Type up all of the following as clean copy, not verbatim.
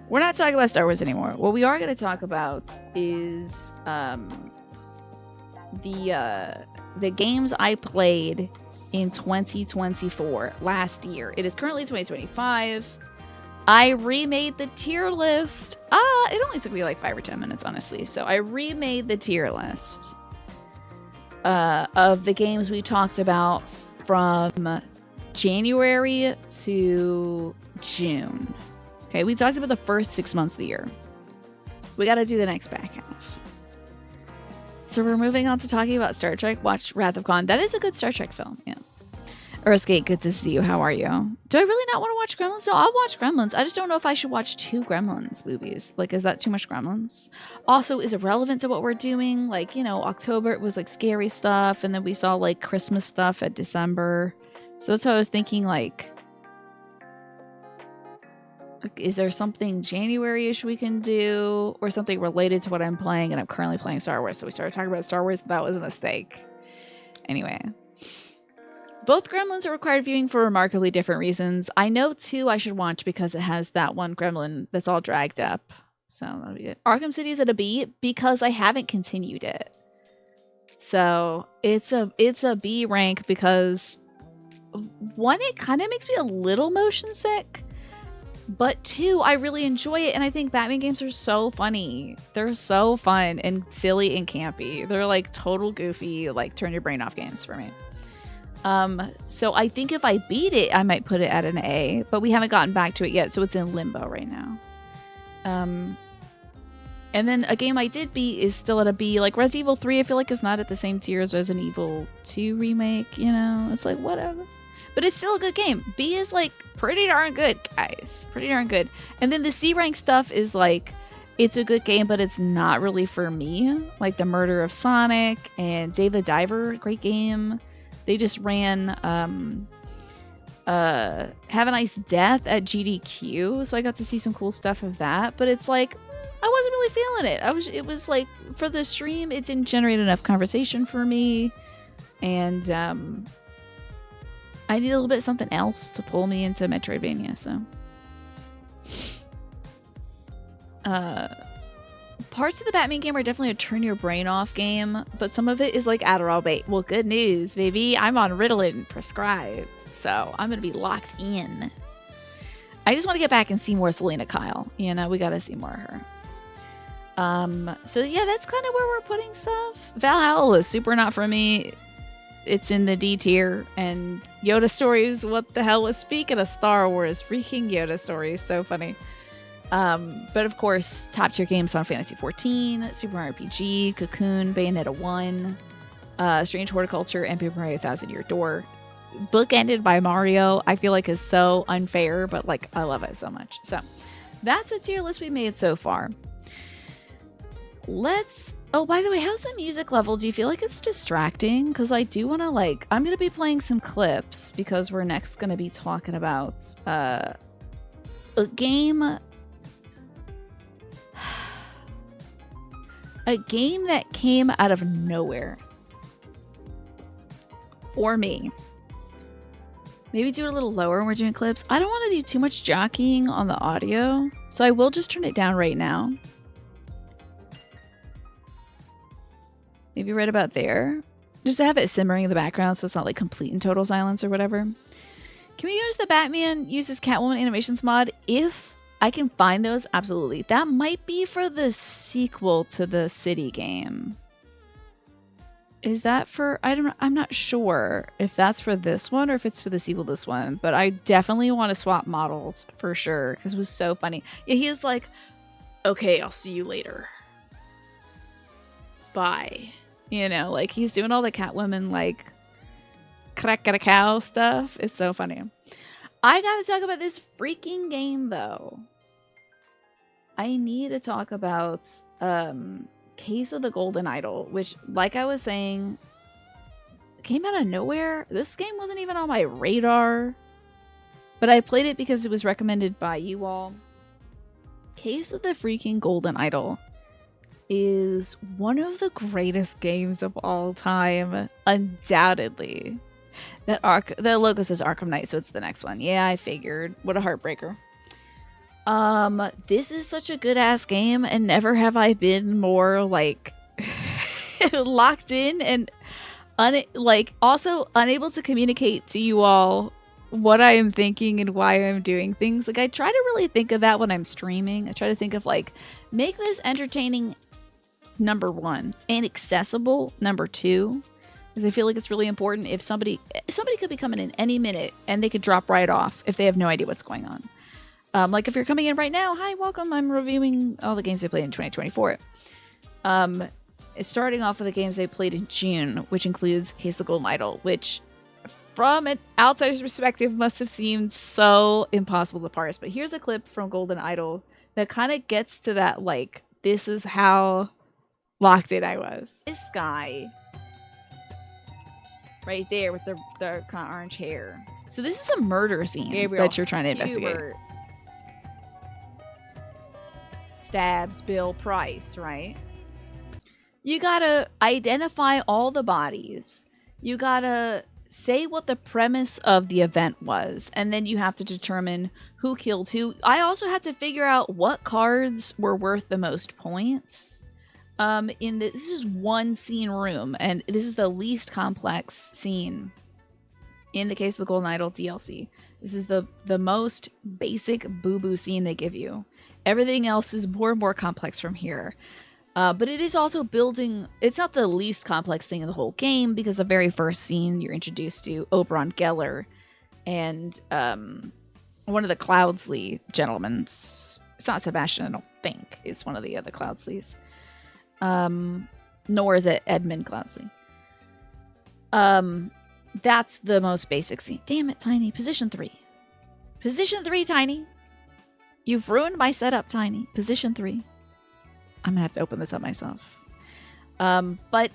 we're not talking about Star Wars anymore. What we are going to talk about is the games I played in 2024 last year. It is currently 2025. I remade the tier list. It only took me like 5 or 10 minutes, honestly. So I remade the tier list of the games we talked about from January to June. Okay, we talked about the first 6 months of the year. We got to do the next back half. So we're moving on to talking about Star Trek. Watch Wrath of Khan. That is a good Star Trek film. Yeah. Earthskate, good to see you. How are you? Do I really not want to watch Gremlins? No, I'll watch Gremlins. I just don't know if I should watch 2 Gremlins movies. Like, is that too much Gremlins? Also, is it relevant to what we're doing? Like, you know, October it was like scary stuff, and then we saw like Christmas stuff at December. So that's what I was thinking, like, is there something January-ish we can do, or something related to what I'm playing? And I'm currently playing Star Wars, so we started talking about Star Wars. That was a mistake. Anyway, both Gremlins are required viewing for remarkably different reasons. I know 2 I should watch because it has that one Gremlin that's all dragged up. So that'll be it. Arkham City is at a B because I haven't continued it. So it's a B rank because 1, it kind of makes me a little motion sick. But 2, I really enjoy it, and I think Batman games are so funny. They're so fun and silly and campy. They're like total goofy, like turn your brain off games for me. So I think if I beat it, I might put it at an A, but we haven't gotten back to it yet, so it's in limbo right now. And then a game I did beat is still at a B. Like Resident Evil 3, I feel like is not at the same tier as Resident Evil 2 remake, you know? It's like, whatever. But it's still a good game. B is like pretty darn good, guys. Pretty darn good. And then the C rank stuff is like, it's a good game, but it's not really for me. Like the Murder of Sonic and Dave the Diver, great game. They just ran Have a Nice Death at GDQ, so I got to see some cool stuff of that. But it's like, I wasn't really feeling it. It was like, for the stream, it didn't generate enough conversation for me. And I need a little bit of something else to pull me into Metroidvania, so. Parts of the Batman game are definitely a turn your brain off game, but some of it is like Adderall bait. Well, good news, baby. I'm on Ritalin prescribed, so I'm going to be locked in. I just want to get back and see more Selena Kyle. You know, we got to see more of her. So yeah, that's kind of where we're putting stuff. Valhalla is super not for me. It's in the D tier, and Yoda Stories, what the hell? Speaking of Star Wars, freaking Yoda Stories, so funny. But of course, top tier games: Final Fantasy XIV, Super Mario RPG, Cocoon, Bayonetta 1, Strange Horticulture, and Paper Mario Thousand Year Door. Bookended by Mario, I feel like is so unfair, but like I love it so much. So that's a tier list we made so far. Oh, by the way, how's the music level? Do you feel like it's distracting? Because I do want to, like, I'm going to be playing some clips because we're next going to be talking about a game that came out of nowhere for me. Maybe do it a little lower when we're doing clips. I don't want to do too much jockeying on the audio, so I will just turn it down right now. Maybe right about there. Just to have it simmering in the background so it's not like complete and total silence or whatever. Can we use the Batman uses Catwoman animations mod? If I can find those, absolutely. That might be for the sequel to the City game. Is that for... I'm not sure if that's for this one or if it's for the sequel to this one. But I definitely want to swap models for sure because it was so funny. Yeah, he is like, okay, I'll see you later. Bye. You know, like he's doing all the Catwoman like crack-a-cow stuff. It's so funny. I gotta talk about this freaking game though. I need to talk about Case of the Golden Idol, which, like I was saying, came out of nowhere. This game wasn't even on my radar, but I played it because it was recommended by you all. Case of the freaking Golden Idol is one of the greatest games of all time, undoubtedly. The logo says Arkham Knight, so it's the next one. Yeah, I figured. What a heartbreaker. This is such a good ass game, and never have I been more like locked in and also unable to communicate to you all what I am thinking and why I'm doing things. Like, I try to really think of that when I'm streaming. I try to think of like, make this entertaining, number one, and accessible, number two, because I feel like it's really important. If somebody could be coming in any minute and they could drop right off if they have no idea what's going on. Like if you're coming in right now, hi, welcome. I'm reviewing all the games I played in 2024. It's starting off with the games I played in June, which includes Case of the Golden Idol, which from an outsider's perspective must have seemed so impossible to parse. But here's a clip from Golden Idol that kind of gets to that, like, this is how locked in I was. This guy right there with the kind of orange hair. So this is a murder scene that you're trying to investigate. Stabs Bill Price, right? You gotta identify all the bodies. You gotta say what the premise of the event was, and then you have to determine who killed who. I also had to figure out what cards were worth the most points. This is one scene room, and this is the least complex scene in the Case of the Golden Idol DLC. This is the most basic boo-boo scene they give you. Everything else is more and more complex from here. But it is also building... It's not the least complex thing in the whole game, because the very first scene, you're introduced to Oberon Geller and one of the Cloudsley gentlemen. It's not Sebastian, I don't think. It's one of the other Cloudsleys. Nor is it Edmund Cloudsley. That's the most basic scene. Damn it, Tiny. Position 3. Position 3, Tiny. You've ruined my setup, Tiny. Position 3. I'm gonna have to open this up myself. But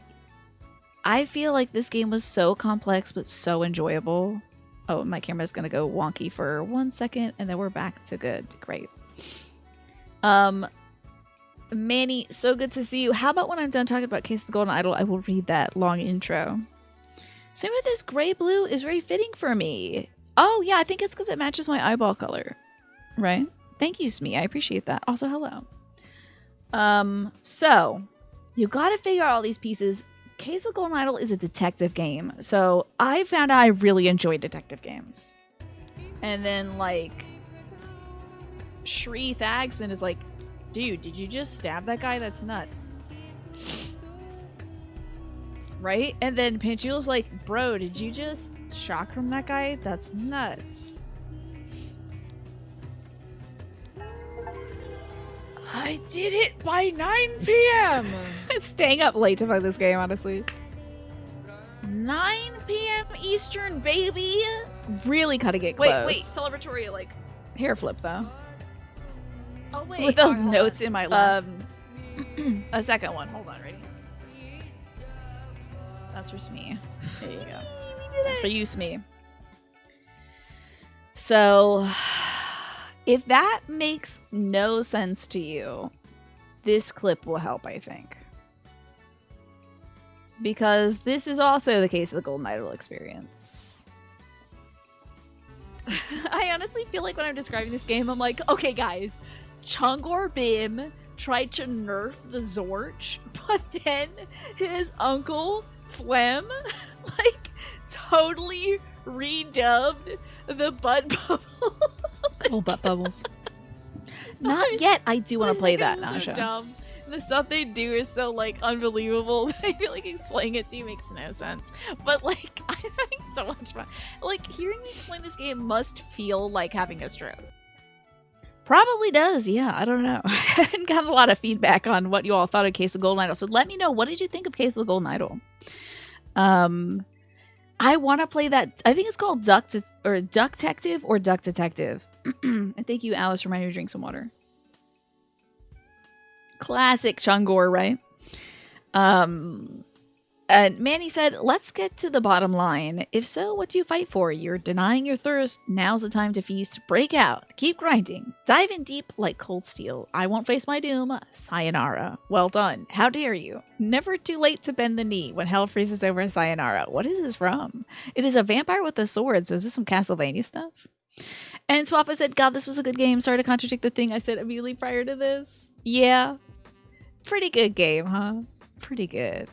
I feel like this game was so complex but so enjoyable. Oh, my camera's gonna go wonky for 1 second, and then we're back to good. Great. Manny, so good to see you. How about when I'm done talking about Case of the Golden Idol, I will read that long intro. Same with this gray blue is very fitting for me. Oh yeah, I think it's because it matches my eyeball color. Right? Thank you, Smee. I appreciate that. Also, hello. So you got to figure out all these pieces. Case of Golden Idol is a detective game, so I found out I really enjoy detective games. And then like Shree Thagson is like, dude, did you just stab that guy? That's nuts. Right? And then Pinchul's like, bro, did you just shock from that guy? That's nuts. I did it by 9 p.m. It's staying up late to play this game, honestly. 9 p.m. Eastern, baby. Really cutting it close. Wait, celebratory, like, hair flip, though. Oh, wait. With the notes in my lap. A second one. Hold on, ready? That's for Smee. There you go. That's for you, Smee. So... if that makes no sense to you, this clip will help, I think. Because this is also the Case of the Golden Idol experience. I honestly feel like when I'm describing this game, I'm like, okay guys, Chungor Bim tried to nerf the Zorch, but then his uncle, Flem, like, totally redubbed the butt bubble. Oh, butt bubbles. Not yet. I do want to play that, Nasha. So the stuff they do is so, like, unbelievable that I feel like explaining it to you makes no sense. But, like, I'm having so much fun. Like, hearing me explain this game must feel like having a stroke. Probably does, yeah. I don't know. I haven't gotten a lot of feedback on what you all thought of Case of Golden Idol. So let me know. What did you think of Case of the Golden Idol? I want to play that. I think it's called Duck Detective or Duck Detective. And thank you, Alice, for reminding me to drink some water. Classic Chungor, right? And Manny said, let's get to the bottom line. If so, what do you fight for? You're denying your thirst. Now's the time to feast. Break out. Keep grinding. Dive in deep like cold steel. I won't face my doom. Sayonara. Well done. How dare you? Never too late to bend the knee when hell freezes over sayonara. What is this from? It is a vampire with a sword, so is this some Castlevania stuff? And Swappa said, God, this was a good game. Sorry to contradict the thing I said immediately prior to this. Yeah. Pretty good game, huh? Pretty good.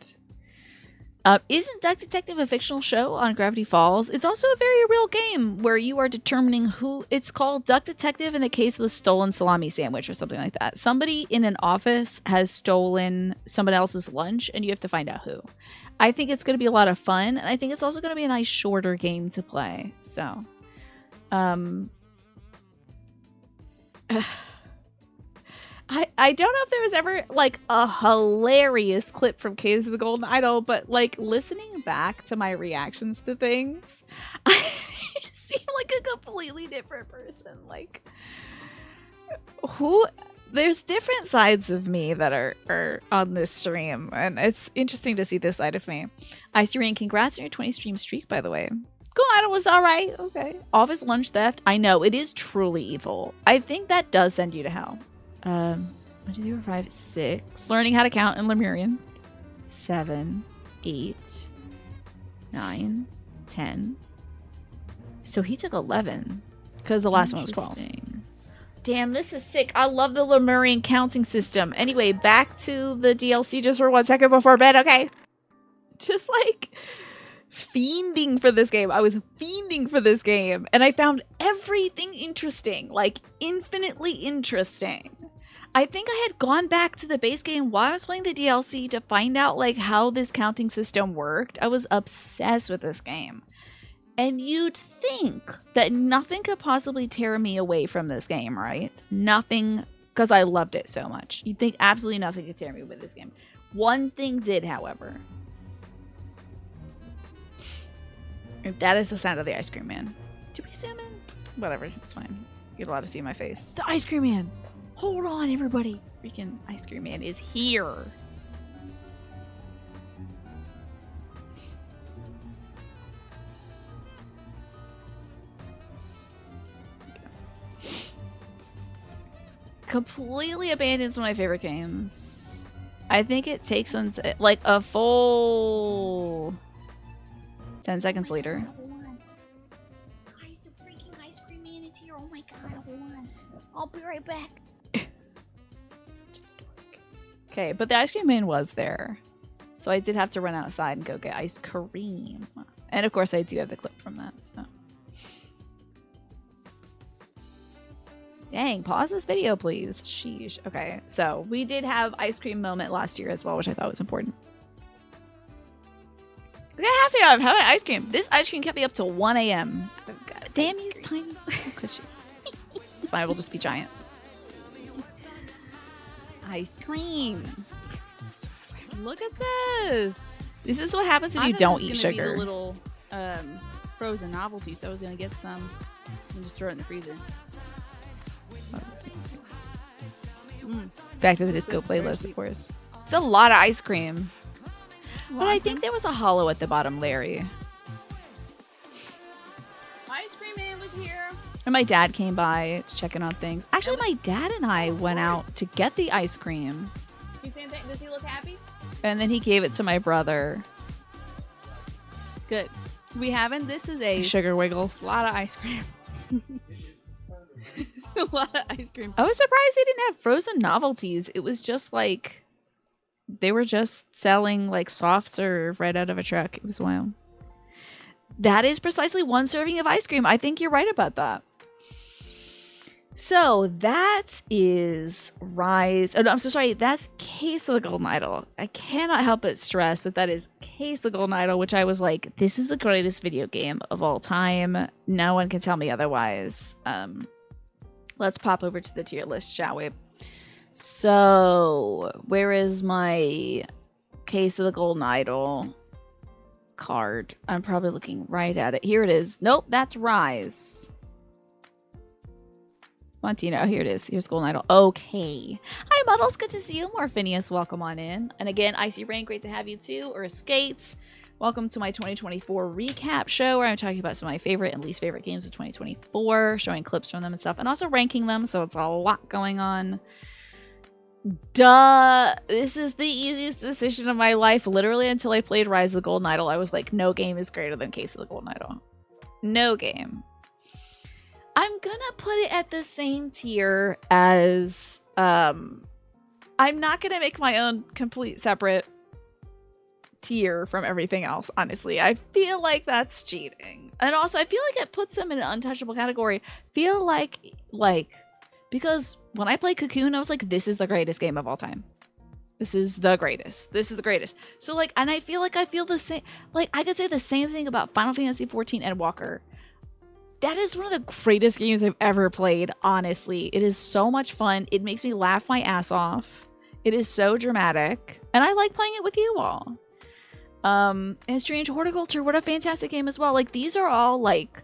Isn't Duck Detective a fictional show on Gravity Falls? It's also a very real game where you are determining who... It's called Duck Detective in the case of the stolen salami sandwich or something like that. Somebody in an office has stolen someone else's lunch and you have to find out who. I think it's going to be a lot of fun, and I think it's also going to be a nice shorter game to play. So, I don't know if there was ever like a hilarious clip from Caves of the Golden Idol, but like listening back to my reactions to things, I seem like a completely different person. Like, there's different sides of me that are on this stream, and it's interesting to see this side of me. Icy congrats on your 20 stream streak, by the way. Golden Idol was alright. Okay. Office lunch theft. I know, it is truly evil. I think that does send you to hell. 1, 2, 3, 4, 5, 6. Learning how to count in Lemurian. 7, 8, 9, 10. So he took 11 because the last one was 12. Damn, this is sick. I love the Lemurian counting system. Anyway, back to the DLC just for 1 second before bed, okay? Just like fiending for this game. I was fiending for this game, and I found everything interesting, like infinitely interesting. I think I had gone back to the base game while I was playing the DLC to find out like how this counting system worked. I was obsessed with this game. And you'd think that nothing could possibly tear me away from this game, right? Nothing, because I loved it so much. You'd think absolutely nothing could tear me away with this game. One thing did, however. And that is the sound of the ice cream man. Did we zoom in? Whatever, it's fine. You're allowed to see my face. The ice cream man! Hold on, everybody. Freaking ice cream man is here. Completely abandons one of my favorite games. I think it takes like a full 10 seconds later. Guys, the freaking ice cream man is here. Oh my god, hold on. I'll be right back. Okay, but the ice cream man was there. So I did have to run outside and go get ice cream. And of course I do have the clip from that, so. Dang, pause this video, please. Sheesh. Okay, so we did have ice cream moment last year as well, which I thought was important. Yeah, happy I'm having ice cream. This ice cream kept me up till 1 a.m. Damn you, tiny. How could you? It's fine, we'll just be giant. Ice cream. Look at this. This is what happens when you don't eat sugar. Be the little frozen novelty, so I was gonna get some and just throw it in the freezer. Back to the disco playlist, of course. It's a lot of ice cream. But I think there was a hollow at the bottom, Larry. Ice cream man was here. And my dad came by to check in on things. Actually, my dad and I went out to get the ice cream. Does he look happy? And then he gave it to my brother. Good. We haven't. This is a Sugar Wiggles. lot of ice cream. A lot of ice cream. I was surprised they didn't have frozen novelties. It was just like they were just selling like soft serve right out of a truck. It was wild. That is precisely 1 serving of ice cream. I think you're right about that. So that is Rise. Oh no, I'm so sorry. That's Case of the Golden Idol. I cannot help but stress that that is Case of the Golden Idol, which I was like, this is the greatest video game of all time. No one can tell me otherwise. Let's pop over to the tier list, shall we? So, where is my Case of the Golden Idol card? I'm probably looking right at it. Here it is. Nope, that's Rise. Montino, here it is. Here's Golden Idol. Okay. Hi, Muddles. Good to see you. Morphinius, welcome on in. And again, Icy Rain, great to have you too. Or Skates, welcome to my 2024 recap show where I'm talking about some of my favorite and least favorite games of 2024, showing clips from them and stuff, and also ranking them, so it's a lot going on. Duh. This is the easiest decision of my life. Literally, until I played Rise of the Golden Idol, I was like, no game is greater than Case of the Golden Idol. No game. I'm gonna put it at the same tier as I'm not gonna make my own complete separate tier from everything else, honestly. I feel like that's cheating. And also I feel like it puts them in an untouchable category. Feel like because when I played Cocoon, I was like, this is the greatest game of all time. This is the greatest. This is the greatest. So like, and I feel like I feel the same, like I could say the same thing about Final Fantasy XIV and Walker. That is one of the greatest games I've ever played, honestly. It is so much fun. It makes me laugh my ass off. It is so dramatic. And I like playing it with you all. And Strange Horticulture, what a fantastic game as well. Like, these are all, like,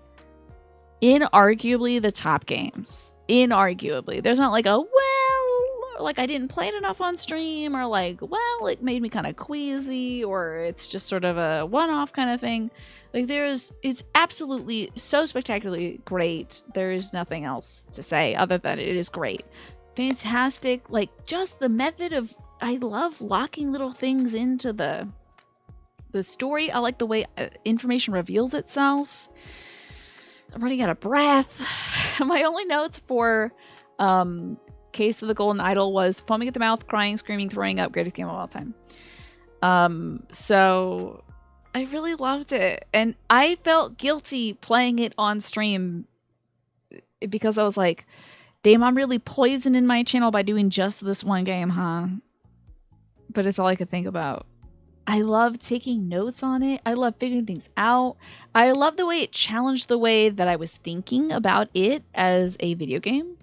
inarguably the top games. Inarguably. There's not like a, well, like I didn't play it enough on stream, or like, well, it made me kind of queasy, or it's just sort of a one-off kind of thing. Like, it's absolutely so spectacularly great. There's nothing else to say other than it is great. Fantastic. Like, just the method of, I love locking little things into the story. I like the way information reveals itself. I'm running out of breath. My only notes for Case of the Golden Idol was foaming at the mouth, crying, screaming, throwing up, greatest game of all time. So I really loved it. And I felt guilty playing it on stream because I was like, damn, I'm really poisoning my channel by doing just this one game, huh? But it's all I could think about. I love taking notes on it. I love figuring things out. I love the way it challenged the way that I was thinking about it as a video game.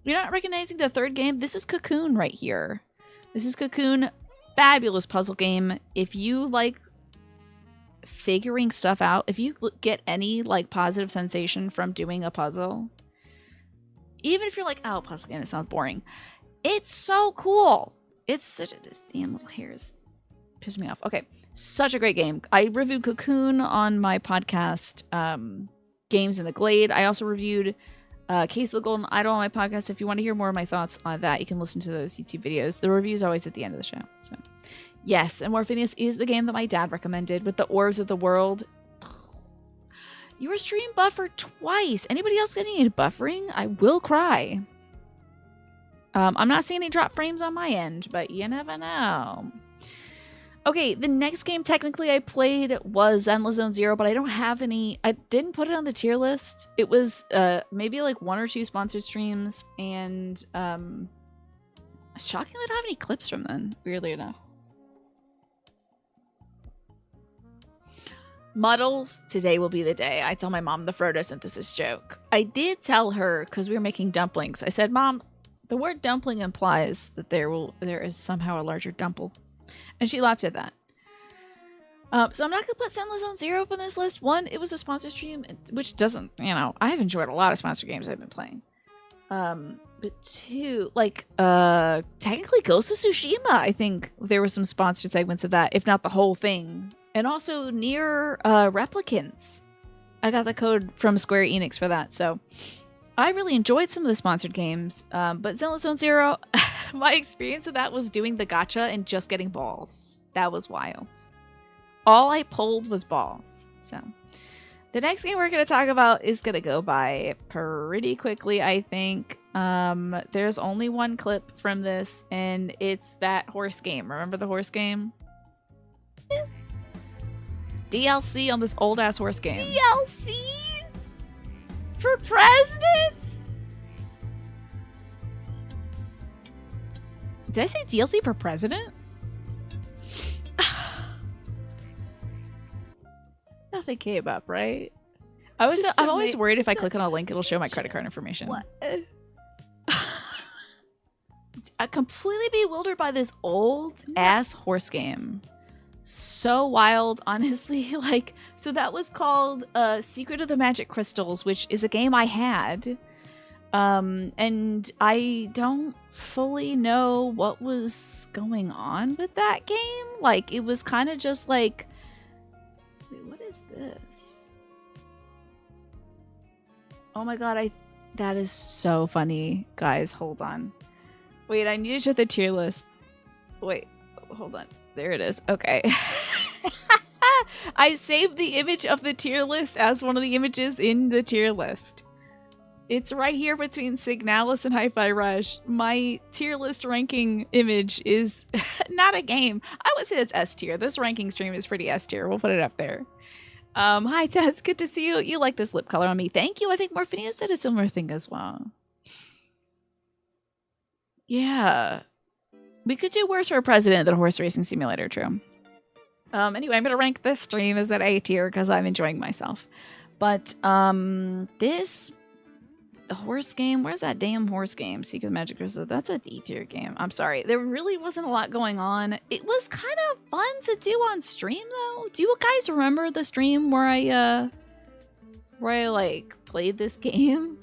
You're not recognizing the third game? This is Cocoon right here. This is Cocoon. Fabulous puzzle game. If you like figuring stuff out, if you get any like positive sensation from doing a puzzle, even if you're like, oh, puzzle game, it sounds boring. It's so cool. It's such a, this damn little hair is pissing me off. Okay, such a great game. I reviewed Cocoon on my podcast, Games in the Glade. I also reviewed Case of the Golden Idol on my podcast. If you want to hear more of my thoughts on that, you can listen to those YouTube videos. The review is always at the end of the show. So, yes, and Morpheus is the game that my dad recommended with the Orbs of the World. Your stream buffered twice. Anybody else getting any buffering? I will cry. I'm not seeing any drop frames on my end, but you never know. Okay, the next game technically I played was Endless Zone Zero, but I don't have any. I didn't put it on the tier list. It was maybe like 1 or 2 sponsored streams, and shockingly I don't have any clips from them, weirdly enough. Muddles, today will be the day. I tell my mom the photosynthesis joke. I did tell her, because we were making dumplings, I said, Mom, the word dumpling implies that there is somehow a larger dumple. And she laughed at that. So I'm not going to put Endless Zone Zero up on this list. 1, it was a sponsored stream, which doesn't, I've enjoyed a lot of sponsored games I've been playing. But 2, like, technically Ghost of Tsushima, I think there were some sponsored segments of that, if not the whole thing. And also Nier Replicants. I got the code from Square Enix for that, so I really enjoyed some of the sponsored games. But Endless Zone Zero, my experience of that was doing the gacha and just getting balls. That was wild. All I pulled was balls. So the next game we're going to talk about is going to go by pretty quickly, I think. There's only one clip from this, and it's that horse game. Remember the horse game? DLC on this old-ass horse game. DLC? For president? Did I say DLC for president? Nothing came up, right? I'm always worried if I click on a link, it'll show my credit card information. What? I'm completely bewildered by this old-ass horse game. So wild, honestly. Like, so that was called Secret of the Magic Crystals, which is a game I had. And I don't fully know what was going on with that game. Like, it was kind of just like, wait, what is this? Oh my god, that is so funny. Guys, hold on. Wait, I need to check the tier list. Wait, hold on. There it is. Okay. I saved the image of the tier list as one of the images in the tier list. It's right here between Signalis and Hi-Fi Rush. My tier list ranking image is not a game. I would say it's S tier. This ranking stream is pretty S tier. We'll put it up there. Hi Tess, good to see you. You like this lip color on me. Thank you. I think Morphinia said a similar thing as well. Yeah. We could do worse for a president than a horse racing simulator, true. Anyway, I'm gonna rank this stream as an A tier because I'm enjoying myself. But this horse game, where's that damn horse game? Secret Magic Crystal. That's a D tier game. I'm sorry. There really wasn't a lot going on. It was kind of fun to do on stream though. Do you guys remember the stream where I like played this game?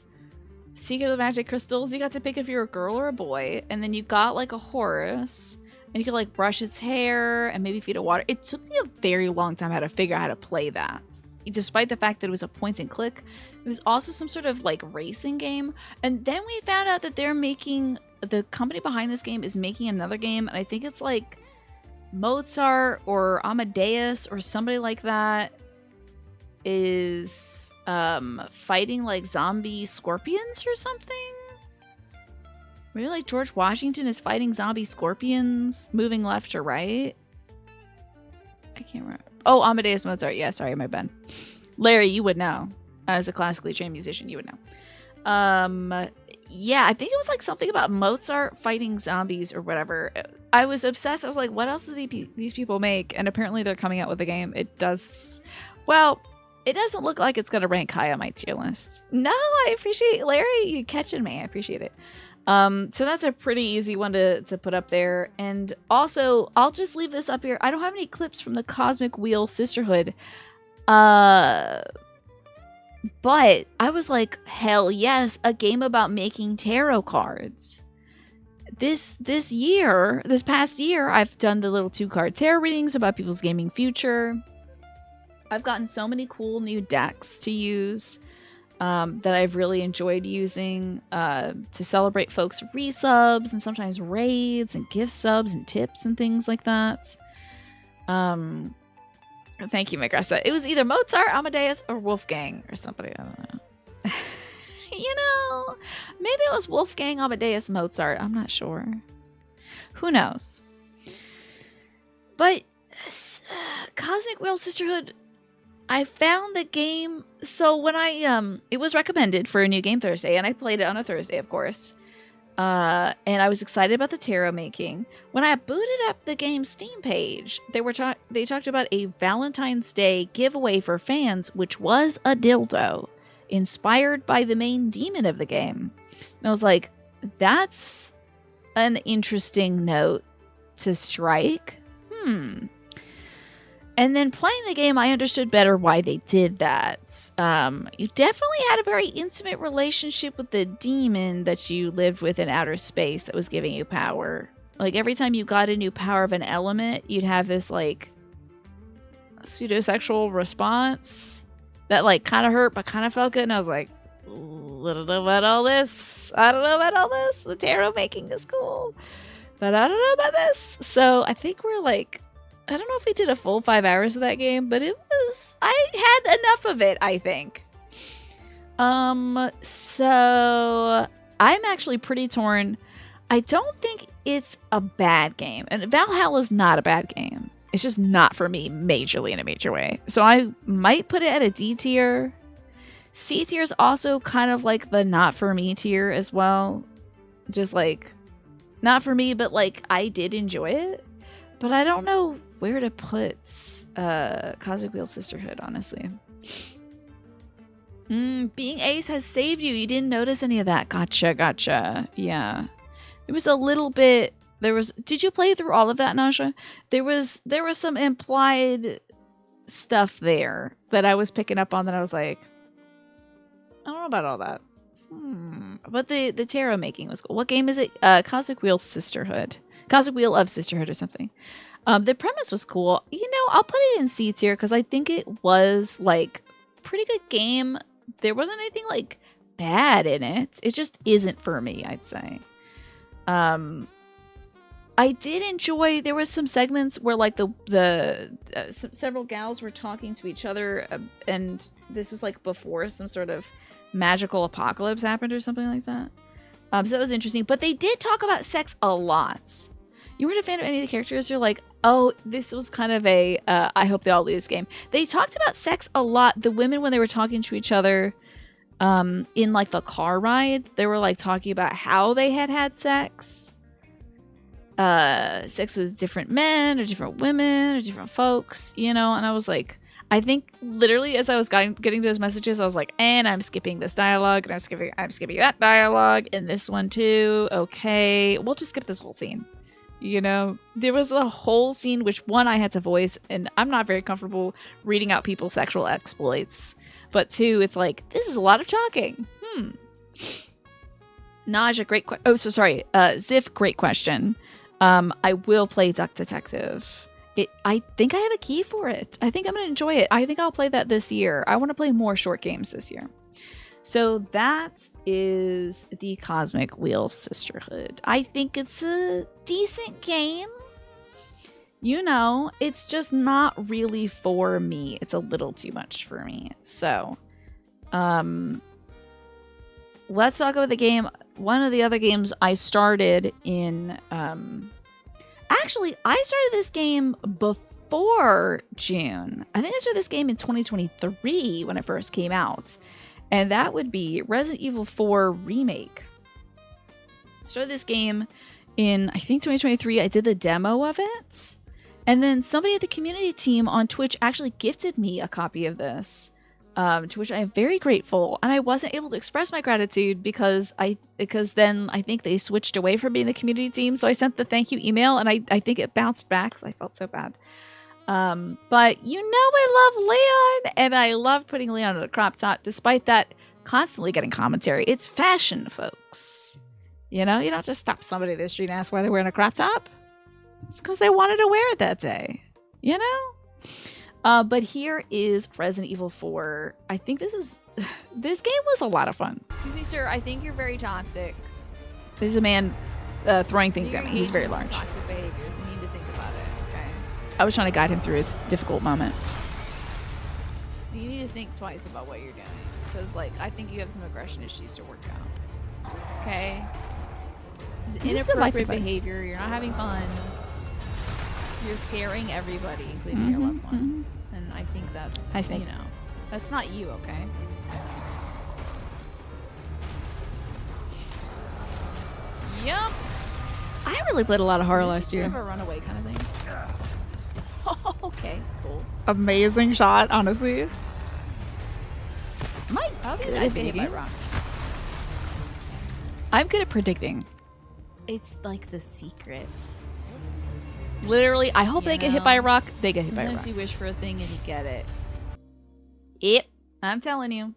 Secret of the Magic Crystals. You got to pick if you're a girl or a boy, and then you got like a horse, and you could like brush its hair and maybe feed it water. It took me a very long time to figure out how to play that. Despite the fact that it was a point and click, it was also some sort of like racing game. And then we found out that the company behind this game is making another game, and I think it's like Mozart or Amadeus or somebody like that is fighting like zombie scorpions or something. Maybe like George Washington is fighting zombie scorpions moving left or right. I can't remember. Oh, Amadeus Mozart. Yeah, sorry, my bad. Larry, you would know. As a classically trained musician, you would know. Yeah, I think it was like something about Mozart fighting zombies or whatever. I was obsessed. I was like, what else do these people make? And apparently they're coming out with a game. It does... Well, it doesn't look like it's going to rank high on my tier list. No, I appreciate Larry, you catching me. I appreciate it. So that's a pretty easy one to put up there. And also, I'll just leave this up here. I don't have any clips from the Cosmic Wheel Sisterhood. But I was like, hell yes, a game about making tarot cards. This past year, I've done the little 2-card tarot readings about people's gaming future. I've gotten so many cool new decks to use that I've really enjoyed using to celebrate folks' resubs and sometimes raids and gift subs and tips and things like that. Thank you, Magressa. It was either Mozart, Amadeus, or Wolfgang or somebody. I don't know. You know, maybe it was Wolfgang, Amadeus, Mozart. I'm not sure. Who knows? But Cosmic Wheel Sisterhood, I found the game. So when it was recommended for a new game Thursday, and I played it on a Thursday, of course. And I was excited about the tarot making. When I booted up the game's Steam page, they talked about a Valentine's Day giveaway for fans, which was a dildo inspired by the main demon of the game. And I was like, that's an interesting note to strike. And then playing the game, I understood better why they did that. You definitely had a very intimate relationship with the demon that you lived with in outer space that was giving you power. Like, every time you got a new power of an element, you'd have this, like, pseudo-sexual response that, like, kind of hurt but kind of felt good. And I was like, I don't know about all this. I don't know about all this. The tarot making is cool, but I don't know about this. So I think we're, like... I don't know if we did a full 5 hours of that game, but I had enough of it, I think. So I'm actually pretty torn. I don't think it's a bad game. And Valhalla is not a bad game. It's just not for me majorly in a major way. So I might put it at a D tier. C tier is also kind of like the not for me tier as well. Just like, not for me, but like I did enjoy it. But I don't know where to put Cosmic Wheel Sisterhood, honestly. Being Ace has saved you. You didn't notice any of that. Gotcha. Yeah. It was a little bit... Did you play through all of that, Nasha? There was some implied stuff there that I was picking up on that I was like, I don't know about all that. But the tarot making was cool. What game is it? Cosmic Wheel Sisterhood. Cosmic Wheel of Sisterhood or something. The premise was cool. You know, I'll put it in C tier because I think it was like pretty good game. There wasn't anything like bad in it. It just isn't for me, I'd say. I did enjoy. There was some segments where like several gals were talking to each other and this was like before some sort of magical apocalypse happened or something like that. So that was interesting. But they did talk about sex a lot. You weren't a fan of any of the characters? You're like, oh, this was kind of a I hope they all lose game. They talked about sex a lot. The women, when they were talking to each other in like the car ride, they were like talking about how they had sex. Sex with different men or different women or different folks, you know? And I was like, I think literally as I was getting to those messages, I was like, and I'm skipping this dialogue, and I'm skipping that dialogue, and this one too. Okay, we'll just skip this whole scene. You know, there was a whole scene which one I had to voice, and I'm not very comfortable reading out people's sexual exploits. But two, it's like, this is a lot of talking. Naja, great question. Oh, so sorry. Ziff, great question. I will play Duck Detective. I think I have a key for it. I think I'm going to enjoy it. I think I'll play that this year. I want to play more short games this year. So that is the Cosmic Wheel Sisterhood. I think it's a decent game. You know, it's just not really for me. It's a little too much for me. So, let's talk about the game. One of the other games I started in, actually, I started this game before June. I think I started this game in 2023 when it first came out. And that would be Resident Evil 4 Remake. I started this game in, I think, 2023. I did the demo of it. And then somebody at the community team on Twitch actually gifted me a copy of this, to which I am very grateful. And I wasn't able to express my gratitude because then I think they switched away from being the community team. So I sent the thank you email, and I think it bounced back because I felt so bad. But you know I love Leon, and I love putting Leon in a crop top, despite that constantly getting commentary. It's fashion, folks. You know, you don't just stop somebody in the street and ask why they're wearing a crop top. It's because they wanted to wear it that day, you know? But here is Resident Evil 4. I think this game was a lot of fun. Excuse me, sir. I think you're very toxic. There's a man throwing things at me. He's very large. Toxic behaviors. You need to think about it. Okay. I was trying to guide him through his difficult moment. You need to think twice about what you're doing, because, like, I think you have some aggression issues to work out. Okay. This is inappropriate behavior. You're not having fun. You're scaring everybody, including your loved ones. And I think that's, you know, that's not you, okay? Yep. I really played a lot of horror last year. Sort of a runaway kind of thing. Oh, okay, cool. Amazing shot, honestly. How good at getting hit by rocks? I'm good at predicting. It's like the secret. Literally, I hope they get hit by a rock. They get hit by a rock. Sometimes you wish for a thing and you get it. Yep, I'm telling you.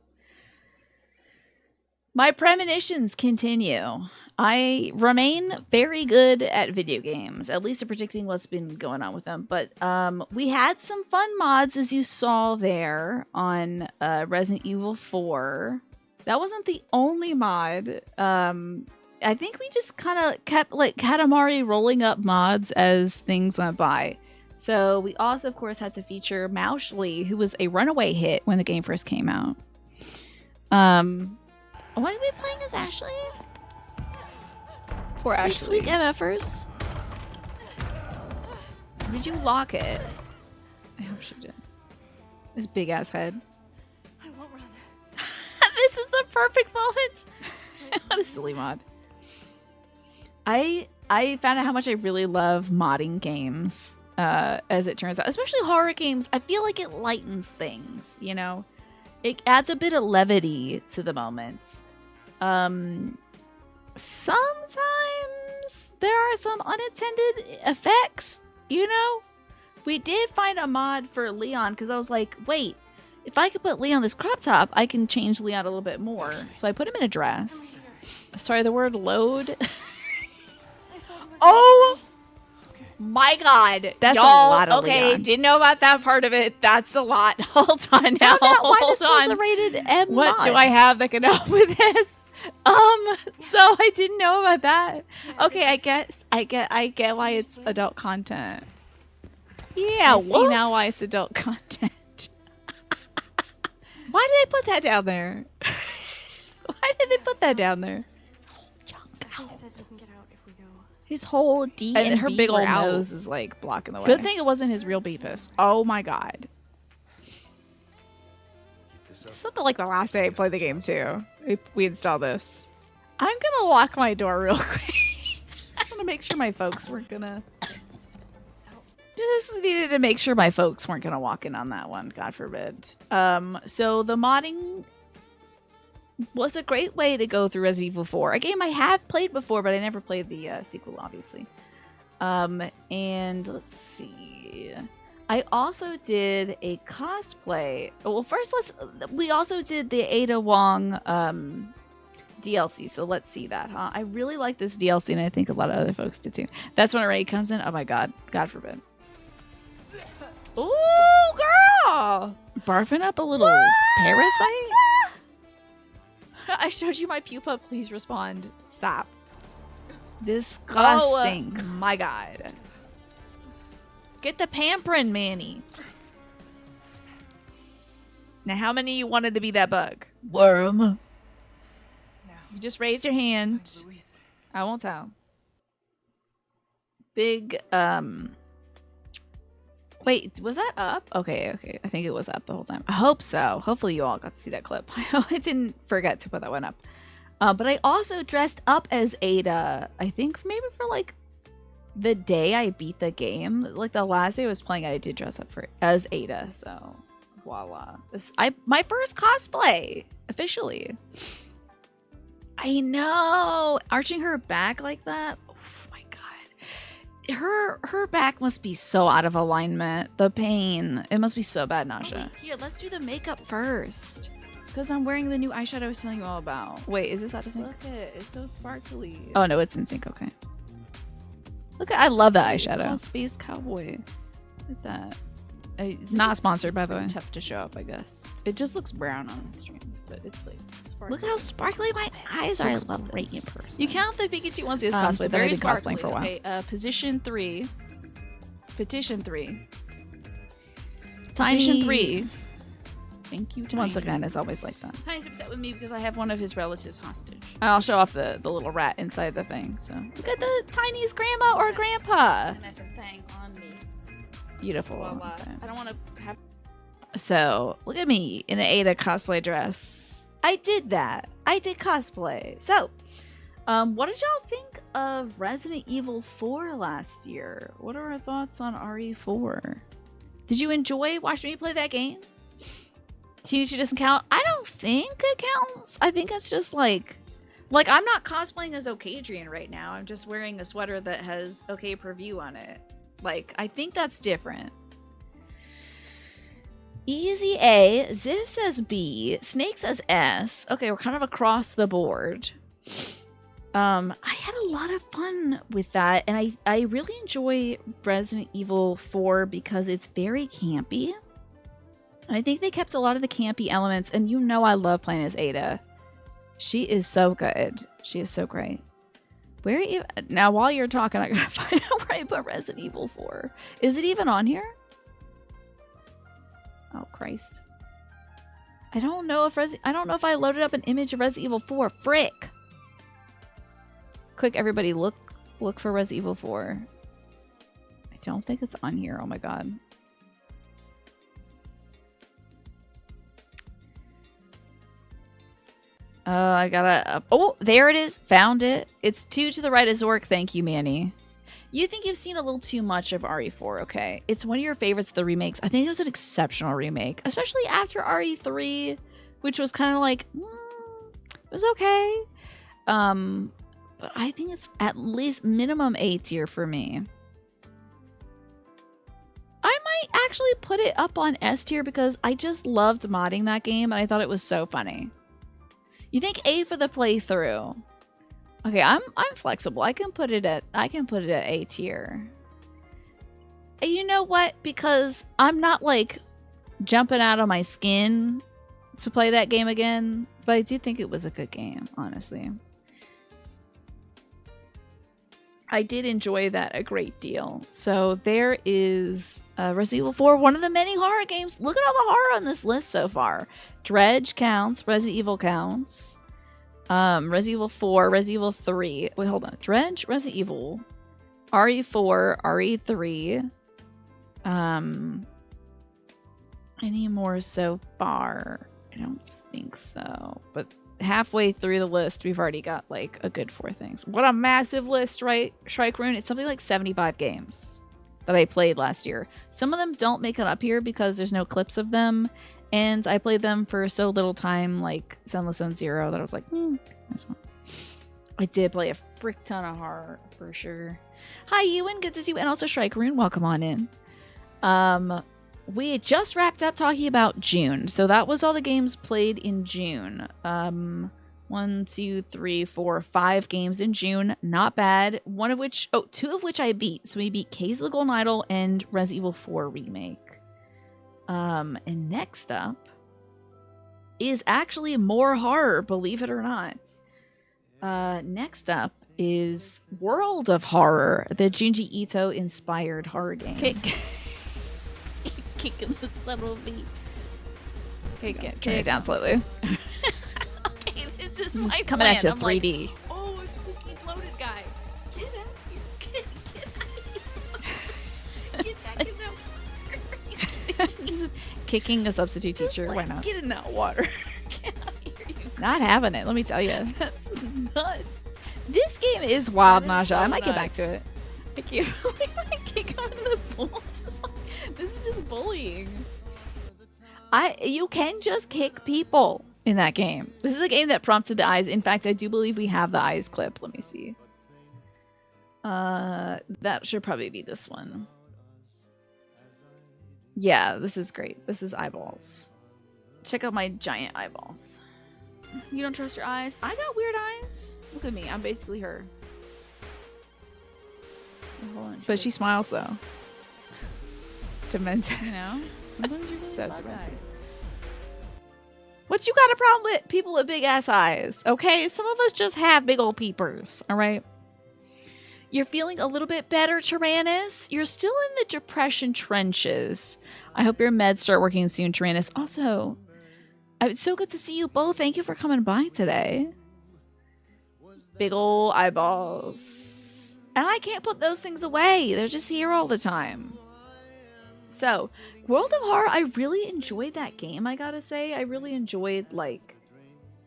My premonitions continue. I remain very good at video games, at least at predicting what's been going on with them. But we had some fun mods, as you saw there, on Resident Evil 4. That wasn't the only mod. I think we just kind of kept like Katamari rolling up mods as things went by. So we also, of course, had to feature Mauschly, who was a runaway hit when the game first came out. What are we playing as Ashley? Poor Ashley. Sweet MFers. Did you lock it? I hope she did. This big ass head. I won't run. This is the perfect moment. What a silly mod. I found out how much I really love modding games, as it turns out. Especially horror games. I feel like it lightens things, you know? It adds a bit of levity to the moment. Sometimes there are some unintended effects, you know? We did find a mod for Leon, because I was like, wait, if I could put Leon this crop top, I can change Leon a little bit more. So I put him in a dress. Sorry, the word load. Oh my god. That's Y'all, a lot of okay, Leon. Didn't know about that part of it. That's a lot. Hold on now. Found out why Hold this was on. a rated M What mod. do I have that can help with this? So I didn't know about that. Okay, I get why it's adult content. Yeah, I see now why it's adult content. Why did they put that down there? Why did they put that down there? His whole junk I think out. it says we can get out if we go. His whole D And and her B big were old out. nose is like blocking the way. Good thing it wasn't his real Beepus. Oh my god. Something like the last day I played the game too. We installed this. I'm gonna lock my door real quick. Just want to make sure my folks weren't gonna. Just needed to make sure my folks weren't gonna walk in on that one. God forbid. So the modding was a great way to go through Resident Evil 4, a game I have played before, but I never played the sequel, obviously. And let's see. I also did a cosplay. Well, first we also did the Ada Wong DLC, so let's see that, huh? I really like this DLC, and I think a lot of other folks did too. That's when it already comes in. Oh my god. God forbid. Ooh, girl! Barfing up a little parasite? I showed you my pupa. Please respond. Stop. Disgusting. Oh my god. Get the pampering, Manny. Now, how many of you wanted to be that bug? Worm. You just raised your hand. I won't tell. Big, Wait, was that up? Okay. I think it was up the whole time. I hope so. Hopefully you all got to see that clip. I didn't forget to put that one up. But I also dressed up as Ada. I think maybe for like the day I beat the game. Like the last day I was playing, I did dress up as Ada. So voila. My first cosplay officially. I know. Arching her back like that. Oh my god. Her back must be so out of alignment. The pain. It must be so bad, Nasha. Here, let's do the makeup first. Because I'm wearing the new eyeshadow I was telling you all about. Wait, is this out of sync? Look at it. It's so sparkly. Oh no, it's in sync. Okay. Look at, I love that eyeshadow. It's called Space Cowboy. Look at that. It's not sponsored, by the way. Tough to show up, I guess. It just looks brown on stream, but it's like sparkly. Look how sparkly my eyes are. I love great this. in person. You count the Pikachu onesie as cosplay. So Very been sparkly. cosplaying for a while. Okay, petition 3. Petition 3. Tiny. Petition 3. Thank you, Once Tiny. again, it's always like that. Tiny's upset with me because I have one of his relatives hostage. I'll show off the little rat inside the thing. So look at the Tiny's grandma or grandpa. Thing on me. Beautiful. Voila. Okay. I don't want to have. So look at me in an Ada cosplay dress. I did that. I did cosplay. So, what did y'all think of Resident Evil 4 last year? What are our thoughts on RE4? Did you enjoy watching me play that game? Teenage doesn't count. I don't think it counts. I think it's just like I'm not cosplaying as Okadrian right now. I'm just wearing a sweater that has OK Preview on it. Like, I think that's different. Easy A, Ziv says B, Snake says S. Okay, we're kind of across the board. I had a lot of fun with that, and I really enjoy Resident Evil 4 because it's very campy. And I think they kept a lot of the campy elements, and you know I love playing as Ada. She is so good. She is so great. Where you now? While you're talking, I gotta find out where I put Resident Evil 4. Is it even on here? Oh Christ! I don't know if I loaded up an image of Resident Evil 4. Frick! Quick, everybody, look for Resident Evil 4. I don't think it's on here. Oh my god. I gotta. Oh, there it is. Found it. It's 2 to the right of Zork. Thank you, Manny. You think you've seen a little too much of RE4, okay? It's one of your favorites of the remakes. I think it was an exceptional remake, especially after RE3, which was kind of like, it was okay. But I think it's at least minimum A tier for me. I might actually put it up on S tier because I just loved modding that game and I thought it was so funny. You think A for the playthrough? Okay, I'm flexible. I can put it at A tier. And you know what? Because I'm not like jumping out of my skin to play that game again, but I do think it was a good game, honestly. I did enjoy that a great deal. So there is Resident Evil 4, one of the many horror games. Look at all the horror on this list so far. Dredge counts. Resident Evil counts. Resident Evil 4, Resident Evil 3. Wait, hold on. Dredge, Resident Evil, RE4, RE3. Any more so far? I don't think so. But halfway through the list, we've already got like a good 4 things. What a massive list, right? Shrike Rune. It's something like 75 games that I played last year. Some of them don't make it up here because there's no clips of them. And I played them for so little time, like Sunless Zone Zero, that I was like, nice one. I did play a frick ton of horror for sure. Hi, Ewan. Good to see you. And also Shrike Rune. Welcome on in. We had just wrapped up talking about June. So that was all the games played in June. 1, 2, 3, 4, 5 games in June. Not bad. 2 of which I beat. So we beat Case of the Golden Idol and Resident Evil 4 Remake. And next up is actually more horror, believe it or not. Next up is World of Horror, the Junji Ito inspired horror game. Kicking the subtle beat. Okay, turn it down slightly. Okay, this is This my is coming at you plan. 3D. Like, oh, a spooky bloated guy. Get out of here. Get out of here. Get back in the Just kicking a substitute teacher. Just, Why like, not? Get in that water. Get out of here, you Not having it, let me tell you. That's nuts. This game is wild, That is Naja. so I might get back to nuts. it. I can't believe I kick him in the pool. This is just bullying. You can just kick people in that game. This is the game that prompted the eyes. In fact, I do believe we have the eyes clip. Let me see. That should probably be this one. Yeah, this is great. This is eyeballs. Check out my giant eyeballs. You don't trust your eyes? I got weird eyes. Look at me. I'm basically her. But she smiles though. Demented. You know? Sometimes you're So so demented. What you got a problem with people with big ass eyes? Okay, some of us just have big old peepers. All right. You're feeling a little bit better, Tyrannus. You're still in the depression trenches. I hope your meds start working soon, Tyrannus. Also, it's so good to see you both. Thank you for coming by today. Big ol' eyeballs. And I can't put those things away. They're just here all the time. So, World of Horror, I really enjoyed that game, I gotta say. I really enjoyed, like,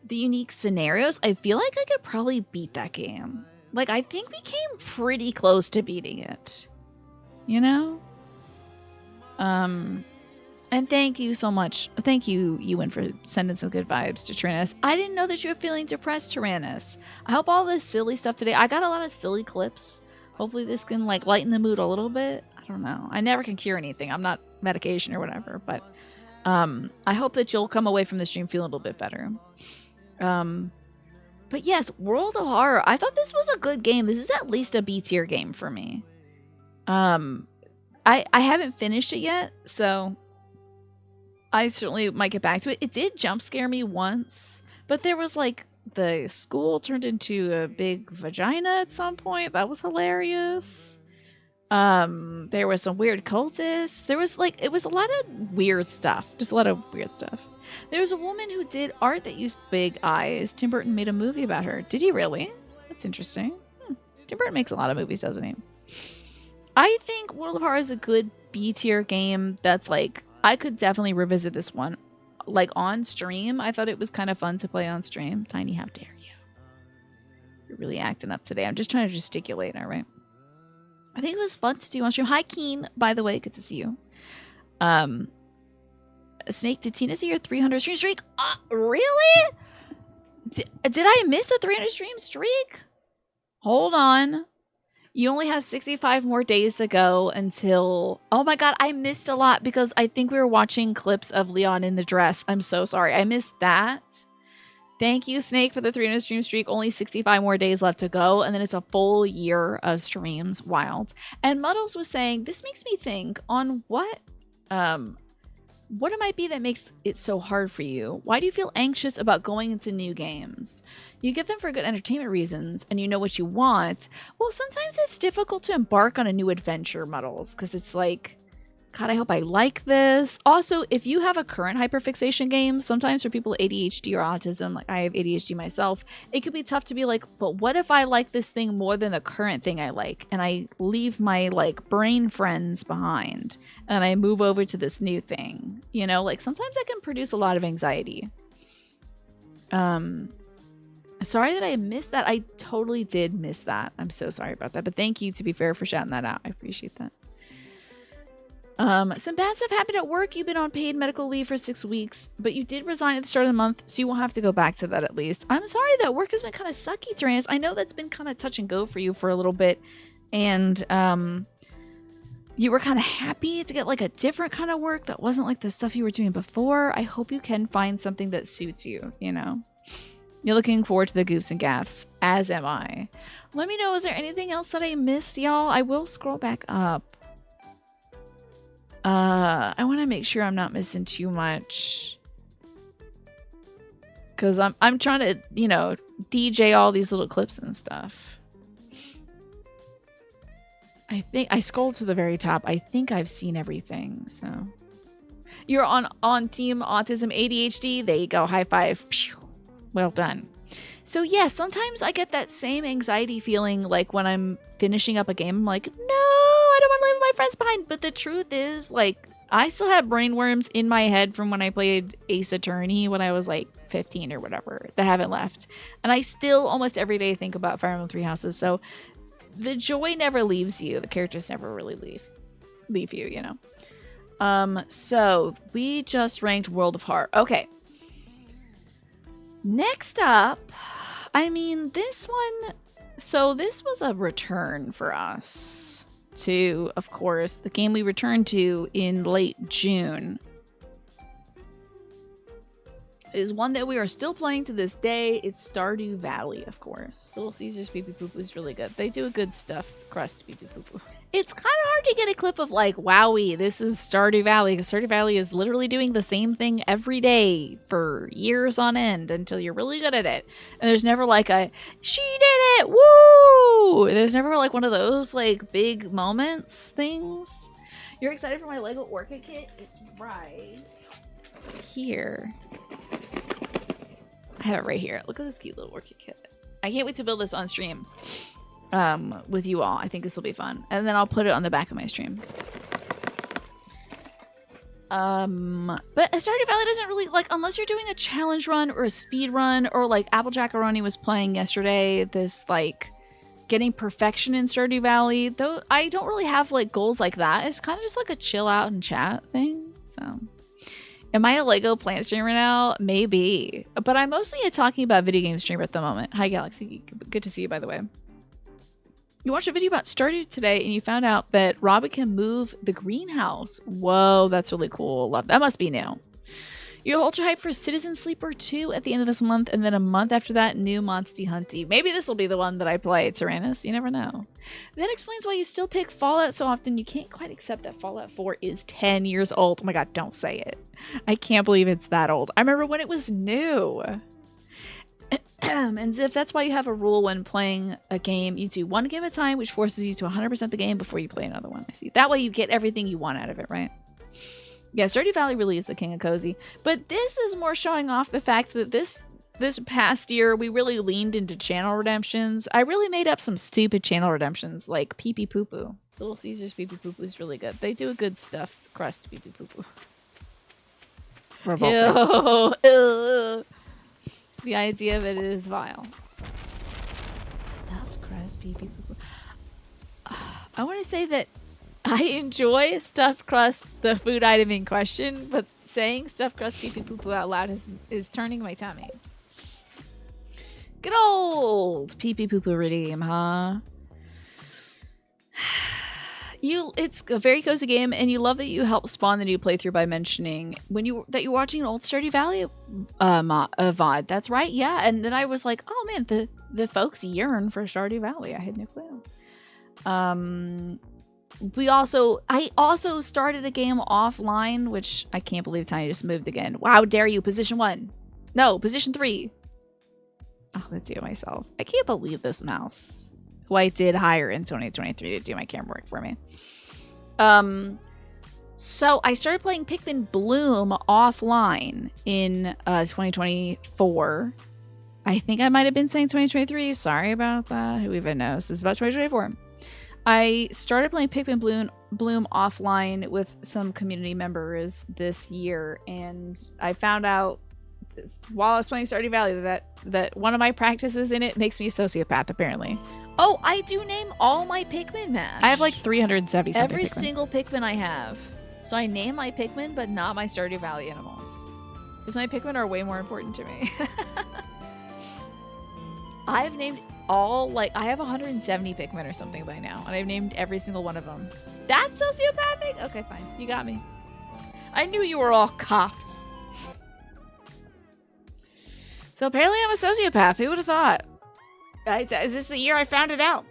the unique scenarios. I feel like I could probably beat that game. Like, I think we came pretty close to beating it. You know? And thank you so much. Thank you, Ewan, for sending some good vibes to Tyrannus. I didn't know that you were feeling depressed, Tyrannus. I hope all this silly stuff today. I got a lot of silly clips. Hopefully this can, like, lighten the mood a little bit. I don't know. I never can cure anything. I'm not medication or whatever. But I hope that you'll come away from the stream feeling a little bit better. But yes, World of Horror. I thought this was a good game. This is at least a B tier game for me. I haven't finished it yet, so I certainly might get back to it. It did jump scare me once, but there was like the school turned into a big vagina at some point. That was hilarious. There was some weird cultists. There was like, it was a lot of weird stuff. Just a lot of weird stuff. There was a woman who did art that used big eyes. Tim Burton made a movie about her. Did he really? That's interesting. Tim Burton makes a lot of movies, doesn't he? I think World of Horror is a good B tier game that's like, I could definitely revisit this one. Like on stream, I thought it was kind of fun to play on stream. Tiny, how dare you? You're really acting up today. I'm just trying to gesticulate, all right? I think it was fun to do on stream. Hi, Keen, by the way. Good to see you. Snake, did Tina see your 300 stream streak? Really? Did I miss the 300 stream streak? Hold on. You only have 65 more days to go until... Oh my god, I missed a lot because I think we were watching clips of Leon in the dress. I'm so sorry. I missed that. Thank you, Snake, for the 300 stream streak. Only 65 more days left to go, and then it's a full year of streams. Wild. And Muddles was saying, this makes me think on what What it might be that makes it so hard for you? Why do you feel anxious about going into new games? You get them for good entertainment reasons and you know what you want. Well, sometimes it's difficult to embark on a new adventure, Muddles, because it's like, God, I hope I like this. Also, if you have a current hyperfixation game, sometimes for people with ADHD or autism, like I have ADHD myself, it could be tough to be like, but what if I like this thing more than the current thing I like? And I leave my like brain friends behind and I move over to this new thing. You know, like sometimes that can produce a lot of anxiety. Sorry that I missed that. I totally did miss that. I'm so sorry about that. But thank you, to be fair, for shouting that out. I appreciate that. Some bad stuff happened at work. You've been on paid medical leave for 6 weeks, but you did resign at the start of the month, so you won't have to go back to that at least. I'm sorry that work has been kind of sucky, Tyrannus. I know that's been kind of touch and go for you for a little bit, and you were kind of happy to get like a different kind of work that wasn't like the stuff you were doing before. I hope you can find something that suits you, you know? You're looking forward to the goofs and gaffs, as am I. Let me know, is there anything else that I missed, y'all? I will scroll back up. I want to make sure I'm not missing too much, because I'm trying to, you know, DJ all these little clips and stuff. I think I scrolled to the very top. I think I've seen everything. So you're on Team Autism ADHD. There you go. High five. Well done. So yeah, sometimes I get that same anxiety feeling like when I'm finishing up a game. I'm like, no, I don't want to leave my friends behind. But the truth is, like, I still have brainworms in my head from when I played Ace Attorney when I was like 15 or whatever that haven't left. And I still almost every day think about Fire Emblem Three Houses. So the joy never leaves you. The characters never really leave you, you know. So we just ranked World of Heart. Okay. Next up, I mean, this one, so this was a return for us to, of course, the game we returned to in late June. It is one that we are still playing to this day. It's Stardew Valley, of course. Little Caesar's Pee Pee Poo Poo is really good. They do a good stuffed crust Pee Pee Poo Poo. It's kind of hard to get a clip of like, wowie, this is Stardew Valley, because Stardew Valley is literally doing the same thing every day for years on end until you're really good at it. And there's never like a, she did it, woo! There's never like one of those like big moments things. You're excited for my Lego Orchid kit? It's right here. I have it right here. Look at this cute little orchid kit. I can't wait to build this on stream with you all. I think this will be fun. And then I'll put it on the back of my stream. But Stardew Valley doesn't really, like, unless you're doing a challenge run or a speed run, or like Applejack-A-Roni was playing yesterday, this like getting perfection in Stardew Valley, though I don't really have like goals like that. It's kind of just like a chill out and chat thing. So am I a Lego plant streamer now? Maybe. But I'm mostly a talking about video game streamer at the moment. Hi, Galaxy. Good to see you, by the way. You watched a video about Stardew today and you found out that Robin can move the greenhouse. Whoa, that's really cool. Love that. Must be new. You're ultra hyped for Citizen Sleeper 2 at the end of this month, and then a month after that, new Monsty Hunty. Maybe this will be the one that I play, Tyrannus. You never know. That explains why you still pick Fallout so often. You can't quite accept that Fallout 4 is 10 years old. Oh my god, don't say it. I can't believe it's that old. I remember when it was new. And if that's why you have a rule when playing a game, you do one game at a time, which forces you to 100% the game before you play another one. I see. That way you get everything you want out of it, right? Yeah, Stardew Valley really is the king of cozy. But this is more showing off the fact that this past year, we really leaned into channel redemptions. I really made up some stupid channel redemptions, like Pee Pee Poo Poo. Little Caesar's Pee Pee Poo Poo is really good. They do a good stuffed crust Pee Pee Poo Poo. Revolting. Ew. The idea of it is vile. Stuffed crust Pee Pee Poo Poo. I want to say that I enjoy stuffed crust, the food item in question, but saying stuffed crust Pee Pee Poo Poo out loud is turning my tummy. Good old Pee Pee Poo Poo redeem, huh? It's a very cozy game, and you love that you help spawn the new playthrough by mentioning that you're watching an old Stardew Valley VOD. That's right, yeah. And then I was like, oh man, the folks yearn for Stardew Valley. I had no clue. I also started a game offline, which I can't believe Tiny just moved again. How dare you? Position 1. No, position 3. Oh, I'm gonna do it myself. I can't believe this mouse, who I did hire in 2023 to do my camera work for me. So I started playing Pikmin Bloom offline in 2024. I think I might have been saying 2023. Sorry about that. Who even knows? This is about 2024. I started playing Pikmin Bloom offline with some community members this year, and I found out while I was playing Stardew Valley that one of my practices in it makes me a sociopath, apparently. Oh, I do name all my Pikmin, Mash. I have like 370 something Every Pikmin. single Pikmin I have. So I name my Pikmin, but not my Stardew Valley animals. Because my Pikmin are way more important to me. I've named all, like, I have 170 Pikmin or something by now, and I've named every single one of them. That's sociopathic? Okay, fine. You got me. I knew you were all cops. So apparently I'm a sociopath. Who would have thought? This is the year I found it out.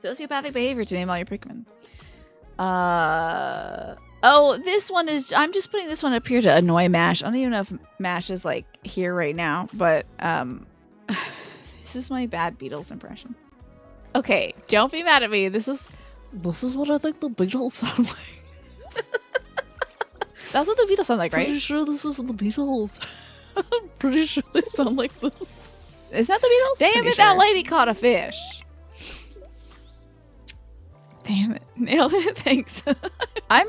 Sociopathic behavior to name all your Pikmin. Oh, this one is... I'm just putting this one up here to annoy Mash. I don't even know if Mash is, like, here right now, but, this is my bad Beatles impression. Okay, don't be mad at me. This is what I think the Beatles sound like. That's what the Beatles sound like, right? Pretty sure this is the Beatles. I'm pretty sure they sound like this. Is that the Beatles? Damn Pretty it, sure. that lady caught a fish. Damn it. Nailed it. Thanks. I'm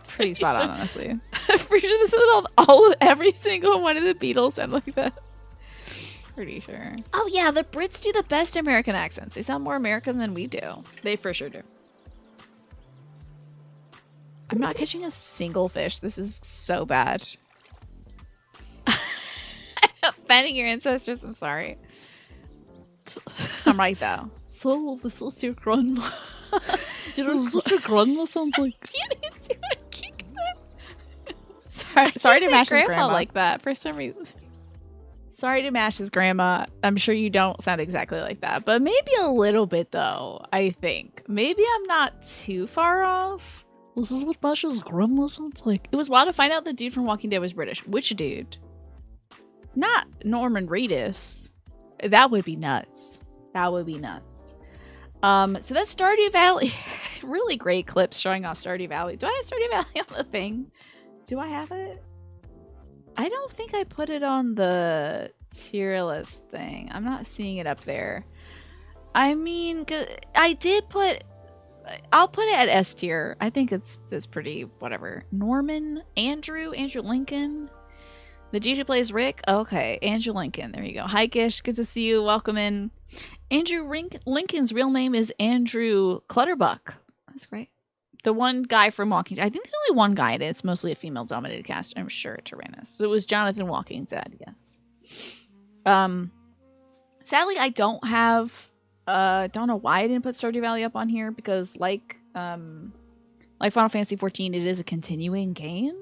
pretty spot on, honestly. I'm pretty sure this is every single one of the Beatles sound like that. Pretty sure. Oh yeah, the Brits do the best American accents. They sound more American than we do. They for sure do. I'm not catching a single fish. This is so bad. I'm offending your ancestors. I'm sorry. I'm right, though. So, this was your grandma. You know, that's what your grandma sounds like. You need to kick them. Sorry to Mash's grandma like that for some reason. Sorry to Mash's grandma. I'm sure you don't sound exactly like that, but maybe a little bit, though, I think. Maybe I'm not too far off. This is what Masha's grandma sounds like. It was wild to find out the dude from Walking Dead was British. Which dude? Not Norman Reedus. That would be nuts. That would be nuts. So that's Stardew Valley. Really great clips showing off Stardew Valley. Do I have Stardew Valley on the thing? Do I have it? I don't think I put it on the tier list thing. I'm not seeing it up there. I mean, I did put... I'll put it at S tier. I think it's pretty whatever. Andrew Lincoln. The dude who plays Rick? Okay, Andrew Lincoln. There you go. Hi, Gish. Good to see you. Welcome in. Andrew Lincoln's real name is Andrew Clutterbuck. That's great. The one guy from Walking Dead. I think there's only one guy in it. It's mostly a female-dominated cast. I'm sure, Tyrannus. So it was Jonathan Walking's dad, yes. Sadly, I don't have... don't know why I didn't put Stardew Valley up on here, because like Final Fantasy XIV, it is a continuing game.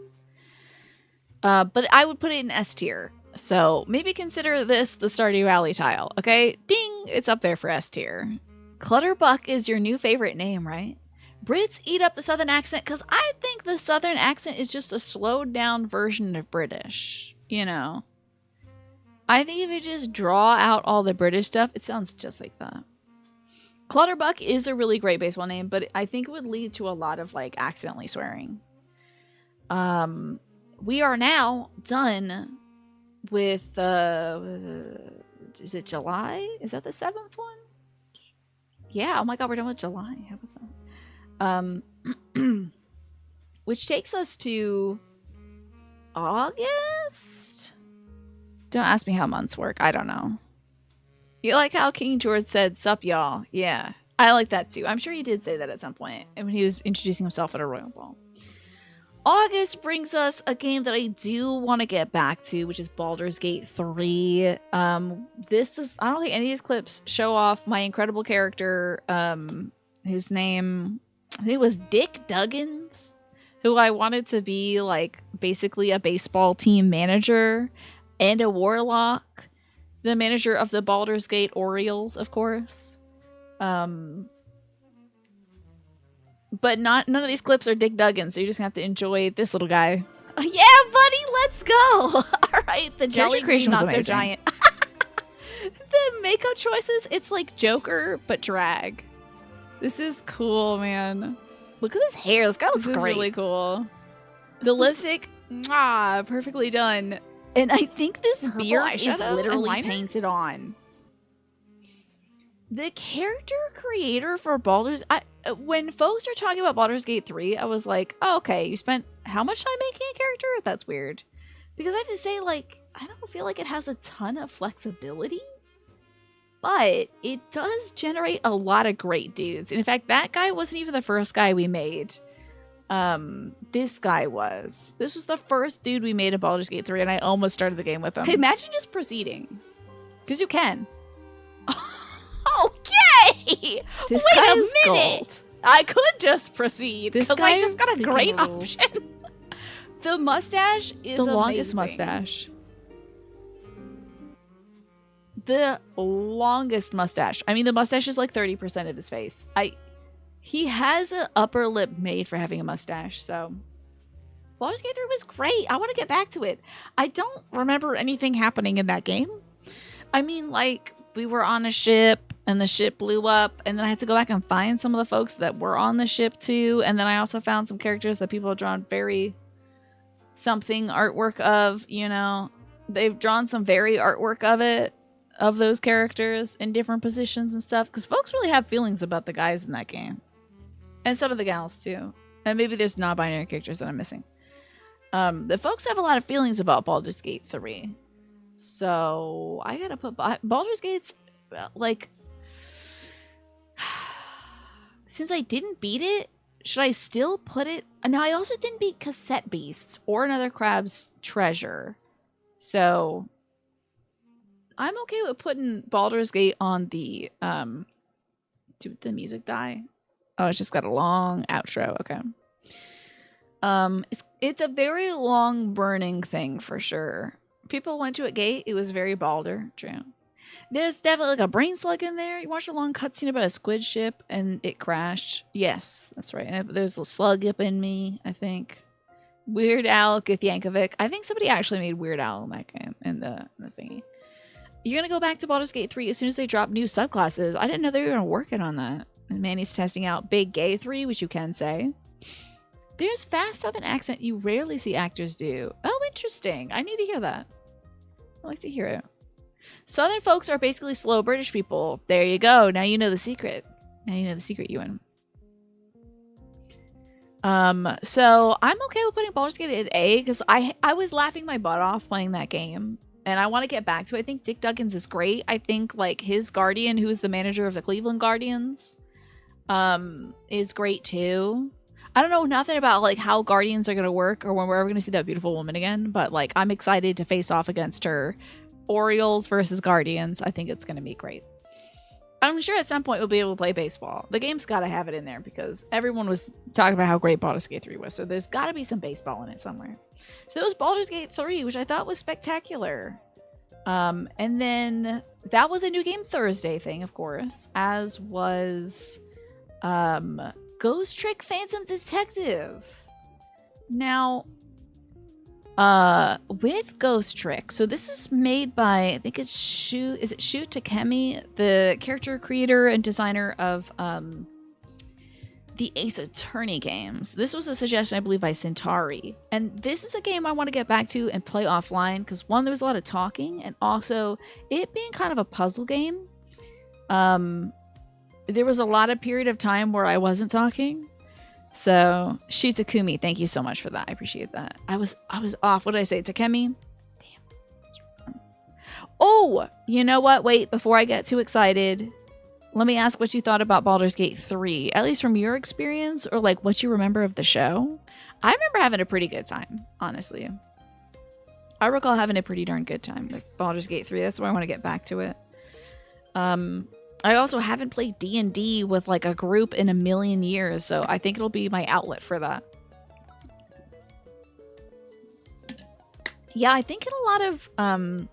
But I would put it in S tier. So maybe consider this the Stardew Valley tile. Okay? Ding! It's up there for S tier. Clutterbuck is your new favorite name, right? Brits eat up the Southern accent because I think the Southern accent is just a slowed down version of British. You know? I think if you just draw out all the British stuff, it sounds just like that. Clutterbuck is a really great baseball name, but I think it would lead to a lot of like accidentally swearing. We are now done with is it July? Is that the 7th one? Yeah, oh my god, we're done with July. How about that? Which takes us to August? Don't ask me how months work. I don't know. You like how King George said, "Sup, y'all?" Yeah, I like that too. I'm sure he did say that at some point when he was introducing himself at a Royal Ball. August brings us a game that I do want to get back to, which is Baldur's Gate 3. This is... I don't think any of these clips show off my incredible character, whose name... I think it was Dick Duggins, who I wanted to be, like, basically a baseball team manager and a warlock. The manager of the Baldur's Gate Orioles, of course. but none of these clips are Dick Duggan, so you're just gonna have to enjoy this little guy. Yeah, buddy, let's go. All right, the jelly creation was not so amazing. giant. The makeup choices, it's like Joker, but drag. This is cool, man. Look at this hair. This guy looks This is great. really cool. The lipstick, perfectly done. And I think this Purple beard is eyeshadow and literally liner? painted on. The character creator for Baldur's... when folks are talking about Baldur's Gate 3, I was like, oh, okay, you spent how much time making a character? That's weird. Because I have to say, like, I don't feel like it has a ton of flexibility. But it does generate a lot of great dudes. And in fact, that guy wasn't even the first guy we made. This guy was. This was the first dude we made in Baldur's Gate 3, and I almost started the game with him. Hey, imagine just proceeding. Because you can. Okay. This Wait guy a is minute. gold. I could just proceed This because guy I just got a freaking great rules. option. The mustache is The longest amazing. mustache. The longest mustache. I mean, the mustache is like 30% of his face. He has an upper lip made for having a mustache, so... Baldur's Gate 3 was great. I want to get back to it. I don't remember anything happening in that game. I mean, like, we were on a ship, and the ship blew up, and then I had to go back and find some of the folks that were on the ship, too, and then I also found some characters that people have drawn very something artwork of, you know. They've drawn some very artwork of it, of those characters in different positions and stuff, because folks really have feelings about the guys in that game. And some of the gals, too. And maybe there's non-binary characters that I'm missing. The folks have a lot of feelings about Baldur's Gate 3. So, I gotta put... Baldur's Gate's, like... Since I didn't beat it, should I still put it... Now, I also didn't beat Cassette Beasts or Another Crab's Treasure. So, I'm okay with putting Baldur's Gate on the... Did the music die? Oh, it's just got a long outro. Okay. It's a very long burning thing for sure. People went to a gate. It was very Baldur. True. There's definitely like a brain slug in there. You watched a long cutscene about a squid ship and it crashed. Yes, that's right. And there's a slug up in me, I think. Weird Al Githyankovic. I think somebody actually made Weird Al in that game, in the thingy. You're going to go back to Baldur's Gate 3 as soon as they drop new subclasses. I didn't know they were working on that. And Manny's testing out Big Gay 3, which you can say. There's fast Southern accent you rarely see actors do. Oh, interesting. I need to hear that. I like to hear it. Southern folks are basically slow British people. There you go. Now you know the secret. Now you know the secret, Ewan. So I'm okay with putting Baldur's Gate at A because I was laughing my butt off playing that game. And I want to get back to it. I think Dick Duggins is great. I think like his guardian, who is the manager of the Cleveland Guardians, is great too. I don't know nothing about like how Guardians are gonna work or when we're ever gonna see that beautiful woman again, but like I'm excited to face off against her. Orioles versus Guardians. I think it's gonna be great. I'm sure at some point we'll be able to play baseball. The game's gotta have it in there because everyone was talking about how great Baldur's Gate 3 was, so there's gotta be some baseball in it somewhere. So that was Baldur's Gate 3, which I thought was spectacular. And then that was a New Game Thursday thing, of course, as was Ghost Trick Phantom Detective. Now, with Ghost Trick, so this is made by, I think it's Shu Takemi, the character creator and designer of the Ace Attorney games. This was a suggestion, I believe, by Centauri. And this is a game I want to get back to and play offline because, one, there was a lot of talking, and also it being kind of a puzzle game. There was a lot of period of time where I wasn't talking. So, Shitakumi, thank you so much for that. I appreciate that. I was off. What did I say? Takemi? Damn. Oh, you know what? Wait, before I get too excited, let me ask what you thought about Baldur's Gate 3, at least from your experience, or like what you remember of the show. I remember having a pretty good time, honestly. I recall having a pretty darn good time with Baldur's Gate 3. That's why I want to get back to it. I also haven't played D&D with like a group in a million years, so I think it'll be my outlet for that. Yeah, I think in a lot of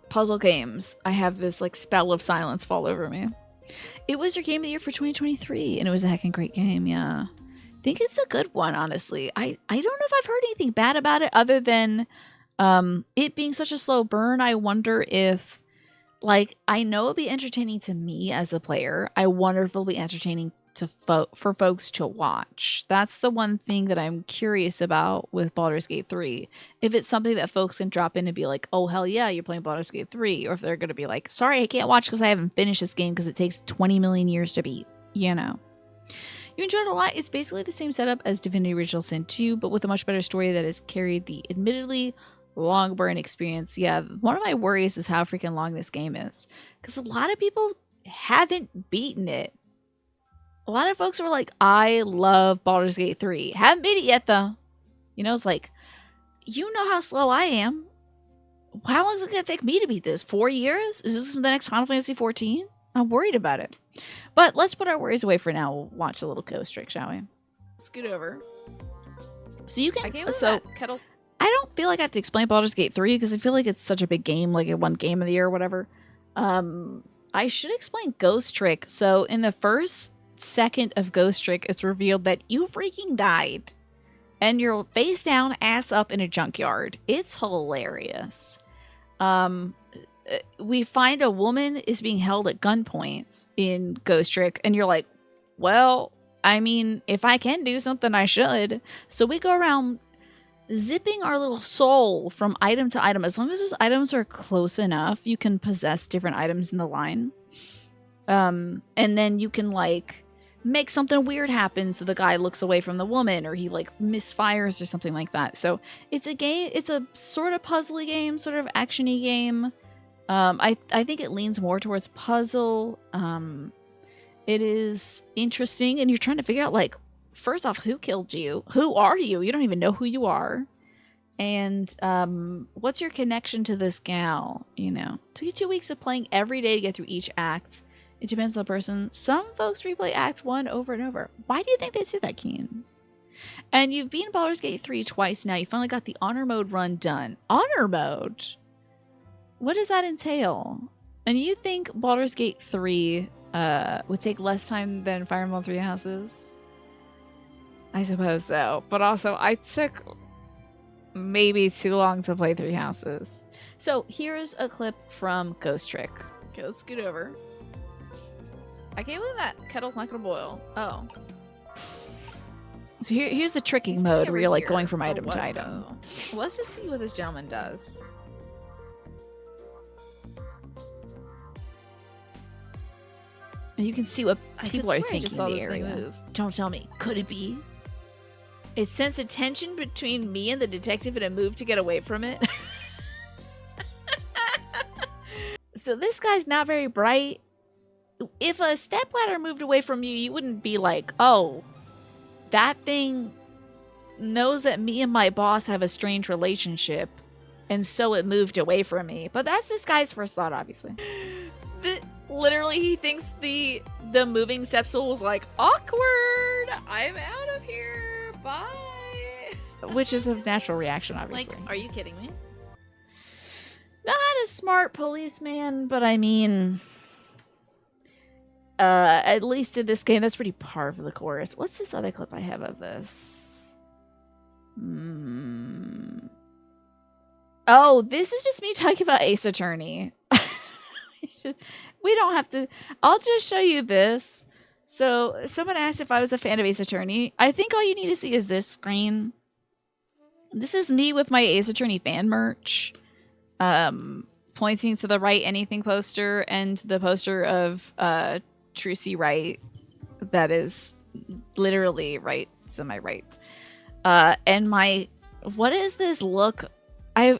puzzle games, I have this like spell of silence fall over me. It was your game of the year for 2023, and it was a heckin' great game, yeah. think it's a good one, honestly. I don't know if I've heard anything bad about it other than it being such a slow burn. I wonder if, like, I know it'll be entertaining to me as a player. I wonder if it'll be entertaining to for folks to watch. That's the one thing that I'm curious about with Baldur's Gate 3. If it's something that folks can drop in and be like, oh, hell yeah, you're playing Baldur's Gate 3. Or if they're going to be like, sorry, I can't watch because I haven't finished this game because it takes 20 million years to beat, you know. You enjoyed it a lot. It's basically the same setup as Divinity Original Sin 2, but with a much better story that has carried the admittedly long burn experience. Yeah, one of my worries is how freaking long this game is. Because a lot of people haven't beaten it. A lot of folks were like, I love Baldur's Gate 3. Haven't beat it yet, though. You know, it's like, you know how slow I am. How long is it going to take me to beat this? 4 years? Is this the next Final Fantasy 14? I'm worried about it. But let's put our worries away for now. We'll watch a little Ghost Trick, shall we? Scoot over. So you can... I gave it so that kettle. I don't feel like I have to explain Baldur's Gate 3 because I feel like it's such a big game, like it won Game of the Year or whatever. I should explain Ghost Trick. So in the first second of Ghost Trick, it's revealed that you freaking died. And you're face down, ass up in a junkyard. It's hilarious. We find a woman is being held at gunpoint in Ghost Trick, and you're like, well, I mean, if I can do something, I should. So we go around zipping our little soul from item to item. As long as those items are close enough, you can possess different items in the line. And then you can, like, make something weird happen so the guy looks away from the woman, or he, like, misfires or something like that. So it's a game, it's a sort of puzzly game, sort of action-y game. I think it leans more towards puzzle. It is interesting, and you're trying to figure out, like, first off, who killed you? Who are you? You don't even know who you are. And what's your connection to this gal? You know, took you 2 weeks of playing every day to get through each act. It depends on the person. Some folks replay Act 1 over and over. Why do you think they did that, Keen? And you've beaten Baldur's Gate 3 twice now. You finally got the Honor Mode run done. Honor Mode? What does that entail? And you think Baldur's Gate 3 would take less time than Fire Emblem Three Houses? I suppose so. But also, I took maybe too long to play Three Houses. So here's a clip from Ghost Trick. Okay, let's scoot over. I can't believe that kettle's not gonna boil. Oh. So here's the tricking mode where you're like going from item to item. Well, let's just see what this gentleman does. And you can see what people are thinking in the area. Move. Don't tell me. Could it be? It sensed a tension between me and the detective and it moved to get away from it. So this guy's not very bright. If a stepladder moved away from you, you wouldn't be like, oh, that thing knows that me and my boss have a strange relationship, and so it moved away from me. But that's this guy's first thought, obviously. Literally, he thinks the moving step stool was like, awkward, I'm out of here, bye. Which is a natural reaction, obviously. Like, are you kidding me? Not a smart policeman, but I mean, at least in this game, that's pretty par for the course. What's this other clip I have of this? Oh, this is just me talking about Ace Attorney. We don't have to. I'll just show you this. So someone asked if I was a fan of Ace Attorney. I think all you need to see is this screen. This is me with my Ace Attorney fan merch. Pointing to the right anything poster and the poster of Trucy Wright. That is literally right to my right. And my, what is this look? I'm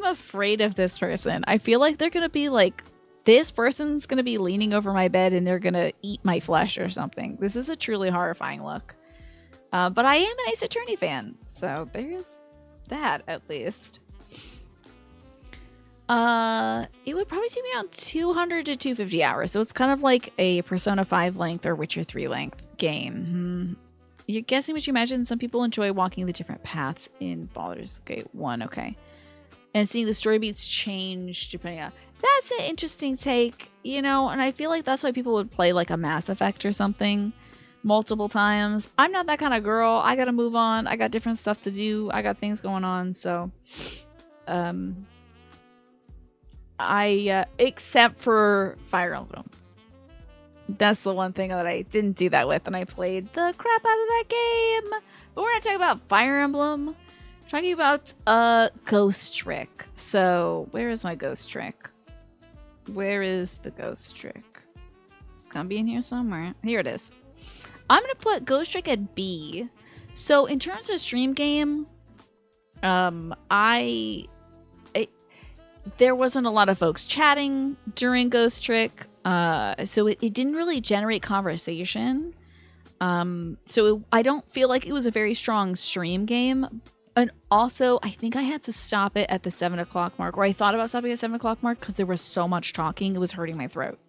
afraid of this person. I feel like they're gonna be like, this person's gonna be leaning over my bed and they're gonna eat my flesh or something. This is a truly horrifying look. But I am an Ace Attorney fan, so there's that at least. It would probably take me around 200 to 250 hours, so it's kind of like a Persona 5 length or Witcher 3 length game. You're guessing what you imagine. Some people enjoy walking the different paths in Baldur's Gate 1, okay. And seeing the story beats change depending on... That's an interesting take, you know, and I feel like that's why people would play like a Mass Effect or something. multiple times. I'm not that kind of girl. I gotta move on. I got different stuff to do. I got things going on. So, except for Fire Emblem. That's the one thing that I didn't do that with, and I played the crap out of that game. But we're not talking about Fire Emblem. We're talking about Ghost Trick. So, where is my Ghost Trick? Where is the Ghost Trick? It's gonna be in here somewhere. Here it is. I'm gonna put Ghost Trick at B. So, in terms of stream game, there wasn't a lot of folks chatting during Ghost Trick. So it didn't really generate conversation. I don't feel like it was a very strong stream game. And also, I think I had to stop it at the 7 o'clock mark, or I thought about stopping at 7 o'clock mark because there was so much talking. It was hurting my throat.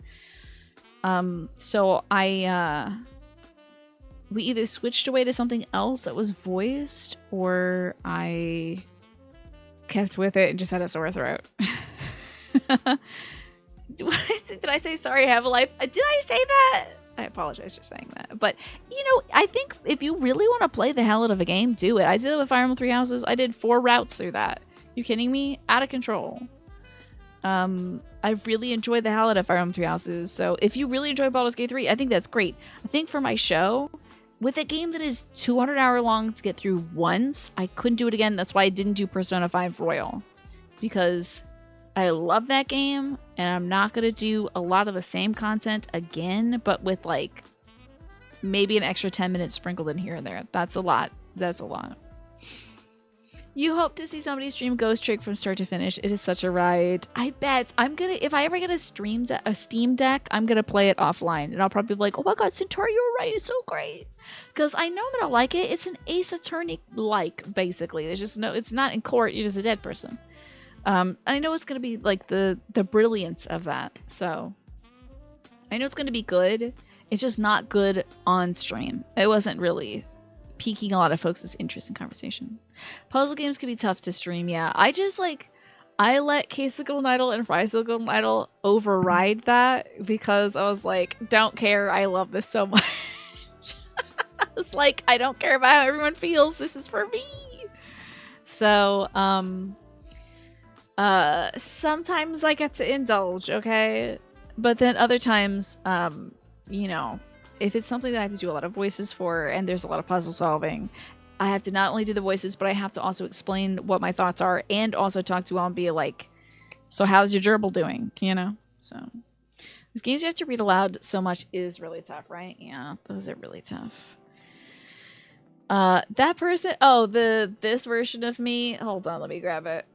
We either switched away to something else that was voiced, or I kept with it and just had a sore throat. Did I say sorry, have a life? Did I say that? I apologize for saying that. But, I think if you really want to play the hell out of a game, do it. I did it with Fire Emblem Three Houses. I did 4 routes through that. You kidding me? Out of control. I really enjoyed the hell out of Fire Emblem Three Houses. So if you really enjoy Baldur's Gate 3, I think that's great. I think for my show, with a game that is 200 hour long to get through once, I couldn't do it again. That's why I didn't do Persona 5 Royal. Because I love that game, and I'm not going to do a lot of the same content again, but with like maybe an extra 10 minutes sprinkled in here and there. That's a lot. That's a lot. You hope to see somebody stream Ghost Trick from start to finish. It is such a ride. I bet if I ever get a Steam Deck, I'm going to play it offline, and I'll probably be like, oh my god, Centauri, you were right. It's so great. Because I know that I like it. It's an Ace Attorney-like, basically. There's just it's not in court. You're just a dead person. I know it's going to be like the brilliance of that. So I know it's going to be good. It's just not good on stream. It wasn't really piquing a lot of folks' interest in conversation. Puzzle games can be tough to stream. Yeah. I let Case the Golden Idol and Rise of the Golden Idol override that because I was like, don't care. I love this so much. I was like, I don't care about how everyone feels. This is for me. So, sometimes I get to indulge, okay? But then other times, if it's something that I have to do a lot of voices for and there's a lot of puzzle solving, I have to not only do the voices, but I have to also explain what my thoughts are and also talk to you all and be like, so how's your gerbil doing? So these games you have to read aloud so much is really tough, right? Yeah, those are really tough. That person, this version of me, hold on, let me grab it.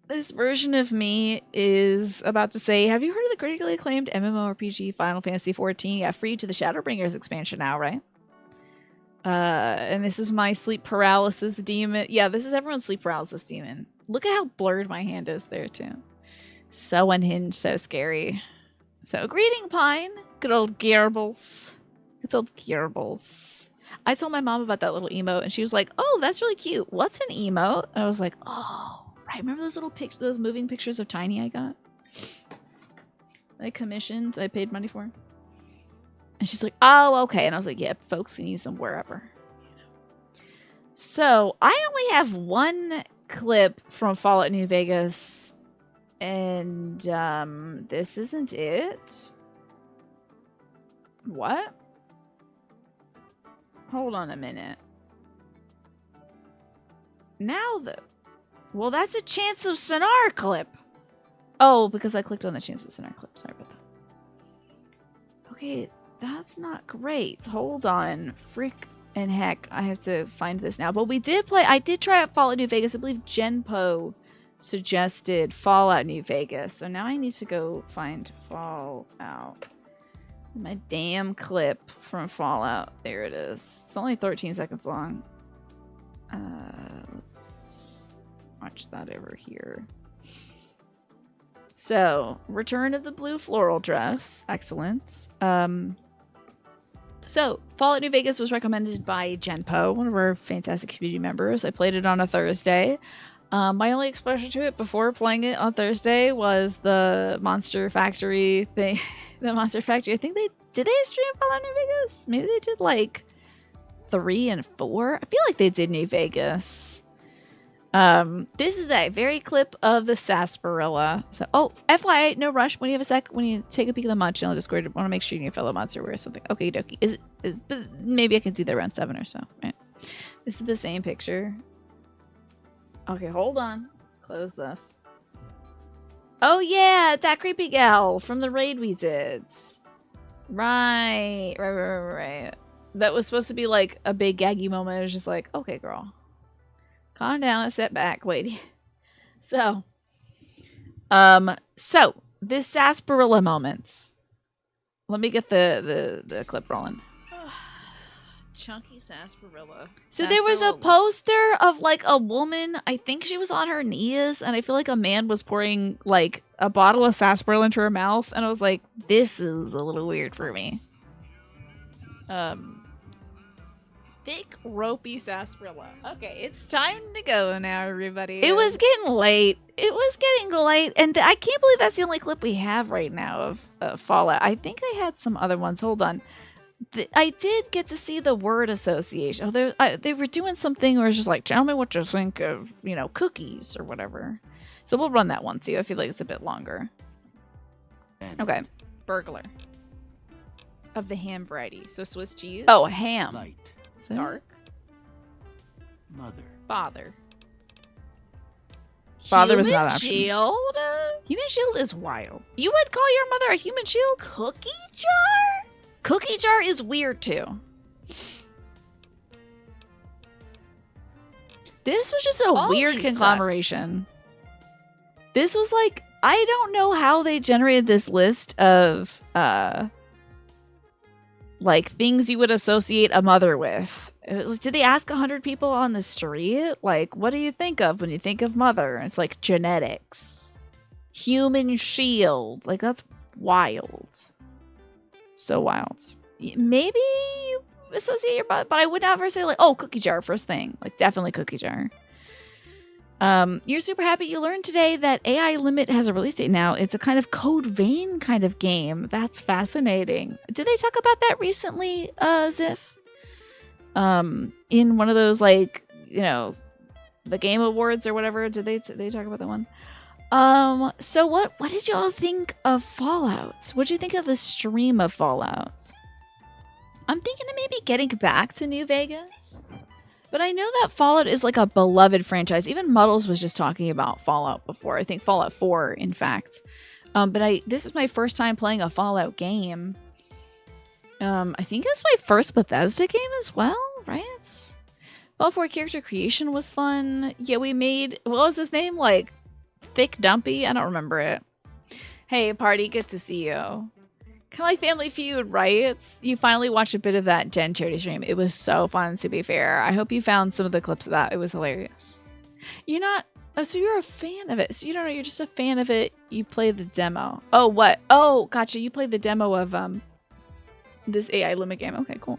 This version of me is about to say, have you heard of the critically acclaimed MMORPG Final Fantasy XIV? Yeah, free to the Shadowbringers expansion now, right? And this is my sleep paralysis demon. Yeah, this is everyone's sleep paralysis demon. Look at how blurred my hand is there, too. So unhinged, so scary. So, greeting, Pine. Good old Gearbles. Good old Gearbles. I told my mom about that little emote, and she was like, oh, that's really cute. What's an emote? And I was like, oh. I remember those little those moving pictures of Tiny I got? I commissioned, I paid money for. And she's like, oh, okay. And I was like, yeah, folks can use them wherever. So, I only have one clip from Fallout New Vegas. And, this isn't it. What? Hold on a minute. Now well, that's a Chance of Sonar clip. Oh, because I clicked on the Chance of Sonar clip. Sorry about that. Okay, that's not great. Hold on. Frick and heck, I have to find this now. But I did try out Fallout New Vegas. I believe Genpo suggested Fallout New Vegas. So now I need to go find Fallout. My damn clip from Fallout. There it is. It's only 13 seconds long. Let's watch that over here. So, Return of the Blue Floral Dress. Excellent. So, Fallout New Vegas was recommended by Genpo, one of our fantastic community members. I played it on a Thursday. My only exposure to it before playing it on Thursday was the Monster Factory thing. The Monster Factory. I think Did they stream Fallout New Vegas? Maybe they did like 3 and 4. I feel like they did New Vegas. This is that very clip of the sarsaparilla. So, FYI, no rush. When you have a sec, when you take a peek at the mod channel Discord, want to make sure your fellow mods are aware of something. Okay, dokie. But maybe I can see that around 7 or so. Right. This is the same picture. Okay, hold on. Close this. Oh yeah, that creepy gal from the raid we did. Right. That was supposed to be like a big gaggy moment. It was just like, okay, girl. Calm down and sit back, lady. So this sarsaparilla moments. Let me get the clip rolling. Chunky sarsaparilla. So there was a poster of like a woman, I think she was on her knees, and I feel like a man was pouring like a bottle of sarsaparilla into her mouth, and I was like, this is a little weird for me. Thick, ropey sarsaparilla. Okay, it's time to go now, everybody. It was getting late. And I can't believe that's the only clip we have right now of Fallout. I think I had some other ones. Hold on. I did get to see the word association. They were doing something where it's just like, tell me what you think of, cookies or whatever. So we'll run that one too. I feel like it's a bit longer. Okay. Burglar. Of the ham variety. So Swiss cheese. Oh, ham. Light. Dark. Mother. Father. Father was not an option. Shield? Human shield is wild. You would call your mother a human shield? Cookie jar? Cookie jar is weird too. This was just a weird conglomeration. This was like, I don't know how they generated this list of like things you would associate a mother with. It was like, did they ask 100 people on the street? Like, what do you think of when you think of mother? And it's like genetics. Human shield. Like, that's wild. So wild. Maybe you associate your mother, but I would never say like, oh, cookie jar first thing. Like, definitely cookie jar. You're super happy you learned today that AI Limit has a release date now. It's a kind of Code Vein kind of game. That's fascinating. Did they talk about that recently, Ziff? In one of those, like, the Game Awards or whatever. Did they talk about that one? So what did y'all think of Fallout? What did you think of the stream of Fallout? I'm thinking of maybe getting back to New Vegas. But I know that Fallout is like a beloved franchise. Even Muddles was just talking about Fallout before. I think Fallout 4, in fact. But this is my first time playing a Fallout game. I think it's my first Bethesda game as well, right? Fallout 4 character creation was fun. Yeah, we made, what was his name? Like, Thick Dumpy? I don't remember it. Hey, party, good to see you. Kind of like Family Feud, right? You finally watched a bit of that Jen charity stream. It was so fun, to be fair. I hope you found some of the clips of that. It was hilarious. You're not... Oh, so you're a fan of it. So you don't know, you're just a fan of it. You play the demo. Oh, what? Oh, gotcha. You played the demo of this AI Limit game. Okay, cool.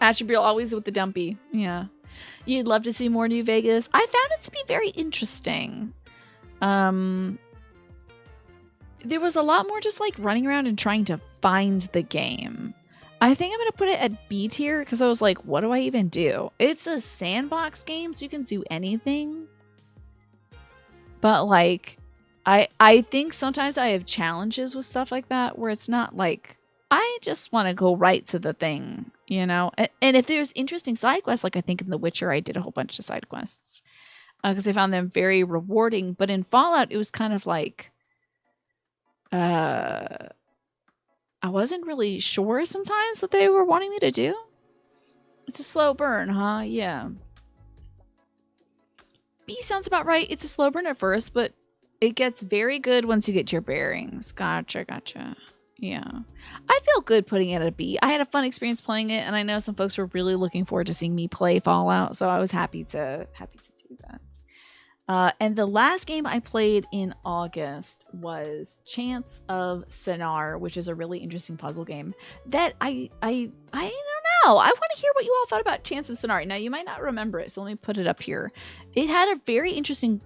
Attribute always with the dumpy. Yeah. You'd love to see more New Vegas. I found it to be very interesting. There was a lot more just like running around and trying to find the game. I think I'm going to put it at B tier because I was like, what do I even do? It's a sandbox game, so you can do anything. But like, I think sometimes I have challenges with stuff like that where it's not like, I just want to go right to the thing, And if there's interesting side quests, like I think in The Witcher, I did a whole bunch of side quests because I found them very rewarding. But in Fallout, it was kind of like, I wasn't really sure sometimes what they were wanting me to do. It's a slow burn, huh? Yeah. B sounds about right. It's a slow burn at first, but it gets very good once you get your bearings. Gotcha. Yeah. I feel good putting it at a B. I had a fun experience playing it, and I know some folks were really looking forward to seeing me play Fallout, so I was happy to do that. And the last game I played in August was Chance of Sonar, which is a really interesting puzzle game that I don't know. I want to hear what you all thought about Chance of Sonar. Now, you might not remember it, so let me put it up here. It had a very interesting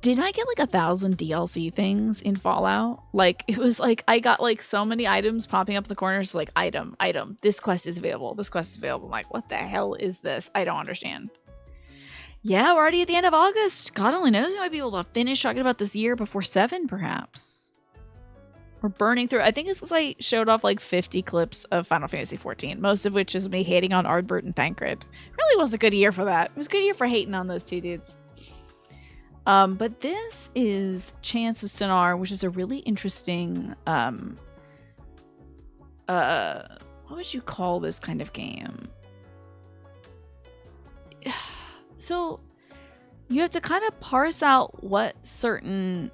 did I get like 1,000 DLC things in Fallout? Like, it was like I got like so many items popping up in the corners, like item, this quest is available, this quest is available. I'm like, what the hell is this? I don't understand. Yeah, we're already at the end of August. God only knows we might be able to finish talking about this year before 7, perhaps. We're burning through. I think it's because I showed off like 50 clips of Final Fantasy XIV, most of which is me hating on Ardbert and Thancred. Really was a good year for that. It was a good year for hating on those two dudes. But this is Chants of Sonar, which is a really interesting, what would you call this kind of game? So you have to kind of parse out what certain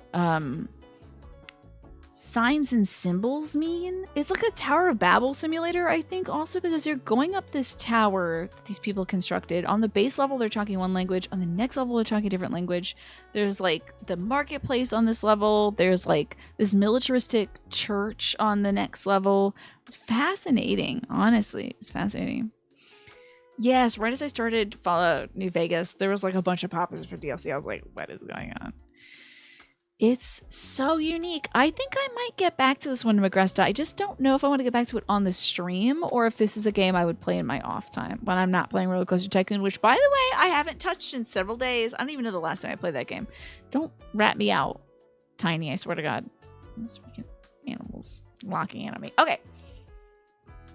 signs and symbols mean. It's like a Tower of Babel simulator, I think, also because you're going up this tower that these people constructed. On the base level, they're talking one language. On the next level, they're talking a different language. There's like the marketplace on this level. There's like this militaristic church on the next level. It's fascinating, honestly. It's fascinating. Yes, right as I started Fallout New Vegas, there was like a bunch of pop-ups for DLC. I was like, what is going on? It's so unique. I think I might get back to this one in Agresta. I just don't know if I want to get back to it on the stream or if this is a game I would play in my off time when I'm not playing Roller Coaster Tycoon, which, by the way, I haven't touched in several days. I don't even know the last time I played that game. Don't rat me out, Tiny, I swear to God. Those freaking animals locking in on me. Okay.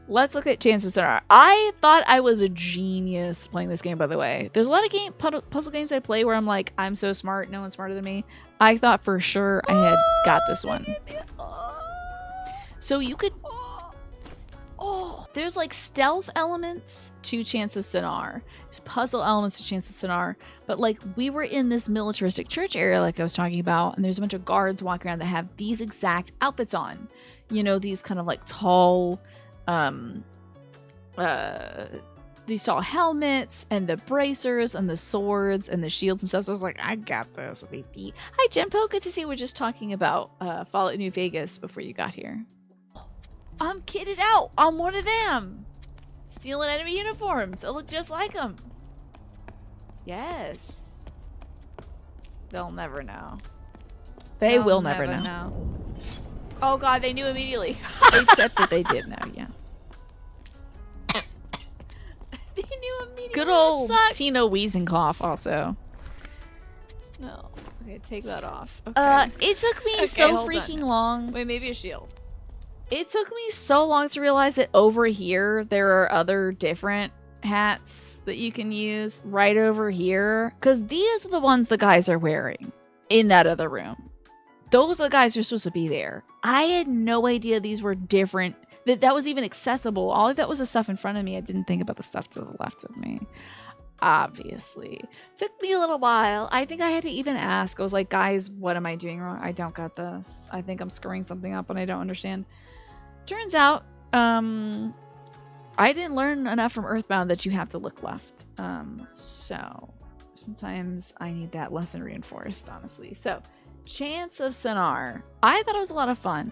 Let's look at Chants of Sonar. I thought I was a genius playing this game, by the way. There's a lot of puzzle games I play where I'm like, I'm so smart, no one's smarter than me. I thought for sure I had got this one. So you could... there's like stealth elements to Chants of Sonar. There's puzzle elements to Chants of Sonar. But like we were in this militaristic church area like I was talking about, and there's a bunch of guards walking around that have these exact outfits on. You know, these kind of like tall... these tall helmets and the bracers and the swords and the shields and stuff. So I was like, I got this, baby. Hi, Jempo. Good to see you. We're just talking about Fallout New Vegas before you got here. I'm kitted out. I'm one of them. Stealing enemy uniforms. I look just like them. Yes. They'll never know. They will never know. Oh, God. They knew immediately. Except that they did know, yeah. They knew immediately. Good old Tina wheezing cough also. No. Okay, take that off. Okay. It took me so freaking long. Wait, maybe a shield. It took me so long to realize that over here there are other different hats that you can use right over here. Because these are the ones the guys are wearing in that other room. Those are the guys who are supposed to be there. I had no idea these were different. That was even accessible. All of that was the stuff in front of me. I didn't think about the stuff to the left of me. Obviously. Took me a little while. I think I had to even ask. I was like, guys, what am I doing wrong? I don't got this. I think I'm screwing something up and I don't understand. Turns out, I didn't learn enough from Earthbound that you have to look left. So sometimes I need that lesson reinforced, honestly. So, Chants of Sonar. I thought it was a lot of fun.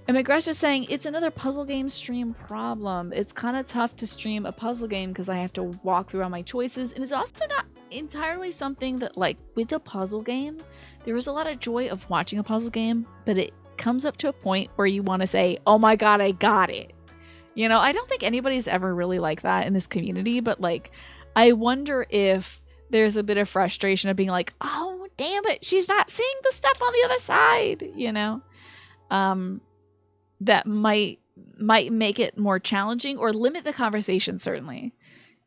And McGresh is saying, it's another puzzle game stream problem. It's kind of tough to stream a puzzle game because I have to walk through all my choices. And it's also not entirely something that, like, with a puzzle game, there is a lot of joy of watching a puzzle game, but it comes up to a point where you want to say, oh my God, I got it. You know, I don't think anybody's ever really like that in this community, but, like, I wonder if there's a bit of frustration of being like, oh, damn it, she's not seeing the stuff on the other side, you know? That might make it more challenging or limit the conversation, certainly.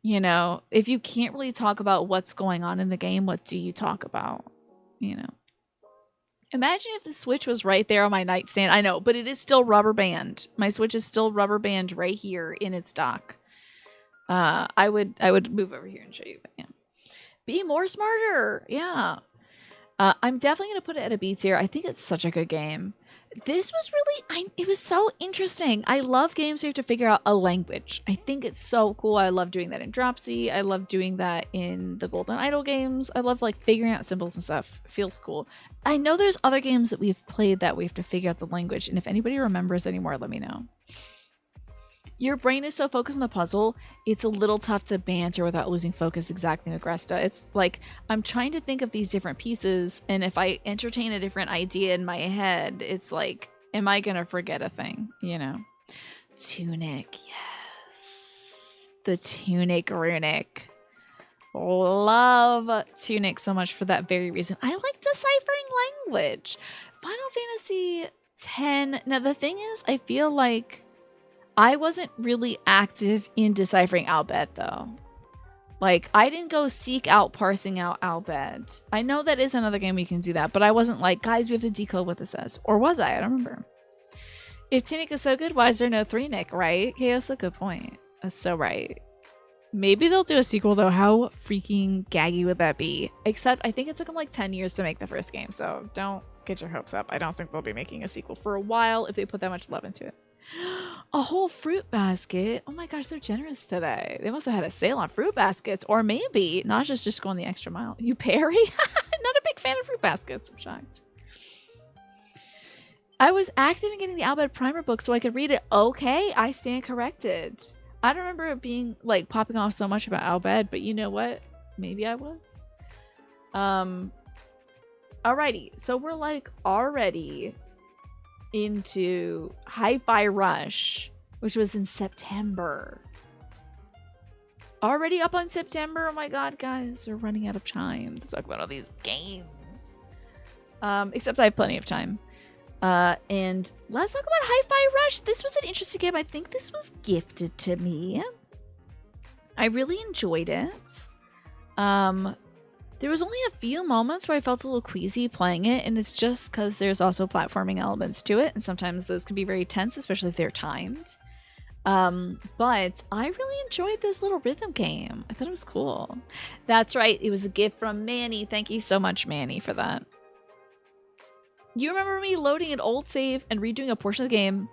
You know, if you can't really talk about what's going on in the game, what do you talk about? You know, imagine if the Switch was right there on my nightstand. I know, but it is still rubber band. My Switch is still rubber band right here in its dock. I would move over here and show you. But yeah. Be more smarter. Yeah. I'm definitely going to put it at a B tier. I think it's such a good game. This was really, it was so interesting. I love games where you have to figure out a language. I think it's so cool. I love doing that in Dropsy. I love doing that in the Golden Idol games. I love like figuring out symbols and stuff. It feels cool. I know there's other games that we've played that we have to figure out the language. And if anybody remembers anymore, let me know. your brain is so focused on the puzzle, it's a little tough to banter without losing focus. Exactly, Agresta. It's like I'm trying to think of these different pieces, and if I entertain a different idea in my head, it's like, am I gonna forget a thing? You know. Tunic, yes. The Tunic runic. Love Tunic so much for that very reason. I like deciphering language. Final Fantasy X. Now the thing is, I feel like I wasn't really active in deciphering Albed though. Like, I didn't go seek out parsing out Albed. I know that is another game we can do that, but I wasn't like, guys, we have to decode what this says. Or was I? I don't remember. If Tunic is so good, why is there no 3-Nick, right? Chaos, a good point. That's so right. Maybe they'll do a sequel though. How freaking gaggy would that be? Except I think it took them like 10 years to make the first game, so don't get your hopes up. I don't think they'll be making a sequel for a while if they put that much love into it. A whole fruit basket. Oh my gosh, they're generous today. They must have had a sale on fruit baskets, or maybe Naja's just going the extra mile. You parry? Not a big fan of fruit baskets. I'm shocked. I was active in getting the Albed Primer book so I could read it. Okay, I stand corrected. I don't remember it being like popping off so much about Albed, but you know what? Maybe I was. Alrighty, so we're like already into Hi-Fi Rush, which was in September. Already up on September. Oh my god, guys, we're running out of time to talk about all these games. Except I have plenty of time. And let's talk about Hi-Fi Rush. This was an interesting game. I think this was gifted to me. I really enjoyed it. There was only a few moments where I felt a little queasy playing it, and it's just because there's also platforming elements to it, and sometimes those can be very tense, especially if they're timed. But I really enjoyed this little rhythm game. I thought it was cool. That's right. It was a gift from Manny. Thank you so much, Manny, for that. You remember me loading an old save and redoing a portion of the game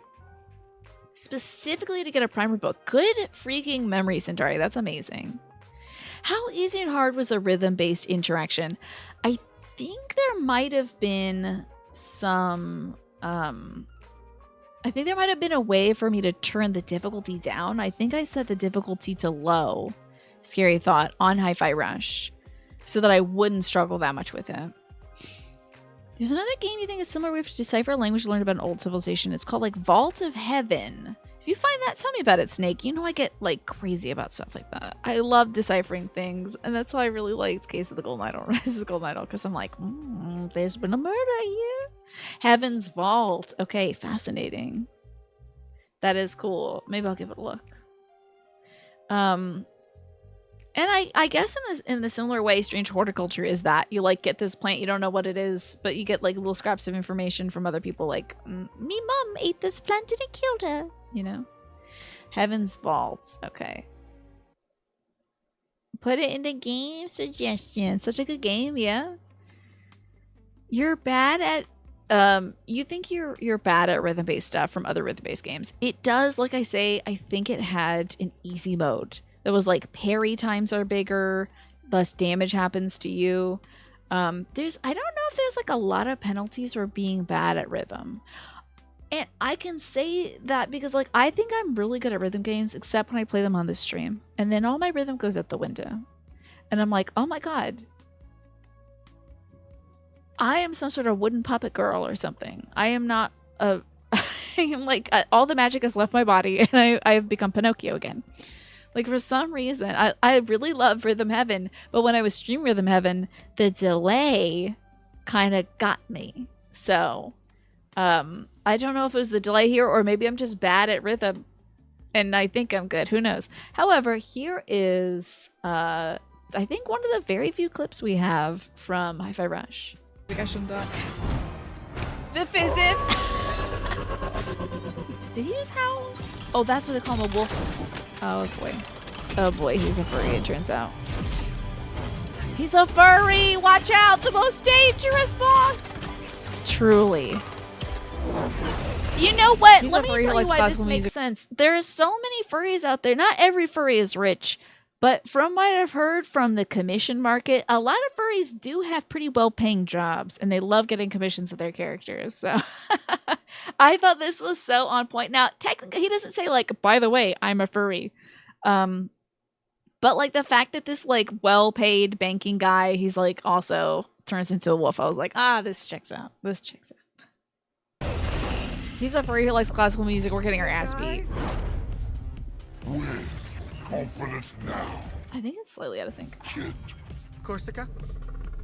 specifically to get a primer book. Good freaking memory, Centauri. That's amazing. How easy and hard was the rhythm-based interaction? I think there might have been some... I think there might have been a way for me to turn the difficulty down. I think I set the difficulty to low, scary thought, on Hi-Fi Rush so that I wouldn't struggle that much with it. There's another game you think is similar. We have to decipher a language learned about an old civilization. It's called like Vault of Heaven. If you find that, tell me about it, Snake. You know I get like crazy about stuff like that. I love deciphering things, and that's why I really liked Case of the Golden Idol, Rise of the Golden Idol, because I'm like, there's been a murder here. Heaven's Vault. Okay, fascinating. That is cool. Maybe I'll give it a look. And I guess in a similar way, Strange Horticulture is that you like get this plant, you don't know what it is, but you get like little scraps of information from other people, like me mom ate this plant and it killed her, you know. Heaven's Vault. Okay. Put it in the game suggestion. Such a good game, yeah. You're bad at you think you're bad at rhythm-based stuff from other rhythm-based games. It does, like I say, I think it had an easy mode. That was like parry times are bigger, less damage happens to you. I don't know if there's like a lot of penalties for being bad at rhythm. And I can say that because like I think I'm really good at rhythm games, except when I play them on this stream. And then all my rhythm goes out the window. And I'm like, oh my god. I am some sort of wooden puppet girl or something. I am not a... I am like, all the magic has left my body and I have become Pinocchio again. Like, for some reason, I really love Rhythm Heaven, but when I was streaming Rhythm Heaven, the delay kind of got me. So, I don't know if it was the delay here, or maybe I'm just bad at rhythm, and I think I'm good. Who knows? However, here is, I think one of the very few clips we have from Hi-Fi Rush. I think I shouldn't die. The Fizzin! Did he just howl? Oh, that's what they call him, a wolf. Oh boy. Oh boy, he's a furry, it turns out. He's a furry! Watch out! The most dangerous boss! Truly. You know what? Let me tell you why this makes sense. There are so many furries out there. Not every furry is rich, But from what I've heard from the commission market, a lot of furries do have pretty well-paying jobs, and they love getting commissions of their characters. So I thought this was so on point. Now, technically, he doesn't say like, by the way, I'm a furry. But like the fact that this like well-paid banking guy, he's like also turns into a wolf. I was like, this checks out. This checks out. He's a furry who likes classical music. We're getting our ass beat. With confidence now, I think it's slightly out of sync. kid. Corsica?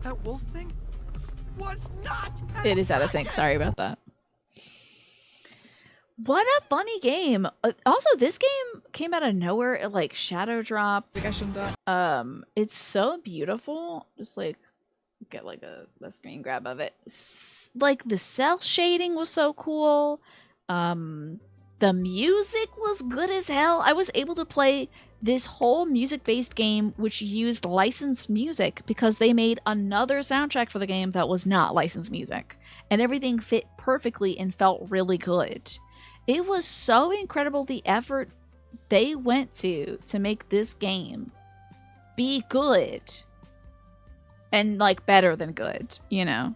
That wolf thing? Was not. It is out of sync. Sorry about that. What a funny game. Also, this game came out of nowhere. It like shadow dropped. It's so beautiful. Just like get like a screen grab of it. Like the cell shading was so cool. The music was good as hell. I was able to play this whole music-based game which used licensed music because they made another soundtrack for the game that was not licensed music. And everything fit perfectly and felt really good. It was so incredible the effort they went to make this game be good. And like better than good, you know.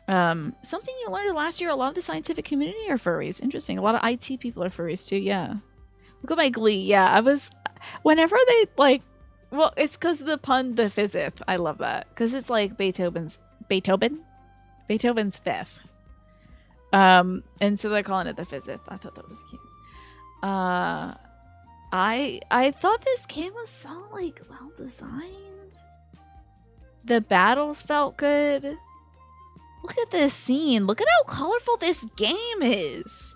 Something you learned last year, a lot of the scientific community are furries. Interesting. A lot of IT people are furries too, yeah. Look at my glee. Yeah, I was whenever they like it's because the pun the fifth. I love that. Because it's like Beethoven's fifth. And so they're calling it the fifth. I thought that was cute. I thought this game was so like well designed. The battles felt good. Look at this scene. Look at how colorful this game is.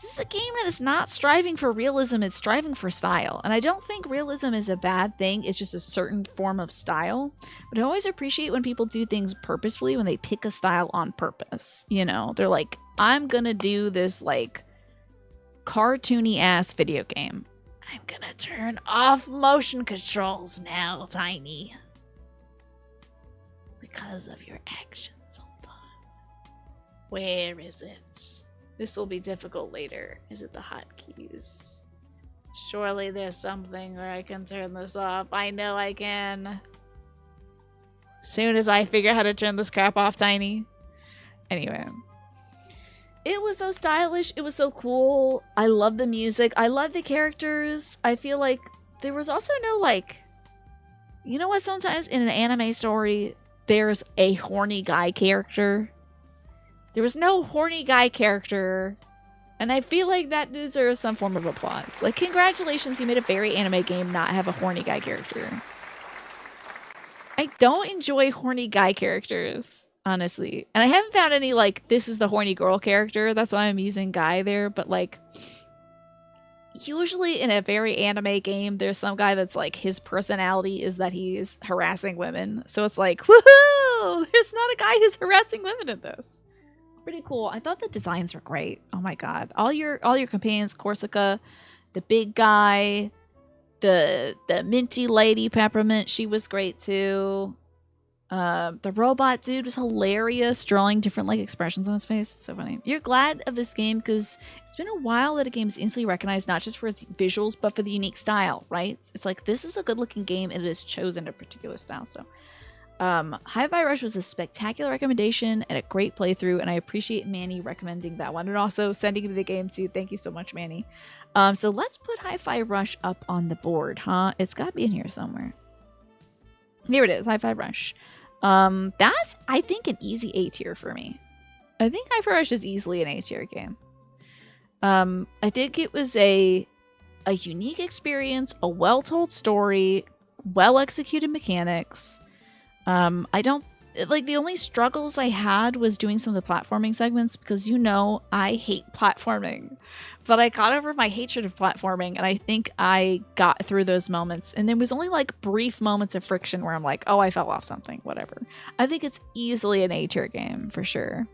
This is a game that is not striving for realism, it's striving for style. And I don't think realism is a bad thing, it's just a certain form of style. But I always appreciate when people do things purposefully, when they pick a style on purpose. You know, they're like, I'm gonna do this like cartoony ass video game. I'm gonna turn off motion controls now, Tiny. Because of your actions. Where is it? This will be difficult later. Is it the hotkeys? Surely there's something where I can turn this off. I know I can. Soon as I figure out how to turn this crap off, Tiny. Anyway. It was so stylish. It was so cool. I love the music. I love the characters. I feel like there was also no like... You know what? Sometimes in an anime story, there's a horny guy character. There was no horny guy character, and I feel like that deserves some form of applause. Like, congratulations, you made a very anime game not have a horny guy character. I don't enjoy horny guy characters, honestly. And I haven't found any, like, this is the horny girl character. That's why I'm using guy there. But, like, usually in a very anime game, there's some guy that's, like, his personality is that he's harassing women. So it's like, woohoo! There's not a guy who's harassing women in this. Pretty cool. I thought the designs were great. Oh my god. All your companions, Corsica, the big guy, the minty lady Peppermint, she was great too. The robot dude was hilarious, drawing different like expressions on his face. So funny. You're glad of this game because it's been a while that a game is instantly recognized not just for its visuals but for the unique style, right? It's like this is a good looking game and it has chosen a particular style. So Hi-Fi Rush was a spectacular recommendation and a great playthrough, and I appreciate Manny recommending that one and also sending me the game too. Thank you so much, Manny. So let's put Hi-Fi Rush up on the board, huh? It's got to be in here somewhere. Here it is, Hi-Fi Rush. That's, I think, an easy A tier for me. I think Hi-Fi Rush is easily an A tier game. I think it was a unique experience, a well-told story, well-executed mechanics. I don't like the only struggles I had was doing some of the platforming segments because you know I hate platforming, but I got over my hatred of platforming and I think I got through those moments, and there was only like brief moments of friction where I'm like, oh, I fell off something, whatever. I think it's easily an A tier game for sure.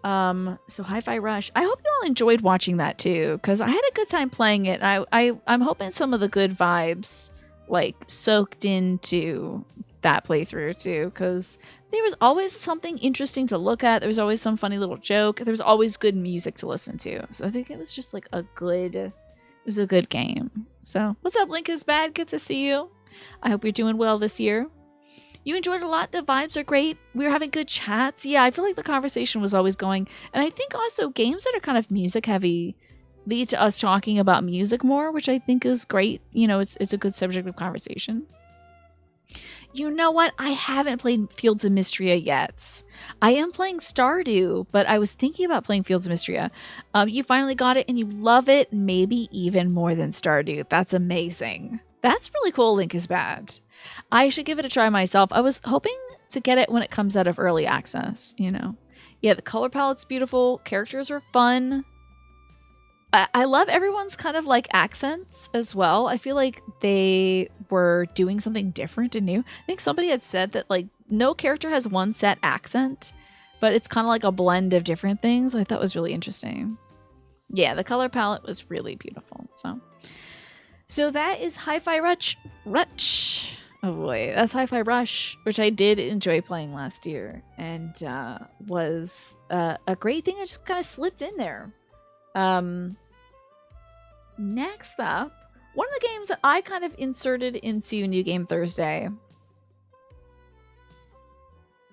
So Hi-Fi Rush, I hope you all enjoyed watching that too because I had a good time playing it. I'm hoping some of the good vibes like soaked into that playthrough too, because there was always something interesting to look at. There was always some funny little joke. There was always good music to listen to. So I think it was just like it was a good game. So, what's up, Link is Bad? Good to see you. I hope you're doing well this year. You enjoyed a lot. The vibes are great. We were having good chats. Yeah, I feel like the conversation was always going. And I think also games that are kind of music heavy lead to us talking about music more, which I think is great. You know, it's a good subject of conversation. You know what? I haven't played Fields of Mystria yet. I am playing Stardew, but I was thinking about playing Fields of Mystria. You finally got it and you love it, maybe even more than Stardew. That's amazing. That's really cool, Link is Bad. I should give it a try myself. I was hoping to get it when it comes out of early access, you know. Yeah, the color palette's beautiful. Characters are fun. I love everyone's kind of like accents as well. I feel like they were doing something different and new. I think somebody had said that like no character has one set accent, but it's kind of like a blend of different things. I thought was really interesting. Yeah, the color palette was really beautiful. So that is Hi-Fi Rush. Oh boy, that's Hi-Fi Rush, which I did enjoy playing last year and was a great thing that just kind of slipped in there. Next up, one of the games that I kind of inserted into New Game Thursday.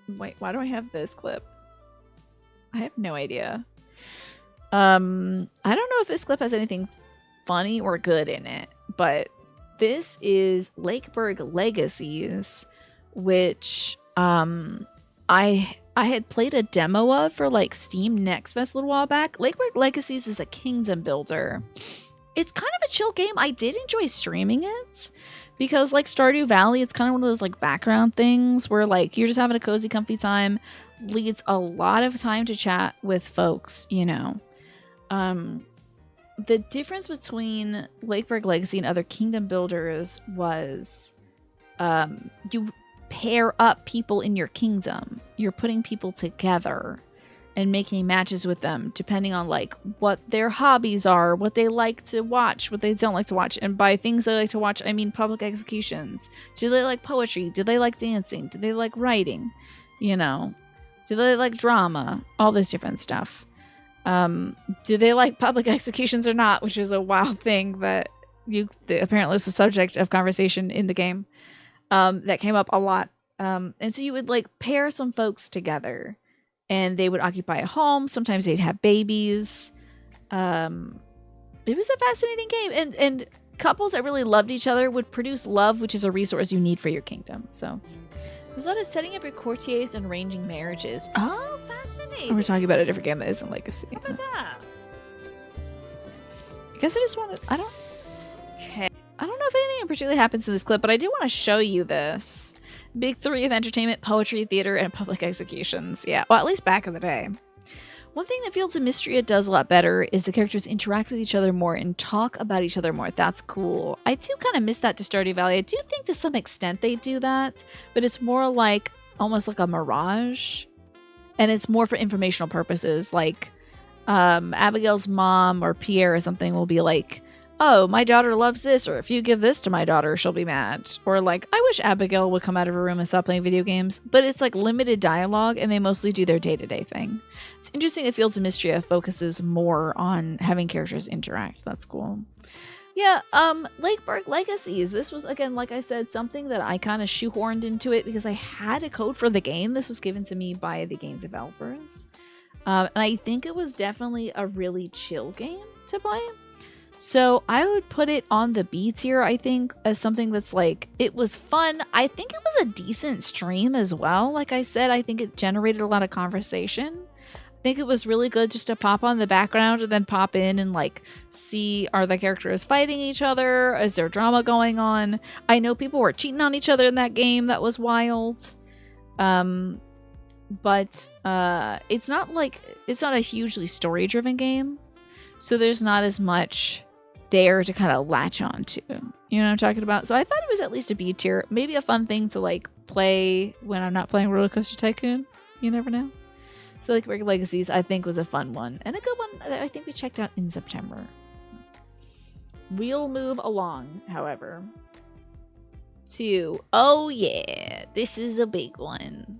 Wait, why do I have this clip? I have no idea. I don't know if this clip has anything funny or good in it, but this is Lakeburg Legacies, which I had played a demo of for like Steam Next Fest a little while back. Lakeburg Legacies is a kingdom builder. It's kind of a chill game. I did enjoy streaming it because like Stardew Valley, it's kind of one of those like background things where like you're just having a cozy, comfy time. Leads a lot of time to chat with folks, you know. The difference between Lakeburg Legacy and other kingdom builders was you pair up people in your kingdom. You're putting people together and making matches with them depending on like what their hobbies are, what they like to watch, what they don't like to watch. And by things they like to watch, I mean public executions. Do they like poetry? Do they like dancing? Do they like writing? You know, do they like drama? All this different stuff. Do they like public executions or not? Which is a wild thing that apparently was the subject of conversation in the game. That came up a lot. And so you would like pair some folks together and they would occupy a home. Sometimes they'd have babies. It was a fascinating game. And couples that really loved each other would produce love, which is a resource you need for your kingdom. So there's a lot of setting up your courtiers and arranging marriages. Oh, fascinating. We're talking about a different game that isn't Legacy. How about that? I guess I just want to... I don't know if anything particularly happens in this clip, but I do want to show you this. Big three of entertainment, poetry, theater, and public executions. Yeah, well, at least back in the day. One thing that Fields of Mystria does a lot better is the characters interact with each other more and talk about each other more. That's cool. I do kind of miss that to Stardew Valley. I do think to some extent they do that, but it's more like almost like a mirage. And it's more for informational purposes. Like Abigail's mom or Pierre or something will be like, oh, my daughter loves this, or if you give this to my daughter, she'll be mad. Or like, I wish Abigail would come out of her room and stop playing video games. But it's like limited dialogue, and they mostly do their day-to-day thing. It's interesting that Fields of Mystria focuses more on having characters interact. That's cool. Yeah, Lakeburg Legacies. This was, again, like I said, something that I kind of shoehorned into it because I had a code for the game. This was given to me by the game developers. And I think it was definitely a really chill game to play. So I would put it on the B tier, I think, as something that's like, it was fun. I think it was a decent stream as well. Like I said, I think it generated a lot of conversation. I think it was really good just to pop on the background and then pop in and like see, are the characters fighting each other? Is there drama going on? I know people were cheating on each other in that game. That was wild. But it's not a hugely story-driven game. So there's not as much there to kind of latch on to. You know what I'm talking about? So I thought it was at least a B tier. Maybe a fun thing to like play when I'm not playing Roller Coaster Tycoon. You never know. So like Lakeburg Legacies, I think was a fun one. And a good one that I think we checked out in September. We'll move along, however, to, oh yeah, this is a big one.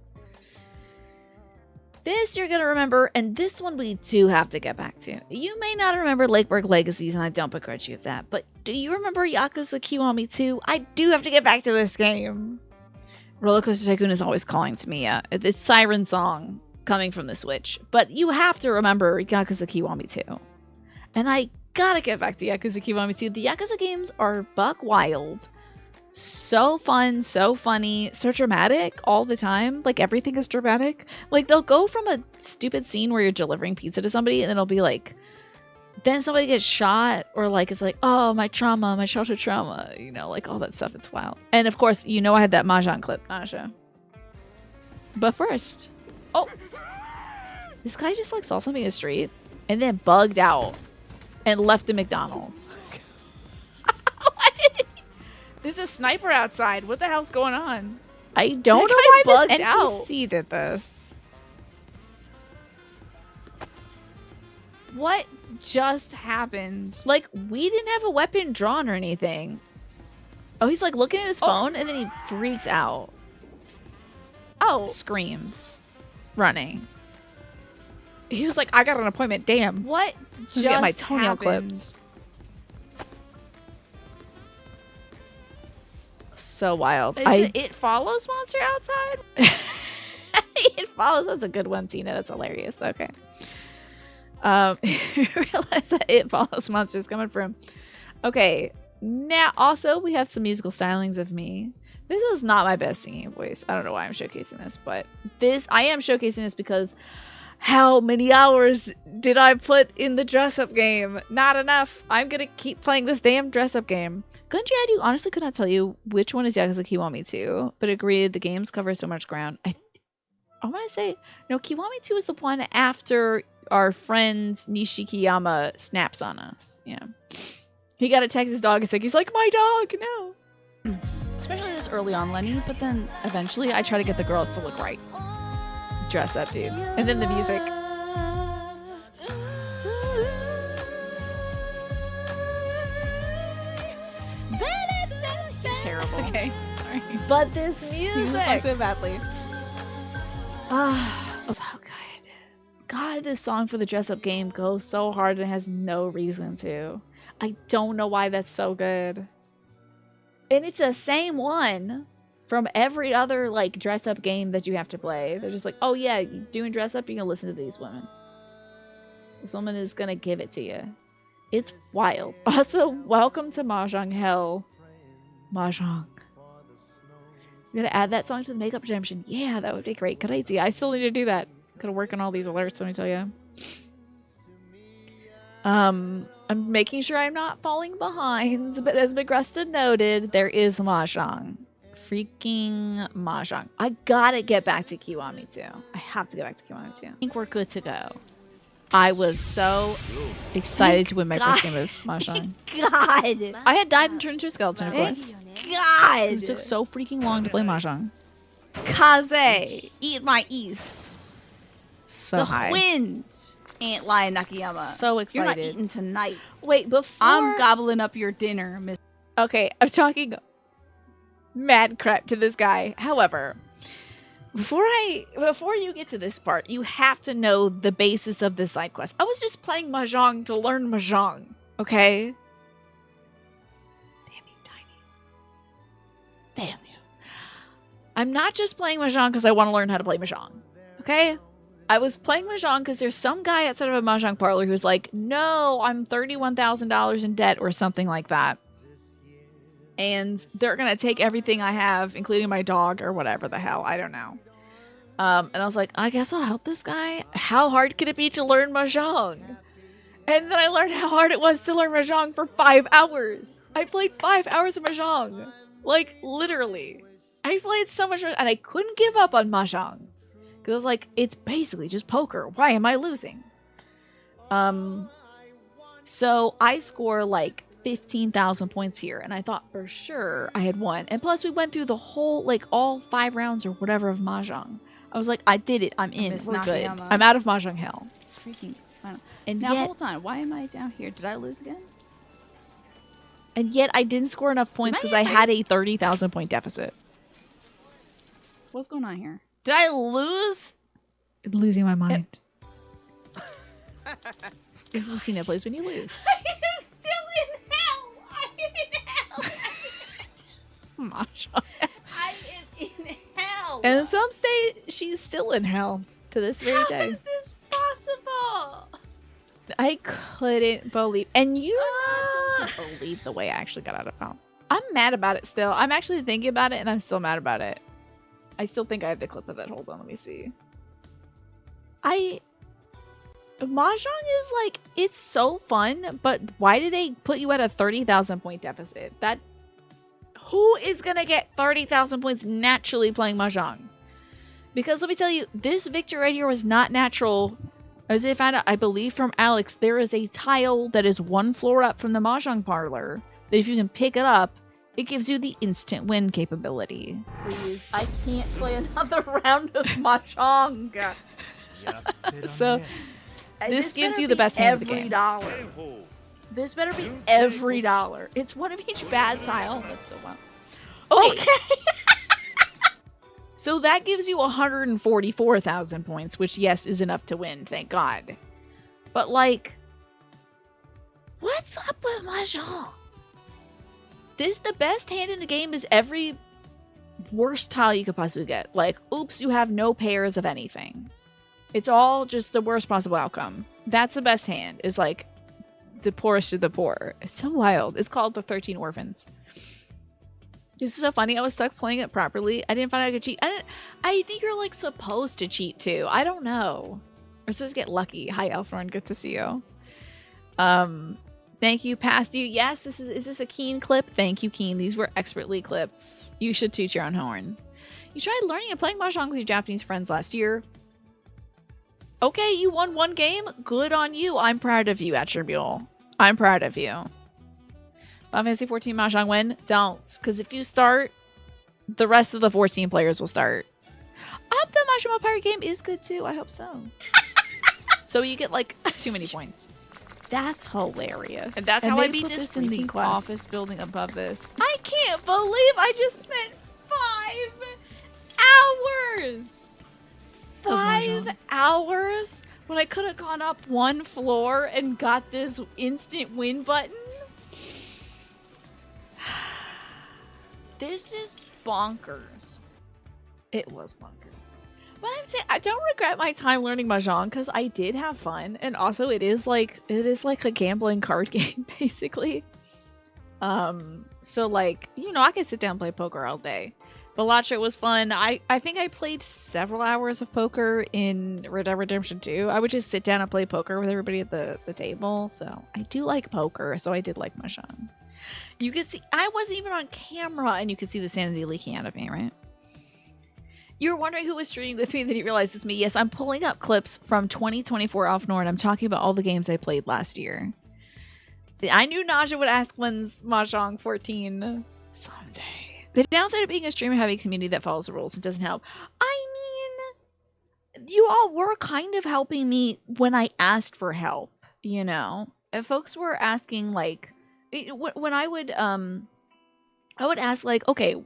This you're gonna remember, and this one we do have to get back to. You may not remember Lakeburg Legacies, and I don't begrudge you of that, but do you remember Yakuza Kiwami 2? I do have to get back to this game. Roller Coaster Tycoon is always calling to me. It's Siren Song coming from the Switch, but you have to remember Yakuza Kiwami 2. And I gotta get back to Yakuza Kiwami 2. The Yakuza games are buck wild. So fun, so funny, so dramatic all the time. Like, everything is dramatic. Like, they'll go from a stupid scene where you're delivering pizza to somebody, and then it'll be like, then somebody gets shot, or like, it's like, oh, my trauma, my childhood trauma, you know, like all that stuff. It's wild. And of course, you know, I had that Mahjong clip, Nasha. But first, oh, this guy just like saw something in the street and then bugged out and left the McDonald's. There's a sniper outside. What the hell's going on? I don't know why this NPC did this. What just happened? Like, we didn't have a weapon drawn or anything. Oh, he's like looking at his phone and then he freaks out. Oh. Screams. Running. He was like, I got an appointment. Damn. What just get my toenail clipped. So wild. It follows monster outside? It follows. That's a good one, Tina. That's hilarious. Okay. Realize that it follows monsters coming from. Okay. Now, also, we have some musical stylings of me. This is not my best singing voice. I don't know why I'm showcasing this, but I am showcasing this because how many hours did I put in the dress-up game? Not enough. I'm gonna keep playing this damn dress-up game. Gunji, I honestly could not tell you which one is Yakuza Kiwami 2, but agreed, the games cover so much ground. I want to say, no, Kiwami 2 is the one after our friend Nishikiyama snaps on us. Yeah. He got to text his dog. He's like, my dog, no. Especially this early on, Lenny, but then eventually I try to get the girls to look right. Dress up, dude. And then the music. Terrible. Okay, sorry. But this music so badly. So good. God, this song for the dress-up game goes so hard and has no reason to. I don't know why that's so good. And it's the same one from every other like dress-up game that you have to play. They're just like, oh yeah, you're doing dress-up, you can listen to these women. This woman is gonna give it to you. It's wild. Also, welcome to Mahjong Hell. Mahjong. You gotta add that song to the Makeup Redemption. Yeah, that would be great. Good idea. I still need to do that. Gotta work on all these alerts, let me tell you. I'm making sure I'm not falling behind, but as Migresta noted, there is Mahjong. Freaking Mahjong. I gotta get back to Kiwami 2. I have to get back to Kiwami 2. I think we're good to go. I was so excited to win my first game of Mahjong. God. I had died and turned into a skeleton, of course. God. It took so freaking long to play Mahjong. Kaze, eat my east. So The high. wind ain't lying, Nakayama. So You're not excited. eating tonight. Wait, before... I'm gobbling up your dinner, Miss. Okay, I'm talking mad crap to this guy. However, before you get to this part, you have to know the basis of this side quest. I was just playing Mahjong to learn Mahjong, okay? Damn you, Tiny. Damn you. I'm not just playing Mahjong because I want to learn how to play Mahjong, okay? I was playing Mahjong because there's some guy outside of a Mahjong parlor who's like, no, I'm $31,000 in debt or something like that. And they're going to take everything I have, including my dog or whatever the hell. I don't know. And I was like, I guess I'll help this guy. How hard could it be to learn Mahjong? And then I learned how hard it was to learn Mahjong for 5 hours. I played 5 hours of Mahjong. Like, literally. I played so much and I couldn't give up on Mahjong. Because I was like, it's basically just poker. Why am I losing? So I score like 15,000 points here, and I thought for sure I had won. And plus, we went through the whole, like, all 5 rounds or whatever of Mahjong. I was like, I did it. I'm in. Miss We're good. Nakayama. I'm out of Mahjong hell. Freaking fun. And Now yet, hold on. Why am I down here? Did I lose again? I didn't score enough points because I had a 30,000 point deficit. What's going on here? Did I lose? losing my mind. This is the scene that plays when you lose. I am still in hell. I am in hell. Masha. I am in hell. And in some state, she's still in hell to this very How day. is this possible? I couldn't believe, and you couldn't believe the way I actually got out of hell. I'm mad about it still. I'm actually thinking about it, and I'm still mad about it. I still think I have the clip of it. Hold on, let me see. Mahjong is like, it's so fun, but why did they put you at a 30,000 point deficit? Who is gonna get 30,000 points naturally playing Mahjong? Because let me tell you, this victory right here was not natural. As I found out, I believe from Alex, there is a tile that is one floor up from the Mahjong parlor that if you can pick it up, it gives you the instant win capability. Please, I can't play another round of Mahjong. So, this gives you the best hand of the game. $dollar. This better be every dollar. It's one of each bad tile. That's so well. Okay. So that gives you 144,000 points, which, yes, is enough to win, thank God. But, like, what's up with Mahjong? The best hand in the game is every worst tile you could possibly get. Like, oops, you have no pairs of anything. It's all just the worst possible outcome. That's the best hand, is like the poorest of the poor. It's so wild. It's called the 13 Orphans. This is so funny. I was stuck playing it properly. I didn't find out I could cheat. I think you're like supposed to cheat too. I don't know. We're supposed to get lucky. Hi, Elfron. Good to see you. Thank you, past you. Yes, is this a Keen clip? Thank you, Keen. These were expertly clipped. You should toot your own horn. You tried learning and playing Mahjong with your Japanese friends last year. Okay, you won one game. Good on you. I'm proud of you, Attribule. I'm proud of you. Final Fantasy 14 Mahjong win? Don't. Because if you start, the rest of the 14 players will start. The Mahjong Pirate game is good too. I hope so. So you get like too many points. That's hilarious. And that's how I they beat put this in the freaking quest. office building above this. I can't believe I just spent 5 hours. 5 hours when I could have gone up one floor and got this instant win button. This is bonkers. It was bonkers. But I don't regret my time learning Mahjong because I did have fun, and also it is like a gambling card game basically. So like, you know, I could sit down and play poker all day. Balatro was fun. I think I played several hours of poker in Red Dead Redemption 2. I would just sit down and play poker with everybody at the table. So I do like poker, so I did like Mahjong. You could see, I wasn't even on camera, and you could see the sanity leaking out of me, right? You were wondering who was streaming with me, then you realized it's me. Yes, I'm pulling up clips from 2024 Alphnor, and I'm talking about all the games I played last year. I knew Naja would ask when's Mahjong 14 someday. The downside of being a streamer-heavy community that follows the rules, it doesn't help. I mean, you all were kind of helping me when I asked for help, you know? If folks were asking, like, when I would ask, like, okay,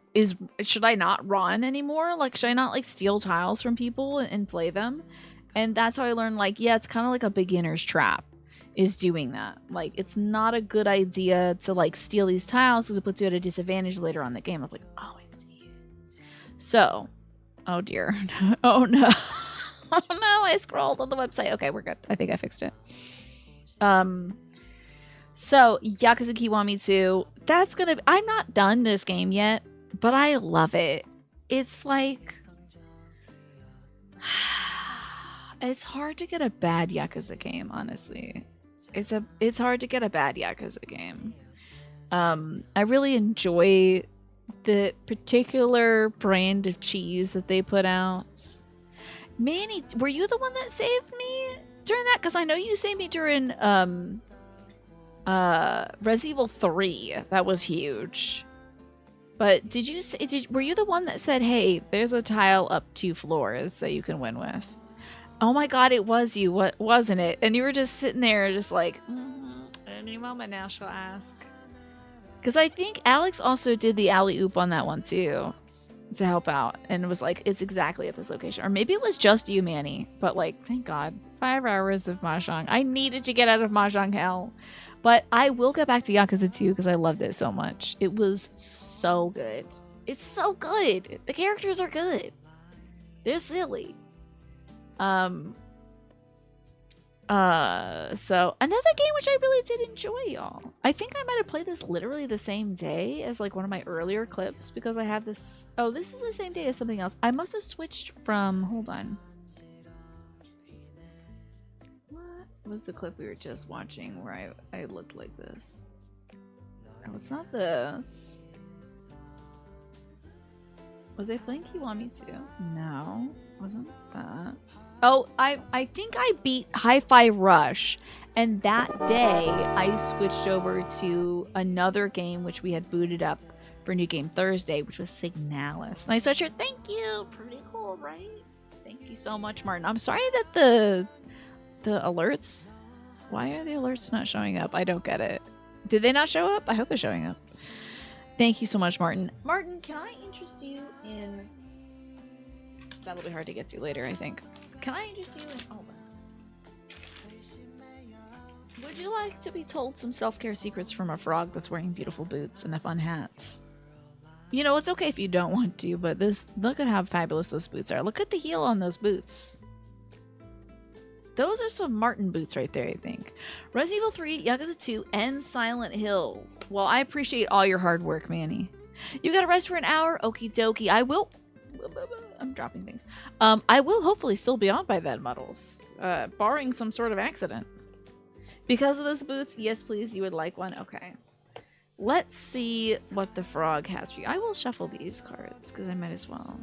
should I not run anymore? Like, should I not, like, steal tiles from people and play them? And that's how I learned, like, yeah, it's kind of like a beginner's trap, is doing that. Like, it's not a good idea to, like, steal these tiles because it puts you at a disadvantage later on in the game. I was like, oh, I see. So, oh, dear. Oh, no. Oh, no, I scrolled on the website. Okay, we're good. I think I fixed it. So, Yakuza Kiwami 2, that's gonna be, I'm not done this game yet, but I love it. It's like, it's hard to get a bad Yakuza game, honestly. It's hard to get a bad Yakuza game. I really enjoy the particular brand of cheese that they put out. Manny, were you the one that saved me during that? Because I know you saved me during, Resident Evil 3. That was huge. But were you the one that said, hey, there's a tile up 2 floors that you can win with? Oh my god, it was you, what wasn't it? And you were just sitting there just like, any moment now she'll ask. Because I think Alex also did the alley-oop on that one too. to help out, and it was like, it's exactly at this location. Or maybe it was just you, Manny, but like, thank God. 5 hours of Mahjong. I needed to get out of Mahjong hell. But I will get back to Yakuza 2 because I loved it so much. It was so good. It's so good. The characters are good. They're silly. So another game which I really did enjoy, y'all. I think I might have played this literally the same day as like one of my earlier clips because I have this. Oh, this is the same day as something else. I must have switched from. Hold on. What was the clip we were just watching where I looked like this? Oh, it's not this. Was I playing Kiwami too? No, wasn't that. Oh, I think I beat Hi-Fi Rush, and that day I switched over to another game which we had booted up for New Game Thursday, which was Signalis. Nice sweatshirt, thank you. Pretty cool, right? Thank you so much, Martin. I'm sorry that the alerts. Why are the alerts not showing up? I don't get it. Did they not show up? I hope they're showing up. Thank you so much, Martin. Martin, can I interest you in... That'll be hard to get to later, I think. Can I interest you in... Oh, would you like to be told some self-care secrets from a frog that's wearing beautiful boots and fun hats? You know, it's okay if you don't want to, but look at how fabulous those boots are. Look at the heel on those boots. Those are some Martin boots right there, I think. Resident Evil 3, Yakuza 2, and Silent Hill. Well, I appreciate all your hard work, Manny. You gotta rest for an hour? Okie dokie. I will... I'm dropping things. I will hopefully still be on by then, Muddles. Barring some sort of accident. Because of those boots, yes please, you would like one? Okay. Let's see what the frog has for you. I will shuffle these cards, because I might as well.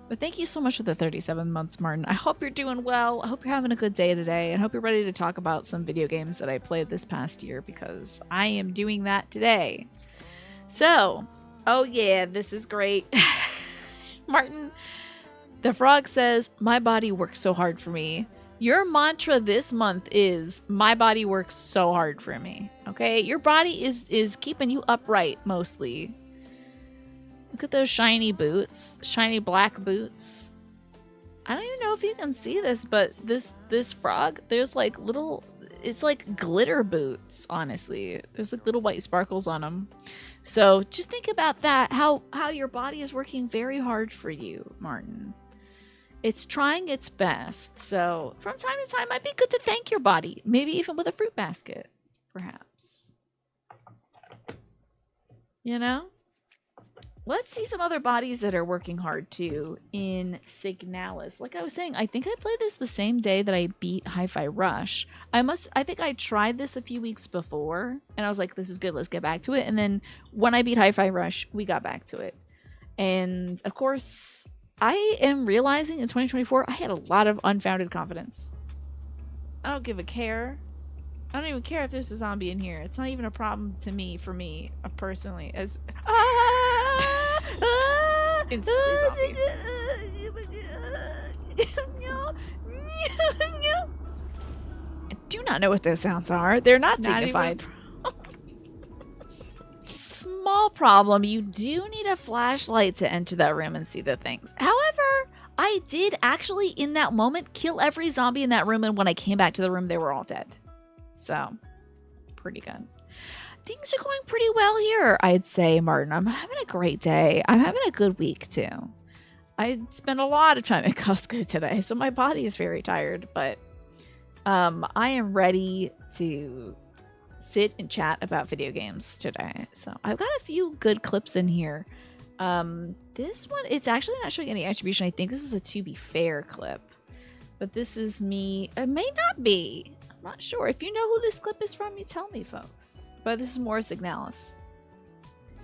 But thank you so much for the 37 months, Martin. I hope you're doing well. I hope you're having a good day today. And hope you're ready to talk about some video games that I played this past year, because I am doing that today. So, oh yeah, this is great. Martin, the frog says, my body works so hard for me. Your mantra this month is, my body works so hard for me. Okay? Your body is keeping you upright, mostly. Look at those shiny boots. Shiny black boots. I don't even know if you can see this, but this frog, there's like little... It's like glitter boots, honestly. There's like little white sparkles on them. So just think about that, how your body is working very hard for you, Martin. It's trying its best. So from time to time, it might be good to thank your body. Maybe even with a fruit basket, perhaps. You know? Let's see some other bodies that are working hard too in Signalis. Like I was saying, I think I played this the same day that I beat Hi-Fi Rush. I think I tried this a few weeks before and I was like, this is good, let's get back to it. And then when I beat Hi-Fi Rush, we got back to it. And of course, I am realizing in 2024, I had a lot of unfounded confidence. I don't give a care. I don't even care if there's a zombie in here. It's not even a problem to me, personally, as... Instantly zombie. I do not know what those sounds are. They're not dignified. Small problem. You do need a flashlight to enter that room and see the things. However, I did actually, in that moment, kill every zombie in that room, and when I came back to the room, they were all dead. So, pretty good. Things are going pretty well here, I'd say, Martin. I'm having a great day. I'm having a good week, too. I spent a lot of time at Costco today, so my body is very tired, but I am ready to sit and chat about video games today. So, I've got a few good clips in here. This one, it's actually not showing any attribution. I think this is a To Be Fair clip, but this is me. It may not be. I'm not sure. If you know who this clip is from, you tell me, folks. But this is more Signalis.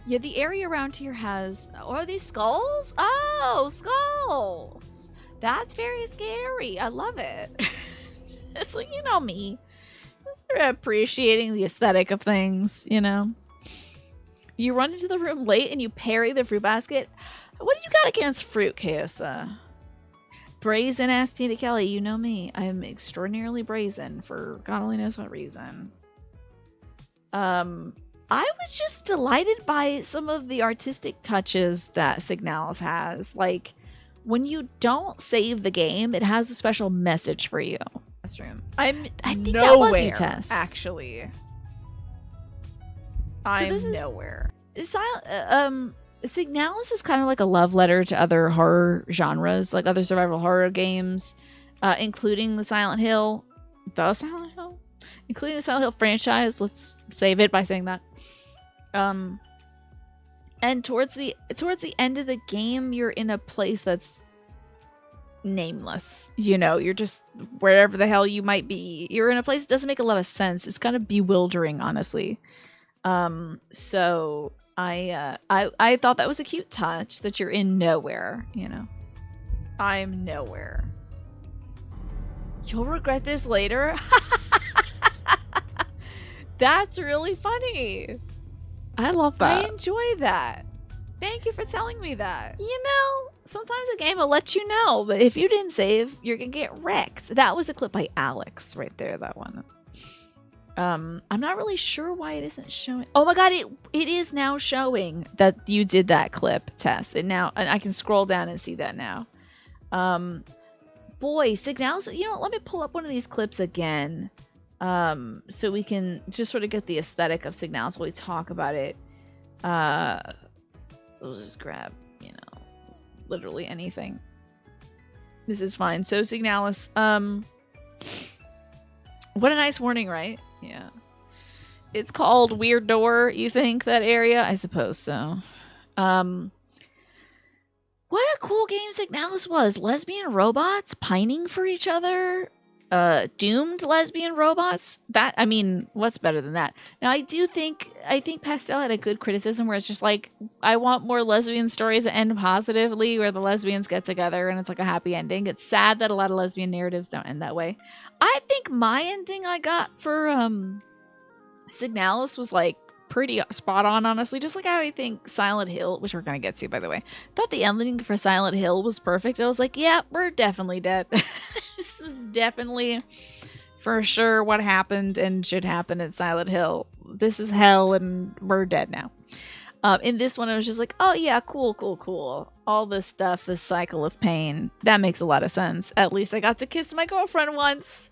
Yeah, the area around here has... Oh, are these skulls? Oh, skulls! That's very scary. I love it. It's like, you know me. Just appreciating the aesthetic of things, you know? You run into the room late and you parry the fruit basket. What do you got against fruit, Chaosa? Brazen ass Tina Kelly, you know me. I am extraordinarily brazen for God only knows what reason. I was just delighted by some of the artistic touches that Signalis has. Like, when you don't save the game, it has a special message for you. Room. I think that was you, Tess. Actually. So I'm this is- nowhere. Signalis is kind of like a love letter to other horror genres, like other survival horror games, including the Silent Hill. Including the Silent Hill franchise. Let's save it by saying that. And towards the end of the game, you're in a place that's nameless. You know, you're just wherever the hell you might be. You're in a place that doesn't make a lot of sense. It's kind of bewildering, honestly. So I thought that was a cute touch that you're in nowhere. You know, I'm nowhere. you'll regret this later. That's really funny. I love that. I enjoy that. Thank you for telling me that. You know, sometimes a game will let you know, but if you didn't save, you're gonna get wrecked. That was a clip by Alex right there, that one. I'm not really sure why it isn't showing. Oh my god, it is now showing that you did that clip, Tess. And I can scroll down and see that now. Boy, Signalis, you know, let me pull up one of these clips again. So we can just sort of get the aesthetic of Signalis while we talk about it. We'll just grab, you know, literally anything. This is fine. So Signalis, what a nice warning, right? Yeah. It's called Weird Door, you think, that area? I suppose so. What a cool game Signalis was. Lesbian robots pining for each other. Doomed lesbian robots. That, I mean, what's better than that? Now, I think Pastel had a good criticism where it's just like, I want more lesbian stories that end positively, where the lesbians get together and it's like a happy ending. It's sad that a lot of lesbian narratives don't end that way. I think my ending I got for Signalis was like pretty spot on, honestly. Just like how I think Silent Hill, which we're gonna get to, by the way, thought the ending for Silent Hill was perfect. I was like, yeah, we're definitely dead. This is definitely for sure what happened and should happen at Silent Hill. This is hell and we're dead now. In this one, I was just like, oh yeah, cool. All this stuff, this cycle of pain, that makes a lot of sense. At least I got to kiss my girlfriend once.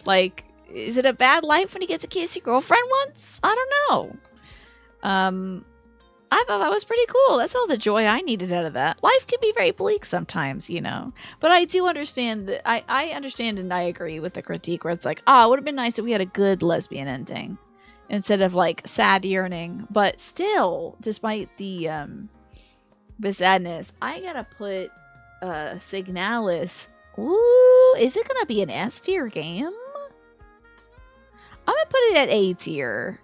Like, is it a bad life when you get to kiss your girlfriend once? I don't know. I thought that was pretty cool. That's all the joy I needed out of that. Life can be very bleak sometimes, you know. But I do understand that I understand and I agree with the critique where it's like, it would have been nice if we had a good lesbian ending instead of like sad yearning. But still, despite the sadness, I gotta put Signalis. Ooh, is it gonna be an S tier game? I'm gonna put it at A tier.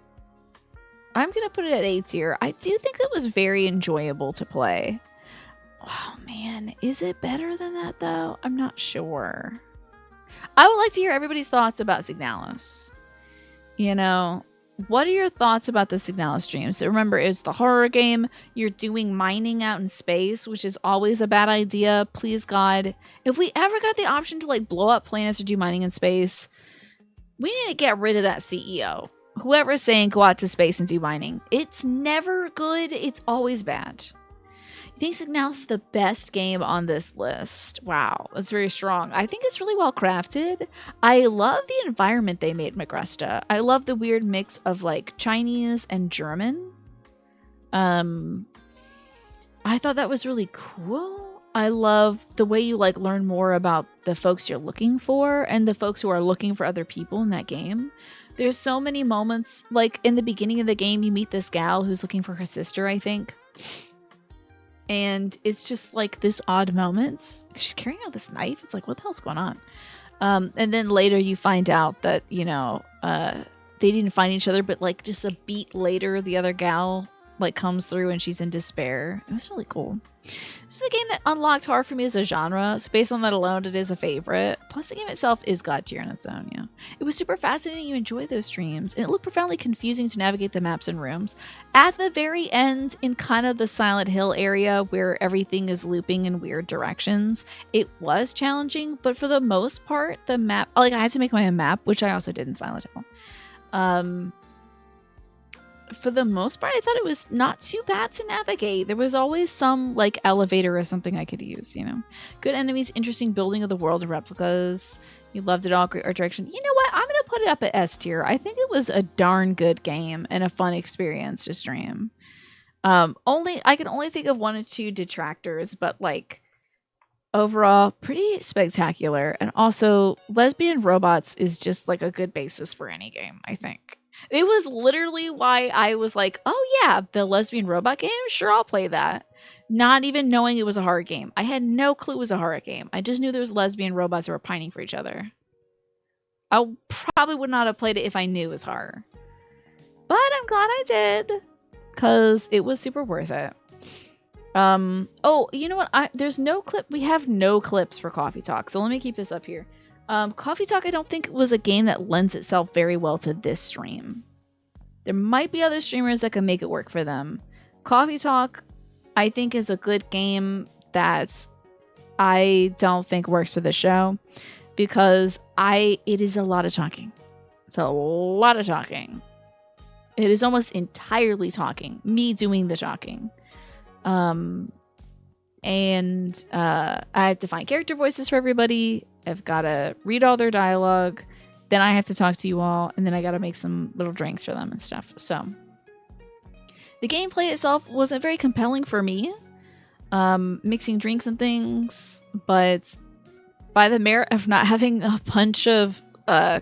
I do think it was very enjoyable to play. Oh man, is it better than that though? I'm not sure. I would like to hear everybody's thoughts about Signalis. You know, what are your thoughts about the Signalis stream? So remember, it's the horror game. You're doing mining out in space, which is always a bad idea. Please God, if we ever got the option to like blow up planets or do mining in space, we need to get rid of that CEO. Whoever is saying go out to space and do mining. It's never good. It's always bad. You think Signalis is the best game on this list? Wow, that's very strong. I think it's really well crafted. I love the environment they made Magresta. I love the weird mix of like Chinese and German. I thought that was really cool. I love the way you like learn more about the folks you're looking for and the folks who are looking for other people in that game. There's so many moments, like in the beginning of the game, you meet this gal who's looking for her sister, I think. And it's just like this odd moments. She's carrying out this knife. It's like, what the hell's going on? And then later you find out that, you know, they didn't find each other, but like just a beat later, the other gal like comes through and she's in despair. It was really cool. This is a game that unlocked horror for me as a genre, so based on that alone, it is a favorite. Plus, the game itself is god tier on its own, yeah. It was super fascinating. You enjoy those streams, and it looked profoundly confusing to navigate the maps and rooms. At the very end, in kind of the Silent Hill area where everything is looping in weird directions, it was challenging, but for the most part, the map, like I had to make my own map, which I also did in Silent Hill. for the most part, I thought it was not too bad to navigate. There was always some like elevator or something I could use, you know. Good enemies, interesting building of the world and replicas. You loved it all, great art direction. You know what? I'm gonna put it up at S tier. I think it was a darn good game and a fun experience to stream. I can only think of 1 or 2 detractors, but like overall, pretty spectacular. And also, lesbian robots is just like a good basis for any game, I think. It was literally why I was like, oh yeah, the lesbian robot game? Sure, I'll play that. Not even knowing it was a horror game. I had no clue it was a horror game. I just knew there was lesbian robots that were pining for each other. I probably would not have played it if I knew it was horror. But I'm glad I did, because it was super worth it. Oh, you know what? There's no clip. We have no clips for Coffee Talk, so let me keep this up here. Coffee Talk, I don't think was a game that lends itself very well to this stream. There might be other streamers that can make it work for them. Coffee Talk, I think, is a good game that I don't think works for the show because it is a lot of talking. It's a lot of talking. It is almost entirely talking. Me doing the talking. I have to find character voices for everybody. I've got to read all their dialogue. Then I have to talk to you all. And then I got to make some little drinks for them and stuff. So the gameplay itself wasn't very compelling for me. Mixing drinks and things. But by the merit of not having a bunch of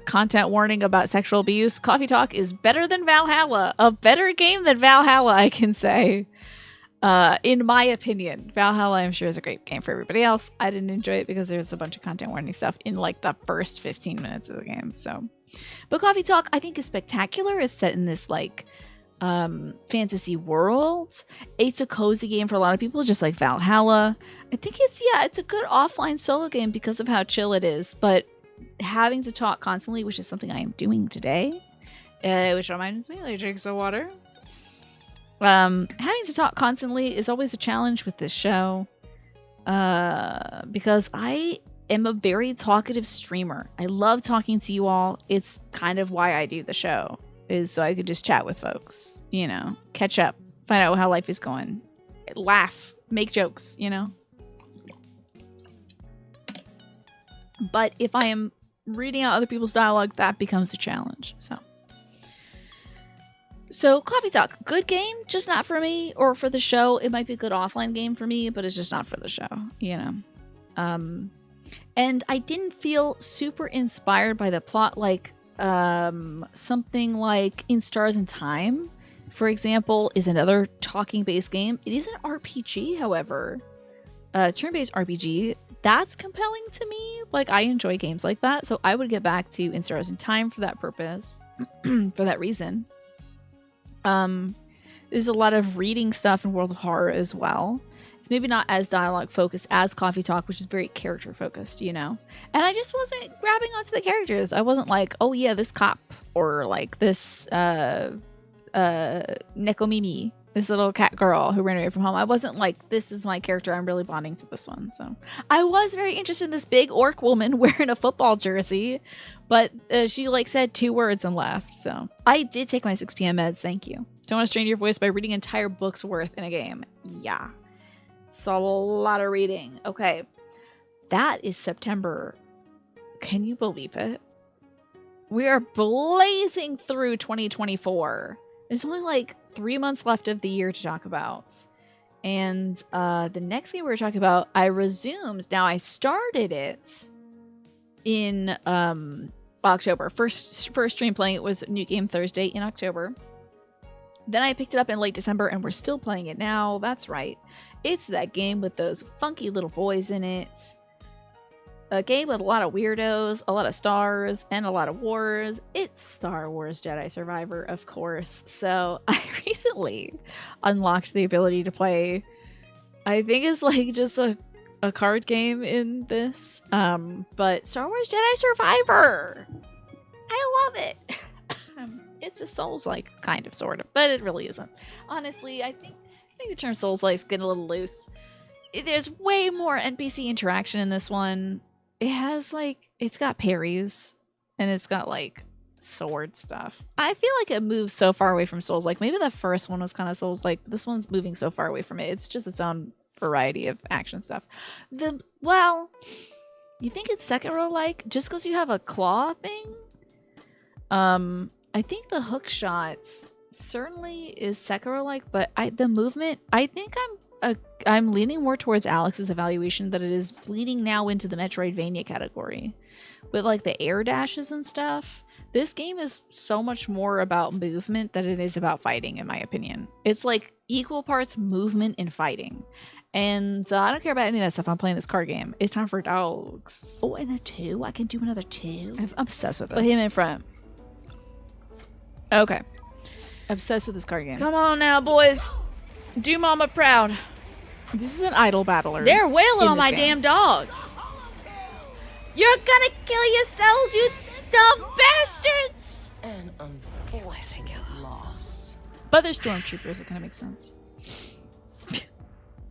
content warning about sexual abuse, Coffee Talk is better than Valhalla. A better game than Valhalla, I can say. In my opinion. Valhalla, I'm sure, is a great game for everybody else. I didn't enjoy it because there's a bunch of content warning stuff in like the first 15 minutes of the game. So, but Coffee Talk, I think, is spectacular. It's set in this like fantasy world. It's a cozy game for a lot of people, just like Valhalla. I think it's a good offline solo game because of how chill it is. But having to talk constantly, which is something I am doing today, which reminds me, I drink some water. Having to talk constantly is always a challenge with this show, because I am a very talkative streamer. I love talking to you all. It's kind of why I do the show, is so I could just chat with folks, you know, catch up, find out how life is going, laugh, make jokes, you know. But if I am reading out other people's dialogue, that becomes a challenge. So Coffee Talk, good game, just not for me or for the show. It might be a good offline game for me, but it's just not for the show, you know. And I didn't feel super inspired by the plot, like something like In Stars and Time, for example, is another talking-based game. It is an RPG, however, turn-based RPG. That's compelling to me. Like, I enjoy games like that, so I would get back to In Stars and Time for that purpose, for that reason. There's a lot of reading stuff in World of Horror as well. It's maybe not as dialogue focused as Coffee Talk, which is very character focused, you know? And I just wasn't grabbing onto the characters. I wasn't like, oh yeah, this cop, or like this, Nekomimi, this little cat girl who ran away from home. I wasn't like, this is my character. I'm really bonding to this one. So I was very interested in this big orc woman wearing a football jersey, but she like said 2 words and left. So I did take my 6 p.m. meds. Thank you. Don't want to strain your voice by reading entire books worth in a game. Yeah. It's a lot of reading. Okay. That is September. Can you believe it? We are blazing through 2024. There's only like 3 months left of the year to talk about. And the next game we're talking about, I resumed. Now, I started it in October. First stream playing it was New Game Thursday in October. Then I picked it up in late December, and we're still playing it now. That's right. It's that game with those funky little boys in it. A game with a lot of weirdos, a lot of stars, and a lot of wars. It's Star Wars Jedi Survivor, of course. So I recently unlocked the ability to play, I think it's like just a card game in this. But Star Wars Jedi Survivor. I love it. It's a Souls-like, kind of, sort of, but it really isn't. Honestly, I think the term Souls-like is getting a little loose. There's way more NPC interaction in this one. It has, like, it's got parries, and it's got, like, sword stuff. I feel like it moves so far away from Souls. Like maybe the first one was kind of Souls. Like this one's moving so far away from it. It's just its own variety of action stuff. Well, you think it's Sekiro like just because you have a claw thing? I think the hook shots certainly is Sekiro like, but the movement. I think I'm leaning more towards Alex's evaluation that it is bleeding now into the Metroidvania category, with like the air dashes and stuff. This game is so much more about movement than it is about fighting, in my opinion. It's like equal parts movement and fighting. And I don't care about any of that stuff. I'm playing this card game. It's time for dogs. Oh, and a 2? I can do another 2. I'm obsessed with this. Put him in front. Okay. Obsessed with this card game. Come on now, boys. Do mama proud. This is an idle battler. They're wailing in on this my game. damn dogs. You're gonna kill yourselves, you dumb bastards! An unfortunate loss. But they're stormtroopers. It kind of makes sense.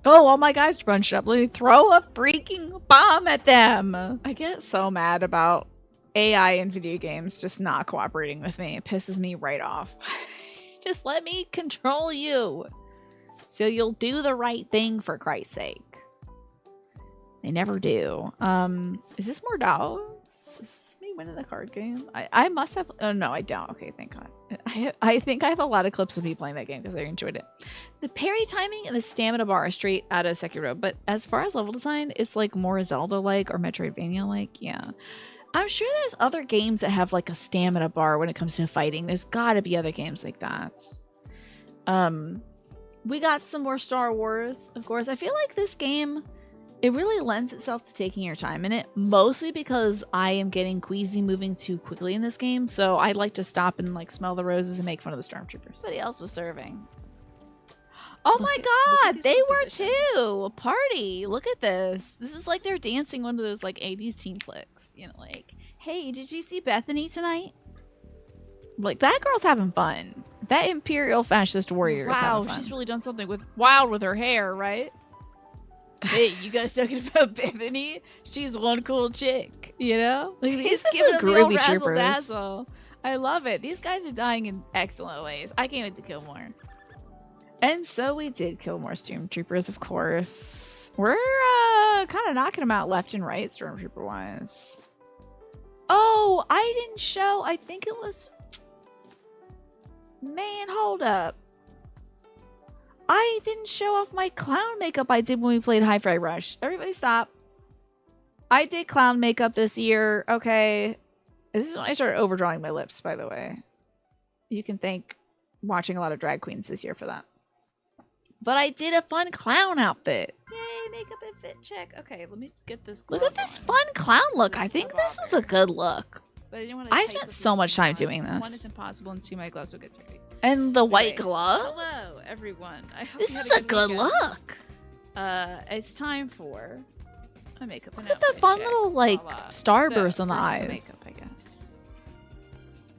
Oh, all my guys are bunched up. Let me throw a freaking bomb at them. I get so mad about AI in video games just not cooperating with me. It pisses me right off. Just let me control you so you'll do the right thing, for Christ's sake. They never do. Is this more dogs? Is this me winning the card game? I must have. Oh no, I don't. Okay, thank God. I think I have a lot of clips of me playing that game because I enjoyed it. The parry timing and the stamina bar are straight out of Sekiro, but as far as level design, it's like more Zelda-like or Metroidvania-like. Yeah. I'm sure there's other games that have like a stamina bar when it comes to fighting. There's gotta be other games like that. We got some more Star Wars, of course. I feel like this game, it really lends itself to taking your time in it, mostly because I am getting queasy moving too quickly in this game, so I like to stop and like smell the roses and make fun of the stormtroopers. Somebody else was serving. Oh Look my at god, these they were compositions. too! A party! Look at this. This is like they're dancing one of those like 80s teen flicks. You know, like, hey, did you see Bethany tonight? Like, that girl's having fun. That Imperial Fascist warrior is having fun. She's really done something wild with her hair, right? Hey, you guys talking about Bethany? She's one cool chick, you know? Like, these He's are giving them the old groovy razzle troopers. dazzle. I love it. These guys are dying in excellent ways. I can't wait to kill more. And so we did kill more stormtroopers, of course. We're kind of knocking them out left and right, stormtrooper-wise. Oh, I didn't show. I think it was... Man, hold up. I didn't show off my clown makeup I did when we played Hi-Fi Rush. Everybody stop. I did clown makeup this year. Okay. This is when I started overdrawing my lips, by the way. You can thank watching a lot of drag queens this year for that. But I did a fun clown outfit. Yay, makeup and fit check. Okay, let me get this. Look at this fun clown look. I think this was a good look. But I didn't want I spent so much time doing this. One, it's impossible, and two, my gloves will get dirty. And the white Okay. gloves. Hello, everyone. I hope This you had was a good weekend. look. It's time for a makeup. Look at the fun little like starburst on the first eyes. makeup, I guess.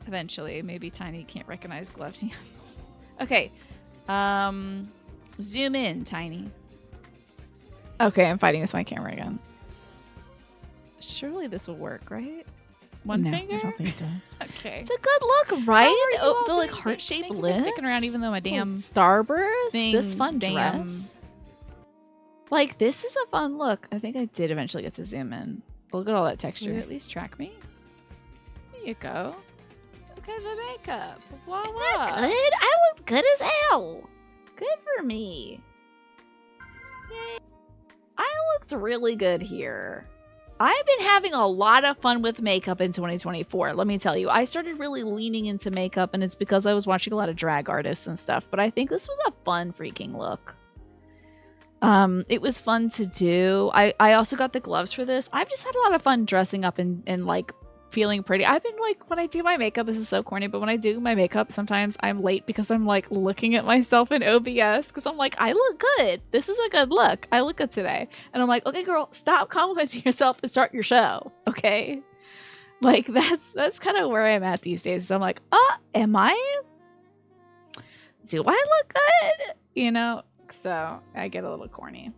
Eventually, maybe Tiny can't recognize gloved hands. Okay, zoom in, Tiny. Okay, I'm fighting with my camera again. Surely this will work, right? One No, finger. I don't think it does. Okay. It's a good look, right? How are you all The like doing? heart-shaped Thank you for lips. sticking around, even though my damn starburst. thing- This fun damn- dress. Like this is a fun look. I think I did eventually get to zoom in. Look at all that Will texture. you at least track me? There you go. Look at the makeup. Voila. Good. I looked good as hell. Good for me. Yay. I looked really good here. I've been having a lot of fun with makeup in 2024. Let me tell you, I started really leaning into makeup, and it's because I was watching a lot of drag artists and stuff. But I think this was a fun freaking look. It was fun to do. I also got the gloves for this. I've just had a lot of fun dressing up and like feeling pretty. I've been like, when I do my makeup, this is so corny, but when I do my makeup, sometimes I'm late because I'm like looking at myself in OBS because I'm like, I look good. This is a good look. I look good today. And I'm like, okay, girl, stop complimenting yourself and start your show. Okay. Like that's kind of where I'm at these days. So I'm like, am I? Do I look good? You know? So I get a little corny.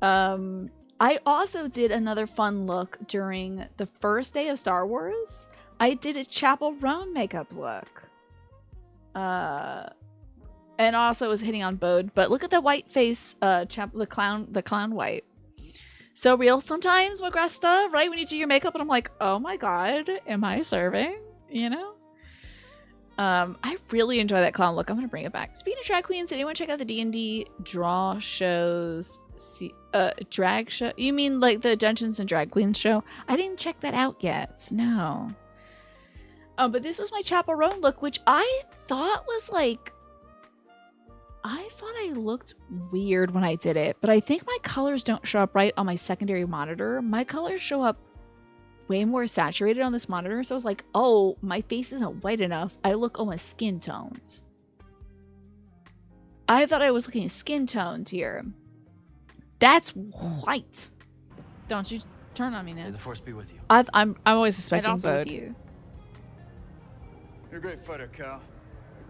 I also did another fun look during the first day of Star Wars I did a Chapel Roan makeup look. And also was hitting on Bode, but look at the white face, the clown white. So real sometimes, Magresta, right? When you do your makeup and I'm like, oh my god, am I serving? You know? I really enjoy that clown look. I'm gonna bring it back. Speaking of drag queens, did anyone check out the D&D draw shows? Drag show? You mean like the Dungeons and Drag Queens show? I didn't check that out yet. No. But this was my Chapel Roan look, which I thought was like... I thought I looked weird when I did it, but I think my colors don't show up right on my secondary monitor. My colors show up way more saturated on this monitor, so I was like, oh, my face isn't white enough. I look almost skin toned. I thought I was looking skin toned here. That's white. Don't you turn on me now. May the force be with you. I'm always suspecting And also with Bode. you. You're a great fighter, Cal.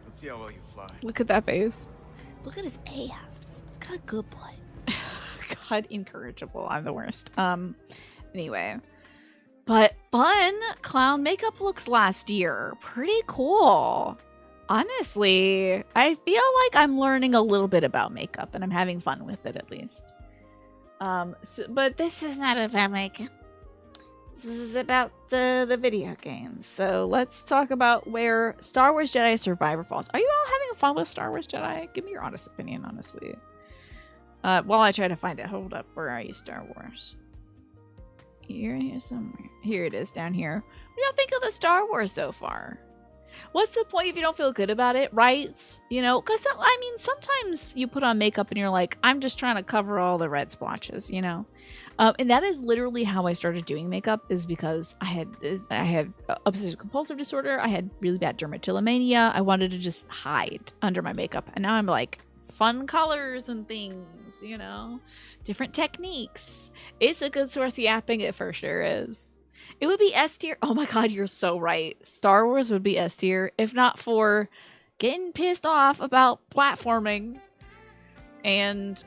Let's see how well you fly. Look at that face. Look at his ass. He's got a good butt. God, incorrigible. I'm the worst. Anyway. But fun clown makeup looks last year. Pretty cool. Honestly, I feel like I'm learning a little bit about makeup and I'm having fun with it at least. But this is not about makeup. This is about the video games. So let's talk about where Star Wars Jedi Survivor falls. Are you all having fun with Star Wars Jedi? Give me your honest opinion, honestly. While I try to find it. Hold up. Where are you, Star Wars? Here somewhere. Here it is, down here. What do y'all think of the Star Wars so far? What's the point if you don't feel good about it, right? You know, because, I mean, sometimes you put on makeup and you're like, I'm just trying to cover all the red splotches, you know? And that is literally how I started doing makeup, is because I had obsessive compulsive disorder. I had really bad dermatillomania. I wanted to just hide under my makeup. And now I'm like, fun colors and things, you know? Different techniques. It's a good source of yapping, it for sure is. It would be S tier. Oh my god, you're so right. Star Wars would be S tier if not for getting pissed off about platforming and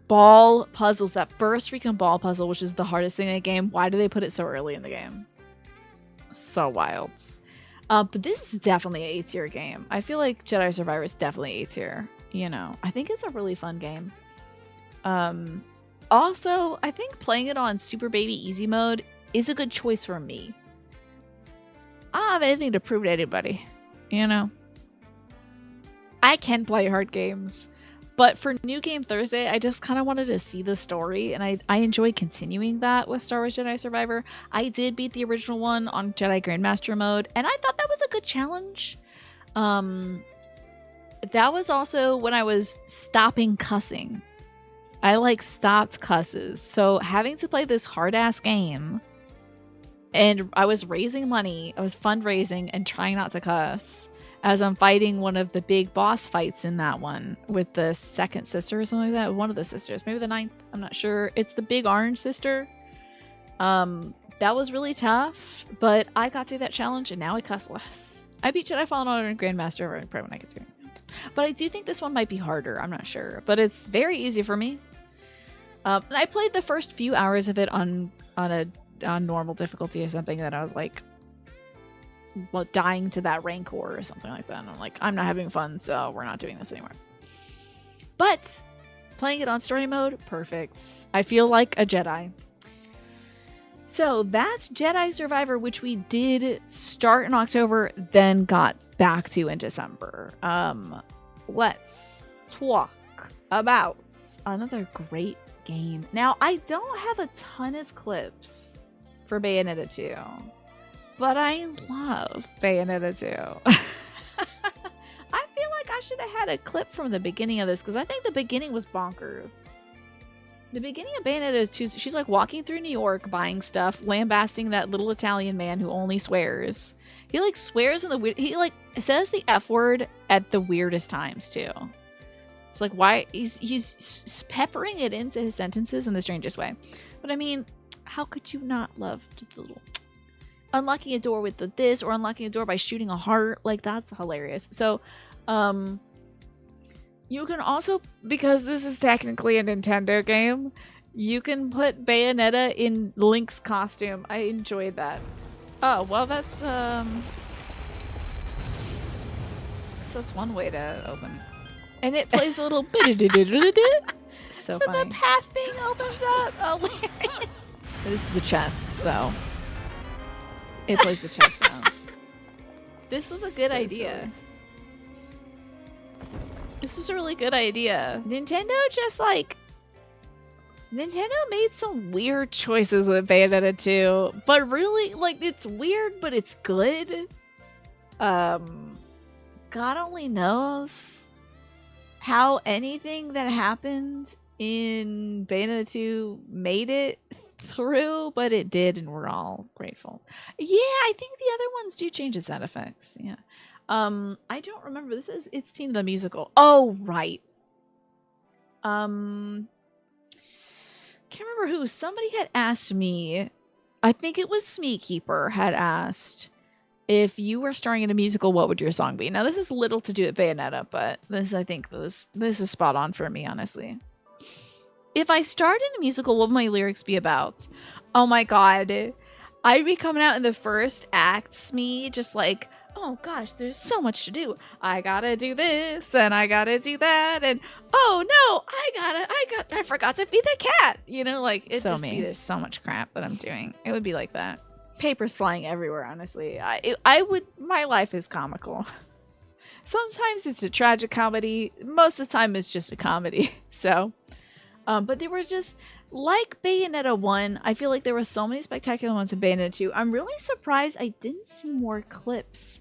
ball puzzles. That first freaking ball puzzle, which is the hardest thing in the game. Why do they put it so early in the game? So wild. But this is definitely an A tier game. I feel like Jedi Survivor is definitely A tier. You know, I think it's a really fun game. Also, I think playing it on Super Baby Easy mode is a good choice for me. I don't have anything to prove to anybody, you know? I can play hard games, but for New Game Thursday, I just kind of wanted to see the story, and I enjoy continuing that with Star Wars Jedi Survivor. I did beat the original one on Jedi Grandmaster mode, and I thought that was a good challenge. That was also when I was stopping cussing. I stopped cusses. So having to play this hard ass game, and I was raising money, I was fundraising and trying not to cuss as I'm fighting one of the big boss fights in that one with the second sister or something like that. One of the sisters, maybe the ninth, I'm not sure. It's the big orange sister. That was really tough, but I got through that challenge and now I cuss less. I beat Jedi Fallen Order and Grandmaster right when I get through. But I do think this one might be harder. I'm not sure, but it's very easy for me. And I played the first few hours of it on normal difficulty or something that I was like, well, dying to that Rancor or something like that. And I'm like, I'm not having fun, so we're not doing this anymore. But playing it on story mode, perfect. I feel like a Jedi. So that's Jedi Survivor, which we did start in October, then got back to in December. Let's talk about another great game. Now, I don't have a ton of clips for Bayonetta 2, but I love Bayonetta 2. I feel like I should have had a clip from the beginning of this, because I think the beginning was bonkers. The beginning of Bayonetta is too. She's like walking through New York buying stuff, lambasting that little Italian man who only swears. He like swears in the weird. He like says the F word at the weirdest times too. It's like, why he's peppering it into his sentences in the strangest way. But I mean, how could you not love the little unlocking a door with this, or unlocking a door by shooting a heart? Like, that's hilarious. So, you can also, because this is technically a Nintendo game, you can put Bayonetta in Link's costume. I enjoyed that. Oh, well, that's one way to open it. And it plays a little bit. So funny. The path thing opens up. Hilarious. This is a chest, so it plays the chest sound. This was a good idea. Silly. This is a really good idea. Nintendo made some weird choices with Bayonetta 2, but really, like, it's weird, but it's good. God only knows how anything that happened in Bayonetta 2 made it through, but it did, and we're all grateful. Yeah, I think the other ones do change the sound effects. Yeah. I don't remember. It's Teen the Musical. Oh, right. Can't remember who. Somebody had asked me, I think it was Smeatkeeper, had asked, if you were starring in a musical, what would your song be? Now, this is little to do with Bayonetta, but this is spot on for me, honestly. If I starred in a musical, what would my lyrics be about? Oh my god. I'd be coming out in the first act, Smee, just like, oh gosh, there's so much to do. I gotta do this, and I gotta do that, and oh no, I forgot to feed the cat. You know, like, it'd So just me. be, there's so much crap that I'm doing. It would be like that. Papers flying everywhere, honestly. My life is comical. Sometimes it's a tragic comedy. Most of the time it's just a comedy. So, but there were just, like Bayonetta 1, I feel like there were so many spectacular ones in Bayonetta 2. I'm really surprised I didn't see more clips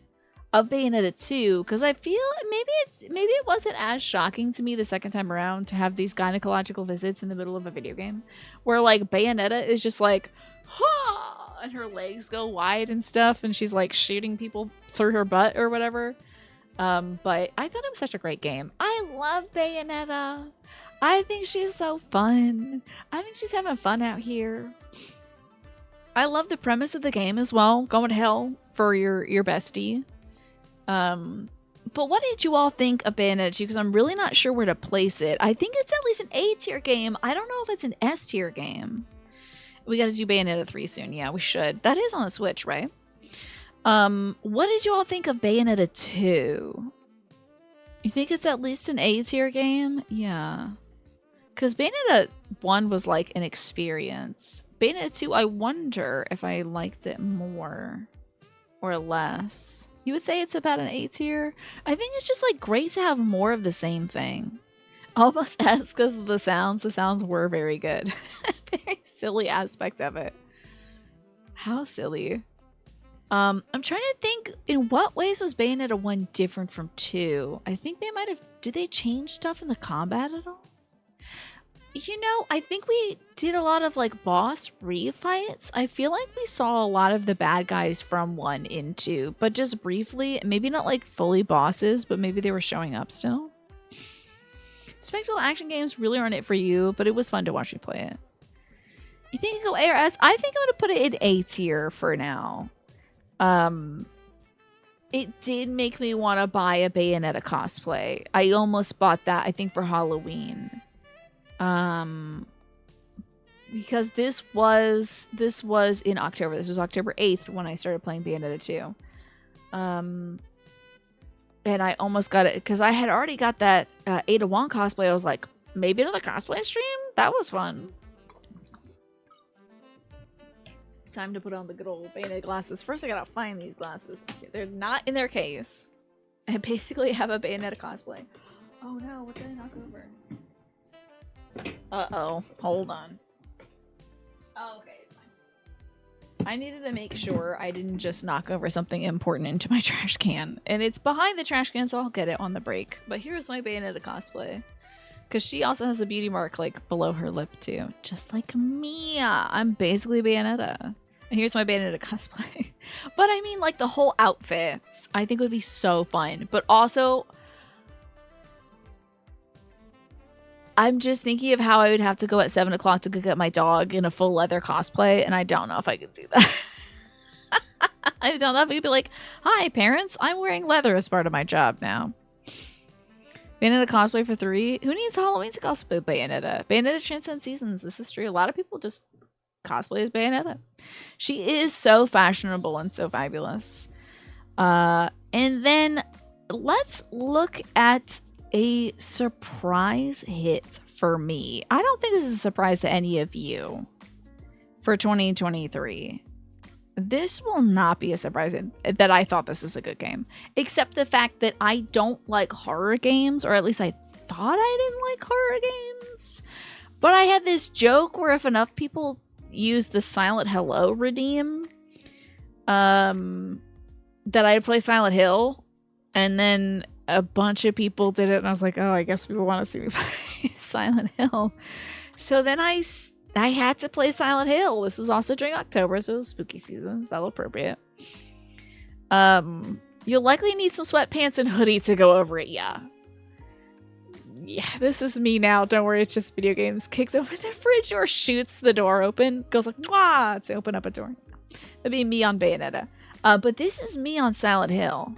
of Bayonetta 2, because I feel maybe it wasn't as shocking to me the second time around to have these gynecological visits in the middle of a video game, where like Bayonetta is just like, ha! And her legs go wide and stuff, and she's like shooting people through her butt or whatever. But I thought it was such a great game. I love Bayonetta. I think she's so fun. I think she's having fun out here. I love the premise of the game as well. Going to hell for your bestie. But what did you all think of Bayonetta 2? Because I'm really not sure where to place it. I think it's at least an A tier game. I don't know if it's an S tier game. We got to do Bayonetta 3 soon. Yeah, we should. That is on the Switch, right? What did you all think of Bayonetta 2? You think it's at least an A tier game? Yeah. Because Bayonetta 1 was like an experience. Bayonetta 2, I wonder if I liked it more or less. You would say it's about an A tier? I think it's just like great to have more of the same thing. Almost as because of the sounds. The sounds were very good. Very silly aspect of it. How silly. I'm trying to think, in what ways was Bayonetta 1 different from 2? I think they might have... Did they change stuff in the combat at all? You know, I think we did a lot of like boss refights. I feel like we saw a lot of the bad guys from 1 in 2, but just briefly. Maybe not like fully bosses, but maybe they were showing up still. Spectacle action games really aren't it for you, but it was fun to watch me play it. You think it go A or S? I think I'm going to put it in A tier for now. It did make me want to buy a Bayonetta cosplay. I almost bought that, I think, for Halloween. Because this was in October. This was October 8th when I started playing Bayonetta 2. And I almost got it because I had already got that Ada Wong cosplay. I was like, maybe another cosplay stream? That was fun. Time to put on the good old Bayonetta glasses. First, I gotta find these glasses. They're not in their case. I basically have a Bayonetta cosplay. Oh no, what did I knock over? Uh-oh. Hold on. Oh, okay. It's fine. I needed to make sure I didn't just knock over something important into my trash can. And it's behind the trash can, so I'll get it on the break. But here's my Bayonetta cosplay. Because she also has a beauty mark, like, below her lip, too. Just like Mia. I'm basically Bayonetta. And here's my Bayonetta cosplay. But I mean, like, the whole outfits, I think would be so fun. But also... I'm just thinking of how I would have to go at 7 o'clock to go get my dog in a full leather cosplay, and I don't know if I could do that. I don't know if I could be like, hi, parents, I'm wearing leather as part of my job now. Bayonetta cosplay for 3? Who needs Halloween to cosplay Bayonetta? Bayonetta transcends seasons. This is true. A lot of people just cosplay as Bayonetta. She is so fashionable and so fabulous. And then let's look at a surprise hit for me. I don't think this is a surprise to any of you for 2023. This will not be a surprise that I thought this was a good game, except the fact that I don't like horror games, or at least I thought I didn't like horror games. But I had this joke where if enough people use the Silent Hello redeem, that I'd play Silent Hill, and then a bunch of people did it, and I was like, oh, I guess people want to see me play Silent Hill. So then I had to play Silent Hill. This was also during October, so it was spooky season. Felt appropriate. You'll likely need some sweatpants and hoodie to go over it, yeah. Yeah, this is me now. Don't worry, it's just video games. Kicks open the fridge door, shoots the door open, goes like, wah, to open up a door. That'd be me on Bayonetta. But this is me on Silent Hill.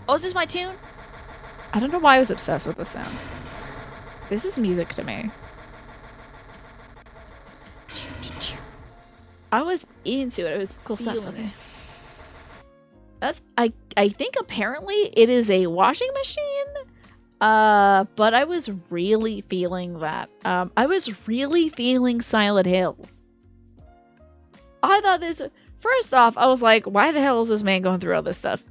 Oh, is this my tune? I don't know why I was obsessed with the sound. This is music to me. I was into it. It was cool stuff. Okay. That's I think apparently it is a washing machine. But I was really feeling that. I was really feeling Silent Hill. I thought this. First off, I was like, why the hell is this man going through all this stuff?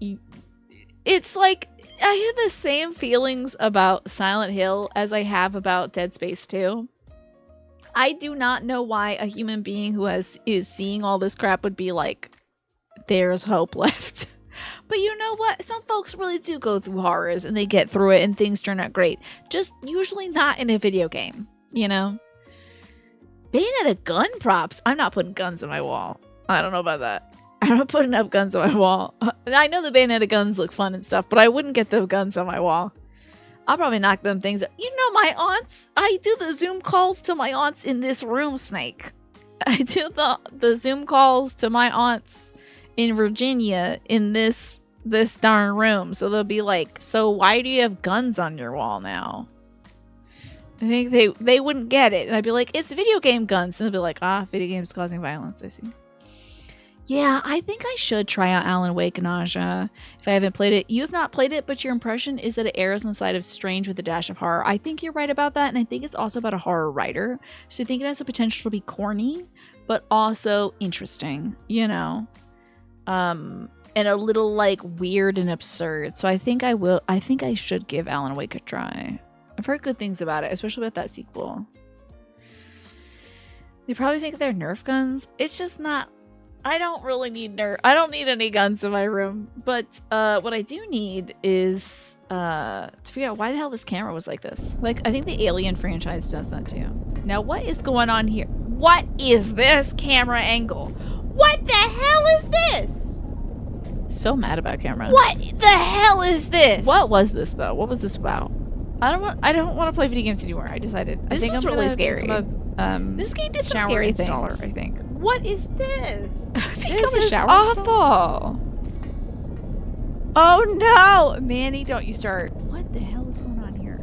It's like I had the same feelings about Silent Hill as I have about Dead Space 2. I do not know why a human being who is seeing all this crap would be like, there's hope left. But you know what? Some folks really do go through horrors and they get through it and things turn out great. Just usually not in a video game, you know? Bayonetta gun props. I'm not putting guns on my wall. I don't know about that. I'm not putting up guns on my wall. I know the Bayonetta guns look fun and stuff, but I wouldn't get the guns on my wall. I'll probably knock them things up. You know my aunts? I do the Zoom calls to my aunts in this room, Snake. I do the Zoom calls to my aunts in Virginia in this darn room. So they'll be like, so why do you have guns on your wall now? I think they wouldn't get it. And I'd be like, it's video game guns. And they'll be like, video games causing violence. I see. Yeah, I think I should try out Alan Wake Nausea if I haven't played it. You have not played it, but your impression is that it errs on the side of strange with a dash of horror. I think you're right about that, and I think it's also about a horror writer. So I think it has the potential to be corny, but also interesting, you know? And a little, like, weird and absurd. So I think I should give Alan Wake a try. I've heard good things about it, especially about that sequel. They probably think they're Nerf guns. It's just not... I don't really need I don't need any guns in my room. But what I do need is to figure out why the hell this camera was like this. Like, I think the Alien franchise does that too. Now, what is going on here? What is this camera angle? What the hell is this? So mad about cameras. What the hell is this? What was this though? What was this about? I don't want to play video games anymore. I decided. I think was really scary. This game did some scary things. I think. What is this? This is awful. Oh no, Manny! Don't you start. What the hell is going on here?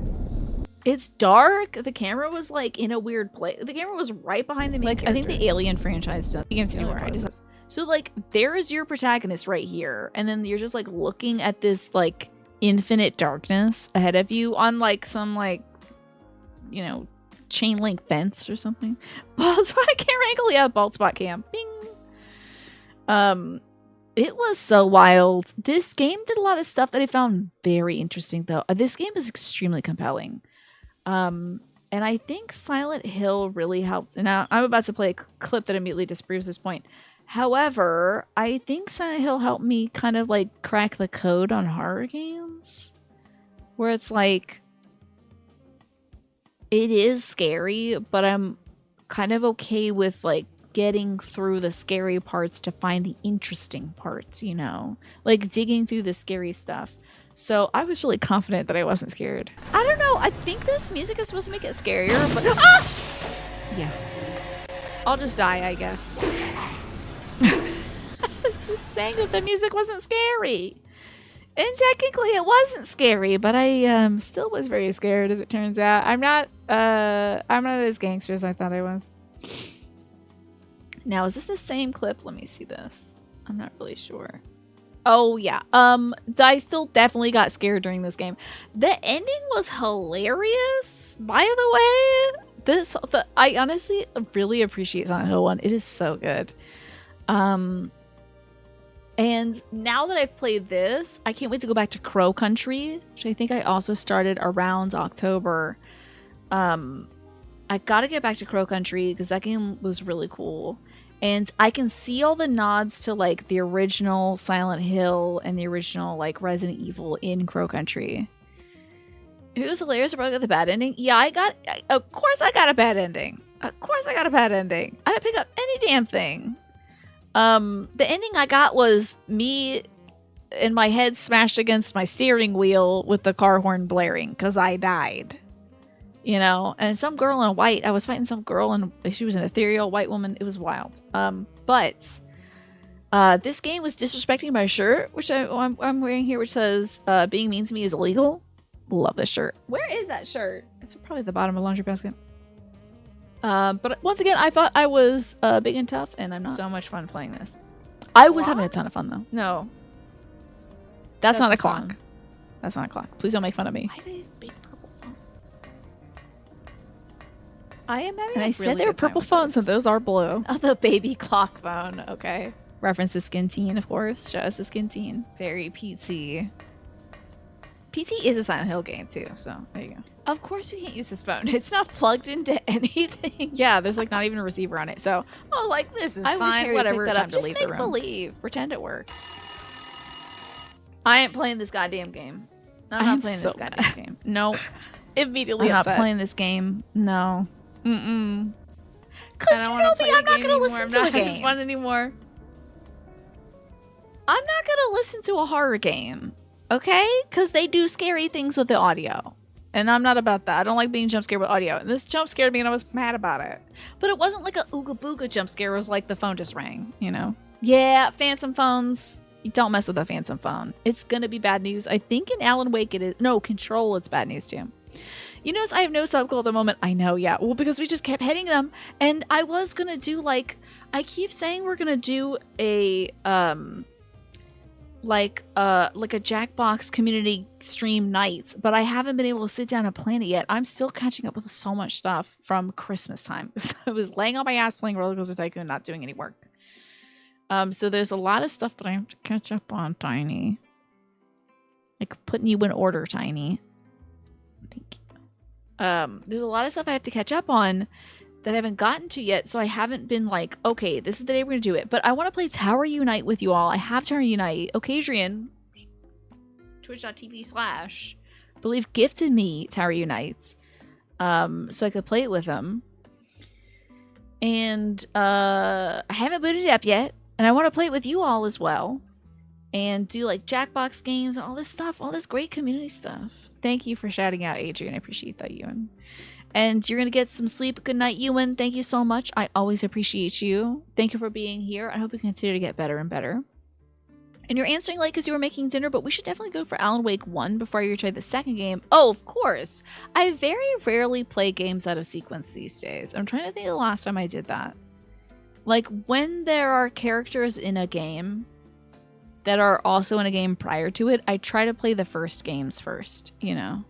It's dark. The camera was like in a weird place. The camera was right behind the main character. I think the Alien franchise does. Games anymore. So like, there is your protagonist right here, and then you're just like looking at this like infinite darkness ahead of you on like some like, you know, chain link fence or something. Bald spot camera angle, yeah, bald spot cam. Bing. It was so wild. This game did a lot of stuff that I found very interesting, though. This game is extremely compelling. And I think Silent Hill really helped. And now I'm about to play a clip that immediately disproves this point. However, I think Silent Hill helped me kind of like crack the code on horror games, where it's like, it is scary, but I'm kind of okay with like getting through the scary parts to find the interesting parts, you know, like digging through the scary stuff. So I was really confident that I wasn't scared. I don't know. I think this music is supposed to make it scarier, but yeah, I'll just die, I guess. I was just saying that the music wasn't scary. And technically it wasn't scary, but I still was very scared, as it turns out. I'm not as gangster as I thought I was. Now, is this the same clip? Let me see this. I'm not really sure. Oh yeah. I still definitely got scared during this game. The ending was hilarious. By the way, I honestly really appreciate Silent Hill 1. It is so good. And now that I've played this, I can't wait to go back to Crow Country, which I think I also started around October. I gotta get back to Crow Country because that game was really cool. And I can see all the nods to like the original Silent Hill and the original like Resident Evil in Crow Country. It was hilarious. I probably got the bad ending. Yeah, of course I got a bad ending. Of course I got a bad ending. I didn't pick up any damn thing. The ending I got was me and my head smashed against my steering wheel with the car horn blaring because I died. You know, and some girl in white, I was fighting some girl and she was an ethereal white woman. It was wild. But this game was disrespecting my shirt, which I'm wearing here, which says being mean to me is illegal. Love this shirt. Where is that shirt? It's probably at the bottom of the laundry basket. But once again, I thought I was big and tough, and I'm not. So much fun playing this. I was having a ton of fun, though. No. That's not a clock. Phone. That's not a clock. Please don't make fun of me. Why do they have big purple phones? I am having and I said they were purple phones, and those are blue. Oh, the baby clock phone. Okay. Reference to Skin Teen, of course. Shout out to Skin Teen. Very PT. PT is a Silent Hill game, too, so there you go. Of course you can't use this phone. It's not plugged into anything. Yeah, there's like not even a receiver on it. So I was like, this is fine. Whatever. Time to leave the room. Just make believe. Pretend it works. I ain't playing this goddamn game. I'm not playing this goddamn game. No. Immediately I'm not playing this game. No. Mm-mm. Because you know me, I'm not going to listen to a game. Fun anymore. I'm not going to listen to a horror game. Okay? Because they do scary things with the audio. And I'm not about that. I don't like being jump scared with audio. And this jump scared me and I was mad about it. But it wasn't like a ooga booga jump scare. It was like the phone just rang, you know? Yeah, phantom phones. You don't mess with a phantom phone. It's going to be bad news. I think in Alan Wake it is. No, Control, it's bad news too. You notice I have no subgoal at the moment. I know, yeah. Well, because we just kept hitting them. And I was going to do like, I keep saying we're going to do a, like a Jackbox community stream nights, but I haven't been able to sit down and plan it yet. I'm still catching up with so much stuff from Christmas time. I was laying on my ass playing Roller Coaster Tycoon, not doing any work. So there's a lot of stuff that I have to catch up on, Tiny. Like putting you in order, Tiny. Thank you. There's a lot of stuff I have to catch up on that I haven't gotten to yet, so I haven't been like, okay, this is the day we're gonna do it. But I want to play Tower Unite with you all. I have Tower Unite. Occasion, twitch.tv/ I believe gifted me Tower Unites, so I could play it with them. And I haven't booted it up yet, and I want to play it with you all as well, and do like Jackbox games and all this stuff, all this great community stuff. Thank you for shouting out, Adrian. I appreciate that, Ewan. And you're going to get some sleep. Good night, Ewan. Thank you so much. I always appreciate you. Thank you for being here. I hope you continue to get better and better. And you're answering late because you were making dinner, but we should definitely go for Alan Wake 1 before you try the second game. Oh, of course. I very rarely play games out of sequence these days. I'm trying to think of the last time I did that. Like, when there are characters in a game that are also in a game prior to it, I try to play the first games first, you know?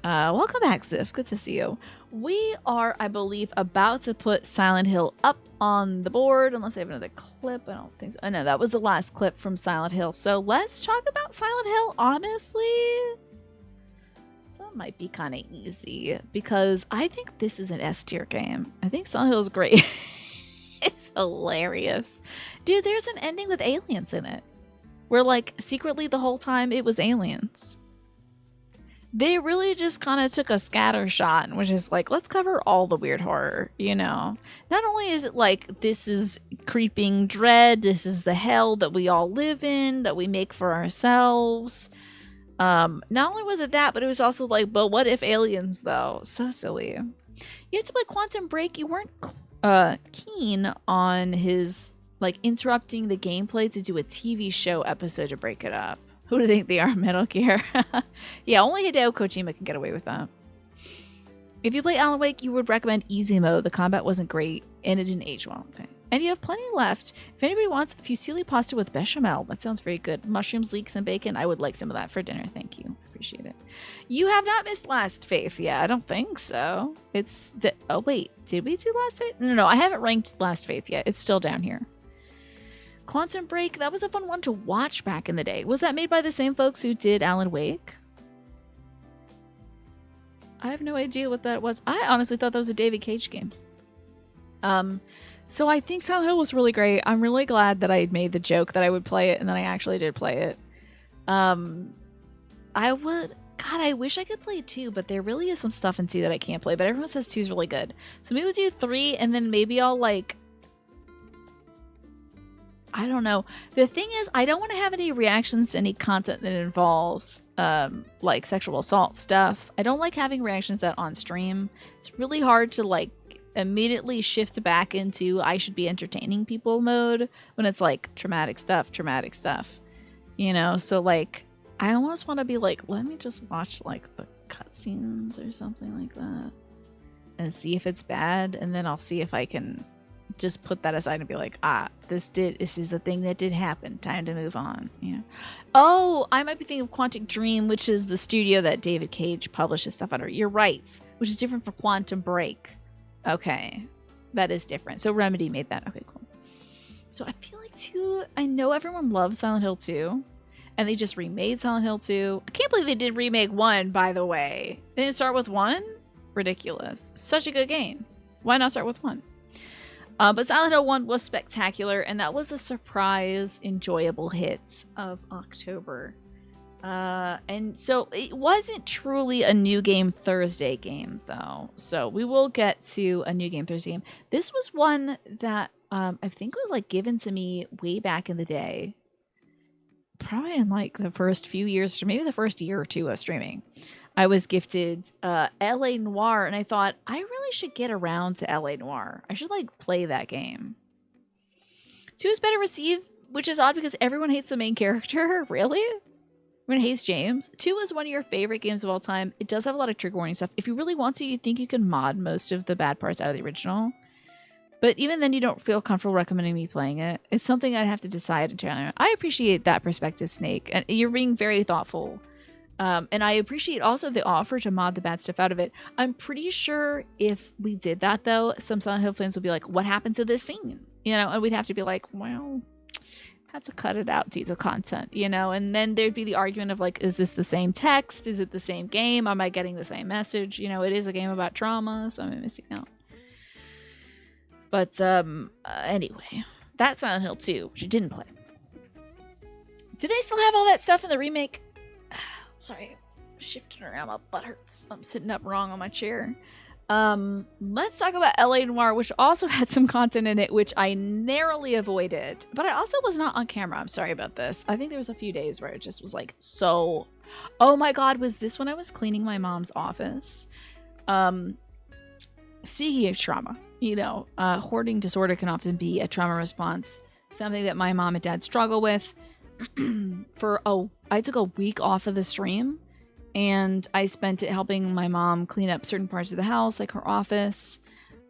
Welcome back, Zif. Good to see you. We are, I believe, about to put Silent Hill up on the board, unless I have another clip. I don't think so. Oh, no, that was the last clip from Silent Hill. So let's talk about Silent Hill, honestly. So it might be kind of easy, because I think this is an S tier game. I think Silent Hill is great. It's hilarious. Dude, there's an ending with aliens in it. Where, like, secretly the whole time it was aliens. They really just kind of took a scatter shot and was just like, let's cover all the weird horror, you know? Not only is it like, this is creeping dread, this is the hell that we all live in, that we make for ourselves. Not only was it that, but it was also like, but what if aliens, though? So silly. You had to play Quantum Break. You weren't keen on his, like, interrupting the gameplay to do a TV show episode to break it up. Who do you think they are, Metal Gear? Yeah, only Hideo Kojima can get away with that. If you play Alan Wake, you would recommend easy mode. The combat wasn't great, and it didn't age well. Okay. And you have plenty left. If anybody wants fusilli pasta with bechamel, that sounds very good. Mushrooms, leeks, and bacon. I would like some of that for dinner. Thank you. Appreciate it. You have not missed Last Faith. Yeah, I don't think so. It's the... Oh, wait. Did we do Last Faith? No, I haven't ranked Last Faith yet. It's still down here. Quantum Break. That was a fun one to watch back in the day. Was that made by the same folks who did Alan Wake? I have no idea what that was. I honestly thought that was a David Cage game. So I think Silent Hill was really great. I'm really glad that I had made the joke that I would play it, and then I actually did play it. I wish I could play 2, but there really is some stuff in 2 that I can't play, but everyone says 2 is really good. So maybe we'll do 3, and then maybe I'll, like... I don't know. The thing is, I don't want to have any reactions to any content that involves, like, sexual assault stuff. I don't like having reactions to that on stream. It's really hard to, like, immediately shift back into I should be entertaining people mode when it's, like, traumatic stuff. You know? So, like, I almost want to be like, let me just watch, like, the cutscenes or something like that and see if it's bad, and then I'll see if I can... just put that aside and be like, this is a thing that did happen. Time to move on. Yeah. Oh, I might be thinking of Quantic Dream, which is the studio that David Cage publishes stuff under. You're right, which is different from Quantum Break. Okay, that is different. So Remedy made that. Okay, cool. So I feel like 2. I know everyone loves Silent Hill 2, and they just remade Silent Hill 2. I can't believe they did remake 1. By the way, they didn't start with 1. Ridiculous. Such a good game. Why not start with 1? But Silent Hill 1 was spectacular, and that was a surprise, enjoyable hit of October. And so it wasn't truly a New Game Thursday game, though. So we will get to a New Game Thursday game. This was one that I think was like given to me way back in the day. Probably in like the first few years, or maybe the first year or 2 of streaming. I was gifted L.A. Noire, and I thought, I really should get around to L.A. Noire. I should, like, play that game. 2 is better received, which is odd because everyone hates the main character. Really? Everyone hates James. 2 is one of your favorite games of all time. It does have a lot of trigger warning stuff. If you really want to, you think you can mod most of the bad parts out of the original. But even then, you don't feel comfortable recommending me playing it. It's something I'd have to decide entirely. I appreciate that perspective, Snake. And you're being very thoughtful. And I appreciate also the offer to mod the bad stuff out of it. I'm pretty sure if we did that, though, some Silent Hill fans would be like, what happened to this scene? You know, and we'd have to be like, well, had to cut it out due to content, you know? And then there'd be the argument of like, is this the same text? Is it the same game? Am I getting the same message? You know, it is a game about trauma, so I'm missing out. But anyway, that's Silent Hill 2, which I didn't play. Do they still have all that stuff in the remake? Sorry, shifting around, my butt hurts. I'm sitting up wrong on my chair. Let's talk about L.A. Noire, which also had some content in it, which I narrowly avoided. But I also was not on camera. I'm sorry about this. I think there was a few days where it just was like, so... Oh my god, was this when I was cleaning my mom's office? Speaking of trauma, you know, hoarding disorder can often be a trauma response. Something that my mom and dad struggle with. I took a week off of the stream, and I spent it helping my mom clean up certain parts of the house, like her office,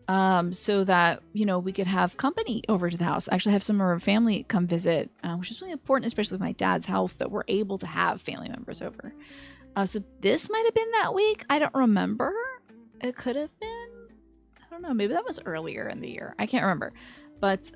so that, you know, we could have company over to the house. Actually have some of her family come visit, which is really important, especially with my dad's health, that we're able to have family members over. So this might have been that week. I don't remember. It could have been. I don't know. Maybe that was earlier in the year. I can't remember. But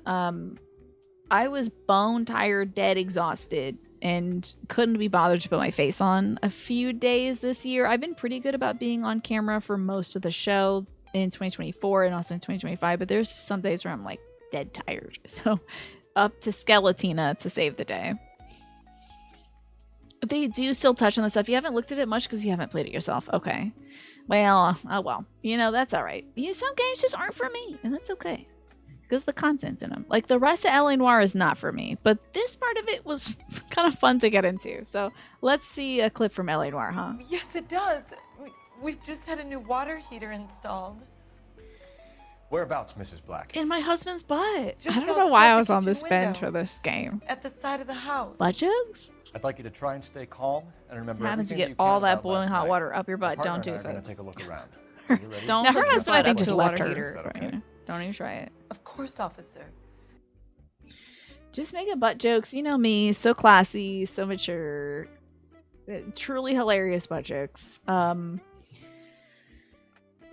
I was bone tired, dead, exhausted, and couldn't be bothered to put my face on a few days this year. I've been pretty good about being on camera for most of the show in 2024 and also in 2025, but there's some days where I'm like dead tired. So up to Skeletina to save the day. They do still touch on the stuff. You haven't looked at it much because you haven't played it yourself. Okay. Well, oh well. You know, that's all right. Some games just aren't for me, and that's okay. Because the content's in them. Like, the rest of L.A. Noire is not for me. But this part of it was kind of fun to get into. So, let's see a clip from L.A. Noire, huh? Yes, it does. We've just had a new water heater installed. Whereabouts, Mrs. Black? In my husband's butt. Just I don't know why outside I the was on kitchen this bench window. for this game. At the side of the house. Butt jokes? I'd like you to try and stay calm and remember What happens to everything get that you all can that about boiling last hot night. water up your butt? My Don't partner do and I are gonna this. take a look around. Don't Now, her hook your husband, I butt think, up just to a left water her. heater. Is that okay? Don't even try it. Of course, officer. Just making butt jokes. You know me. So classy, so mature. Truly hilarious butt jokes. What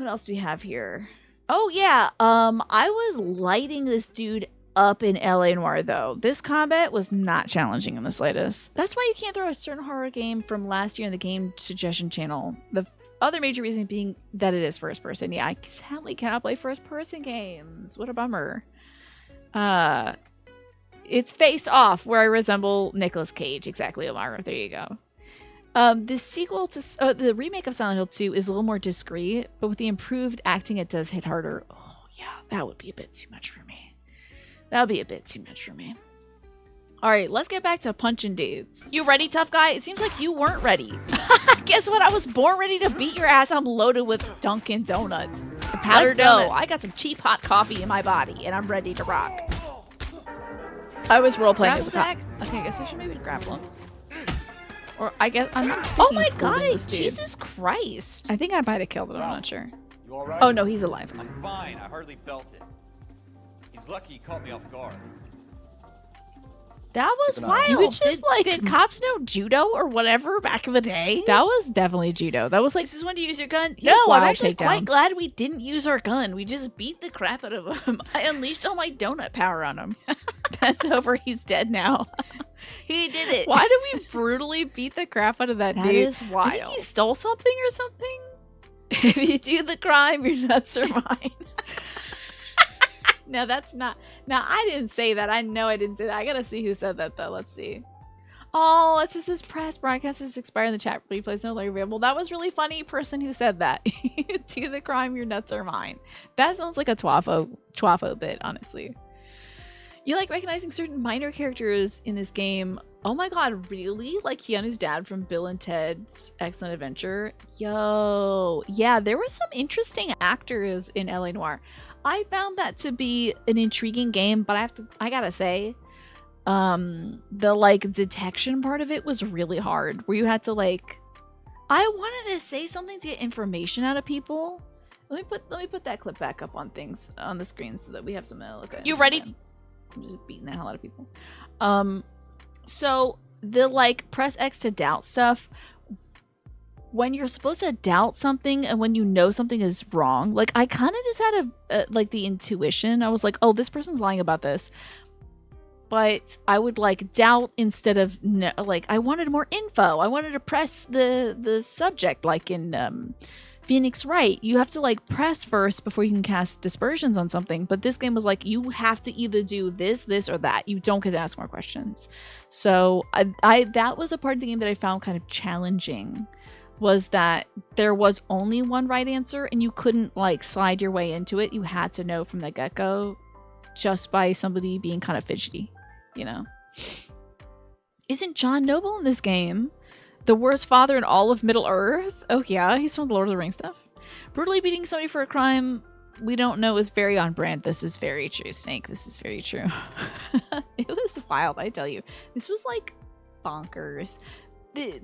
else do we have here? Oh yeah. I was lighting this dude up in LA Noire though. This combat was not challenging in the slightest. That's why you can't throw a certain horror game from last year in the game suggestion channel. The other major reason being that it is first person. Yeah, I sadly cannot play first person games. What a bummer. It's Face Off, where I resemble Nicolas Cage. Exactly, Omar. There you go. The sequel to the remake of Silent Hill 2 is a little more discreet, but with the improved acting, it does hit harder. Oh yeah, that would be a bit too much for me. That would be a bit too much for me. All right, let's get back to punching dudes. You ready, tough guy? It seems like you weren't ready. Guess what? I was born ready to beat your ass. I'm loaded with Dunkin' Donuts. Powdered dough. I got some cheap hot coffee in my body, and I'm ready to rock. I was role-playing as a cop. Okay, I guess I should maybe grapple him. Or I guess I'm not. Oh my god! Jesus Christ! I think I might have killed him. I'm not sure. You all right? Oh no, he's alive. I'm fine. I hardly felt it. He's lucky he caught me off guard. That was wild. You just did cops know judo or whatever back in the day? That was definitely judo. That was like, This is when you use your gun. He had No, I'm wild actually quite takedowns. glad we didn't use our gun. We just beat the crap out of him. I unleashed all my donut power on him. that's over. He's dead now. He did it. Why do we brutally beat the crap out of that That dude? is I think wild. he stole something or something. If you do the crime, your nuts are mine. No, that's not. Now, I didn't say that. I know I didn't say that. I gotta see who said that, though. Let's see. Oh, it says this press broadcast has expired in the chat. Replays no longer available. That was really funny person who said that. Do the crime, your nuts are mine. That sounds like a Twafo bit, honestly. You like recognizing certain minor characters in this game. Oh my god, really? Like Keanu's dad from Bill and Ted's Excellent Adventure? Yo. Yeah, there were some interesting actors in LA Noire. I found that to be an intriguing game, but I gotta say, the like detection part of it was really hard, where you had to like, I wanted to say something to get information out of people. Let me put that clip back up on things on the screen so that we have something to look at. You ready? I'm just beating the hell out of people. So the like press X to doubt stuff. When you're supposed to doubt something and when you know something is wrong, like I kind of just had like the intuition. I was like, oh, this person's lying about this. But I would like doubt instead of no, like I wanted more info. I wanted to press the subject like in Phoenix Wright. You have to like press first before you can cast dispersions on something. But this game was like you have to either do this, or that. You don't get to ask more questions. So I that was a part of the game that I found kind of challenging. Was that there was only one right answer and you couldn't like slide your way into it. You had to know from the get-go just by somebody being kind of fidgety, you know. Isn't John Noble in this game the worst father in all of Middle Earth? Oh yeah, he's from the Lord of the Rings stuff. Brutally beating somebody for a crime we don't know is very on brand. This is very true, Snake. This is very true. It was wild, I tell you. This was like bonkers.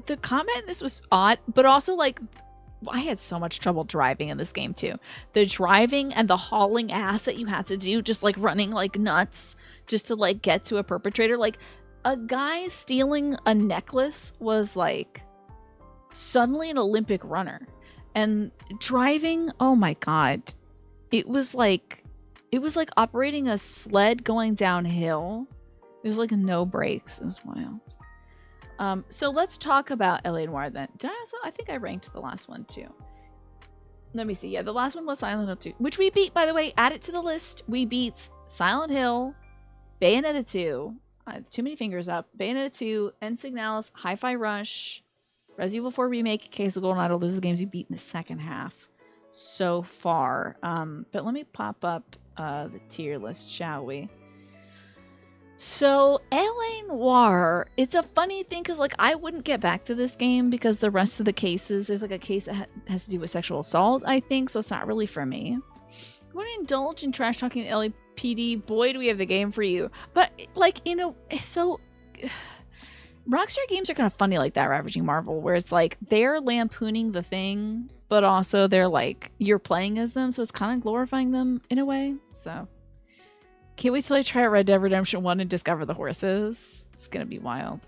The combat in this was odd, but also like I had so much trouble driving in this game too. The driving and the hauling ass that you had to do, just like running like nuts just to like get to a perpetrator. Like a guy stealing a necklace was like suddenly an Olympic runner. And driving, oh my god. It was like operating a sled going downhill. It was like no brakes. It was wild. So let's talk about LA Noire then. I think I ranked the last one too. Let me see. Yeah, the last one was Silent Hill 2, which we beat, by the way. Add it to the list. We beat Silent Hill, Bayonetta 2, too many fingers up, Bayonetta 2, Ensignalis, Hi-Fi Rush, Resident Evil 4 Remake, Case of Golden Idol. Those are the games we beat in the second half so far. But let me pop up the tier list, shall we? So, LA Noire, it's a funny thing because, like, I wouldn't get back to this game because the rest of the cases, there's, like, a case that has to do with sexual assault, I think, so it's not really for me. You want to indulge in trash-talking LAPD? Boy, do we have the game for you. But, like, you know, so... Rockstar games are kind of funny like that, Ravaging Marvel, where it's like, they're lampooning the thing, but also they're like, you're playing as them, so it's kind of glorifying them in a way. So can't wait till I try out Red Dead Redemption 1 and discover the horses. It's gonna be wild.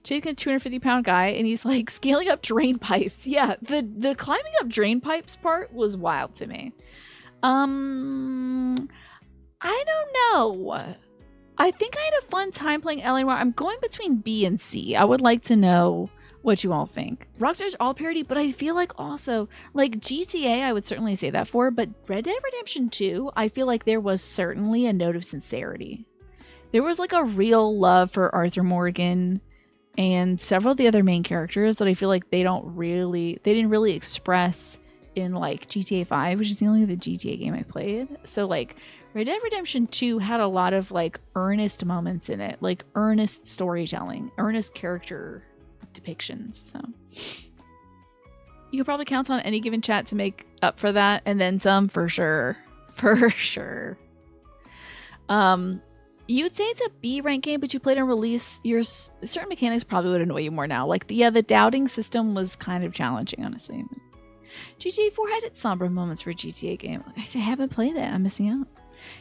Taking a 250-pound guy and he's like scaling up drain pipes. Yeah, the climbing up drain pipes part was wild to me. I don't know. I think I had a fun time playing LA Noire. I'm going between B and C. I would like to know what you all think. Rockstar's all parody, but I feel like also, like GTA, I would certainly say that for, but Red Dead Redemption 2, I feel like there was certainly a note of sincerity. There was like a real love for Arthur Morgan and several of the other main characters that I feel like they didn't really express in like GTA 5, which is the only other GTA game I played. So like Red Dead Redemption 2 had a lot of like earnest moments in it, like earnest storytelling, earnest character depictions. So you could probably count on any given chat to make up for that, and then some for sure. For sure. You'd say it's a B rank game, but you played on release. Your certain mechanics probably would annoy you more now. Like the doubting system was kind of challenging, honestly. GTA 4 had its somber moments for a GTA game. I haven't played it. I'm missing out.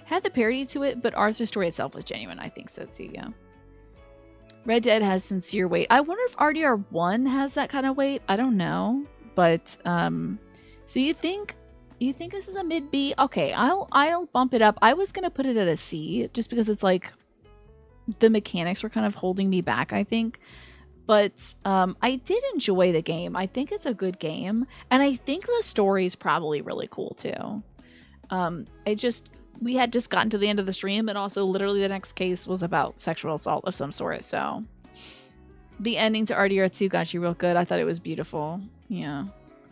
Had the parody to it, but Arthur's story itself was genuine. I think so too, yeah. Red Dead has sincere weight. I wonder if RDR1 has that kind of weight. I don't know. But, so you think this is a mid B? Okay, I'll bump it up. I was going to put it at a C, just because it's like, the mechanics were kind of holding me back, I think. But I did enjoy the game. I think it's a good game. And I think the story is probably really cool too. We had just gotten to the end of the stream, and also literally the next case was about sexual assault of some sort. So the ending to RDR2 got you real good. I thought it was beautiful. Yeah.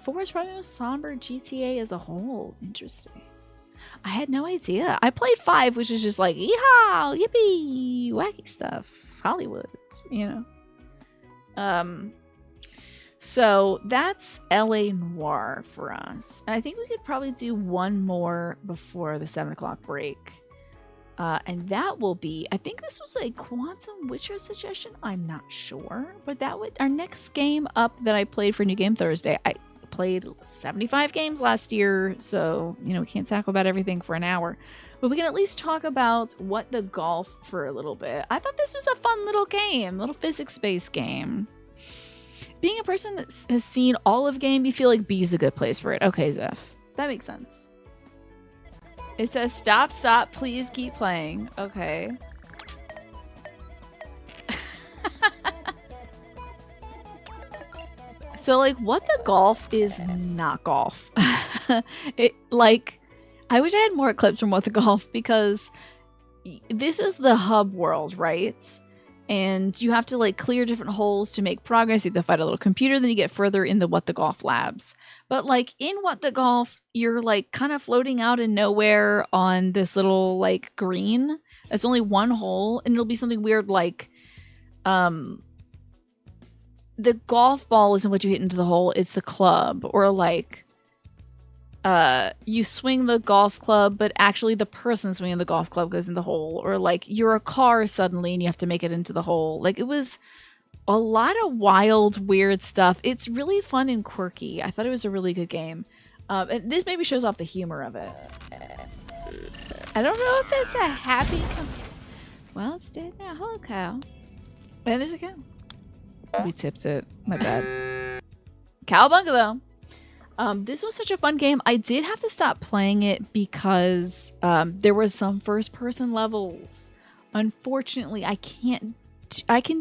4 is probably the most somber GTA as a whole. Interesting. I had no idea. I played 5, which is just like, yeehaw, yippee, wacky stuff. Hollywood, you know. So that's LA Noire for us. And I think we could probably do one more before the 7 o'clock break. And that will be, I think this was a Quantum Witcher suggestion. I'm not sure. But our next game up that I played for New Game Thursday, I played 75 games last year. So, we can't talk about everything for an hour. But we can at least talk about What the Golf for a little bit. I thought this was a fun little game, little physics-based game. Being a person that has seen all of game, you feel like B is a good place for it. Okay, Zeph. That makes sense. It says, stop, please keep playing. Okay. So, like, What the Golf is not golf. I wish I had more clips from What the Golf, because this is the hub world, right? And you have to like clear different holes to make progress. You have to fight a little computer, then you get further in the What the Golf labs. But like in What the Golf, you're like kind of floating out in nowhere on this little like green. It's only one hole, and it'll be something weird like the golf ball isn't what you hit into the hole, it's the club. Or like you swing the golf club, but actually the person swinging the golf club goes in the hole. Or like you're a car suddenly and you have to make it into the hole. Like it was a lot of wild, weird stuff. It's really fun and quirky. I thought it was a really good game. And this maybe shows off the humor of it. I don't know if it's a happy... Well, it's dead now. Hello, cow. And there's a cow. We tipped it. My bad. Cowabunga, though. This was such a fun game. I did have to stop playing it because there was some first-person levels. Unfortunately, I can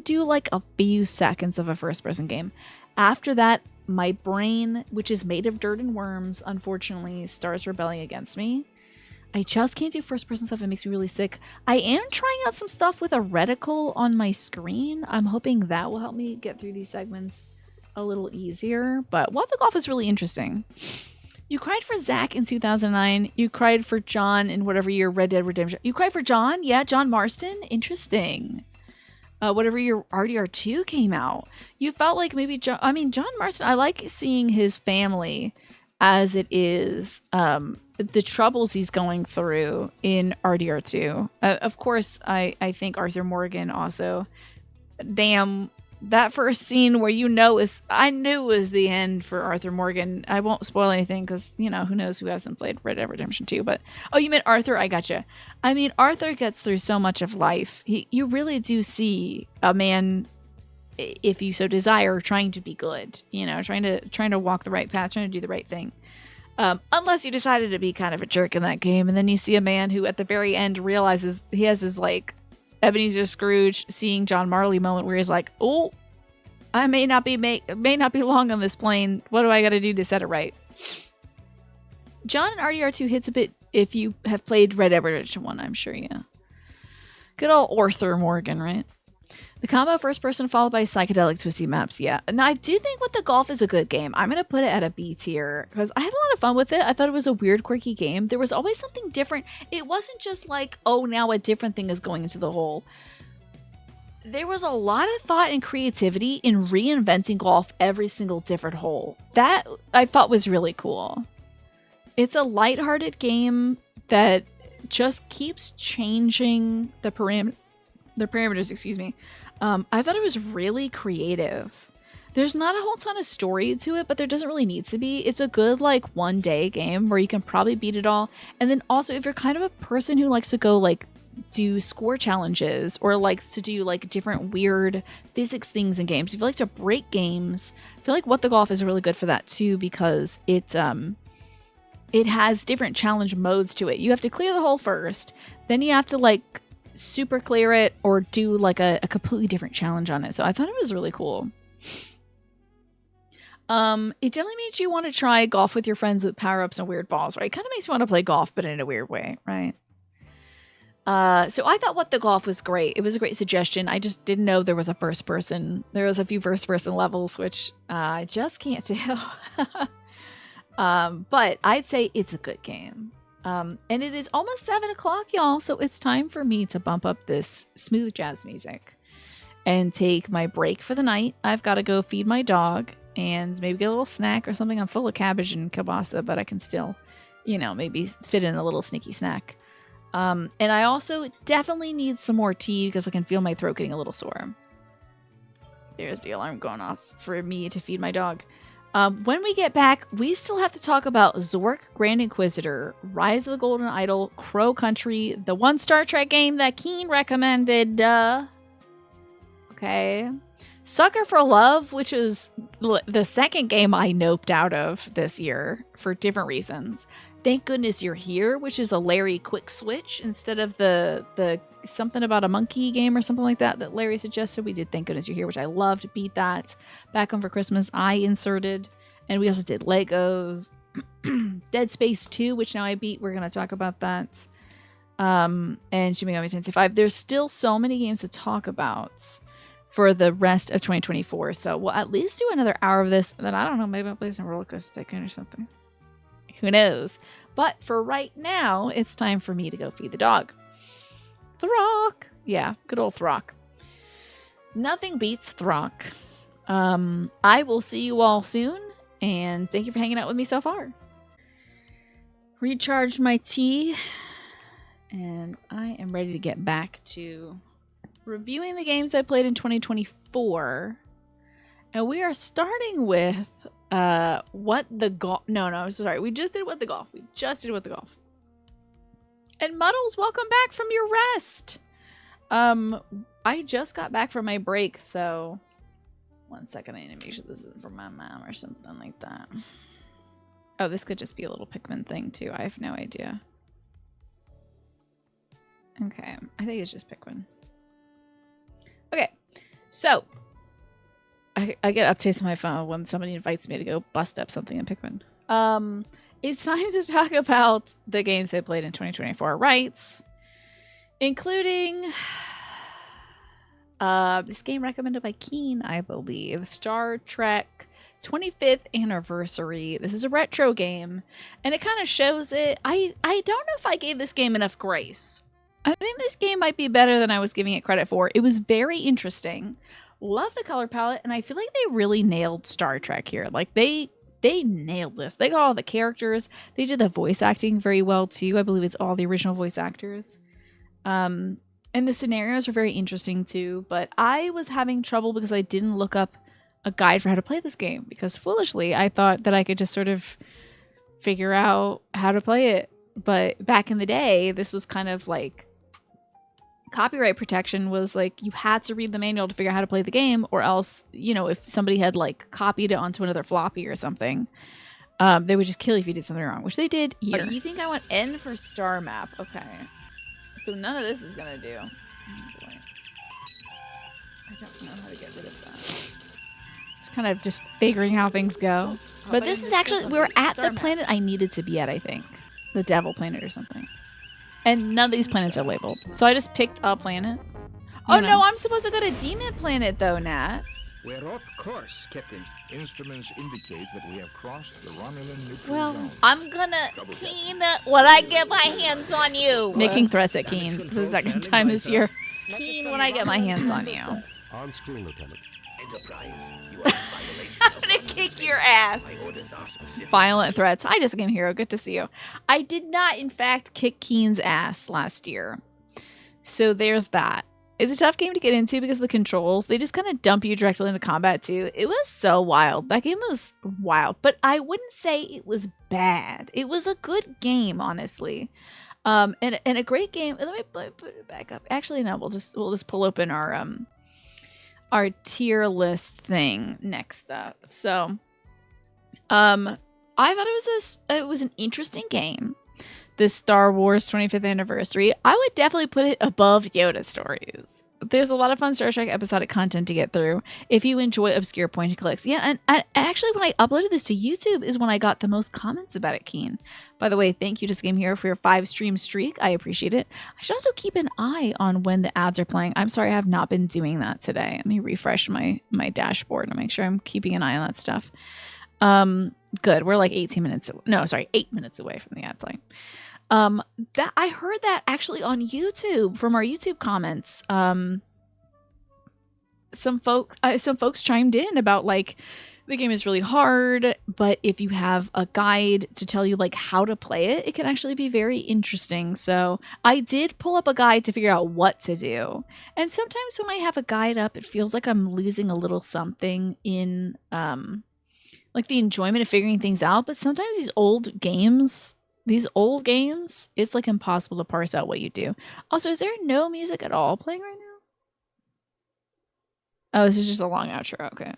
do like a few seconds of a first-person game. After that, my brain, which is made of dirt and worms, unfortunately starts rebelling against me. I just can't do first-person stuff. It makes me really sick. I am trying out some stuff with a reticle on my screen. I'm hoping that will help me get through these segments a little easier, but What the Golf is really interesting. You cried for Zach in 2009. You cried for John in whatever year Red Dead Redemption. You cried for John? Yeah, John Marston? Interesting. Whatever year RDR2 came out. You felt like maybe John Marston, I like seeing his family as it is, the troubles he's going through in RDR2. Of course, I think Arthur Morgan also. Damn, that first scene where I knew it was the end for Arthur Morgan. I won't spoil anything because, who knows who hasn't played Red Dead Redemption 2. But, oh, you meant Arthur? I gotcha. I mean, Arthur gets through so much of life. You really do see a man, if you so desire, trying to be good. Trying to walk the right path, trying to do the right thing. Unless you decided to be kind of a jerk in that game. And then you see a man who at the very end realizes he has his, like, Ebenezer Scrooge seeing John Marley moment where he's like, oh, I may not be long on this plane. What do I got to do to set it right? John and RDR2 hits a bit if you have played Red Dead Redemption 1, I'm sure, yeah. Good old Arthur Morgan, right? The combo first person followed by psychedelic twisty maps, yeah. Now, I do think What the Golf is a good game. I'm going to put it at a B tier because I had a lot of fun with it. I thought it was a weird, quirky game. There was always something different. It wasn't just like, oh, now a different thing is going into the hole. There was a lot of thought and creativity in reinventing golf every single different hole. That I thought was really cool. It's a lighthearted game that just keeps changing the parameters, excuse me. I thought it was really creative. There's not a whole ton of story to it, but there doesn't really need to be. It's a good, like, one-day game where you can probably beat it all. And then also, if you're kind of a person who likes to go, like, do score challenges or likes to do, like, different weird physics things in games, if you like to break games, I feel like What the Golf is really good for that, too, because it has different challenge modes to it. You have to clear the hole first, then you have to, like, super clear it or do like a completely different challenge on it. So I thought it was really cool. It definitely makes you want to try golf with your friends with power-ups and weird balls, right? It kind of makes you want to play golf, but in a weird way, right? So I thought What the Golf was great. It was a great suggestion. I just didn't know there was a first person. There was a few first person levels, which I just can't do. But I'd say it's a good game. And it is almost 7 o'clock, y'all, so it's time for me to bump up this smooth jazz music and take my break for the night. I've got to go feed my dog and maybe get a little snack or something. I'm full of cabbage and kielbasa, but I can still, maybe fit in a little sneaky snack. And I also definitely need some more tea because I can feel my throat getting a little sore. There's the alarm going off for me to feed my dog. When we get back, we still have to talk about Zork, Grand Inquisitor, Rise of the Golden Idol, Crow Country, the one Star Trek game that Keen recommended. Okay. Sucker for Love, which is the second game I noped out of this year for different reasons. Thank Goodness You're Here, which is a Larry quick switch instead of the something about a monkey game or something like that Larry suggested. We did Thank Goodness You're Here, which I loved. Beat that. Back Home for Christmas, I inserted. And we also did Legos. Dead Space 2, which now I beat. We're going to talk about that. And Shin Megami Tensei 5. There's still so many games to talk about for the rest of 2024. So we'll at least do another hour of this. And then I don't know, maybe I'll play some Roller Coaster Tycoon or something. Who knows? But for right now, it's time for me to go feed the dog. Throck! Yeah, good old Throck. Nothing beats Throck. I will see you all soon, and thank you for hanging out with me so far. Recharged my tea, and I am ready to get back to reviewing the games I played in 2024. And we are starting with What the Golf. No, sorry. We just did What the Golf. And Muddles, welcome back from your rest. I just got back from my break, so 1 second. I need to make sure this isn't from my mom or something like that. Oh, this could just be a little Pikmin thing too. I have no idea. Okay, I think it's just Pikmin. Okay, so I get updates on my phone when somebody invites me to go bust up something in Pikmin. It's time to talk about the games I played in 2024, right? Including this game recommended by Keen, I believe, Star Trek 25th Anniversary. This is a retro game, and it kind of shows it. I don't know if I gave this game enough grace. I think this game might be better than I was giving it credit for. It was very interesting. Love the color palette, and I feel like they really nailed Star Trek here. Like, they nailed this. They got all the characters. They did the voice acting very well, too. I believe it's all the original voice actors. And the scenarios were very interesting too, but I was having trouble because I didn't look up a guide for how to play this game because foolishly I thought that I could just sort of figure out how to play it. But back in the day, this was kind of like copyright protection was like you had to read the manual to figure out how to play the game, or else, you know, if somebody had like copied it onto another floppy or something, they would just kill you if you did something wrong, which they did here. You think I want N for star map? Okay. So none of this is gonna do. Oh boy. I don't know how to get rid of that. Just kind of just figuring how things go. But this is actually, we were at the planet I needed to be at, I think. The devil planet or something. And none of these planets are labeled. So I just picked a planet. Oh no, I'm supposed to go to Demon Planet though, Nats. We're off course, Captain. Instruments indicate that we have crossed the Romulan neutral zone. I'm gonna Keen when I get my hands on you. Making threats at Keen for the second time this year. Keen when I get my hands on you. On screen, Lieutenant. Enterprise, you are in violation. I'm gonna kick your ass. My orders are specific. Violent threats. Hi, Just a Game Hero. Good to see you. I did not, in fact, kick Keen's ass last year. So there's that. It's a tough game to get into because of the controls. They just kind of dump you directly into combat too. It was so wild. That game was wild. But I wouldn't say it was bad. It was a good game, honestly. And a great game. Let me put it back up. Actually, no, we'll just pull open our tier list thing next up. So I thought it was an interesting game. This Star Wars 25th anniversary. I would definitely put it above Yoda stories. There's a lot of fun Star Trek episodic content to get through if you enjoy obscure point and clicks. Yeah, and actually when I uploaded this to YouTube is when I got the most comments about it, Keen. By the way, thank you Just Game Hero for your 5-stream streak. I appreciate it. I should also keep an eye on when the ads are playing. I'm sorry I have not been doing that today. Let me refresh my dashboard and make sure I'm keeping an eye on that stuff. Good. We're like 8 minutes away from the ad playing. That I heard that actually on YouTube from our YouTube comments. Some folks chimed in about like the game is really hard, but if you have a guide to tell you like how to play it, it can actually be very interesting. So I did pull up a guide to figure out what to do. And sometimes when I have a guide up, it feels like I'm losing a little something in like the enjoyment of figuring things out. But sometimes these old games, it's like impossible to parse out what you do. Also, is there no music at all playing right now? Oh, this is just a long outro. Okay.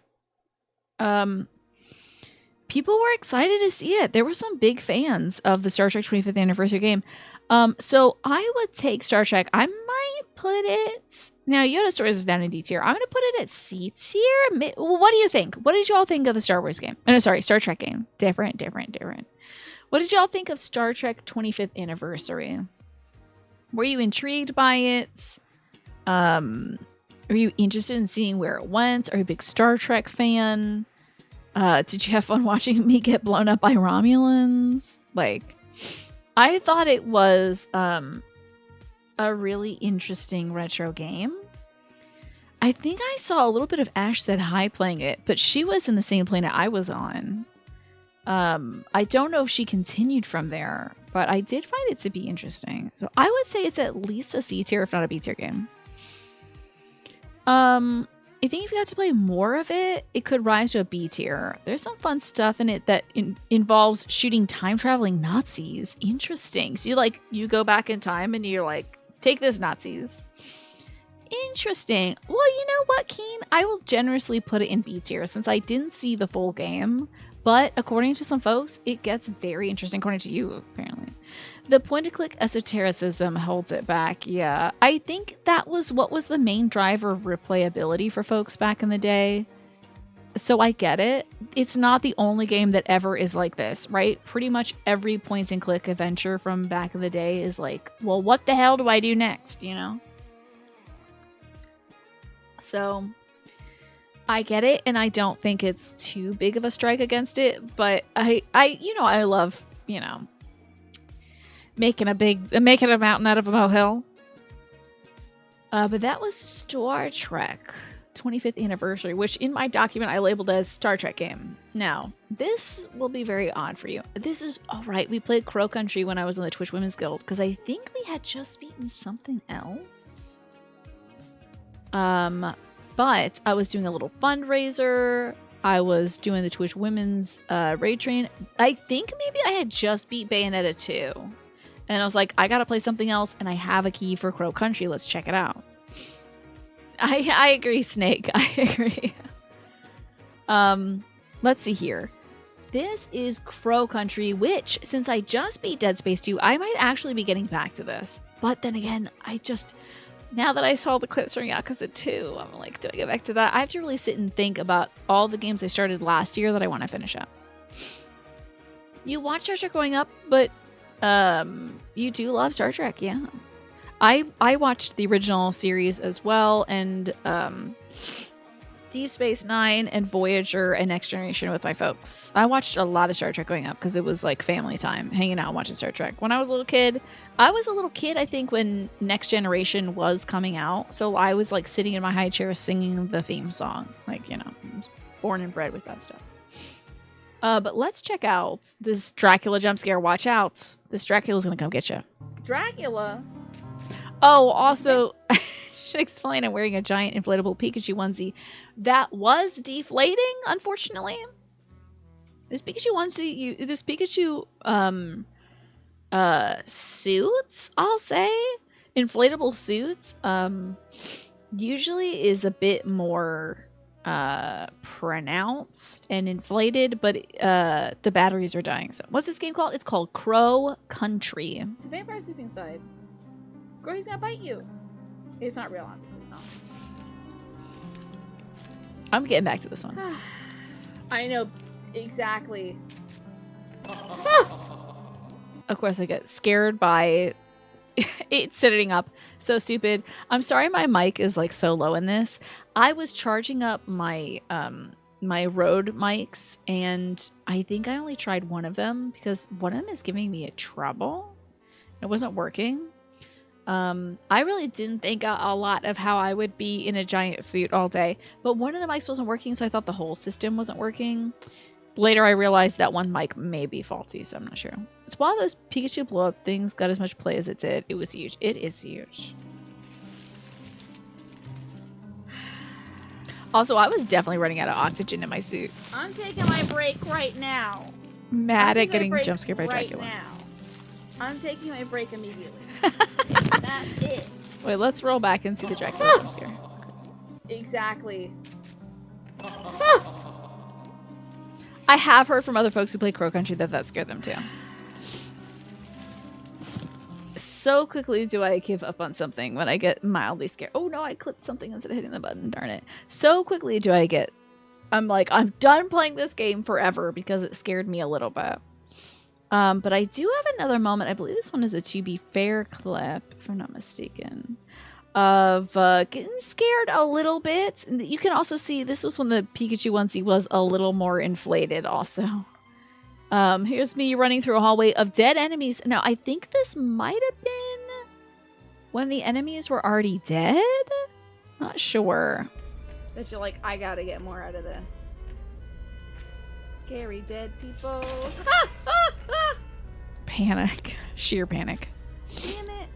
People were excited to see it. There were some big fans of the Star Trek 25th anniversary game. So I would take Star Trek. I might put it now. Yoda Stories is down in D tier. I'm gonna put it at C tier. What do you think? What did you all think of the Star Wars game? Oh, no, sorry, Star Trek game. Different. What did y'all think of Star Trek 25th anniversary? Were you intrigued by it? Are you interested in seeing where it went? Are you a big Star Trek fan? Did you have fun watching me get blown up by Romulans? Like, I thought it was a really interesting retro game. I think I saw a little bit of Ash Said Hi playing it, but she was in the same planet I was on. I don't know if she continued from there, but I did find it to be interesting. So I would say it's at least a C tier, if not a B tier game. I think if you have to play more of it, it could rise to a B tier. There's some fun stuff in it that involves shooting time traveling Nazis. Interesting. So you go back in time and you're like, take this, Nazis. Interesting. Well, you know what, Keen? I will generously put it in B tier since I didn't see the full game. But according to some folks, it gets very interesting, according to you, apparently. The point-and-click esotericism holds it back, yeah. I think that was what was the main driver of replayability for folks back in the day. So I get it. It's not the only game that ever is like this, right? Pretty much every point-and-click adventure from back in the day is like, well, what the hell do I do next, you know? So I get it, and I don't think it's too big of a strike against it, but I love, making a mountain out of a molehill. But that was Star Trek 25th anniversary, which in my document I labeled as Star Trek game. Now, this will be very odd for you. This is all right. We played Crow Country when I was in the Twitch Women's Guild because I think we had just beaten something else. But I was doing a little fundraiser. I was doing the Twitch Women's raid train. I think maybe I had just beat Bayonetta 2. And I was like, I gotta play something else, and I have a key for Crow Country. Let's check it out. I agree, Snake. I agree. Let's see here. This is Crow Country, which, since I just beat Dead Space 2, I might actually be getting back to this. But then again, now that I saw the clips from Yakuza 2, I'm like, do I get back to that? I have to really sit and think about all the games I started last year that I want to finish up. You watch Star Trek growing up, but you do love Star Trek, yeah. I watched the original series as well, and Deep Space Nine and Voyager and Next Generation with my folks. I watched a lot of Star Trek growing up because it was like family time, hanging out and watching Star Trek. When I was a little kid, I think, when Next Generation was coming out. So I was like sitting in my high chair singing the theme song. Like, I was born and bred with that stuff. But let's check out this Dracula jump scare. Watch out. This Dracula's going to come get you. Dracula? Oh, also, I should explain, I'm wearing a giant inflatable Pikachu onesie. That was deflating, unfortunately. This Pikachu onesie, this Pikachu suits, I'll say, inflatable suits, usually is a bit more pronounced and inflated, but the batteries are dying. So what's this game called? It's called Crow Country. It's a vampire sleeping inside. Girl, he's gonna bite you. It's not real, obviously. No. I'm getting back to this one. I know exactly. Of course, I get scared by it sitting up. So stupid. I'm sorry my mic is like so low in this. I was charging up my my Rode mics, and I think I only tried one of them because one of them is giving me a trouble. It wasn't working. I really didn't think a lot of how I would be in a giant suit all day, but one of the mics wasn't working, so I thought the whole system wasn't working. Later, I realized that one mic may be faulty, so I'm not sure. It's why those Pikachu blow-up things got as much play as it did. It was huge. It is huge. Also, I was definitely running out of oxygen in my suit. I'm taking my break right now. Mad at getting jump scared by Dracula. Now. I'm taking my break immediately. That's it. Wait, let's roll back and see the Dracula jump scare. Exactly. I have heard from other folks who play Crow Country that scared them too. So quickly do I give up on something when I get mildly scared. Oh no, I clipped something instead of hitting the button, darn it. So quickly do I get... I'm like, I'm done playing this game forever because it scared me a little bit. But I do have another moment. I believe this one is a To Be Fair clip, if I'm not mistaken, of getting scared a little bit. And you can also see this was when the Pikachu onesie was a little more inflated also. Here's me running through a hallway of dead enemies. Now, I think this might have been when the enemies were already dead? Not sure. That you're like, I gotta get more out of this. Scary dead people. Ah! Ah! Ah! Panic. Sheer panic. Damn it.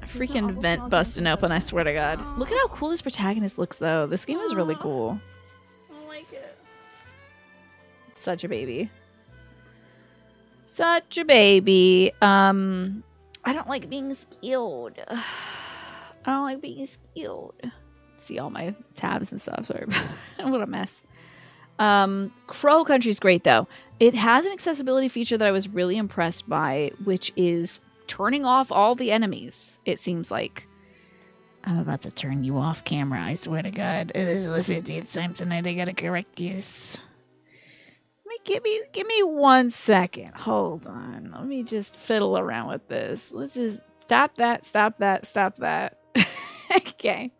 Freaking vent busting open, I swear to God. Look at how cool this protagonist looks, though. This game is really cool. I like it. Such a baby. Such a baby. I don't like being skilled. I don't like being skilled. See all my tabs and stuff. Sorry. What a mess. Crow Country's great, though. It has an accessibility feature that I was really impressed by, which is turning off all the enemies, it seems like. I'm about to turn you off camera, I swear to God. It is the 50th time tonight. I gotta correct this. Give me 1 second. Hold on. Let me just fiddle around with this. Let's just stop that, stop that, stop that. Okay.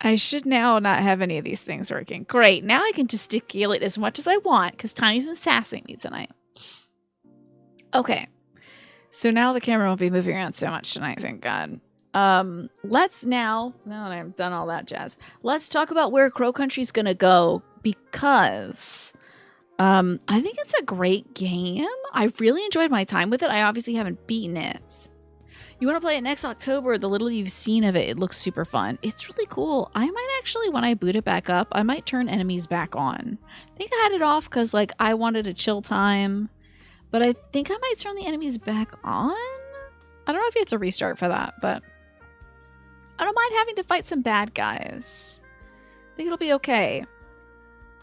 I should now not have any of these things working. Great. Now I can gesticulate as much as I want because Tiny's been sassing me tonight. Okay. So now the camera won't be moving around so much tonight, thank God. Let's now that I've done all that jazz, let's talk about where Crow Country's gonna go, because I think it's a great game. I really enjoyed my time with it. I obviously haven't beaten it. You want to play it next October? The little you've seen of it, it looks super fun. It's really cool. I might actually, when I boot it back up, I might turn enemies back on. I think I had it off because like I wanted a chill time, but I think I might turn the enemies back on. I don't know if you have to restart for that, but I don't mind having to fight some bad guys. I think it'll be okay.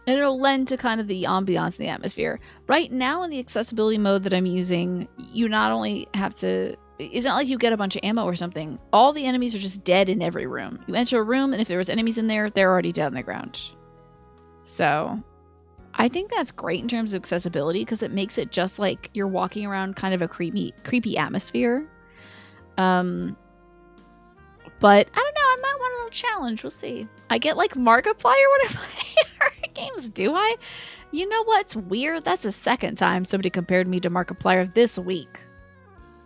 And it'll lend to kind of the ambiance and the atmosphere. Right now in the accessibility mode that I'm using, you not only have to... It's not like you get a bunch of ammo or something. All the enemies are just dead in every room. You enter a room, and if there was enemies in there, they're already dead on the ground. So, I think that's great in terms of accessibility, because it makes it just like you're walking around kind of a creepy atmosphere. But, I don't know, I might want a little challenge. We'll see. I get, like, Markiplier when I play horror games, do I? You know what's weird? That's the second time somebody compared me to Markiplier this week.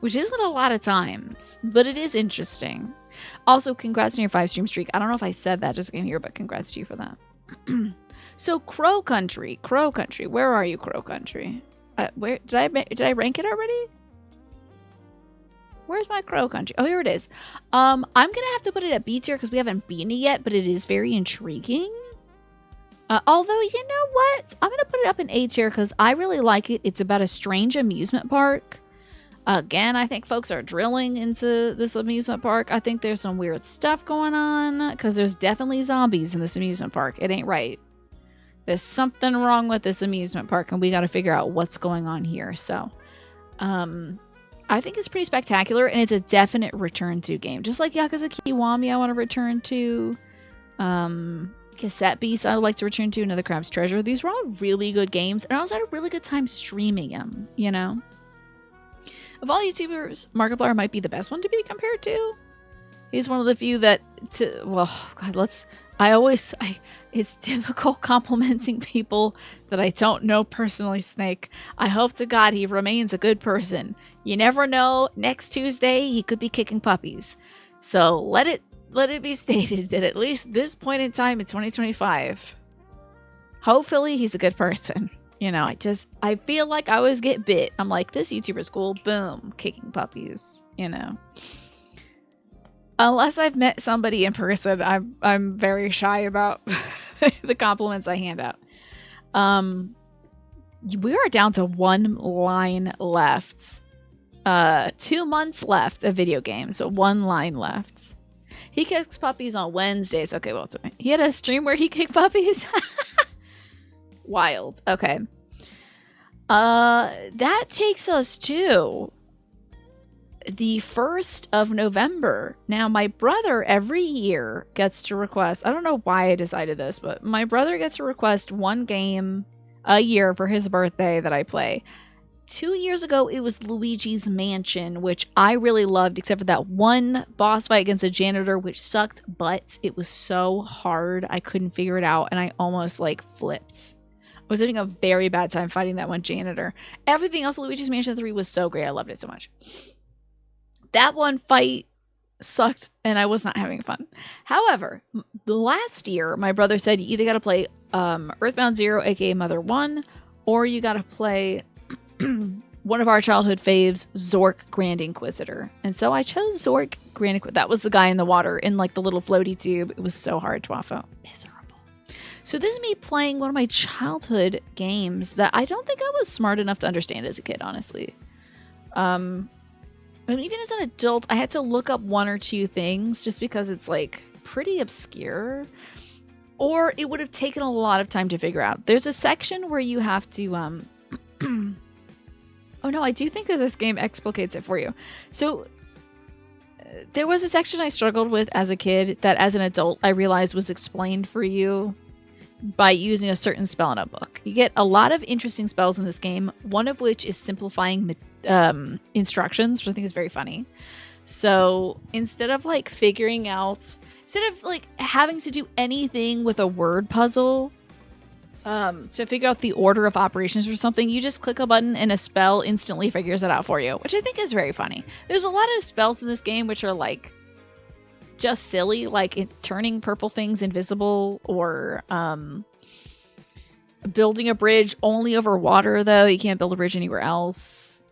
Which isn't a lot of times, but it is interesting. Also, congrats on your 5-stream streak. I don't know if I said that just came here, but congrats to you for that. So, Crow Country. Where are you, Crow Country? Where did I rank it already? Where's my Crow Country? Oh, here it is. I'm gonna have to put it at B tier because we haven't beaten it yet, but it is very intriguing. Although, you know what? I'm gonna put it up in A tier because I really like it. It's about a strange amusement park. Again, I think folks are drilling into this amusement park. I think there's some weird stuff going on because there's definitely zombies in this amusement park. It ain't right. There's something wrong with this amusement park, and we got to figure out what's going on here. So, I think it's pretty spectacular, and it's a definite return to game. Just like Yakuza Kiwami, I want to return to. Cassette Beast, I would like to return to. Another Crab's Treasure. These were all really good games, and I also had a really good time streaming them, you know? Of all YouTubers, Markiplier might be the best one to be compared to. He's one of the few that, it's difficult complimenting people that I don't know personally, Snake. I hope to God he remains a good person. You never know, next Tuesday he could be kicking puppies. So let it be stated that at least this point in time in 2025, hopefully he's a good person. You know, I feel like I always get bit. I'm like, this YouTuber's cool. Boom. Kicking puppies. You know. Unless I've met somebody in person, I'm very shy about the compliments I hand out. We are down to 1 line left. 2 months left of video games. So 1 line left. He kicks puppies on Wednesdays. Okay, well, he had a stream where he kicked puppies. Wild. Okay. That takes us to the 1st of November. Now, my brother every year gets to request, I don't know why I decided this, but my brother gets to request 1 game a year for his birthday that I play. 2 years ago, it was Luigi's Mansion, which I really loved, except for that one boss fight against a janitor, which sucked, but it was so hard, I couldn't figure it out, and I almost, like, flipped. I was having a very bad time fighting that one janitor. Everything else, Luigi's Mansion 3 was so great. I loved it so much. That one fight sucked, and I was not having fun. However, last year, my brother said you either got to play Earthbound Zero, aka Mother 1, or you got to play one of our childhood faves, Zork Grand Inquisitor. And so I chose Zork Grand Inquisitor. That was the guy in the water in like the little floaty tube. It was so hard to waffle. Miserable. So this is me playing one of my childhood games that I don't think I was smart enough to understand as a kid, honestly. And even as an adult, I had to look up 1 or 2 things just because it's like pretty obscure. Or it would have taken a lot of time to figure out. There's a section where you have to oh no, I do think that this game explicates it for you. So there was a section I struggled with as a kid that as an adult I realized was explained for you by using a certain spell in a book. You get a lot of interesting spells in this game, one of which is simplifying instructions, which I think is very funny. So instead of like instead of like having to do anything with a word puzzle to figure out the order of operations or something, you just click a button and a spell instantly figures it out for you, which I think is very funny. There's a lot of spells in this game which are like just silly, like turning purple things invisible or building a bridge only over water, though. You can't build a bridge anywhere else.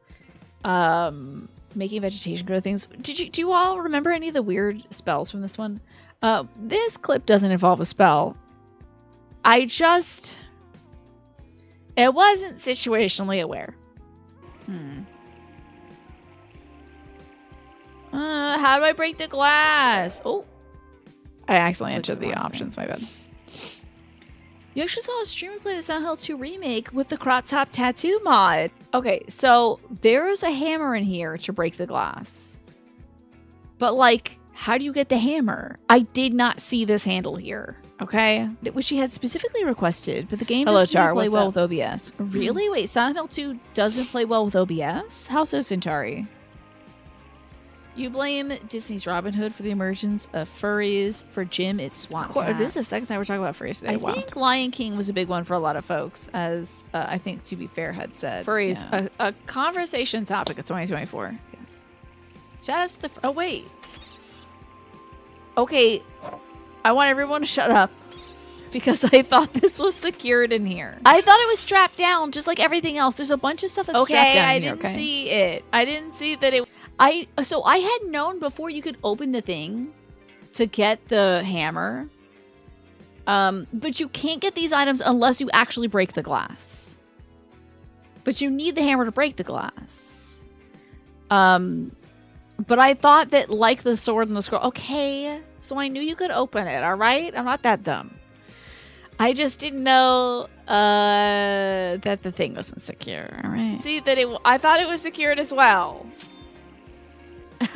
Making vegetation grow things. Do you all remember any of the weird spells from this one? This clip doesn't involve a spell. It wasn't situationally aware. How do I break the glass? Oh, I accidentally entered the options. My bad. You actually saw a streamer play the Silent Hill 2 remake with the crop top tattoo mod. Okay, so there's a hammer in here to break the glass. But like, how do you get the hammer? I did not see this handle here. Okay, which she had specifically requested, but the game doesn't play well with OBS. Really? Wait, Silent Hill 2 doesn't play well with OBS? How so, Centauri? You blame Disney's Robin Hood for the emergence of furries. For Jim, it's swamp cats. This is the second time we're talking about furries today. I think Lion King was a big one for a lot of folks, as I think To Be Fair had said. Furries, yeah. a conversation topic of 2024. Yes. Shout out to the... Oh, wait. Okay, I want everyone to shut up because I thought this was secured in here. I thought it was strapped down just like everything else. There's a bunch of stuff that's strapped down here. I didn't see it. I didn't see that it... So I had known before you could open the thing to get the hammer. But you can't get these items unless you actually break the glass. But you need the hammer to break the glass. But I thought that like the sword and the scroll. Okay, so I knew you could open it, all right? I'm not that dumb. I just didn't know that the thing wasn't secure, all right? See, I thought it was secured as well.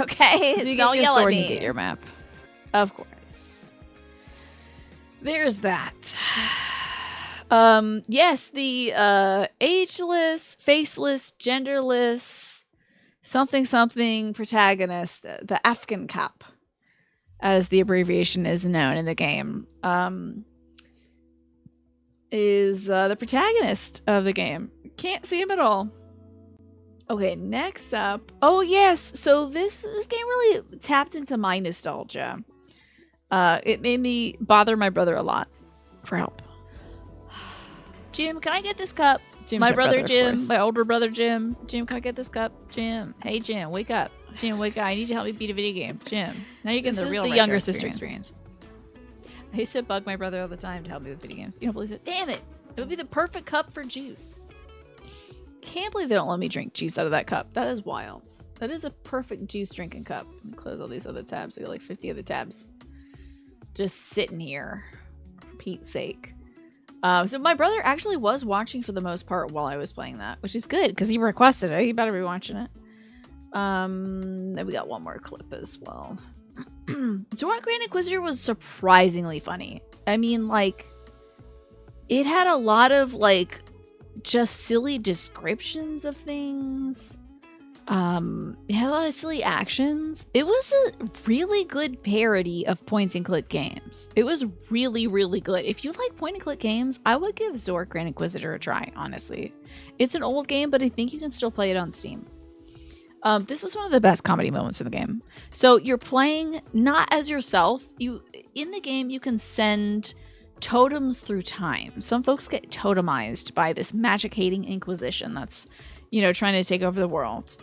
Okay, so you don't yell at me. You get your map. Of course. There's that. Yes, the ageless, faceless, genderless, something protagonist, the Afghan Cap, as the abbreviation is known in the game, is the protagonist of the game. Can't see him at all. Okay, next up. Oh yes, so this game really tapped into my nostalgia. It made me bother my brother a lot for help. Jim, can I get this cup? Jim's my brother Jim, course. my older brother Jim. Jim, can I get this cup? Jim, hey Jim, wake up. Jim, wake up. I need you to help me beat a video game. Jim, now you're getting the real younger sister experience. I used to bug my brother all the time to help me with video games. You don't believe it? Damn it! It would be the perfect cup for juice. Can't believe they don't let me drink juice out of that cup. That is wild. That is a perfect juice drinking cup. Let me close all these other tabs. I got like 50 other tabs. Just sitting here. For Pete's sake. So my brother actually was watching for the most part while I was playing that, which is good because he requested it. He better be watching it. Then we got one more clip as well. Zork Grand Inquisitor was surprisingly funny. I mean, like, it had a lot of like just silly descriptions of things. It had a lot of silly actions. It was a really good parody of point and click games. It was really, really good. If you like point and click games, I would give Zork Grand Inquisitor a try, honestly. It's an old game, but I think you can still play it on Steam. This is one of the best comedy moments in the game. So you're playing not as yourself. In the game, you can send totems through time. Some folks get totemized by this magic-hating Inquisition that's, trying to take over the world.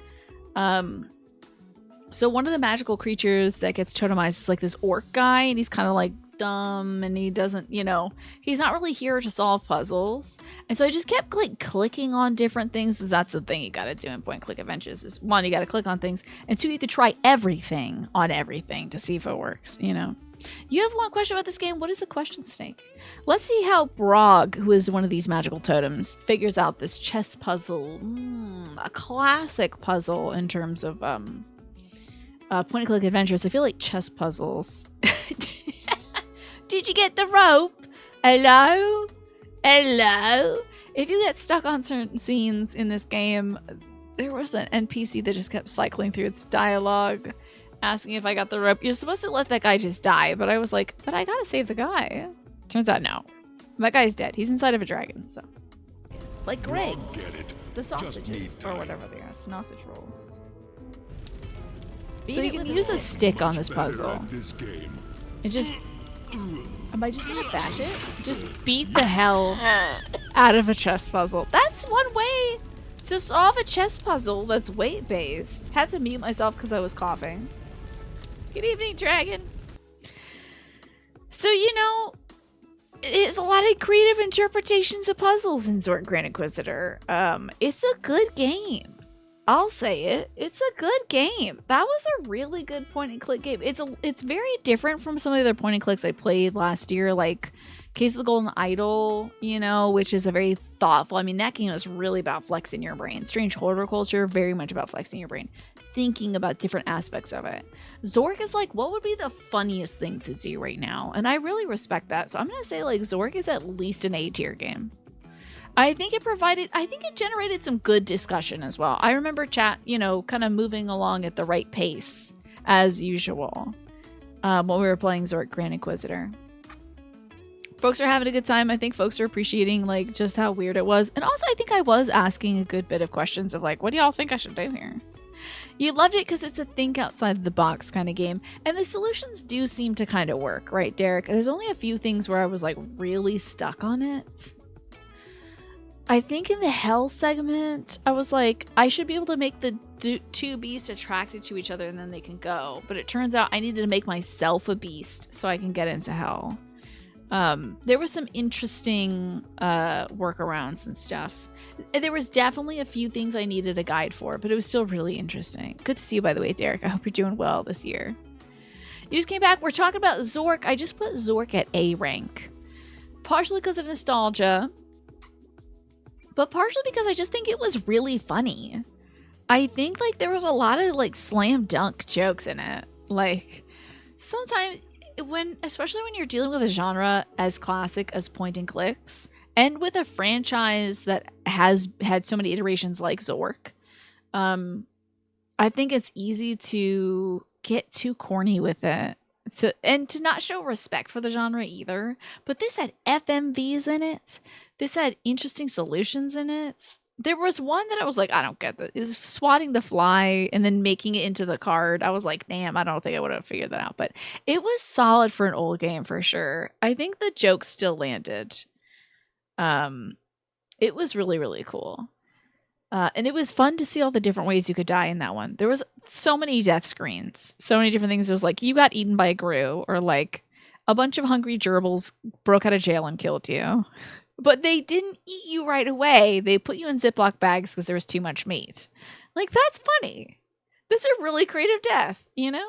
So one of the magical creatures that gets totemized is like this orc guy, and he's kind of like dumb, and he doesn't, he's not really here to solve puzzles. And so I just kept like clicking on different things, because that's the thing you gotta do in point click adventures is one, you gotta click on things, and two, you have to try everything on everything to see if it works, You have one question about this game. What is the question, Snake? Let's see how Brog, who is one of these magical totems, figures out this chess puzzle. A classic puzzle in terms of point-and-click adventures. I feel like chess puzzles. Did you get the rope? Hello? Hello? If you get stuck on certain scenes in this game, there was an NPC that just kept cycling through its dialogue, asking if I got the rope. You're supposed to let that guy just die, but I was like, but I gotta save the guy. Turns out, no. That guy's dead. He's inside of a dragon, so. Like Greg's. The sausages, or whatever they are. Sausage rolls. So you can use a stick on this puzzle. And just Am I just gonna bash it? Just beat the hell out of a chess puzzle. That's one way to solve a chess puzzle that's weight-based. Had to mute myself because I was coughing. Good evening, dragon. So, you know, it's a lot of creative interpretations of puzzles in Zork Grand Inquisitor. It's a good game. I'll say it. It's a good game. That was a really good point-and-click game. It's very different from some of the other point-and-clicks I played last year, like Case of the Golden Idol, you know, which is a very thoughtful... I mean, that game was really about flexing your brain. Strange Horticulture, very much about flexing your brain. Thinking about different aspects of it. Zork is like, what would be the funniest thing to do right now? And I really respect that. So I'm going to say, like, Zork is at least an A-tier game. I think it generated some good discussion as well. I remember chat, you know, kind of moving along at the right pace, as usual, when we were playing Zork Grand Inquisitor. Folks are having a good time. I think folks are appreciating, like, just how weird it was. And also, I think I was asking a good bit of questions of, like, what do y'all think I should do here? You loved it because it's a think outside the box kind of game. And the solutions do seem to kind of work, right, Derek? There's only a few things where I was, like, really stuck on it. I think in the hell segment, I was like, I should be able to make the two beasts attracted to each other and then they can go. But it turns out I needed to make myself a beast so I can get into hell. There was some interesting workarounds and stuff. There was definitely a few things I needed a guide for, but it was still really interesting. Good to see you, by the way, Derek. I hope you're doing well this year. You just came back. We're talking about Zork. I just put Zork at A rank. Partially because of nostalgia, but partially because I just think it was really funny. I think, like, there was a lot of, like, slam dunk jokes in it. Like, sometimes, especially when you're dealing with a genre as classic as point and clicks, and with a franchise that has had so many iterations like Zork, I think it's easy to get too corny with it. And to not show respect for the genre either. But this had FMVs in it. This had interesting solutions in it. There was one that I was like, I don't get that. It was swatting the fly and then making it into the card. I was like, damn, I don't think I would have figured that out. But it was solid for an old game for sure. I think the jokes still landed. It was really, really cool. And it was fun to see all the different ways you could die in that one. There was so many death screens, so many different things. It was like you got eaten by a Gru, or like a bunch of hungry gerbils broke out of jail and killed you. But they didn't eat you right away. They put you in Ziploc bags because there was too much meat. Like, that's funny. This is a really creative death, you know?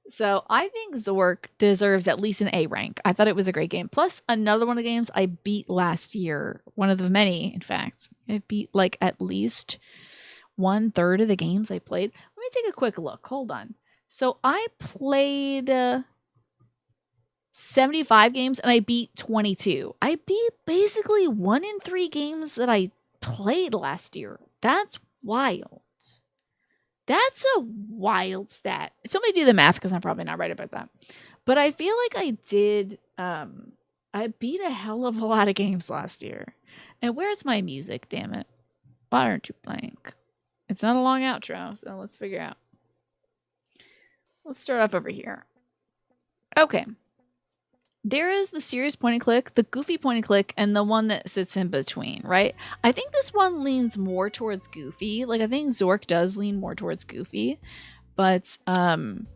So I think Zork deserves at least an A rank. I thought it was a great game. Plus, another one of the games I beat last year. One of the many, in fact. I beat, like, at least 1/3 of the games I played. Let me take a quick look. Hold on. So I played 75 games and I beat 22. I beat basically 1 in 3 games that I played last year. That's wild. That's a wild stat. Somebody do the math because I'm probably not right about that. But I feel like I did, I beat a hell of a lot of games last year. And where's my music, damn it? Why aren't you playing? It's not a long outro, so let's figure out. Let's start off over here. Okay. There is the serious point and click, the goofy point and click, and the one that sits in between, right? I think this one leans more towards goofy. Like, I think Zork does lean more towards goofy. But I think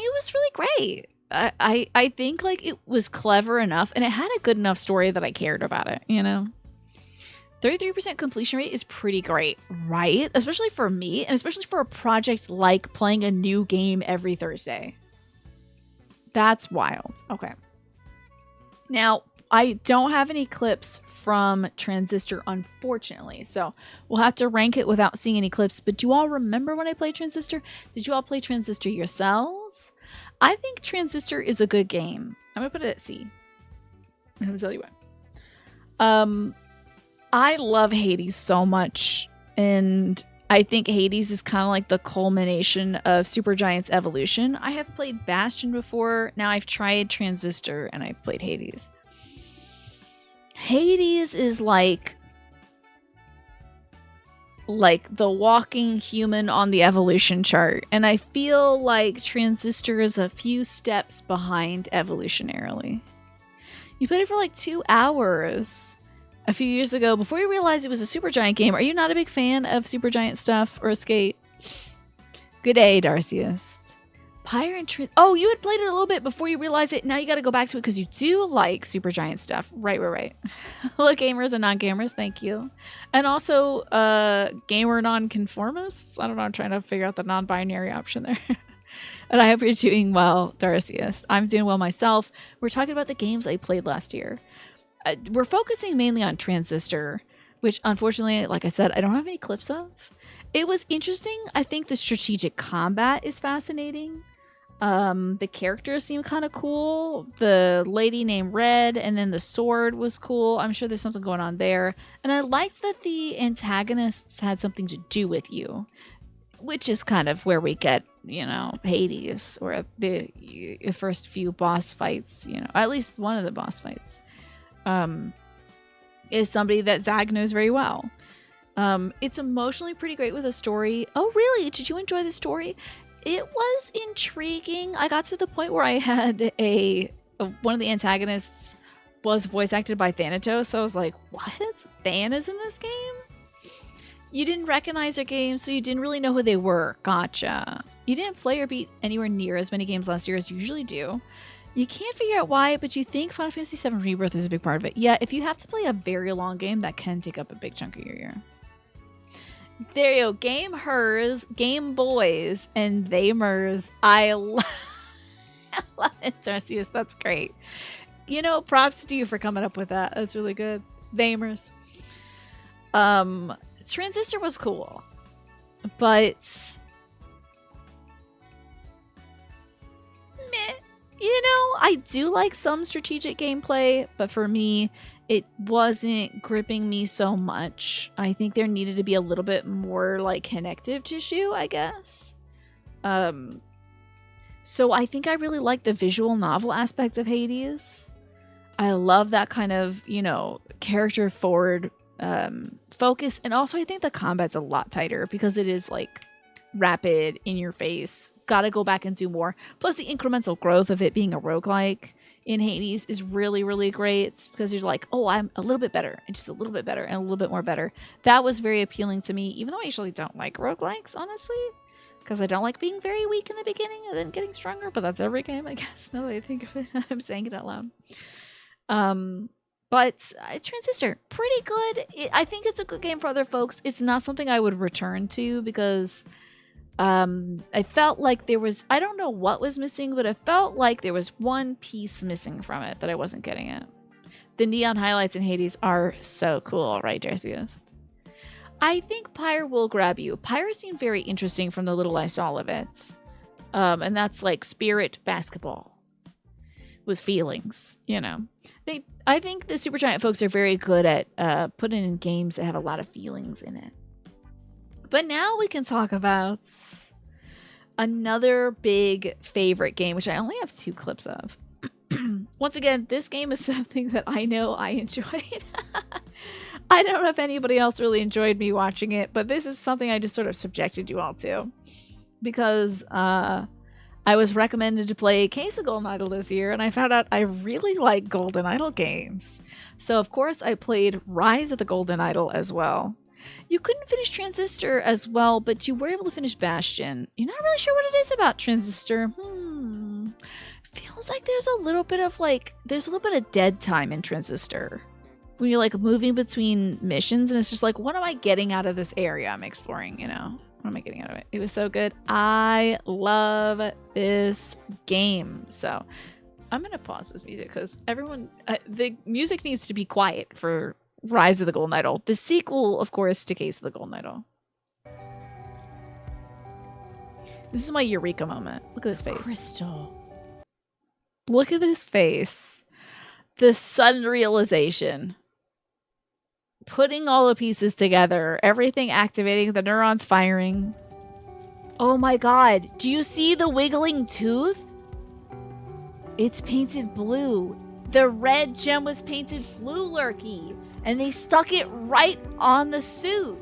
it was really great. I think, like, it was clever enough, and it had a good enough story that I cared about it, you know? 33% completion rate is pretty great, right? Especially for me, and especially for a project like playing a new game every Thursday. That's wild. Okay. Now, I don't have any clips from Transistor, unfortunately. So we'll have to rank it without seeing any clips. But do you all remember when I played Transistor? Did you all play Transistor yourselves? I think Transistor is a good game. I'm going to put it at C. I'm going to tell you what. I love Hades so much. And I think Hades is kind of like the culmination of Supergiant's evolution. I have played Bastion before. Now I've tried Transistor and I've played Hades. Hades is like like the walking human on the evolution chart. And I feel like Transistor is a few steps behind evolutionarily. You played it for like 2 hours a few years ago before you realized it was a Supergiant game. Are you not a big fan of Supergiant stuff or Skate? Good day, Darcyist. Pyre and oh, you had played it a little bit before you realized it. Now you got to go back to it because you do like Supergiant stuff. Right. Hello, gamers and non-gamers. Thank you. And also, gamer non-conformists. I don't know. I'm trying to figure out the non-binary option there. And I hope you're doing well, Darcyist. I'm doing well myself. We're talking about the games I played last year. We're focusing mainly on Transistor, which unfortunately, like I said, I don't have any clips of. It was interesting. I think the strategic combat is fascinating. The characters seem kind of cool. The lady named Red and then the sword was cool. I'm sure there's something going on there. And I like that the antagonists had something to do with you, which is kind of where we get, you know, Hades or the first few boss fights, you know, at least one of the boss fights, is somebody that Zag knows very well. It's emotionally pretty great with a story. Oh, really? Did you enjoy the story? It was intriguing. I got to the point where I had one of the antagonists was voice acted by Thanatos. So I was like, what? Than is in this game? You didn't recognize their games, so you didn't really know who they were. Gotcha. You didn't play or beat anywhere near as many games last year as you usually do. You can't figure out why, but you think Final Fantasy VII Rebirth is a big part of it. Yeah, if you have to play a very long game, that can take up a big chunk of your year. There you go. Game Hers, Game Boys, and Themers. I love it, Darcius. That's great. You know, props to you for coming up with that. That's really good. Themers. Transistor was cool, but meh. You know, I do like some strategic gameplay, but for me, it wasn't gripping me so much. I think there needed to be a little bit more like connective tissue, I guess. So I think I really like the visual novel aspect of Hades. I love that kind of, you know, character forward focus. And also I think the combat's a lot tighter because it is like rapid, in your face. Gotta go back and do more. Plus the incremental growth of it being a roguelike in Hades is really, really great because you're like, oh, I'm a little bit better and just a little bit better and a little bit more better. That was very appealing to me, even though I usually don't like roguelikes, honestly, because I don't like being very weak in the beginning and then getting stronger, but that's every game, I guess, now that I think of it. I'm saying it out loud. But Transistor, pretty good. I think it's a good game for other folks. It's not something I would return to because I felt like there was, I don't know what was missing, but it felt like there was one piece missing from it that I wasn't getting at. The neon highlights in Hades are so cool, right, Darcius? I think Pyre will grab you. Pyre seemed very interesting from the little I saw of it. And that's like spirit basketball with feelings, you know. I think the Supergiant folks are very good at putting in games that have a lot of feelings in it. But now we can talk about another big favorite game, which I only have 2 clips of. Once again, this game is something that I know I enjoyed. I don't know if anybody else really enjoyed me watching it, but this is something I just sort of subjected you all to. Because I was recommended to play Case of Golden Idol this year, and I found out I really like Golden Idol games. So, of course, I played Rise of the Golden Idol as well. You couldn't finish Transistor as well, but you were able to finish Bastion. You're not really sure what it is about Transistor. Feels like there's a little bit of dead time in Transistor. When you're like moving between missions and it's just like, what am I getting out of this area I'm exploring, you know? What am I getting out of it? It was so good. I love this game. So I'm going to pause this music because everyone, the music needs to be quiet for Rise of the Golden Idol. The sequel, of course, to Case of the Golden Idol. This is my eureka moment. Look at this face. Crystal. Look at this face. The sudden realization. Putting all the pieces together. Everything activating. The neurons firing. Oh my god. Do you see the wiggling tooth? It's painted blue. The red gem was painted blue, Lurky. And they stuck it right on the suit.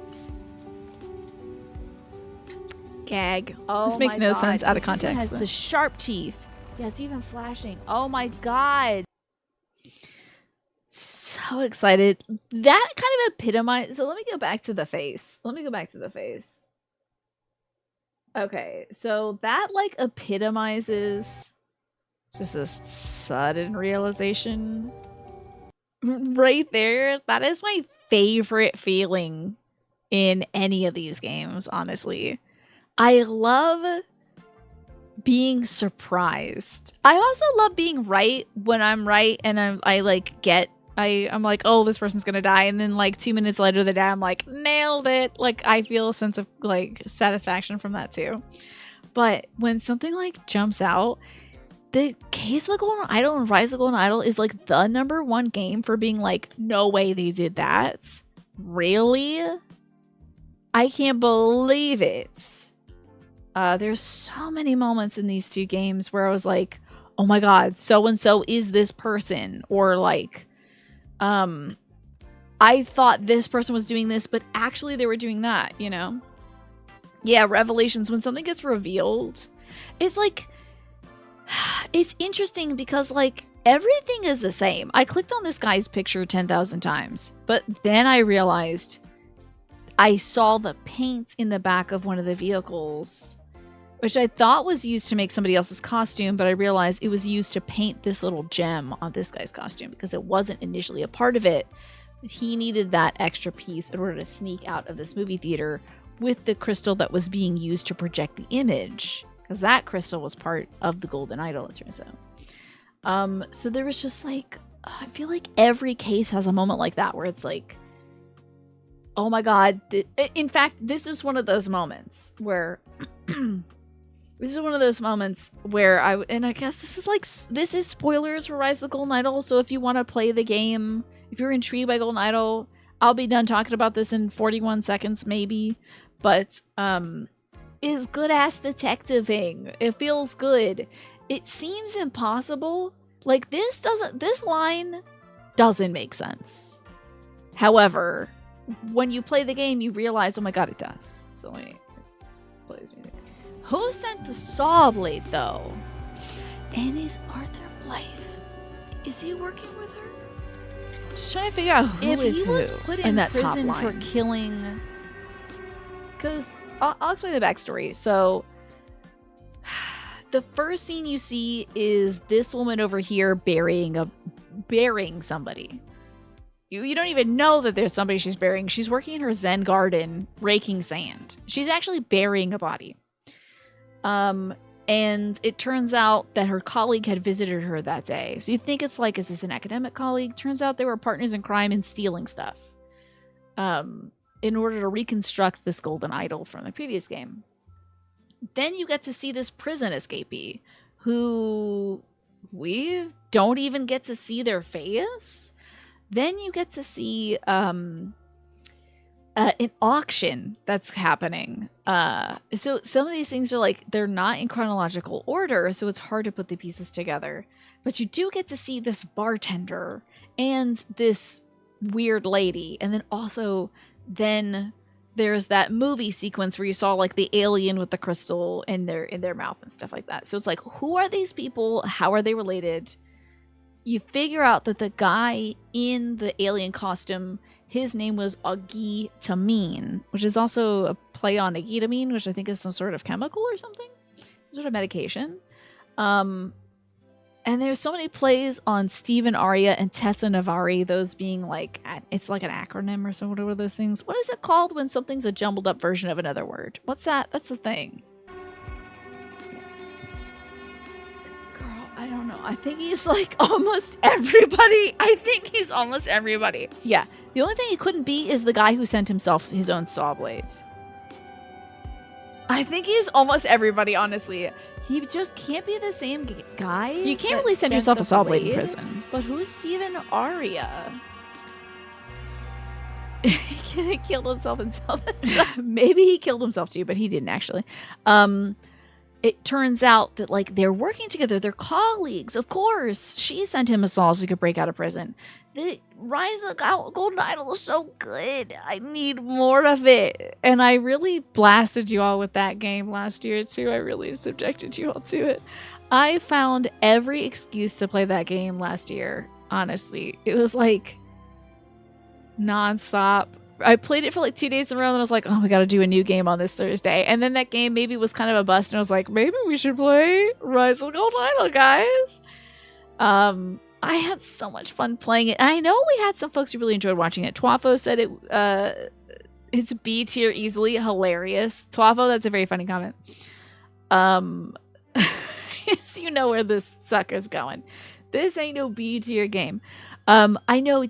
gag. Oh, This makes my no God. sense out of This one context, has but- the sharp teeth. Yeah, it's even flashing. Oh my God. So excited. That kind of epitomized. So let me go back to the face. Okay, so that like epitomizes just a sudden realization right there. That is my favorite feeling in any of these games, honestly. I love being surprised. I also love being right when I'm right and I'm like, oh, this person's gonna die, and then like 2 minutes later they die. I'm like, nailed it. Like, I feel a sense of like satisfaction from that too. But when something like jumps out, the Case of the Golden Idol and Rise of the Golden Idol is like the #1 game for being like, no way they did that. Really? I can't believe it. There's so many moments in these two games where I was like, oh my God, so and so is this person, or like, I thought this person was doing this, but actually they were doing that, you know? Yeah, revelations, when something gets revealed, it's like, it's interesting because like everything is the same. I clicked on this guy's picture 10,000 times, but then I realized I saw the paint in the back of one of the vehicles, which I thought was used to make somebody else's costume, but I realized it was used to paint this little gem on this guy's costume because it wasn't initially a part of it. He needed that extra piece in order to sneak out of this movie theater with the crystal that was being used to project the image, because that crystal was part of the Golden Idol, it turns out. So there was just like, I feel like every case has a moment like that where it's like, oh my God. In fact, this is one of those moments where I guess this is spoilers for Rise of the Golden Idol. So if you want to play the game, if you're intrigued by Golden Idol, I'll be done talking about this in 41 seconds maybe. But is good ass detectiving. It feels good. It seems impossible. Like this line doesn't make sense. However, when you play the game, you realize, oh my God, it does. So let me play this music. Who sent the saw blade though? And is Arthur Blythe? Is he working with her? Just trying to figure out who If is he who was put in that top prison for line. Killing. Because I'll explain the backstory. So the first scene you see is this woman over here burying somebody. You don't even know that there's somebody she's burying. She's working in her Zen garden, raking sand. She's actually burying a body. And it turns out that her colleague had visited her that day. So you think it's like, is this an academic colleague? Turns out they were partners in crime and stealing stuff. In order to reconstruct this Golden Idol from the previous game. Then you get to see this prison escapee who we don't even get to see their face. Then you get to see an auction that's happening. So some of these things are like, they're not in chronological order, so it's hard to put the pieces together. But you do get to see this bartender and this weird lady. And then also, then there's that movie sequence where you saw like the alien with the crystal in their mouth and stuff like that. So it's like, who are these people? How are they related? You figure out that the guy in the alien costume, his name was Augie Tamine, which is also a play on agitamine, which I think is some sort of chemical or something, sort of medication. And there's so many plays on Stephen Aria and Tessa Navari, those being like, it's like an acronym or so, whatever those things. What is it called when something's a jumbled up version of another word? What's that? That's the thing. Girl, I don't know. I think he's like almost everybody. Yeah. The only thing he couldn't be is the guy who sent himself his own saw blades. I think he's almost everybody, honestly. He just can't be the same guy. You can't really send yourself a saw blade in prison. But who's Stephen Aria? He killed himself himself. Maybe he killed himself too, but he didn't actually. it turns out that like they're working together. They're colleagues. Of course, she sent him a saw so he could break out of prison. The Rise of the Golden Idol is so good. I need more of it. And I really blasted you all with that game last year too. I really subjected you all to it. I found every excuse to play that game last year. Honestly, it was like nonstop. I played it for like 2 days in a row and I was like, oh, we got to do a new game on this Thursday. And then that game maybe was kind of a bust and I was like, maybe we should play Rise of the Golden Idol, guys. I had so much fun playing it. I know we had some folks who really enjoyed watching it. Twafo said it's B tier easily. Hilarious. Twafo, that's a very funny comment. So you know where this sucker's going. This ain't no B tier game. I know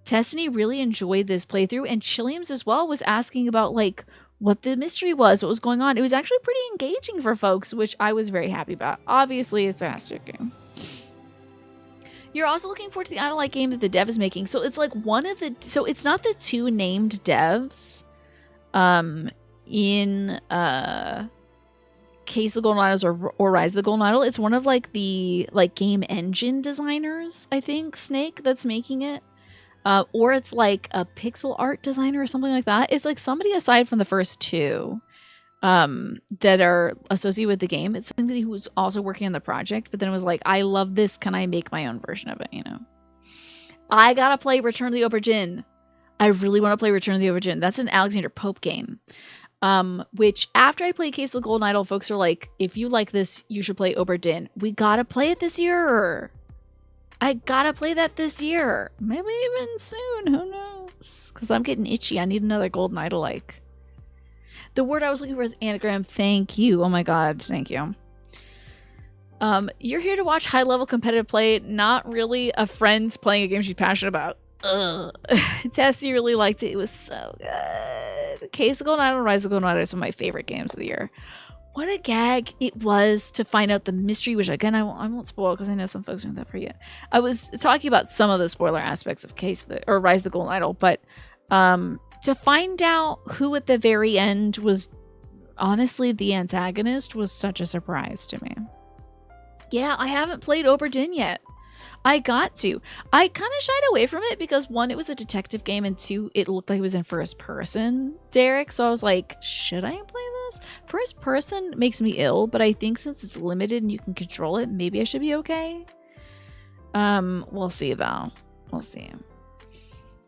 Testany really enjoyed this playthrough, and Chilliams as well was asking about like what the mystery was, what was going on. It was actually pretty engaging for folks, which I was very happy about. Obviously, it's a master game. You're also looking forward to the Idolite game that the dev is making. So it's like so it's not the two named devs in Case of the Golden Idols or Rise of the Golden Idol. It's one of like the like game engine designers, I think, Snake, that's making it. Or it's like a pixel art designer or something like that. It's like somebody aside from the first two that are associated with the game. It's somebody who was also working on the project, but then it was like, I love this. Can I make my own version of it? You know, I gotta play Return of the Aubergine. I really want to play Return of the Aubergine. That's an Alexander Pope game. Which after I played Case of the Golden Idol, folks are like, if you like this, you should play Aubergine. We gotta play it this year. I gotta play that this year. Maybe even soon. Who knows? Because I'm getting itchy. I need another Golden Idol like. The word I was looking for is anagram. Thank you. Oh my god. Thank you. You're here to watch high-level competitive play. Not really a friend playing a game she's passionate about. Ugh. Tessie really liked it. It was so good. Case of the Golden Idol, Rise of the Golden Idol are some of my favorite games of the year. What a gag it was to find out the mystery, which again, I won't spoil because I know some folks aren't that for yet. I was talking about some of the spoiler aspects of Rise of the Golden Idol, but to find out who at the very end was honestly the antagonist was such a surprise to me. Yeah, I haven't played Aubergine yet. I got to. I kind of shied away from it because one, it was a detective game, and two, it looked like it was in first person, Derek. So I was like, should I play this? First person makes me ill, but I think since it's limited and you can control it, maybe I should be okay. We'll see though. We'll see.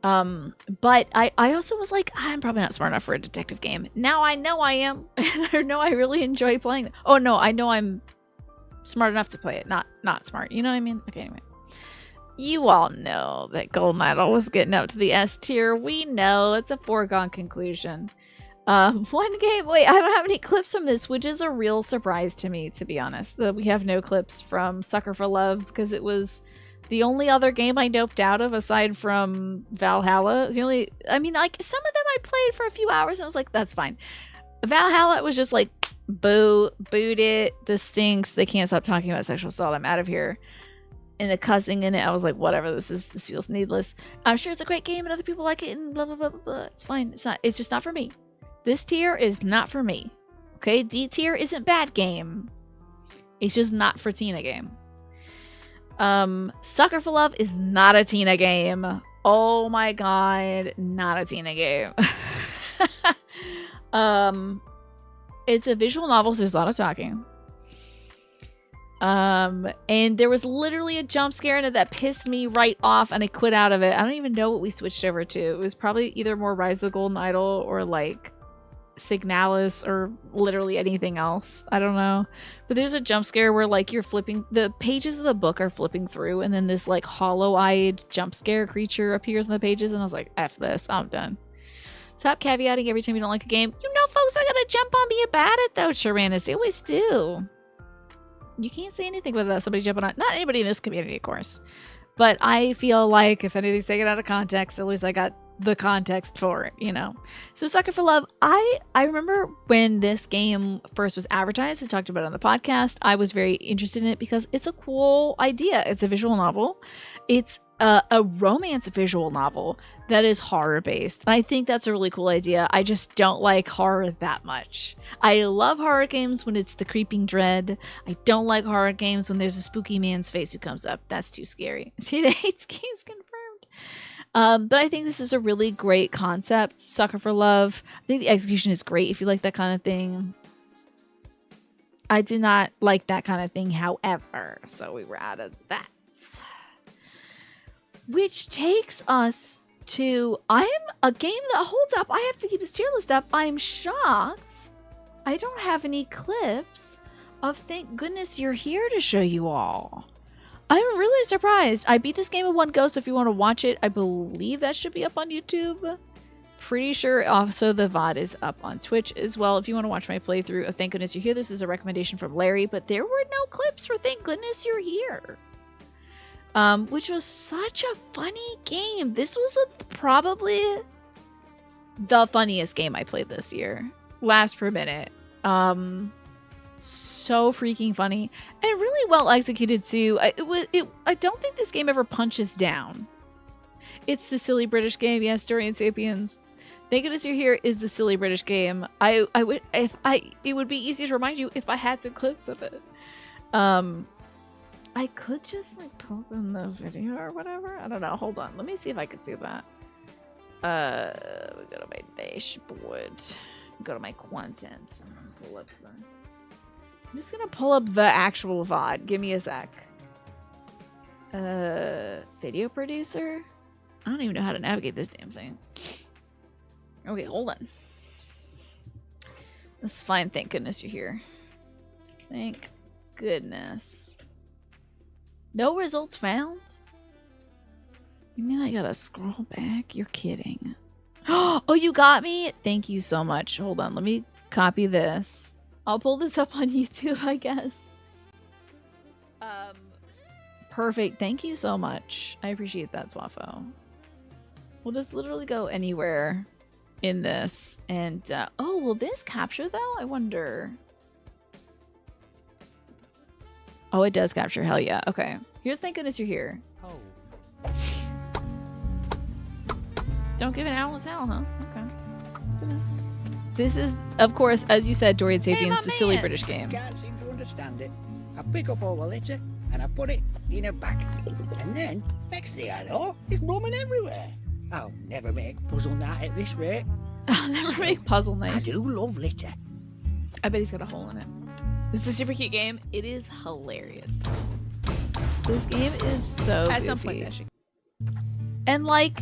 But I also was like, I'm probably not smart enough for a detective game. Now I know I am. I know I really enjoy playing it. Oh no, I know I'm smart enough to play it. Not smart. You know what I mean? Okay, anyway. You all know that Golden Idol was getting up to the S tier. We know it's a foregone conclusion. One game. Wait, I don't have any clips from this, which is a real surprise to me, to be honest. That we have no clips from Sucker for Love because it was the only other game I doped out of aside from Valhalla. It's the only. I mean, like some of them I played for a few hours and I was like, that's fine. Valhalla was just like, boot it. This stinks. They can't stop talking about sexual assault. I'm out of here. And the cussing in it, I was like, whatever, this feels needless. I'm sure it's a great game and other people like it and blah, blah, blah, blah, blah. It's fine. It's just not for me. This tier is not for me. Okay? D tier isn't bad game. It's just not for Tina game. Sucker for Love is not a Tina game. Oh my god, not a Tina game. It's a visual novel, so there's a lot of talking. And there was literally a jump scare in it that pissed me right off and I quit out of it. I don't even know what we switched over to. It was probably either more Rise of the Golden Idol or like Signalis or literally anything else. I don't know. But there's a jump scare where like you're flipping, the pages of the book are flipping through and then this like hollow-eyed jump scare creature appears in the pages and I was like, F this, I'm done. Stop caveating every time you don't like a game. You know folks are gonna jump on me about it though, Sharanus. They always do. You can't say anything without somebody jumping on. Not anybody in this community, of course. But I feel like if anything's taken out of context, at least I got the context for it, you know? So Sucker for Love, I remember when this game first was advertised, I talked about it on the podcast. I was very interested in it because it's a cool idea. It's a visual novel. It's a romance visual novel that is horror based. And I think that's a really cool idea. I just don't like horror that much. I love horror games when it's the creeping dread. I don't like horror games when there's a spooky man's face who comes up. That's too scary. Tina hates games confirmed. But I think this is a really great concept. Sucker for Love. I think the execution is great if you like that kind of thing. I did not like that kind of thing, however, so we were out of that. Which takes us to, I'm a game that holds up. I have to keep this tier list up. I'm shocked I don't have any clips of Thank Goodness You're Here to show you all. I'm really surprised. I beat this game in one go, so if you want to watch it, I believe that should be up on YouTube. Pretty sure also the VOD is up on Twitch as well. If you want to watch my playthrough of Thank Goodness You're Here, this is a recommendation from Larry, but there were no clips for Thank Goodness You're Here. Which was such a funny game. This was probably the funniest game I played this year. Last per minute. So freaking funny and really well executed too. I don't think this game ever punches down. It's the silly British game, yes, Dorian Sapiens. Thank Goodness You're Here is the silly British game. It would be easy to remind you if I had some clips of it. I could just like put in the video or whatever. I don't know. Hold on. Let me see if I could do that. We go to my dashboard. Go to my content. Pull up the... I'm just gonna pull up the actual VOD. Give me a sec. Video producer? I don't even know how to navigate this damn thing. Okay, hold on. Let's find Thank Goodness You're Here. Thank goodness. No results found? You mean I gotta scroll back? You're kidding. Oh, you got me? Thank you so much. Hold on, let me copy this. I'll pull this up on YouTube, I guess. Perfect. Thank you so much. I appreciate that, Swaffo. We'll just literally go anywhere in this. And, oh, will this capture, though? I wonder. Oh, it does capture. Hell yeah. Okay. Here's Thank Goodness You're Here. Oh. Don't give an owl a towel, huh? Okay. This is, of course, as you said, Dorian Sapiens, the silly British game. Can't seem to understand it. I pick up all the litter and I put it in a bag. And then, next thing I know, it's roaming everywhere. I'll never make puzzle night at this rate. I'll never make puzzle night. I do love litter. I bet he's got a hole in it. This is a super cute game. It is hilarious. This game is so At goofy. some point, that should... And like,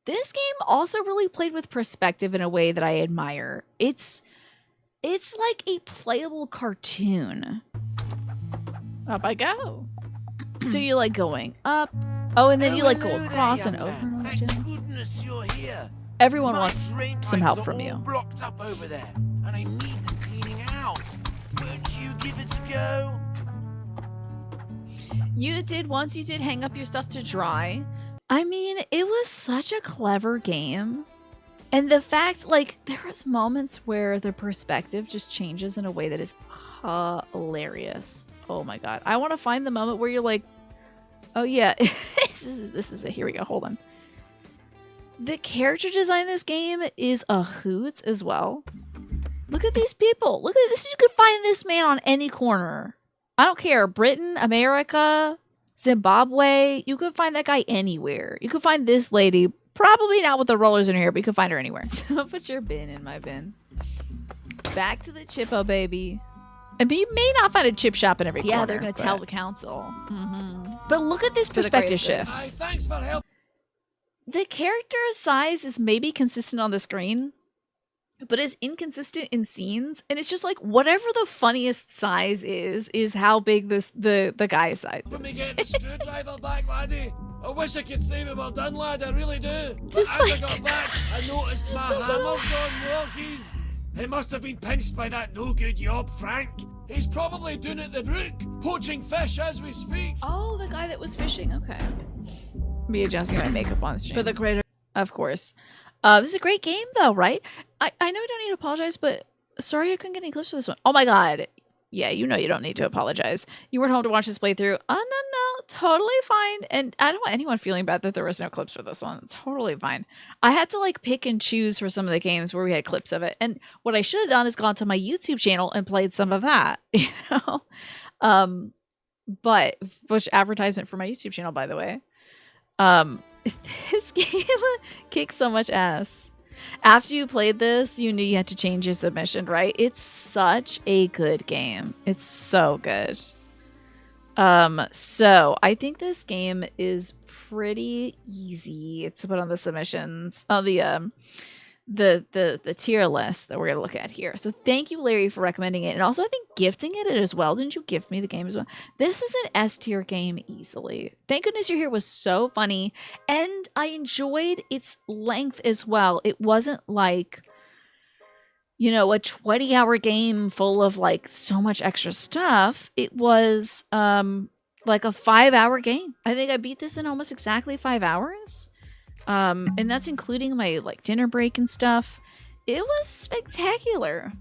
this game also really played with perspective in a way that I admire. It's like a playable cartoon. Up I go. So you're like going up. Oh, and then you like go across and over. Thank goodness you're here. Everyone My wants drain some pipes help are from all you. blocked up over there, and I need them cleaning out. Won't you give it a go? You did once you did hang up your stuff to dry. I mean, it was such a clever game. And the fact, like, there was moments where the perspective just changes in a way that is hilarious. Oh my god. I want to find the moment where you're like, oh yeah, this is it. Here we go. Hold on. The character design in this game is a hoot as well. Look at these people. Look at this. You could find this man on any corner. I don't care. Britain, America, Zimbabwe. You could find that guy anywhere. You could find this lady. Probably not with the rollers in her hair, but you could find her anywhere. Put your bin in my bin. Back to the Chippo, baby. I mean, you may not find a chip shop in every corner. Yeah, they're going to tell the council. But look at this perspective shift. Aye, thanks for help. The character size is maybe consistent on the screen, but is inconsistent in scenes. And it's just like, whatever the funniest size is how big the guy's size Let me is. get the screwdriver back, laddie. I wish I could say we were done, lad. I really do. But Just as like- I got back, I noticed my a little- hammer's gone walkies. He must have been pinched by that no-good yob, Frank. He's probably down at the brook, poaching fish as we speak. Oh, the guy that was fishing. Okay. Me adjusting my makeup on stream. For the creator. Of course. This is a great game, though, right? I know I don't need to apologize, but sorry I couldn't get any clips for this one. Oh my god. Yeah, you know you don't need to apologize. You weren't home to watch this playthrough. Oh, no, totally fine. And I don't want anyone feeling bad that there was no clips for this one. It's totally fine. I had to like pick and choose for some of the games where we had clips of it. And what I should have done is gone to my YouTube channel and played some of that, you know? But which advertisement for my YouTube channel, by the way. This game kicks so much ass. After you played this, you knew you had to change your submission, right? It's such a good game. It's so good. So I think this game is pretty easy to put on the submissions. Oh, the tier list that we're gonna look at here. So thank you, Larry, for recommending it, and also I think gifting it as well. Didn't you gift me the game as well? This is an S tier game easily. Thank goodness you're here was so funny, and I enjoyed its length as well. It wasn't like, you know, a 20-hour game full of like so much extra stuff. It was like a 5-hour game. I think I beat this in almost exactly 5 hours. And that's including my like dinner break and stuff. It was spectacular.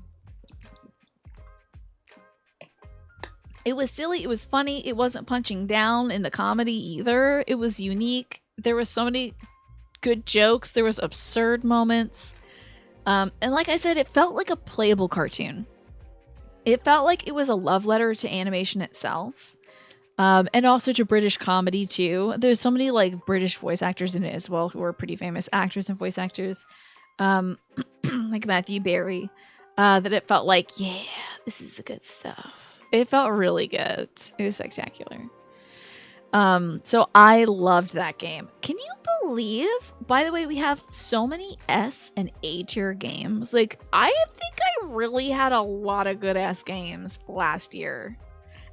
It was silly, it was funny, it wasn't punching down in the comedy either. It was unique. There were so many good jokes, there was absurd moments. And like I said, it felt like a playable cartoon. It felt like it was a love letter to animation itself. And also to British comedy too. There's so many like British voice actors in it as well who are pretty famous actors and voice actors. Like Matthew Barry. That it felt like, yeah, this is the good stuff. It felt really good. It was spectacular. So I loved that game. Can you believe, by the way, we have so many S and A tier games? Like, I think I really had a lot of good ass games last year.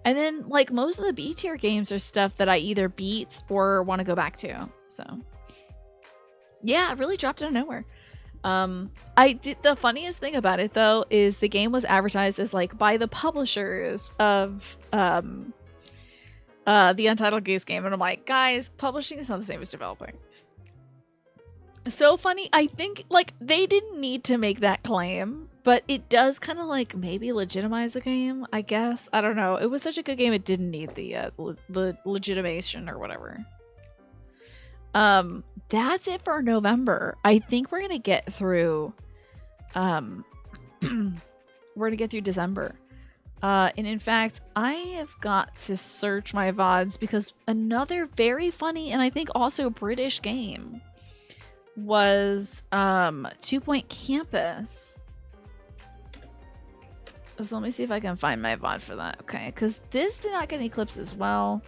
And then, like, most of the B tier games are stuff that I either beat or want to go back to. So, yeah, it really dropped out of nowhere. The funniest thing about it, though, is the game was advertised as, like, by the publishers of, the Untitled Goose Game. And I'm like, guys, publishing is not the same as developing. So funny. I think, like, they didn't need to make that claim, but it does kind of, like, maybe legitimize the game, I guess. I don't know. It was such a good game, it didn't need the legitimation or whatever. That's it for November. I think we're gonna get through, we're gonna get through December. And in fact, I have got to search my VODs because another very funny and I think also British game was 2 Point Campus. So let me see if I can find my VOD for that. Okay, because this did not get any clips as well.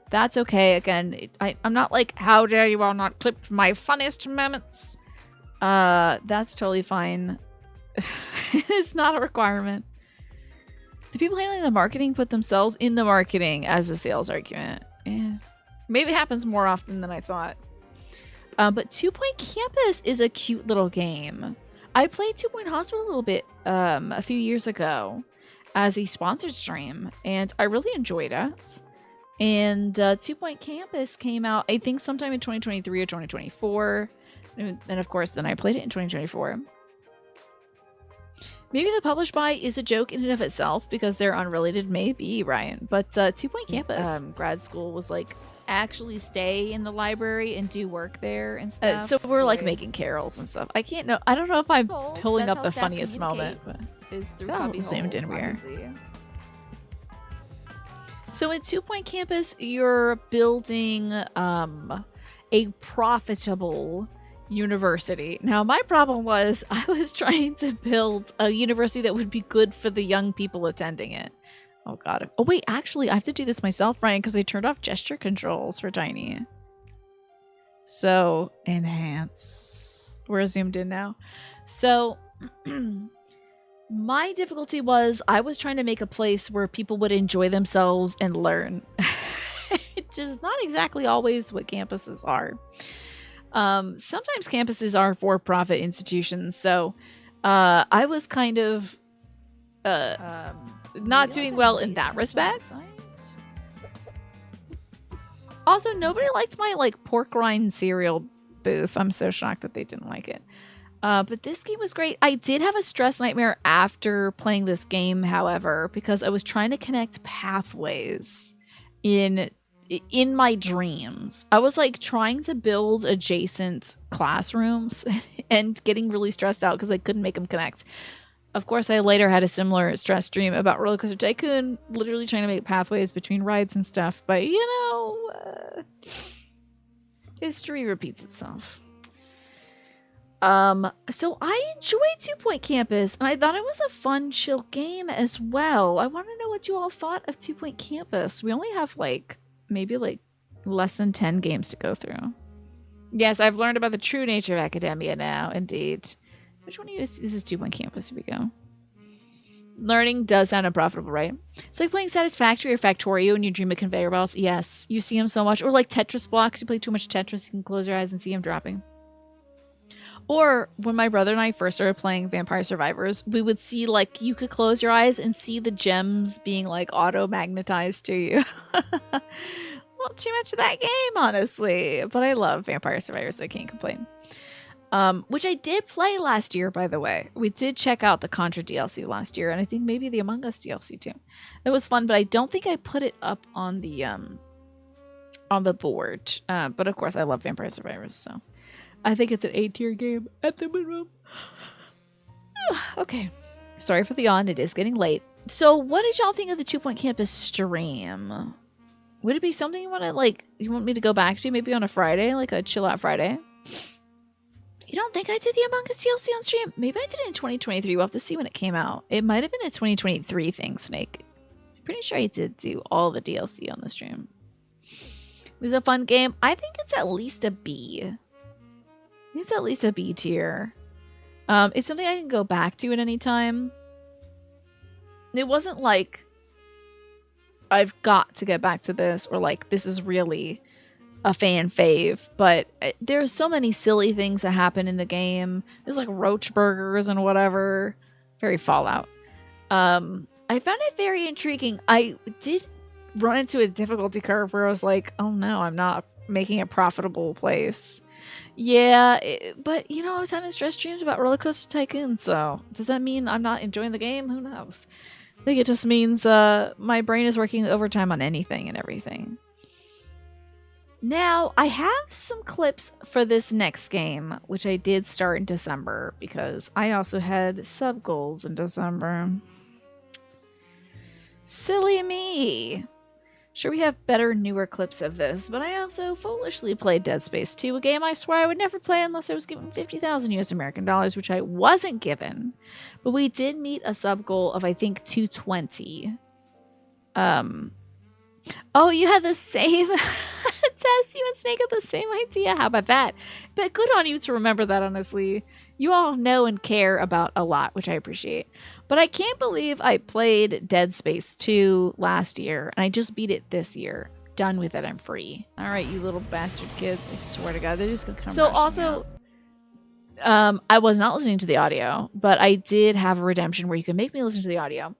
That's okay. Again, I'm not like, how dare you all not clip my funniest moments. That's totally fine. It's not a requirement. The people handling the marketing put themselves in the marketing as a sales argument. Yeah. Maybe it happens more often than I thought. But 2 Point Campus is a cute little game. I played 2 Point Hospital a little bit a few years ago as a sponsored stream, and I really enjoyed it. And 2 Point Campus came out, I think, sometime in 2023 or 2024. And of course, then I played it in 2024. Maybe the published by is a joke in and of itself because they're unrelated. Maybe, Ryan. But 2 Point Campus grad school was like actually stay in the library and do work there and stuff. So we're like making carols and stuff. I don't know if I'm pulling up the funniest moment. But is through copy zoomed in weird. So at 2 Point Campus, you're building a profitable university. Now, my problem was I was trying to build a university that would be good for the young people attending it. Oh, God. Oh, wait, actually, I have to do this myself, Ryan, because I turned off gesture controls for Tiny. So, enhance. We're zoomed in now. So, my difficulty was I was trying to make a place where people would enjoy themselves and learn. Which is not exactly always what campuses are. Sometimes campuses are for-profit institutions, so I was kind of not doing well in that respect. Also, nobody liked my like pork rind cereal booth. I'm so shocked that they didn't like it. But this game was great. I did have a stress nightmare after playing this game, however, because I was trying to connect pathways in my dreams. I was like trying to build adjacent classrooms and getting really stressed out because I couldn't make them connect. Of course, I later had a similar stress dream about Roller Coaster Tycoon, literally trying to make pathways between rides and stuff. But, history repeats itself. So I enjoyed 2 Point Campus, and I thought it was a fun, chill game as well. I want to know what you all thought of 2 Point Campus. We only have, maybe less than 10 games to go through. Yes, I've learned about the true nature of academia now, indeed. Which one of you is this? 2 Point Campus? Here we go. Learning does sound unprofitable, right? It's like playing Satisfactory or Factorio and you dream of conveyor belts. Yes, you see them so much. Or like Tetris blocks. You play too much Tetris, you can close your eyes and see them dropping. Or when my brother and I first started playing Vampire Survivors, we would see you could close your eyes and see the gems being auto-magnetized to you. Not too much of that game, honestly. But I love Vampire Survivors, so I can't complain. Which I did play last year, by the way. We did check out the Contra DLC last year, and I think maybe the Among Us DLC too. It was fun, but I don't think I put it up on the board. But of course, I love Vampire Survivors, so I think it's an A-tier game at the minimum. Okay, sorry for the yawn. It is getting late. So, what did y'all think of the 2 Point Campus stream? Would it be something you want to you want me to go back to, maybe on a Friday, like a chill out Friday? You don't think I did the Among Us DLC on stream? Maybe I did it in 2023. We'll have to see when it came out. It might have been a 2023 thing, Snake. I'm pretty sure I did do all the DLC on the stream. It was a fun game. I think it's at least a B. It's at least a B tier. It's something I can go back to at any time. It wasn't like I've got to get back to this or this is really a fan fave, but there's so many silly things that happen in the game. There's roach burgers and whatever. Very Fallout. I found it very intriguing. I did run into a difficulty curve where I was like, oh no, I'm not making a profitable place. Yeah, but I was having stress dreams about Roller Coaster Tycoon, so does that mean I'm not enjoying the game? Who knows? I think it just means my brain is working overtime on anything and everything. Now, I have some clips for this next game, which I did start in December because I also had sub goals in December. Silly me. Sure, we have better, newer clips of this, but I also foolishly played Dead Space 2, a game I swear I would never play unless I was given 50,000 US American dollars, which I wasn't given. But we did meet a sub goal of, I think, 220. Oh, you had the same test. You and Snake had the same idea. How about that? But good on you to remember that, honestly. You all know and care about a lot, which I appreciate. But I can't believe I played Dead Space 2 last year, and I just beat it this year. Done with it. I'm free. All right, you little bastard kids. I swear to God, they're just going to come So also, I was not listening to the audio, but I did have a redemption where you can make me listen to the audio.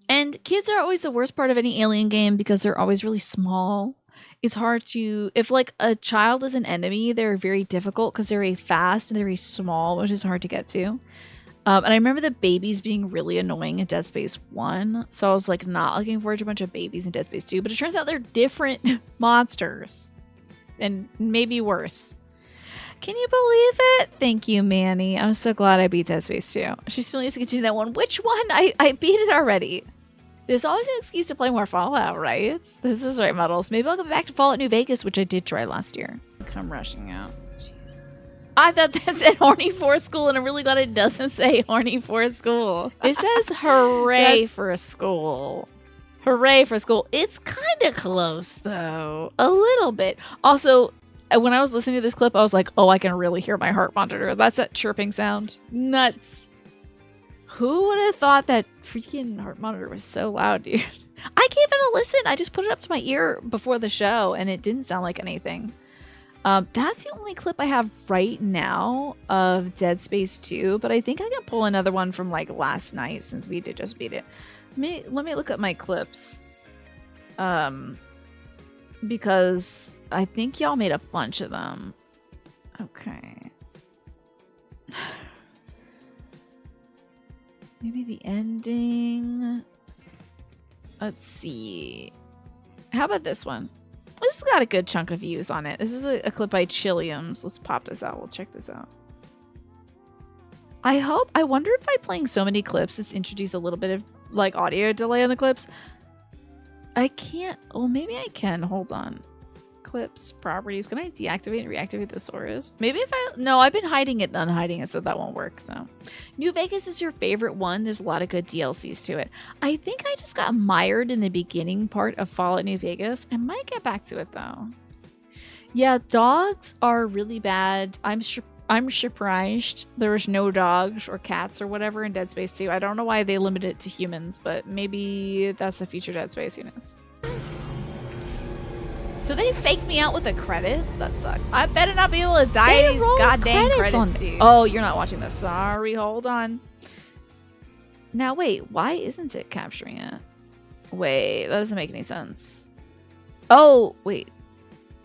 And kids are always the worst part of any Alien game because they're always really small. It's hard to... If, a child is an enemy, they're very difficult because they're very fast and they're very small, which is hard to get to. And I remember the babies being really annoying in Dead Space 1. So I was, not looking forward to a bunch of babies in Dead Space 2. But it turns out they're different monsters. And maybe worse. Can you believe it? Thank you, Manny. I'm so glad I beat Dead Space 2. She still needs to continue that one. Which one? I beat it already. There's always an excuse to play more Fallout, right? This is right, Muddles. Maybe I'll go back to Fallout New Vegas, which I did try last year. I'm rushing out. Jeez. I thought that said horny for school, and I'm really glad it doesn't say horny for school. It says hooray for school. Hooray for school. It's kind of close, though. A little bit. Also, when I was listening to this clip, I was like, oh, I can really hear my heart monitor. That's that chirping sound. Nuts. Who would have thought that freaking heart monitor was so loud, dude? I gave it a listen. I just put it up to my ear before the show, and it didn't sound like anything. That's the only clip I have right now of Dead Space 2, but I think I can pull another one from, last night since we did just beat it. Let me look at my clips. Because I think y'all made a bunch of them. Okay. Maybe the ending. Let's see. How about this one? This has got a good chunk of views on it. This is a clip by Chilliams. Let's pop this out. We'll check this out. I wonder if by playing so many clips, it's introduced a little bit of like audio delay on the clips. I can't. Well, maybe I can. Hold on. Clips, properties. Can I deactivate and reactivate the source? Maybe if I... No, I've been hiding it and unhiding it, so that won't work. So, New Vegas is your favorite one. There's a lot of good DLCs to it. I think I just got mired in the beginning part of Fallout New Vegas. I might get back to it, though. Yeah, dogs are really bad. I'm surprised there was no dogs or cats or whatever in Dead Space 2. I don't know why they limited it to humans, but maybe that's a future Dead Space, who knows? So they faked me out with the credits? That sucked. I better not be able to die these goddamn credits, dude. Oh, you're not watching this. Sorry, hold on. Now, wait. Why isn't it capturing it? Wait, that doesn't make any sense. Oh, wait.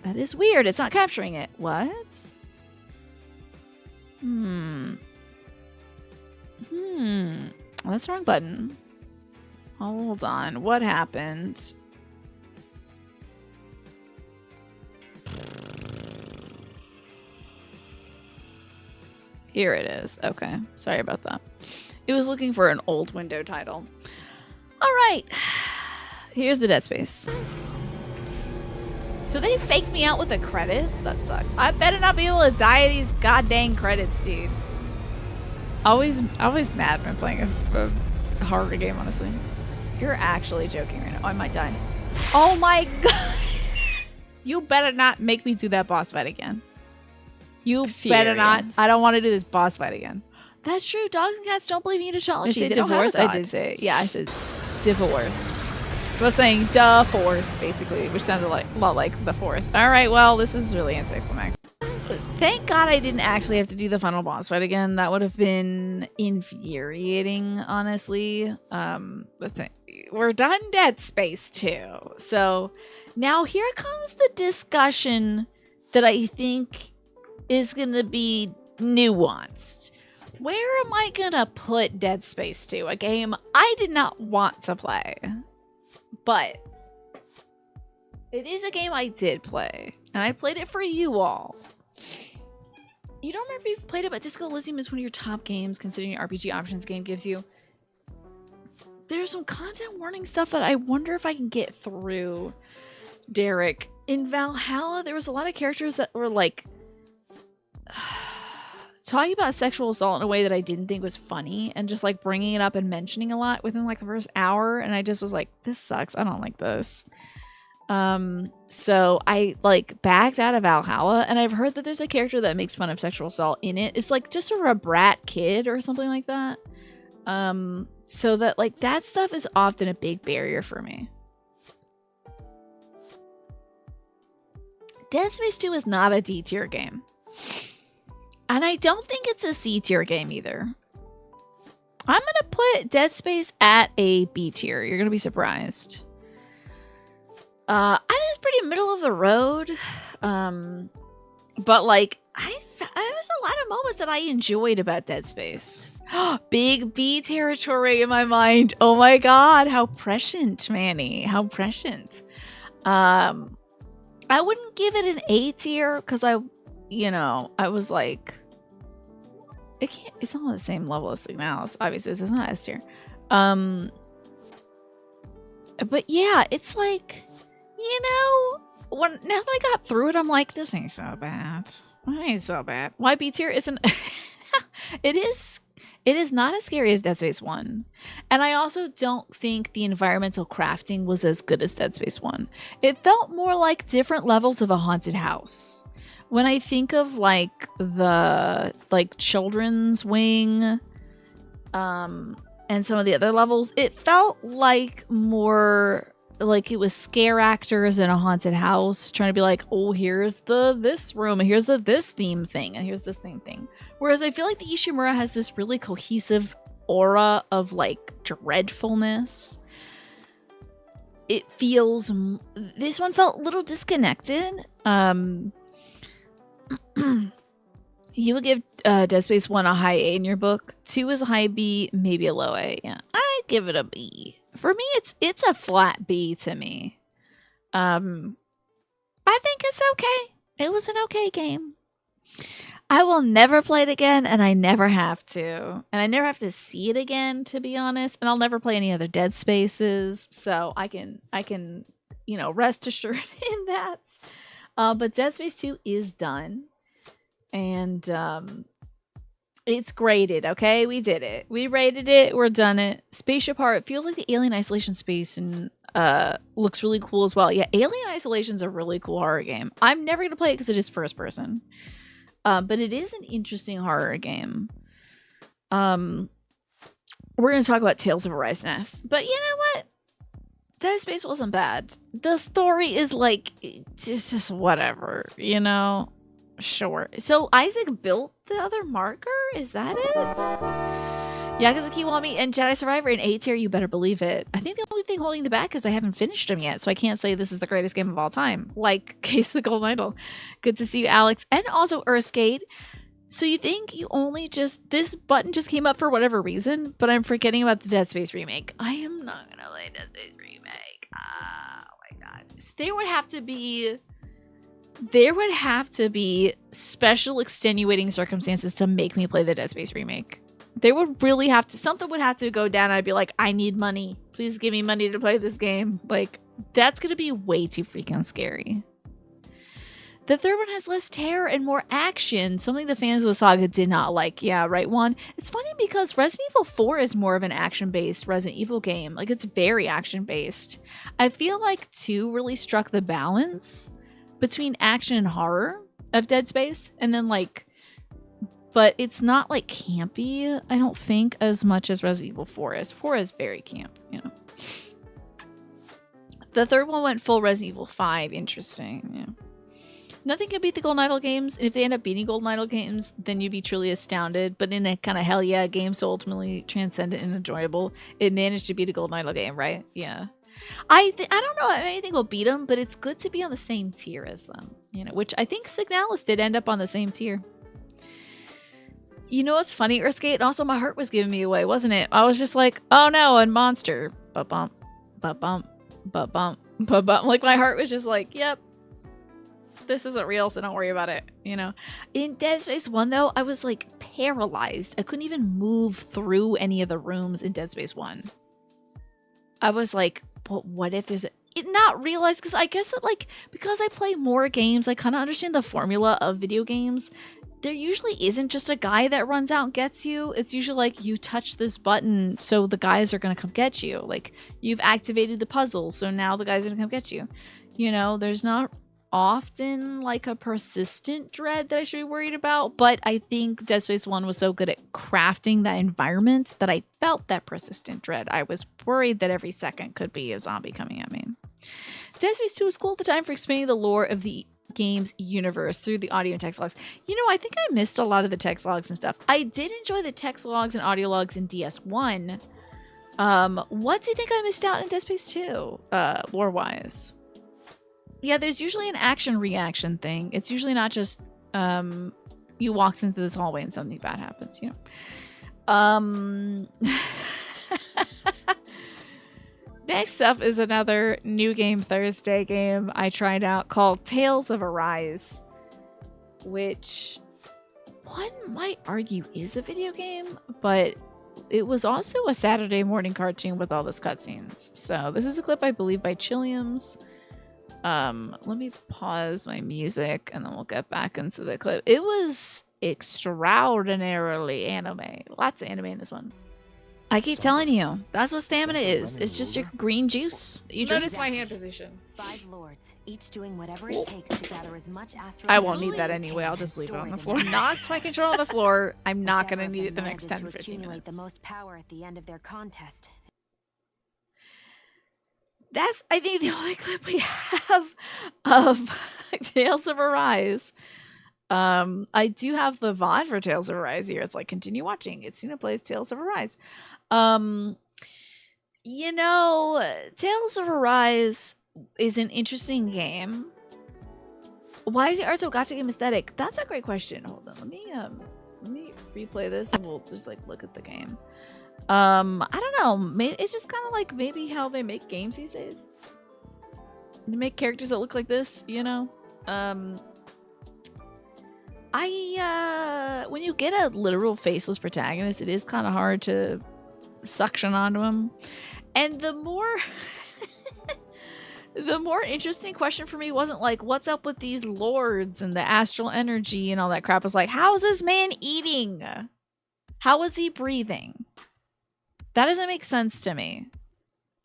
That is weird. It's not capturing it. What? That's the wrong button. Hold on. What happened? Here it is. Okay. Sorry about that. It was looking for an old window title. All right. Here's the Dead Space. So they faked me out with the credits? That sucked. I better not be able to die these goddamn credits, dude. Always mad when playing a horror game, honestly. You're actually joking right now. Oh, I might die. Oh my god. You better not make me do that boss fight again. You better not. I don't want to do this boss fight again. That's true. Dogs and cats don't believe in unitology. I said divorce. I did say it. Yeah, I said divorce. I was saying da force, basically, which sounded like a lot like the force. All right, well, this is really anticlimactic. Thank God I didn't actually have to do the final boss fight again. That would have been infuriating, honestly. We're done Dead Space 2. So now here comes the discussion that I think is going to be nuanced. Where am I going to put Dead Space 2? A game I did not want to play. But it is a game I did play. And I played it for you all. You don't remember if you've played it, but Disco Elysium is one of your top games, considering your RPG options game gives you. There's some content warning stuff that I wonder if I can get through, Derek. In Valhalla, there was a lot of characters that were like talking about sexual assault in a way that I didn't think was funny, and just like bringing it up and mentioning a lot within like the first hour, and I just was like, this sucks. I don't like this. So I like backed out of Valhalla, and I've heard that there's a character that makes fun of sexual assault in it. It's like just sort of a brat kid or something like that. So that like that stuff is often a big barrier for me. Dead Space 2 is not a D tier game. And I don't think it's a C tier game either. I'm gonna put Dead Space at a B tier. You're gonna be surprised. I think it's pretty middle of the road. But like there was a lot of moments that I enjoyed about Dead Space. Big B territory in my mind. Oh my god, how prescient, Manny. How prescient. I wouldn't give it an A tier because I was like, it's not on the same level as Signalis, obviously, so it's not S tier. But yeah, it's like, now that I got through it, I'm like, this ain't so bad. It ain't so bad. Why B tier isn't? It is not as scary as Dead Space 1. And I also don't think the environmental crafting was as good as Dead Space 1. It felt more like different levels of a haunted house. When I think of like the children's wing and some of the other levels, it felt like more like it was scare actors in a haunted house trying to be like, oh, here's this room, and here's this theme thing, and here's this theme thing. Whereas I feel like the Ishimura has this really cohesive aura of like dreadfulness. It feels, this one felt a little disconnected. You would give Dead Space 1 a high A in your book. 2 is a high B, maybe a low A. Yeah, I give it a B. For me, it's a flat B to me. I think it's okay. It was an okay game. I will never play it again, and I never have to. And I never have to see it again, to be honest. And I'll never play any other Dead Spaces, so I can, you know, rest assured in that. But Dead Space 2 is done. And it's graded, okay? We did it. We rated it. We're done it. Spaceship Heart. It feels like the Alien Isolation space and looks really cool as well. Yeah, Alien Isolation's a really cool horror game. I'm never going to play it because it is first person. But it is an interesting horror game. We're going to talk about Tales of Arise next. But you know what? Dead Space wasn't bad. The story is like, it's just whatever, you know? Sure. So Isaac built the other marker? Is that it? Yakuza Kiwami and Jedi Survivor in A tier, you better believe it. I think the only thing holding the back is I haven't finished them yet, so I can't say this is the greatest game of all time. Like Case of the Golden Idol. Good to see you, Alex. And also Earthskate. So you think you only just... This button just came up for whatever reason, but I'm forgetting about the Dead Space remake. I am not going to play Dead Space remake. Oh my god. So there would have to be special extenuating circumstances to make me play the Dead Space remake. They would really have to, something would have to go down. I'd be like, I need money. Please give me money to play this game. Like, that's going to be way too freaking scary. The third one has less terror and more action, something the fans of the saga did not like. Yeah, right, Juan? It's funny because Resident Evil 4 is more of an action-based Resident Evil game. Like, it's very action-based. I feel like 2 really struck the balance between action and horror of Dead Space, and then like, but it's not like campy, I don't think, as much as Resident Evil 4 is. 4 is very camp, you know. The third one went full Resident Evil 5. Interesting, yeah. Nothing can beat the Golden Idol games, and if they end up beating Golden Idol games, then you'd be truly astounded. But in a kind of hell yeah game, so ultimately transcendent and enjoyable, it managed to beat a Golden Idol game, right? Yeah. I don't know if anything will beat them, but it's good to be on the same tier as them, you know, which I think Signalis did end up on the same tier. You know what's funny, Earthskate? Also, my heart was giving me away, wasn't it? I was just like, oh no, and Monster. Ba-bump, ba-bump, ba-bump, ba-bump. Like, my heart was just like, yep, this isn't real, so don't worry about it, you know? In Dead Space 1, though, I was, like, paralyzed. I couldn't even move through any of the rooms in Dead Space 1. I was like, but what if there's not realized, because I guess it, like, because I play more games, I kind of understand the formula of video games. There usually isn't just a guy that runs out and gets you. It's usually like, you touch this button, so the guys are going to come get you. Like, you've activated the puzzle, so now the guys are going to come get you. You know, there's not often like a persistent dread that I should be worried about, but I think Dead Space 1 was so good at crafting that environment that I felt that persistent dread. I was worried that every second could be a zombie coming at me. Dead Space 2 was cool at the time for expanding the lore of the game's universe through the audio and text logs. You know, I think I missed a lot of the text logs and stuff. I did enjoy the text logs and audio logs in DS1. What do you think I missed out in Dead Space 2, lore-wise? Yeah, there's usually an action-reaction thing. It's usually not just you walks into this hallway and something bad happens, you know. Next up is another New Game Thursday game I tried out called Tales of Arise, which one might argue is a video game, but it was also a Saturday morning cartoon with all those cutscenes. So this is a clip, I believe, by Chilliams. Let me pause my music and then we'll get back into the clip. It was extraordinarily anime. Lots of anime in this one. I keep telling you, that's what stamina is. It's just your green juice. You notice my hand position. 5 lords, each doing whatever it takes to gather as much astral. I won't need that anyway. I'll just leave it on the floor. Knocked my control on the floor. I'm not going to need it the next 10 or 15 minutes. The most power at the end of their contest. That's, I think, the only clip we have of Tales of Arise. I do have the VOD for Tales of Arise here. It's like, continue watching. It's Cena plays Tales of Arise. You know, Tales of Arise is an interesting game. Why is the art so gacha game aesthetic? That's a great question. Hold on, let me replay this and we'll just like look at the game. I don't know. Maybe it's just kind of like maybe how they make games these days. They make characters that look like this, you know. When you get a literal faceless protagonist, it is kind of hard to suction onto him. And the more the more interesting question for me wasn't like, what's up with these lords and the astral energy and all that crap. It was like, how is this man eating? How is he breathing? That doesn't make sense to me.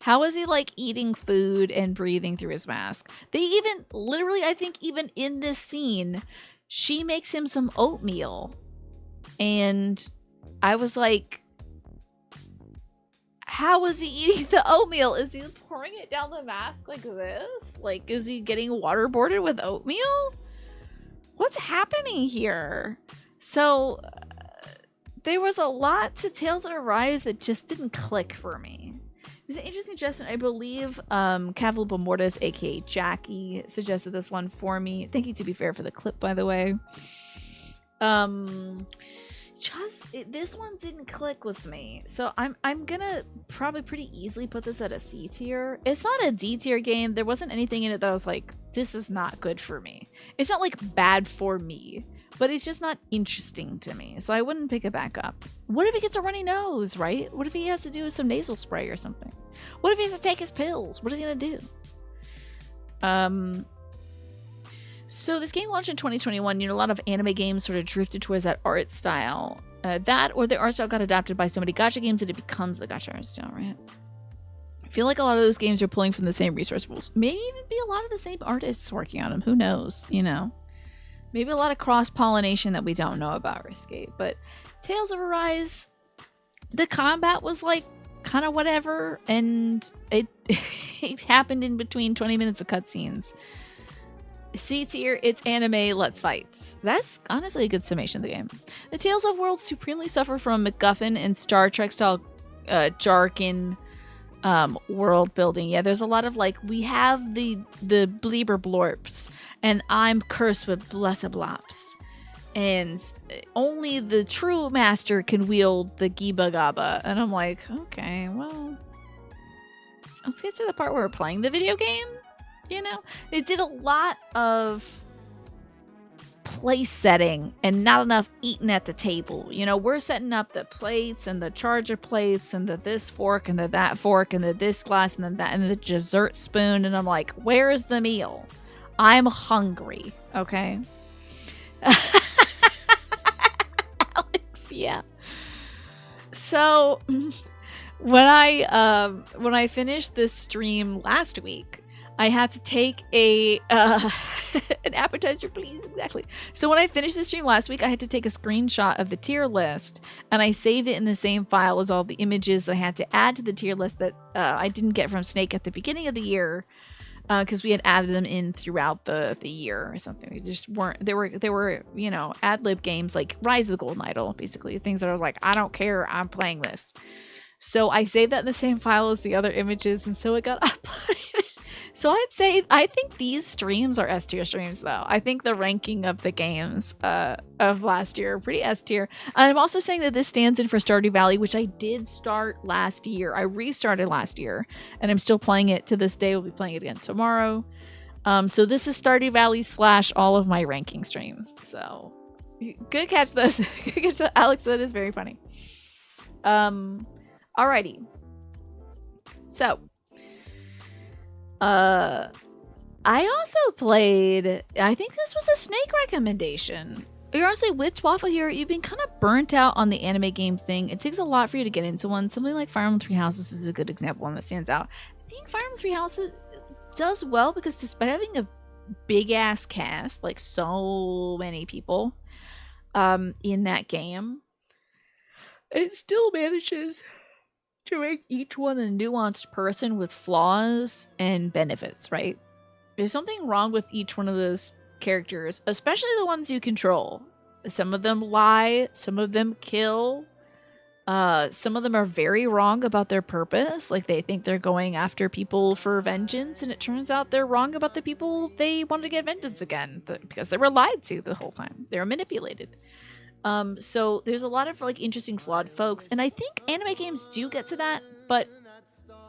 How is he like eating food and breathing through his mask? They even, literally, I think even in this scene, she makes him some oatmeal. And I was like, how is he eating the oatmeal? Is he pouring it down the mask like this? Like, is he getting waterboarded with oatmeal? What's happening here? So, there was a lot to Tales of Arise that just didn't click for me. It was an interesting suggestion. I believe Cavalier Mortis, aka Jackie, suggested this one for me. Thank you, to be fair, for the clip, by the way. This one didn't click with me, so I'm gonna probably pretty easily put this at a C tier. It's not a D tier game. There wasn't anything in it that I was like, this is not good for me. It's not like bad for me, but it's just not interesting to me, so I wouldn't pick it back up. What if he gets a runny nose, right? What if he has to do some nasal spray or something? What if he has to take his pills? What is he gonna do? So this game launched in 2021. You know, a lot of anime games sort of drifted towards that art style. That or the art style got adapted by so many gacha games that it becomes the gacha art style, right? I feel like a lot of those games are pulling from the same resource pools. Maybe even be a lot of the same artists working on them. Who knows, you know? Maybe a lot of cross-pollination that we don't know about Risky. But Tales of Arise, the combat was like kind of whatever, and it it happened in between 20 minutes of cutscenes. C tier, it's anime, let's fight. That's honestly a good summation of the game. The Tales of Worlds supremely suffer from MacGuffin and Star Trek style jargon world building. Yeah, there's a lot of like, we have the bleeber blorps, and I'm cursed with blessed blops. And only the true master can wield the Giba Gaba. And I'm like, okay, well, let's get to the part where we're playing the video game. You know, it did a lot of place setting and not enough eating at the table. You know, we're setting up the plates and the charger plates and the this fork and the that fork and the this glass and then that and the dessert spoon. And I'm like, where is the meal? I'm hungry. Okay. Alex, yeah. So when I finished this stream last week, I had to take an appetizer, please. Exactly. So when I finished the stream last week, I had to take a screenshot of the tier list, and I saved it in the same file as all the images that I had to add to the tier list that I didn't get from Snake at the beginning of the year, because we had added them in throughout the year or something. They just weren't. They were you know, ad lib games like Rise of the Golden Idol, basically things that I was like, I don't care, I'm playing this. So I saved that in the same file as the other images, and so it got uploaded. So I'd say, I think these streams are S tier streams, though. I think the ranking of the games of last year are pretty S tier. And I'm also saying that this stands in for Stardew Valley, which I did start last year. I restarted last year, and I'm still playing it to this day. We'll be playing it again tomorrow. So this is Stardew Valley / all of my ranking streams. So good catch, those. Good catch, that, Alex. That is very funny. Alrighty. So. I also played, I think this was a Snake recommendation. Honestly, with Twaffle here, you've been kind of burnt out on the anime game thing. It takes a lot for you to get into one. Something like Fire Emblem Three Houses is a good example, one that stands out. I think Fire Emblem Three Houses does well because despite having a big ass cast, like so many people in that game, it still manages to make each one a nuanced person with flaws and benefits, right? There's something wrong with each one of those characters, especially the ones you control. Some of them lie, some of them kill, Some of them are very wrong about their purpose. Like, they think they're going after people for vengeance, and it turns out they're wrong about the people they wanted to get vengeance again because they were lied to the whole time. They were manipulated. So there's a lot of like interesting flawed folks, and I think anime games do get to that, but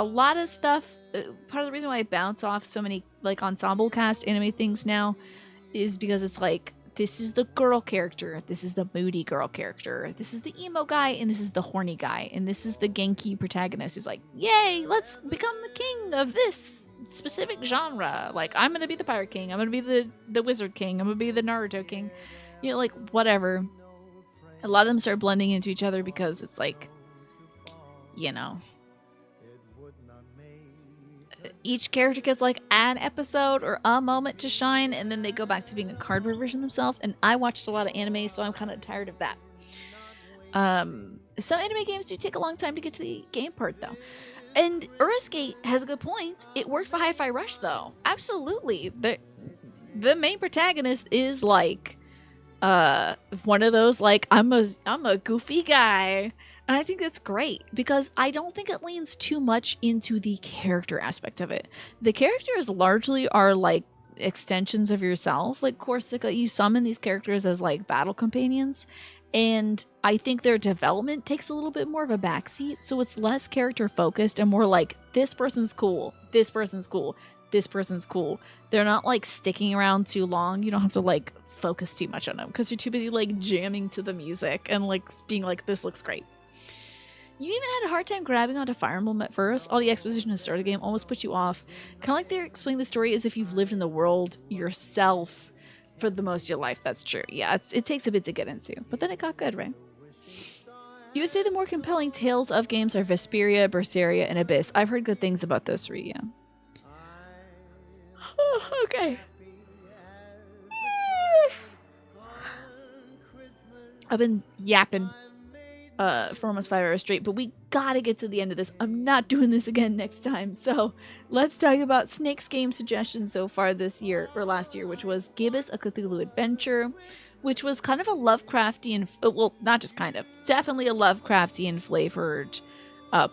a lot of stuff, part of the reason why I bounce off so many like ensemble cast anime things now is because it's like, this is the girl character, this is the moody girl character, this is the emo guy, and this is the horny guy, and this is the Genki protagonist who's like, yay, let's become the king of this specific genre. Like, I'm gonna be the pirate king, I'm gonna be the wizard king, I'm gonna be the Naruto king, you know, like whatever. A lot of them start blending into each other because it's like, you know, each character gets like an episode or a moment to shine, and then they go back to being a cardboard version of themselves. And I watched a lot of anime, so I'm kind of tired of that. Some anime games do take a long time to get to the game part, though. And Urusgate has a good point. It worked for Hi-Fi Rush, though. Absolutely. The main protagonist is like one of those like, I'm a goofy guy. And I think that's great because I don't think it leans too much into the character aspect of it. The characters largely are like extensions of yourself. Like Corsica, you summon these characters as like battle companions. And I think their development takes a little bit more of a backseat. So it's less character focused and more like, this person's cool, this person's cool, this person's cool. They're not like sticking around too long. You don't have to like focus too much on them because you're too busy like jamming to the music and like being like, this looks great. You even had a hard time grabbing onto Fire Emblem at first. All the exposition to start the game almost put you off. Kind of like they're explaining the story as if you've lived in the world yourself for the most of your life. That's true. Yeah, it takes a bit to get into. But then it got good, right? You would say the more compelling Tales of games are Vesperia, Berseria, and Abyss. I've heard good things about those three, yeah. Oh, okay. I've been yapping for almost 5 hours straight, but we gotta get to the end of this. I'm not doing this again next time. So let's talk about Snake's game suggestions so far this year, or last year, which was Gibbous, a Cthulhu Adventure, which was kind of a Lovecraftian, well, not just kind of, definitely a Lovecraftian flavored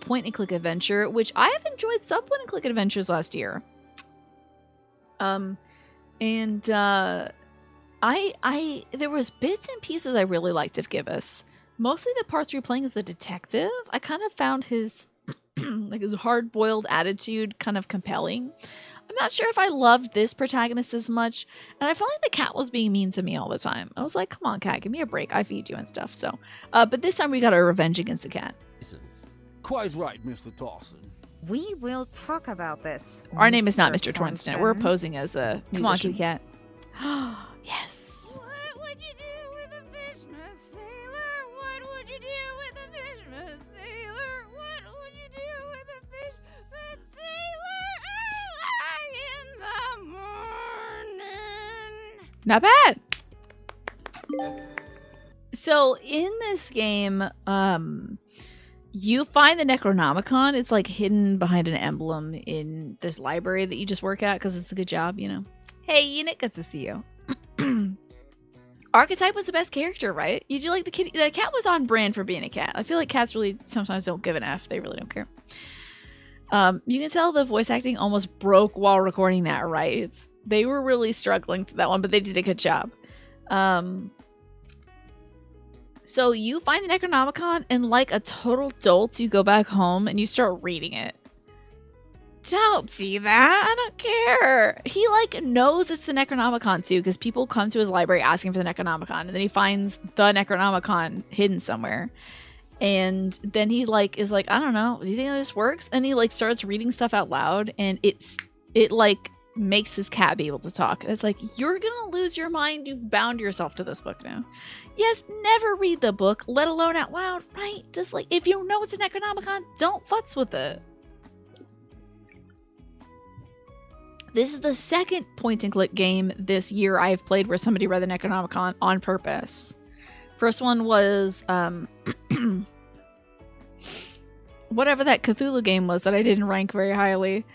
point-and-click adventure, which I have enjoyed some point-and-click adventures last year. There was bits and pieces I really liked of Gibbous. Mostly the parts where you're playing as the detective. I kind of found his like his hard-boiled attitude kind of compelling. I'm not sure if I loved this protagonist as much, and I felt like the cat was being mean to me all the time. I was like, come on, cat, give me a break. I feed you and stuff. So, but this time we got our revenge against the cat. Quite right, Mr. Dawson. We will talk about this. Our name is not Mr. Tornston. We're posing as a musician. Come on, kitty cat. Yes. What would you do with a fisherman sailor? What would you do with a fisherman sailor? What would you do with a fisherman sailor early in the morning? Not bad. So in this game, you find the Necronomicon. It's like hidden behind an emblem in this library that you just work at because it's a good job, you know. Hey, Unit, good to see you. Archetype was the best character, right? Did you like the kitty? The cat was on brand for being a cat. I feel like cats really sometimes don't give an F. They really don't care. You can tell the voice acting almost broke while recording that, right? They were really struggling for that one, but they did a good job. So you find the Necronomicon, and like a total dolt, you go back home and you start reading it. Don't see that. I don't care. He like knows it's the Necronomicon too, because people come to his library asking for the Necronomicon, and then he finds the Necronomicon hidden somewhere. And then he like is like, I don't know, do you think this works? And he like starts reading stuff out loud, and it like makes his cat be able to talk. It's like, you're gonna lose your mind. You've bound yourself to this book now. Yes, never read the book, let alone out loud, right? Just like, if you know it's a Necronomicon, don't futz with it. This is the second point-and-click game this year I've played where somebody read the Necronomicon on purpose. First one was whatever that Cthulhu game was that I didn't rank very highly,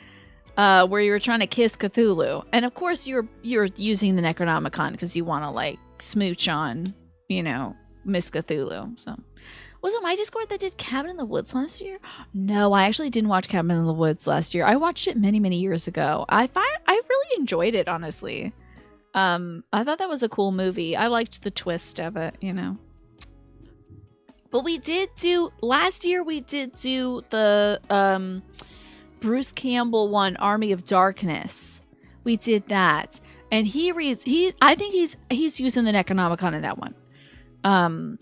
where you were trying to kiss Cthulhu. And of course you're using the Necronomicon because you want to like smooch on, you know, Miss Cthulhu. So Was it my Discord that did Cabin in the Woods last year? No, I actually didn't watch Cabin in the Woods last year. I watched it many, many years ago. I really enjoyed it, honestly. I thought that was a cool movie. I liked the twist of it, you know. But we did do last year. We did do the Bruce Campbell one, Army of Darkness. We did that, and I think he's using the Necronomicon in that one.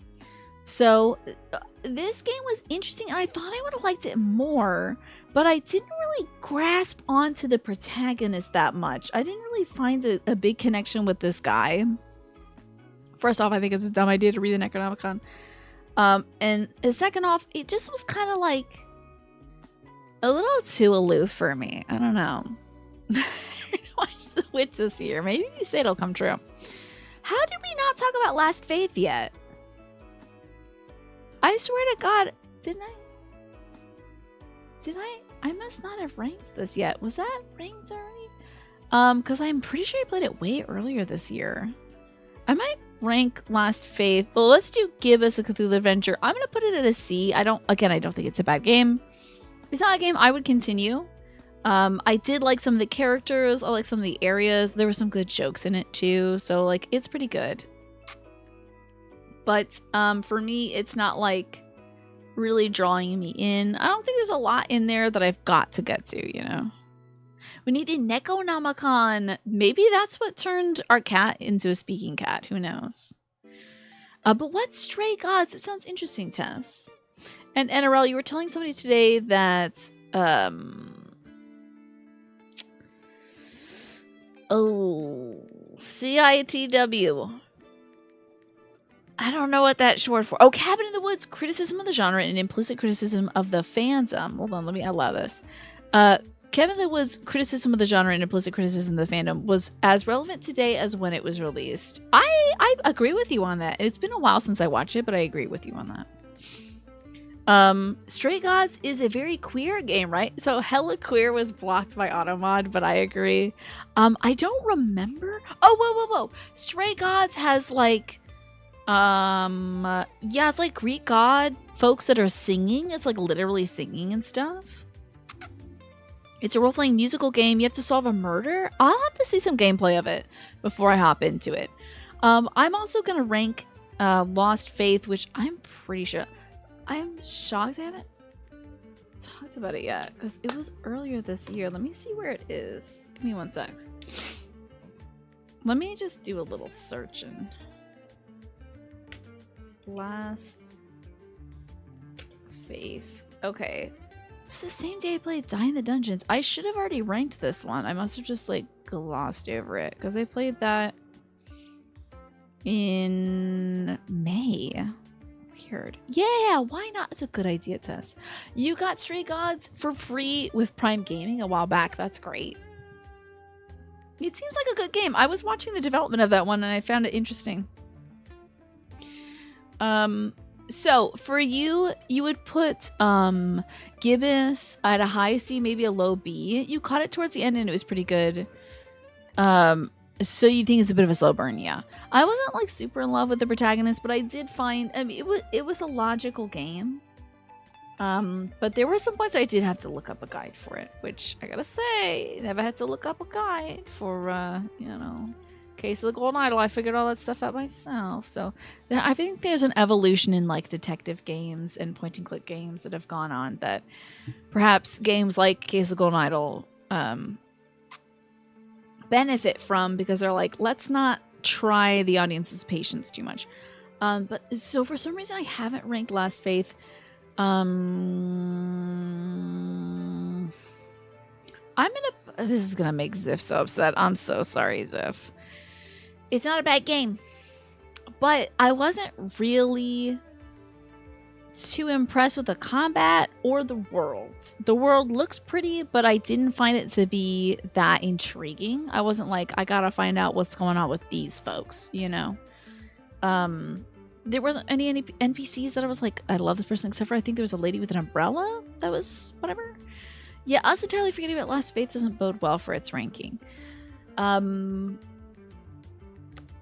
So this game was interesting, and I thought I would have liked it more, but I didn't really grasp onto the protagonist that much. I didn't really find a big connection with this guy. First off, I think it's a dumb idea to read the Necronomicon. And second off, it just was kind of like a little too aloof for me. I don't know. Watch The Witch this year. Maybe you say it'll come true. How did we not talk about Last Faith yet? I swear to God, didn't I? Did I? I must not have ranked this yet. Was that ranked already? Because I'm pretty sure I played it way earlier this year. I might rank Last Faith. Well, let's do Give Us a Cthulhu Adventure. I'm gonna put it at a C. I don't think it's a bad game. It's not a game I would continue. I did like some of the characters. I like some of the areas. There were some good jokes in it too. So like, it's pretty good. But for me, it's not like really drawing me in. I don't think there's a lot in there that I've got to get to, you know. We need the Necronomicon. Maybe that's what turned our cat into a speaking cat. Who knows? But what Stray Gods? It sounds interesting, Tess. And NRL, you were telling somebody today that CITW. I don't know what that's short for. Oh, Cabin in the Woods, criticism of the genre and implicit criticism of the fandom. Hold on, let me allow this. Cabin in the Woods, criticism of the genre and implicit criticism of the fandom was as relevant today as when it was released. I agree with you on that. It's been a while since I watched it, but I agree with you on that. Stray Gods is a very queer game, right? So Hella Queer was blocked by Automod, but I agree. I don't remember. Oh, whoa. Stray Gods has like... yeah, it's like Greek god folks that are singing. It's like literally singing and stuff. It's a role-playing musical game. You have to solve a murder. I'll have to see some gameplay of it before I hop into it. I'm also gonna rank Lost Faith, which I'm pretty sure. I'm shocked I haven't talked about it yet because it was earlier this year. Let me see where it is. Give me one sec. Let me just do a little searching. Last Faith. Okay. It's the same day I played Die in the Dungeons. I should have already ranked this one. I must have just like glossed over it because I played that in May. Weird. Yeah, why not? It's a good idea, Tess. You got Stray Gods for free with Prime Gaming a while back. That's great. It seems like a good game. I was watching the development of that one and I found it interesting. So for you would put Gibbous at a high C, maybe a low B. You caught it towards the end and it was pretty good. So you think it's a bit of a slow burn, yeah. I wasn't like super in love with the protagonist, but I did find, I mean, it was a logical game. But there were some points I did have to look up a guide for it, which I gotta say, never had to look up a guide for, you know, Case of the Golden Idol. I figured all that stuff out myself. So I think there's an evolution in like detective games and point and click games that have gone on that perhaps games like Case of the Golden Idol benefit from, because they're like, let's not try the audience's patience too much. But so for some reason I haven't ranked Last Faith. This is gonna make Ziff so upset. I'm so sorry, Ziff. It's not a bad game, but I wasn't really too impressed with the combat or the world. The world looks pretty, but I didn't find it to be that intriguing. I wasn't like, I gotta find out what's going on with these folks, you know? There wasn't any NPCs that I was like, I love this person, except for I think there was a lady with an umbrella that was whatever. Yeah, us entirely forgetting about Last Faith doesn't bode well for its ranking.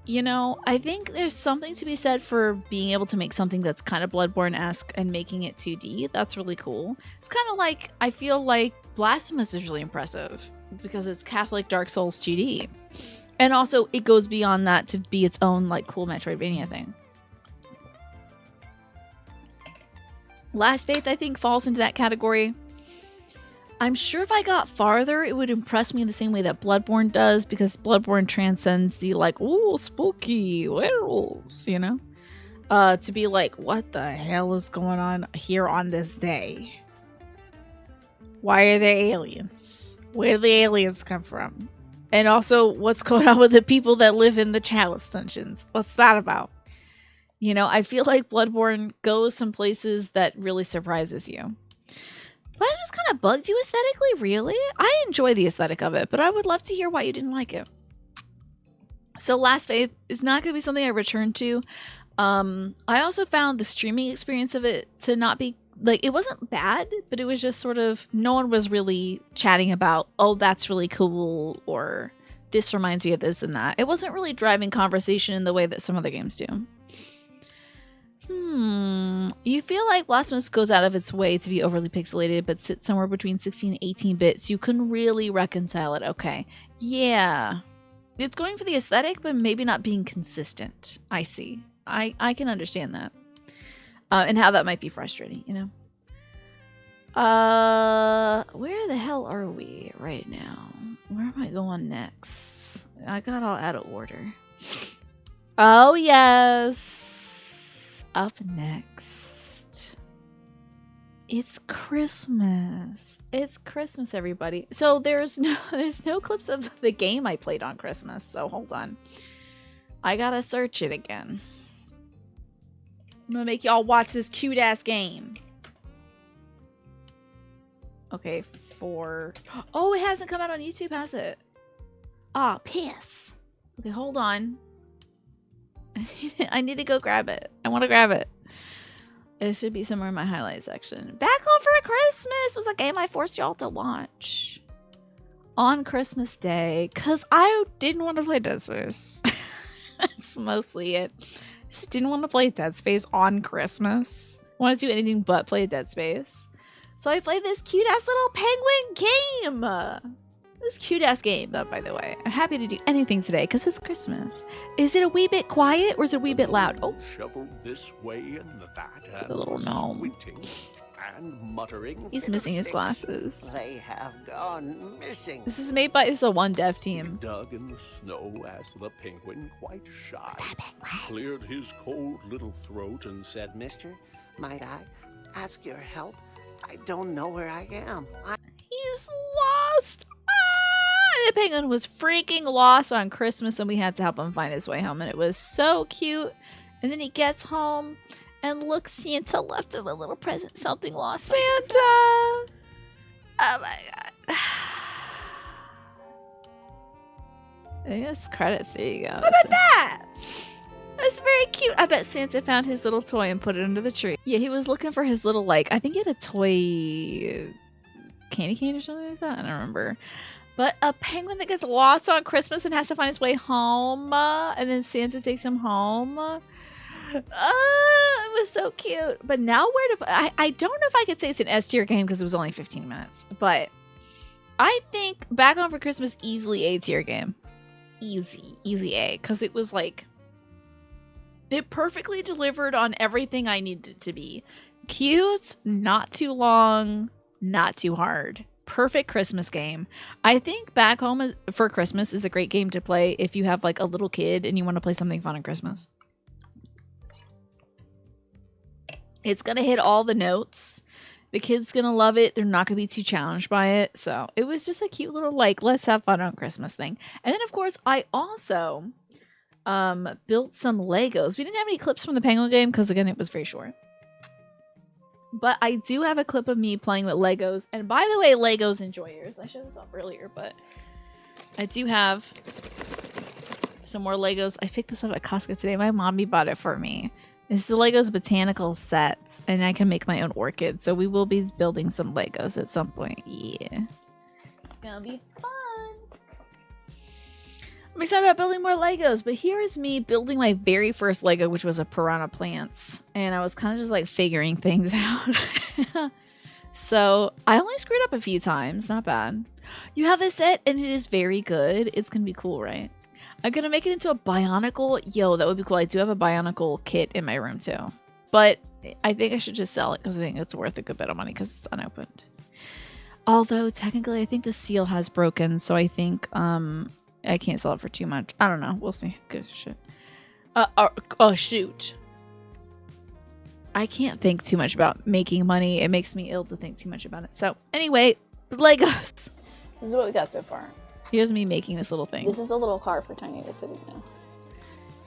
You know, I think there's something to be said for being able to make something that's kind of Bloodborne-esque and making it 2D. That's really cool. It's kind of like, I feel like Blasphemous is really impressive because it's Catholic Dark Souls 2D. And also, it goes beyond that to be its own, like, cool Metroidvania thing. Last Faith, I think, falls into that category. I'm sure if I got farther, it would impress me in the same way that Bloodborne does, because Bloodborne transcends the, like, ooh, spooky werewolves, you know? To be like, what the hell is going on here on this day? Why are there aliens? Where do the aliens come from? And also, what's going on with the people that live in the Chalice Dungeons? What's that about? You know, I feel like Bloodborne goes some places that really surprises you. Blasphemous kind of bugged you aesthetically, really? I enjoy the aesthetic of it, but I would love to hear why you didn't like it. So Last Faith is not going to be something I return to. I also found the streaming experience of it to not be, like, it wasn't bad, but it was just sort of, no one was really chatting about, oh, that's really cool, or this reminds me of this and that. It wasn't really driving conversation in the way that some other games do. You feel like Blasphemous goes out of its way to be overly pixelated, but sits somewhere between 16 and 18 bits. You can really reconcile it. Okay. Yeah. It's going for the aesthetic, but maybe not being consistent. I see. I can understand that. And how that might be frustrating, you know? Where the hell are we right now? Where am I going next? I got all out of order. Oh, yes. Up next, it's Christmas. It's Christmas, everybody. So there's no clips of the game I played on Christmas. So hold on, I gotta search it again. I'm gonna make y'all watch this cute ass game. Okay, oh, it hasn't come out on YouTube, has it? Ah, piss. Okay, hold on. I need to go grab it. I want to grab it. It should be somewhere in my highlight section. Back Home for Christmas was a game I forced y'all to watch on Christmas Day because I didn't want to play Dead Space. That's mostly it. Just didn't want to play Dead Space on Christmas. Want to do anything but play Dead Space. So I played this cute ass little penguin game. This cute ass game, though, by the way. I'm happy to do anything today because it's Christmas. Is it a wee bit quiet or is it a wee bit loud? Oh, shovel this way and that. The little gnome. And muttering. He's missing his glasses. They have gone missing. This is made by a one dev team. He dug in the snow as the penguin, quite shy, cleared his cold little throat and said, "Mister, might I ask your help? I don't know where I am. He's lost. The penguin was freaking lost on Christmas and we had to help him find his way home, and it was so cute. And then he gets home and look, Santa left him a little present. Something lost. Santa! Oh my god. I guess credits. There you go. How about that? That's very cute. I bet Santa found his little toy and put it under the tree. Yeah, he was looking for his little, like, I think he had a toy candy cane or something like that. I don't remember. But a penguin that gets lost on Christmas and has to find his way home, and then Santa takes him home. It was so cute. But now I don't know if I could say it's an S tier game because it was only 15 minutes. But I think Back Home for Christmas easily A tier game. Easy A. Because it was like, it perfectly delivered on everything I needed it to be. Cute, not too long, not too hard. Perfect Christmas game. I think Back Home for Christmas is a great game to play if you have like a little kid and you want to play something fun on Christmas. It's gonna hit all the notes. The kid's gonna love it. They're not gonna be too challenged by it. So it was just a cute little, like, let's have fun on Christmas thing. And then of course I also built some Legos. We didn't have any clips from the Penguin game because again it was very short. But I do have a clip of me playing with Legos. And by the way, Legos enjoy yours. I showed this off earlier, but I do have some more Legos. I picked this up at Costco today. My mommy bought it for me. This is the Legos botanical sets, and I can make my own orchid. So we will be building some Legos at some point. Yeah. It's gonna be fun. I'm excited about building more Legos, but here's me building my very first Lego, which was a piranha plants. And I was kind of just like figuring things out. So I only screwed up a few times. Not bad. You have this set and it is very good. It's going to be cool, right? I'm going to make it into a Bionicle. Yo, that would be cool. I do have a Bionicle kit in my room too. But I think I should just sell it because I think it's worth a good bit of money because it's unopened. Although technically I think the seal has broken. So I think I can't sell it for too much. I don't know. We'll see. Good shit. Shoot. I can't think too much about making money. It makes me ill to think too much about it. So anyway, Legos. This is what we got so far. Here's me making this little thing. This is a little car for Tiny to sit in now.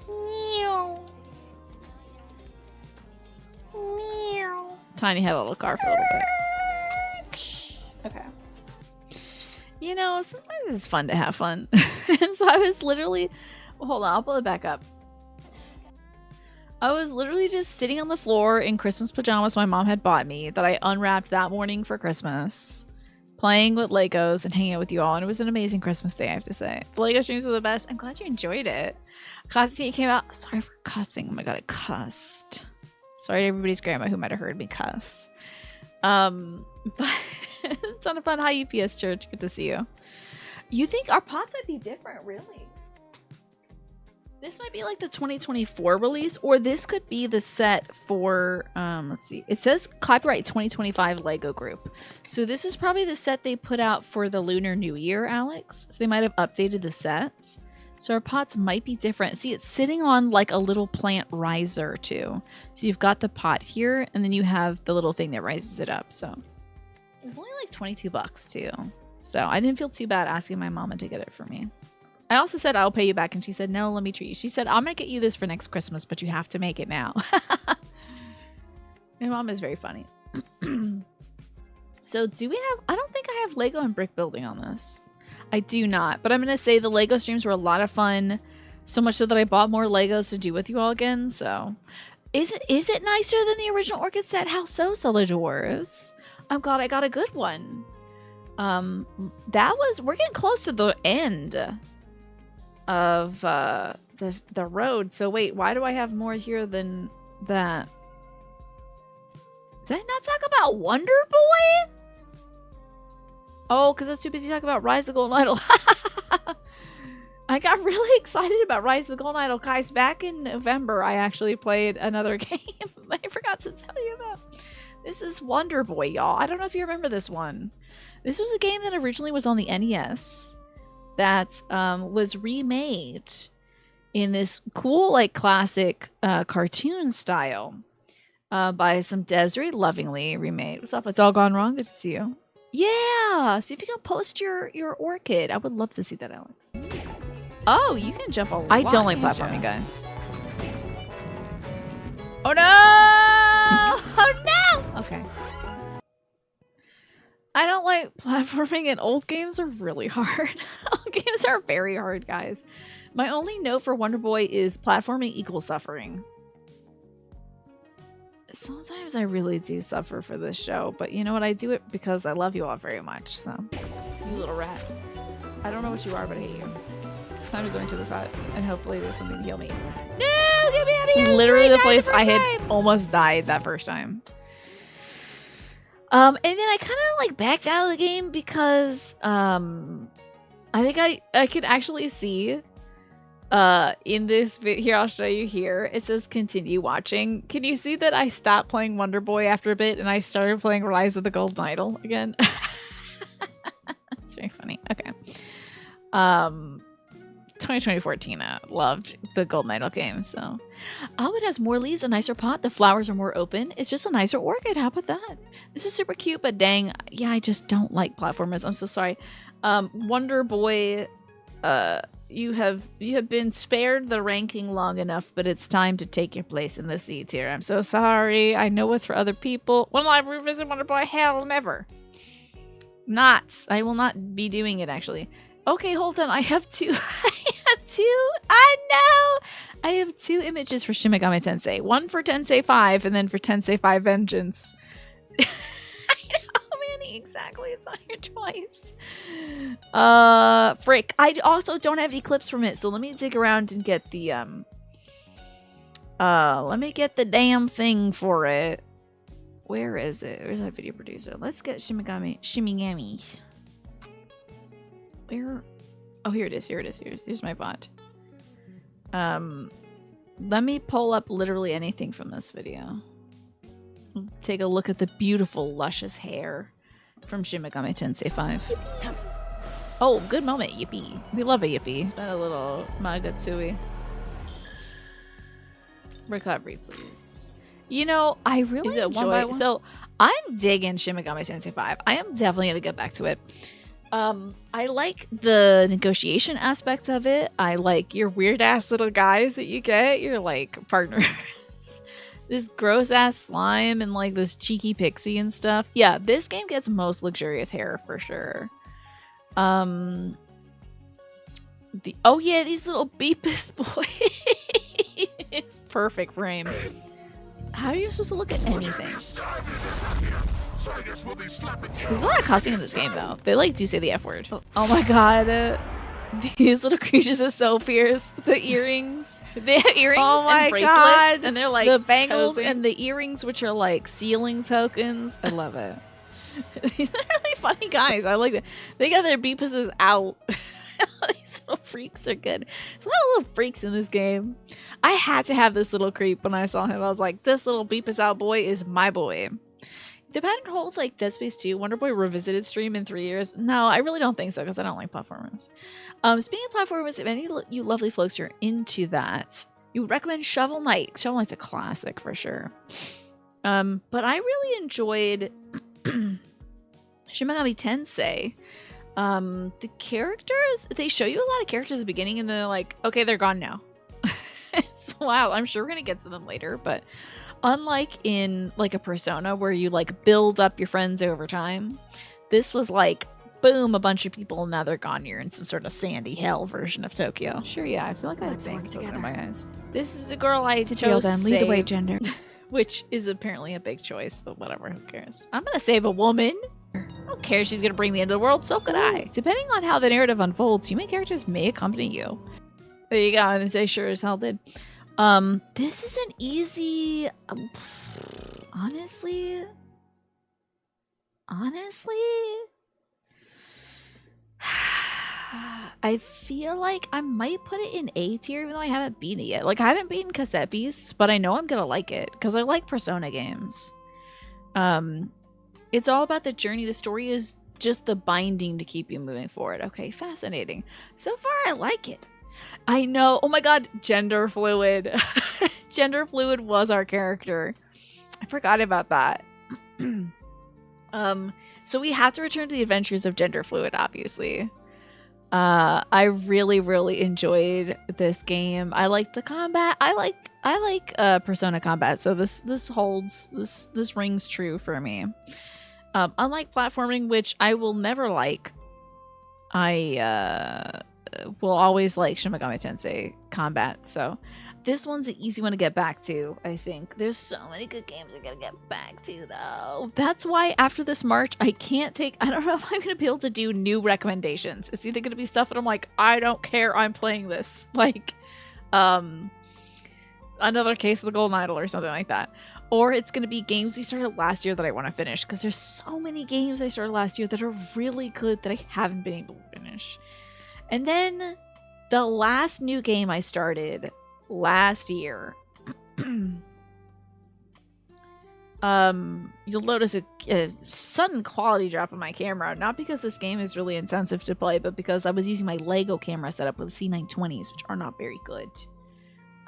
Meow. Meow. Tiny had a little car for a little bit. Okay. You know, sometimes it's fun to have fun. And so I was literally... Hold on, I'll pull it back up. I was literally just sitting on the floor in Christmas pajamas my mom had bought me that I unwrapped that morning for Christmas, playing with Legos and hanging out with you all, and it was an amazing Christmas day, I have to say. The Lego streams are the best. I'm glad you enjoyed it. Classic came out. Sorry for cussing. Oh my god, I cussed. Sorry to everybody's grandma who might have heard me cuss. But it's a ton of fun. Hi, UPS Church. Good to see you. You think our pots might be different, really? This might be like the 2024 release, or this could be the set for, let's see. It says copyright 2025 Lego Group. So this is probably the set they put out for the Lunar New Year, Alex. So they might have updated the sets. So our pots might be different. See, it's sitting on like a little plant riser too. So you've got the pot here, and then you have the little thing that rises it up. So it was only like 22 bucks too. So I didn't feel too bad asking my mama to get it for me. I also said, I'll pay you back. And she said, no, let me treat you. She said, I'm going to get you this for next Christmas, but you have to make it now. My mom is very funny. So do we have, I don't think I have Lego and brick building on this. I do not, but I'm going to say the Lego streams were a lot of fun. So much so that I bought more Legos to do with you all again. So is it nicer than the original Orchid set? How so, Celadors? I'm glad I got a good one. We're getting close to the end of the road. So wait, why do I have more here than that? Did I not talk about Wonder Boy? Oh, because I was too busy talking about Rise of the Golden Idol. I got really excited about Rise of the Golden Idol. Guys, back in November, I actually played another game I forgot to tell you about. This is Wonder Boy, y'all. I don't know if you remember this one. This was a game that originally was on the NES that was remade in this cool, like, classic cartoon style by some devs. Very lovingly remade. What's up? It's all gone wrong. Good to see you. Yeah! See if you can post your orchid. I would love to see that, Alex. Oh, you can jump a lot. I don't like platforming, guys. Oh, no! Oh, no! Okay. I don't like platforming, and old games are really hard. Old games are very hard, guys. My only note for Wonder Boy is platforming equals suffering. Sometimes I really do suffer for this show, but you know what? I do it because I love you all very much, so. You little rat. I don't know what you are, but I hate you. Time to go into this hut, and hopefully there's something to heal me. No! Get me out of here! Literally the place I had almost died that first time. And then I kind of like backed out of the game because I think I can actually see in this video here, I'll show you here. It says continue watching. Can you see that I stopped playing Wonder Boy after a bit and I started playing Rise of the Golden Idol again? It's very funny. Okay. 2024 Tina loved the Golden Idol game, so. Oh, it has more leaves, a nicer pot. The flowers are more open. It's just a nicer orchid. How about that? This is super cute, but dang, yeah, I just don't like platformers. I'm so sorry. Wonder Boy, you have been spared the ranking long enough, but it's time to take your place in the C tier. I'm so sorry. I know it's for other people. When will I revisit Wonder Boy? Hell, never. I will not be doing it, actually. Okay, hold on. I have two. I know. I have two images for Shin Megami Tensei. One for Tensei 5 and then for Tensei 5 Vengeance. I know, man. exactly. It's on here twice. Frick. I also don't have any clips from it, so let me dig around and get the let me get the damn thing for it. Where is it? Where's that video producer? Let's get Shimigamis. Where? Oh, here it is. Here's my bot. Let me pull up literally anything from this video. Take a look at the beautiful, luscious hair from Shin Megami Tensei 5. Oh, good moment, yippee. We love a yippee. Spend a little Magatsui. Recovery, please. You know, I really enjoy... So, I'm digging Shin Megami Tensei 5. I am definitely going to get back to it. I like the negotiation aspect of it. I like your weird-ass little guys that you get. Your, like, partners. This gross-ass slime and, like, this cheeky pixie and stuff. Yeah, this game gets most luxurious hair, for sure. Oh, yeah, these little Beepus boys. It's perfect frame. How are you supposed to look at anything? There's a lot of cussing in this game, though. They like do say the F word. Oh my god. These little creatures are so fierce. The earrings. They have earrings and bracelets. God. And they're like the bangles and the earrings, which are like sealing tokens. I love it. These are really funny guys. I like it. They got their beepuses out. These little freaks are good. There's a lot of little freaks in this game. I had to have this little creep when I saw him. I was like, this little beepus out boy is my boy. The pattern holds like Dead Space 2 Wonder Boy Revisited stream in 3 years. No, I really don't think so because I don't like platformers. Speaking of platformers, if any of you lovely folks are into that, you would recommend Shovel Knight. Shovel Knight's a classic for sure. But I really enjoyed Shin Megami Tensei. The characters, they show you a lot of characters at the beginning and they're like, okay, they're gone now. It's wild. I'm sure we're gonna get to them later, but unlike in like a Persona where you like build up your friends over time, this was like boom, a bunch of people, now they're gone. You're in some sort of sandy hell version of Tokyo. Sure, yeah, I feel like I have bangs in my eyes. This is a girl I chose to lead the way, save, gender. which is apparently a big choice, but whatever, who cares? I'm gonna save a woman. I don't care if she's gonna bring the end of the world, so could I. Depending on how the narrative unfolds, human characters may accompany you. There you go, and they sure as hell did. This is an easy... honestly... I feel like I might put it in A tier even though I haven't beaten it yet. Like, I haven't beaten Cassette Beasts, but I know I'm gonna like it because I like Persona games. It's all about the journey. The story is just the binding to keep you moving forward. Okay, fascinating. So far, I like it. I know. Oh my god, gender fluid. Gender fluid was our character. I forgot about that. So we have to return to the adventures of gender fluid, obviously. I really enjoyed this game. I like the combat. I like Persona combat. So this rings true for me. Unlike platforming, which I will never like, I will always like Shin Megami Tensei combat. So this one's an easy one to get back to, I think. There's so many good games I gotta get back to, though. That's why after this March, I don't know if I'm gonna be able to do new recommendations. It's either gonna be stuff that I'm like, I don't care, I'm playing this. Like, another Case of the Golden Idol or something like that. Or it's gonna be games we started last year that I want to finish, because there's so many games I started last year that are really good that I haven't been able to finish. And then the last new game I started last year, you'll notice a sudden quality drop on my camera, not because this game is really insensitive to play, but because I was using my Lego camera setup with C920s, which are not very good.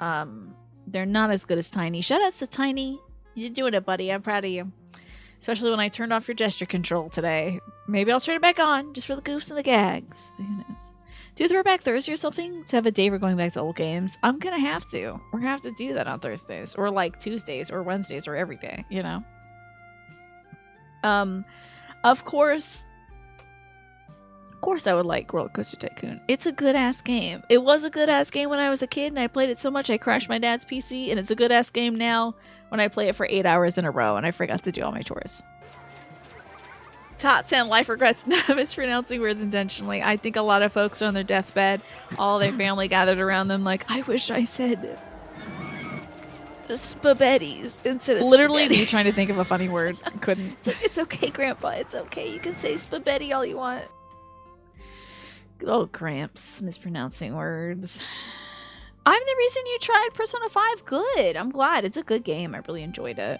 They're not as good as Tiny. Shoutouts to Tiny. You're doing it, buddy. I'm proud of you. Especially when I turned off your gesture control today. Maybe I'll turn it back on, just for the goofs and the gags. But who knows? Do Throwback Thursday or something to have a day for going back to old games. I'm gonna have to. We're gonna have to do that on Thursdays, or like Tuesdays, or Wednesdays, or every day. You know. Of course, I would like Roller Coaster Tycoon. It's a good ass game. It was a good ass game when I was a kid, and I played it so much I crashed my dad's PC. And it's a good ass game now when I play it for 8 hours in a row, and I forgot to do all my chores. Top 10 life regrets not mispronouncing words intentionally. I think a lot of folks are on their deathbed. All their family gathered around them like, I wish I said spaghettis instead of literally me trying to think of a funny word. Couldn't. It's like, it's okay, Grandpa. It's okay. You can say spaghetti all you want. Good old Gramps mispronouncing words. I'm the reason you tried Persona 5. Good. I'm glad. It's a good game. I really enjoyed it.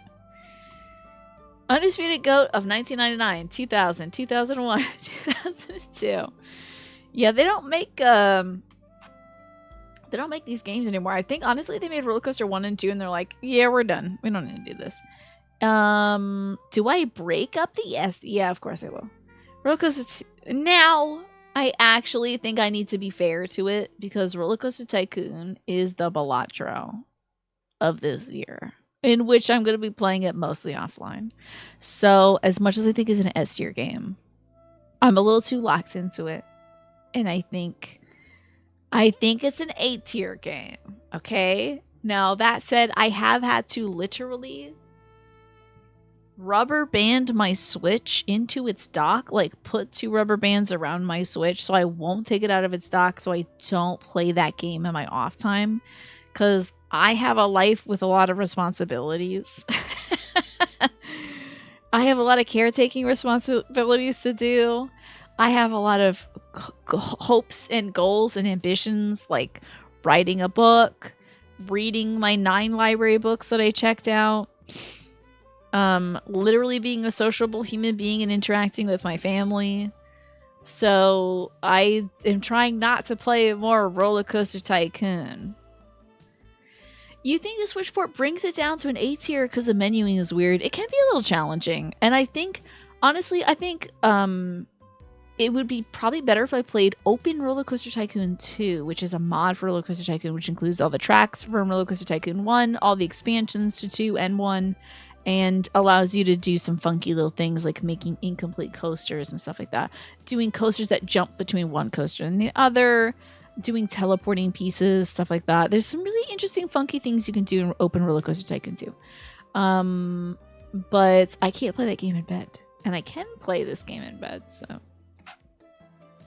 Undisputed GOAT of 1999, 2000, 2001, 2002. Yeah, they don't make these games anymore. I think honestly they made Roller Coaster 1 and 2 and they're like, yeah, we're done. We don't need to do this. Do I break up the S? Yeah, of course I will. Roller Coaster now I actually think I need to be fair to it because Roller Coaster Tycoon is the Balatro of this year, in which I'm going to be playing it mostly offline. So as much as I think it's an S tier game, I'm a little too locked into it. And I think it's an A tier game. Okay? Now that said, I have had to literally rubber band my Switch into its dock, like put 2 rubber bands around my Switch so I won't take it out of its dock so I don't play that game in my off time. Because I have a life with a lot of responsibilities. I have a lot of caretaking responsibilities to do. I have a lot of hopes and goals and ambitions, like writing a book, reading my 9 library books that I checked out, literally being a sociable human being and interacting with my family. So I am trying not to play more Roller Coaster Tycoon. You think the Switch port brings it down to an A tier because the menuing is weird? It can be a little challenging. And I think, honestly, it would be probably better if I played Open Roller Coaster Tycoon 2, which is a mod for Roller Coaster Tycoon, which includes all the tracks from Roller Coaster Tycoon 1, all the expansions to 2 and 1, and allows you to do some funky little things like making incomplete coasters and stuff like that. Doing coasters that jump between one coaster and the other, doing teleporting pieces, stuff like that. There's some really interesting, funky things you can do in Open Roller Coaster Tycoon 2. But I can't play that game in bed. And I can play this game in bed, so...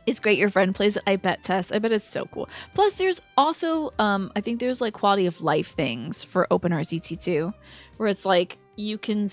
It's great your friend plays it. I bet, Tess. I bet it's so cool. Plus, there's also, I think there's like quality of life things for OpenRCT2, where it's like you can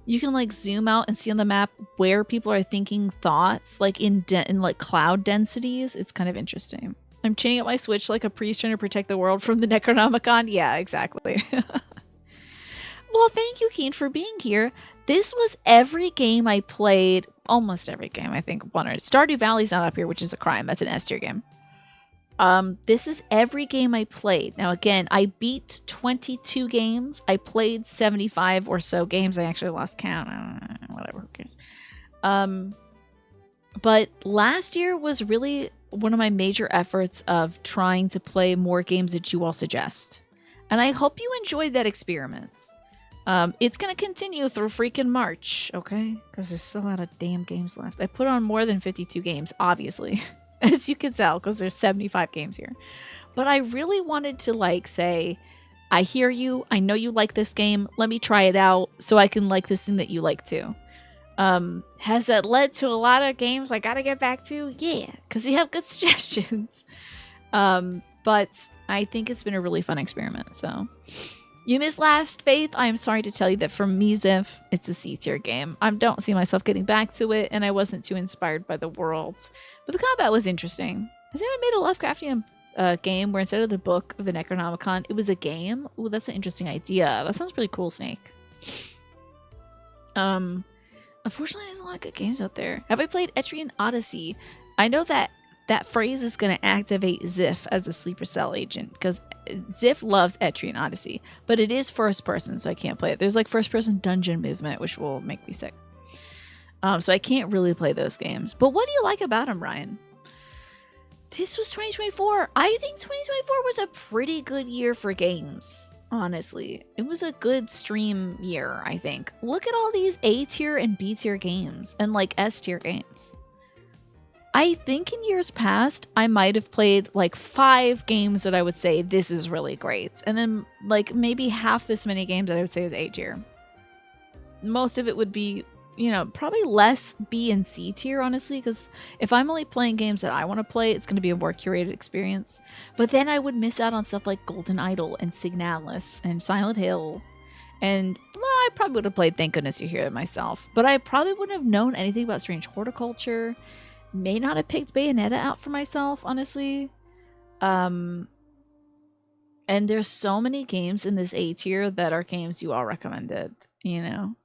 like zoom out and see on the map where people are thinking thoughts, like in like cloud densities. It's kind of interesting. I'm chaining up my Switch like a priest trying to protect the world from the Necronomicon. Yeah, exactly. Well, thank you, Keen, for being here. This was every game I played. Almost every game, I think. Stardew Valley's not up here, which is a crime. That's an S tier game. This is every game I played. Now, again, I beat 22 games. I played 75 or so games. I actually lost count. Whatever, who cares? But last year was really one of my major efforts of trying to play more games that you all suggest. And I hope you enjoyed that experiment. It's gonna continue through freaking March, okay? Because there's still a lot of damn games left. I put on more than 52 games, obviously, as you can tell, because there's 75 games here. But I really wanted to, like, say, I hear you, I know you like this game, let me try it out so I can like this thing that you like too. Has that led to a lot of games I gotta get back to? Yeah, because you have good suggestions. But I think it's been a really fun experiment, so... You missed Last Faith. I am sorry to tell you that for me, Ziff, it's a C tier game. I don't see myself getting back to it, and I wasn't too inspired by the world. But the combat was interesting. Has anyone made a Lovecraftian game where instead of the book of the Necronomicon, it was a game? Ooh, that's an interesting idea. That sounds pretty cool, Snake. Unfortunately, there's a lot of good games out there. Have I played Etrian Odyssey? I know that phrase is going to activate Ziff as a sleeper cell agent because Ziff loves Etrian Odyssey, but it is first person, so I can't play it. There's like first person dungeon movement, which will make me sick. So I can't really play those games. But what do you like about them, Ryan? This was 2024. I think 2024 was a pretty good year for games. Honestly, it was a good stream year, I think. Look at all these A tier and B tier games and like S tier games. I think in years past, I might have played like 5 games that I would say this is really great. And then like maybe half this many games that I would say is A tier. Most of it would be you know, probably less B and C tier, honestly, because if I'm only playing games that I want to play, it's going to be a more curated experience. But then I would miss out on stuff like Golden Idol and Signalis and Silent Hill. And well, I probably would have played Thank Goodness You're Here myself. But I probably wouldn't have known anything about Strange Horticulture. May not have picked Bayonetta out for myself, honestly. And there's so many games in this A tier that are games you all recommended, you know.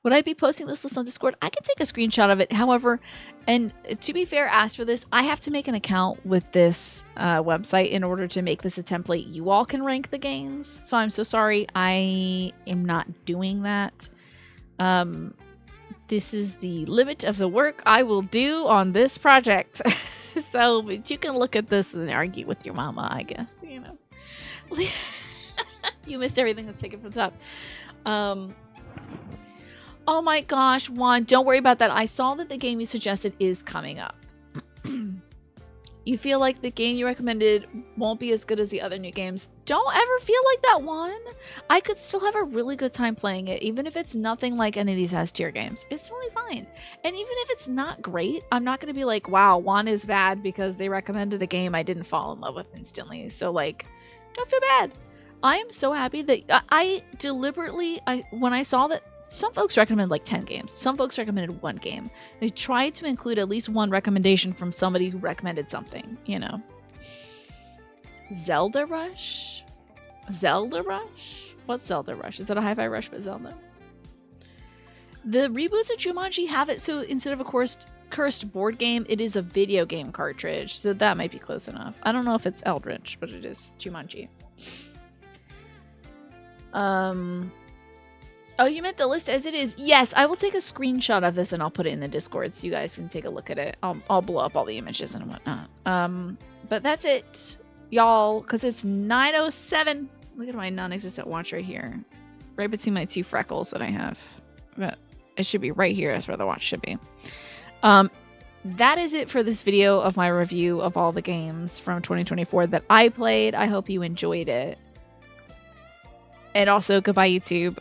Would I be posting this list on Discord? I could take a screenshot of it. However, and to be fair, as for this, I have to make an account with this website in order to make this a template. You all can rank the games. So I'm so sorry. I am not doing that. This is the limit of the work I will do on this project. So but you can look at this and argue with your mama, I guess, you know. You missed everything that's taken from the top. Oh my gosh, Juan, don't worry about that. I saw that the game you suggested is coming up. You feel like the game you recommended won't be as good as the other new games. Don't ever feel like that, Juan. I could still have a really good time playing it, even if it's nothing like any of these S-tier games. It's really fine. And even if it's not great, I'm not going to be like, wow, Juan is bad because they recommended a game I didn't fall in love with instantly. So, like, don't feel bad. I am so happy that I deliberately, when I saw that some folks recommend like 10 games, some folks recommended 1 game. I tried to include at least one recommendation from somebody who recommended something, you know. Zelda Rush? Zelda Rush? What's Zelda Rush? Is that a Hi-Fi Rush but Zelda? The reboots of Jumanji have it so instead of a cursed board game, it is a video game cartridge. So that might be close enough. I don't know if it's Eldritch, but it is Jumanji. Oh, you meant the list as it is? Yes, I will take a screenshot of this and I'll put it in the Discord so you guys can take a look at it. I'll blow up all the images and whatnot. But that's it, y'all, because it's 9:07. Look at my non-existent watch right here. Right between my 2 freckles that I have. But it should be right here. That's where the watch should be. That is it for this video of my review of all the games from 2024 that I played. I hope you enjoyed it. And also, goodbye, YouTube.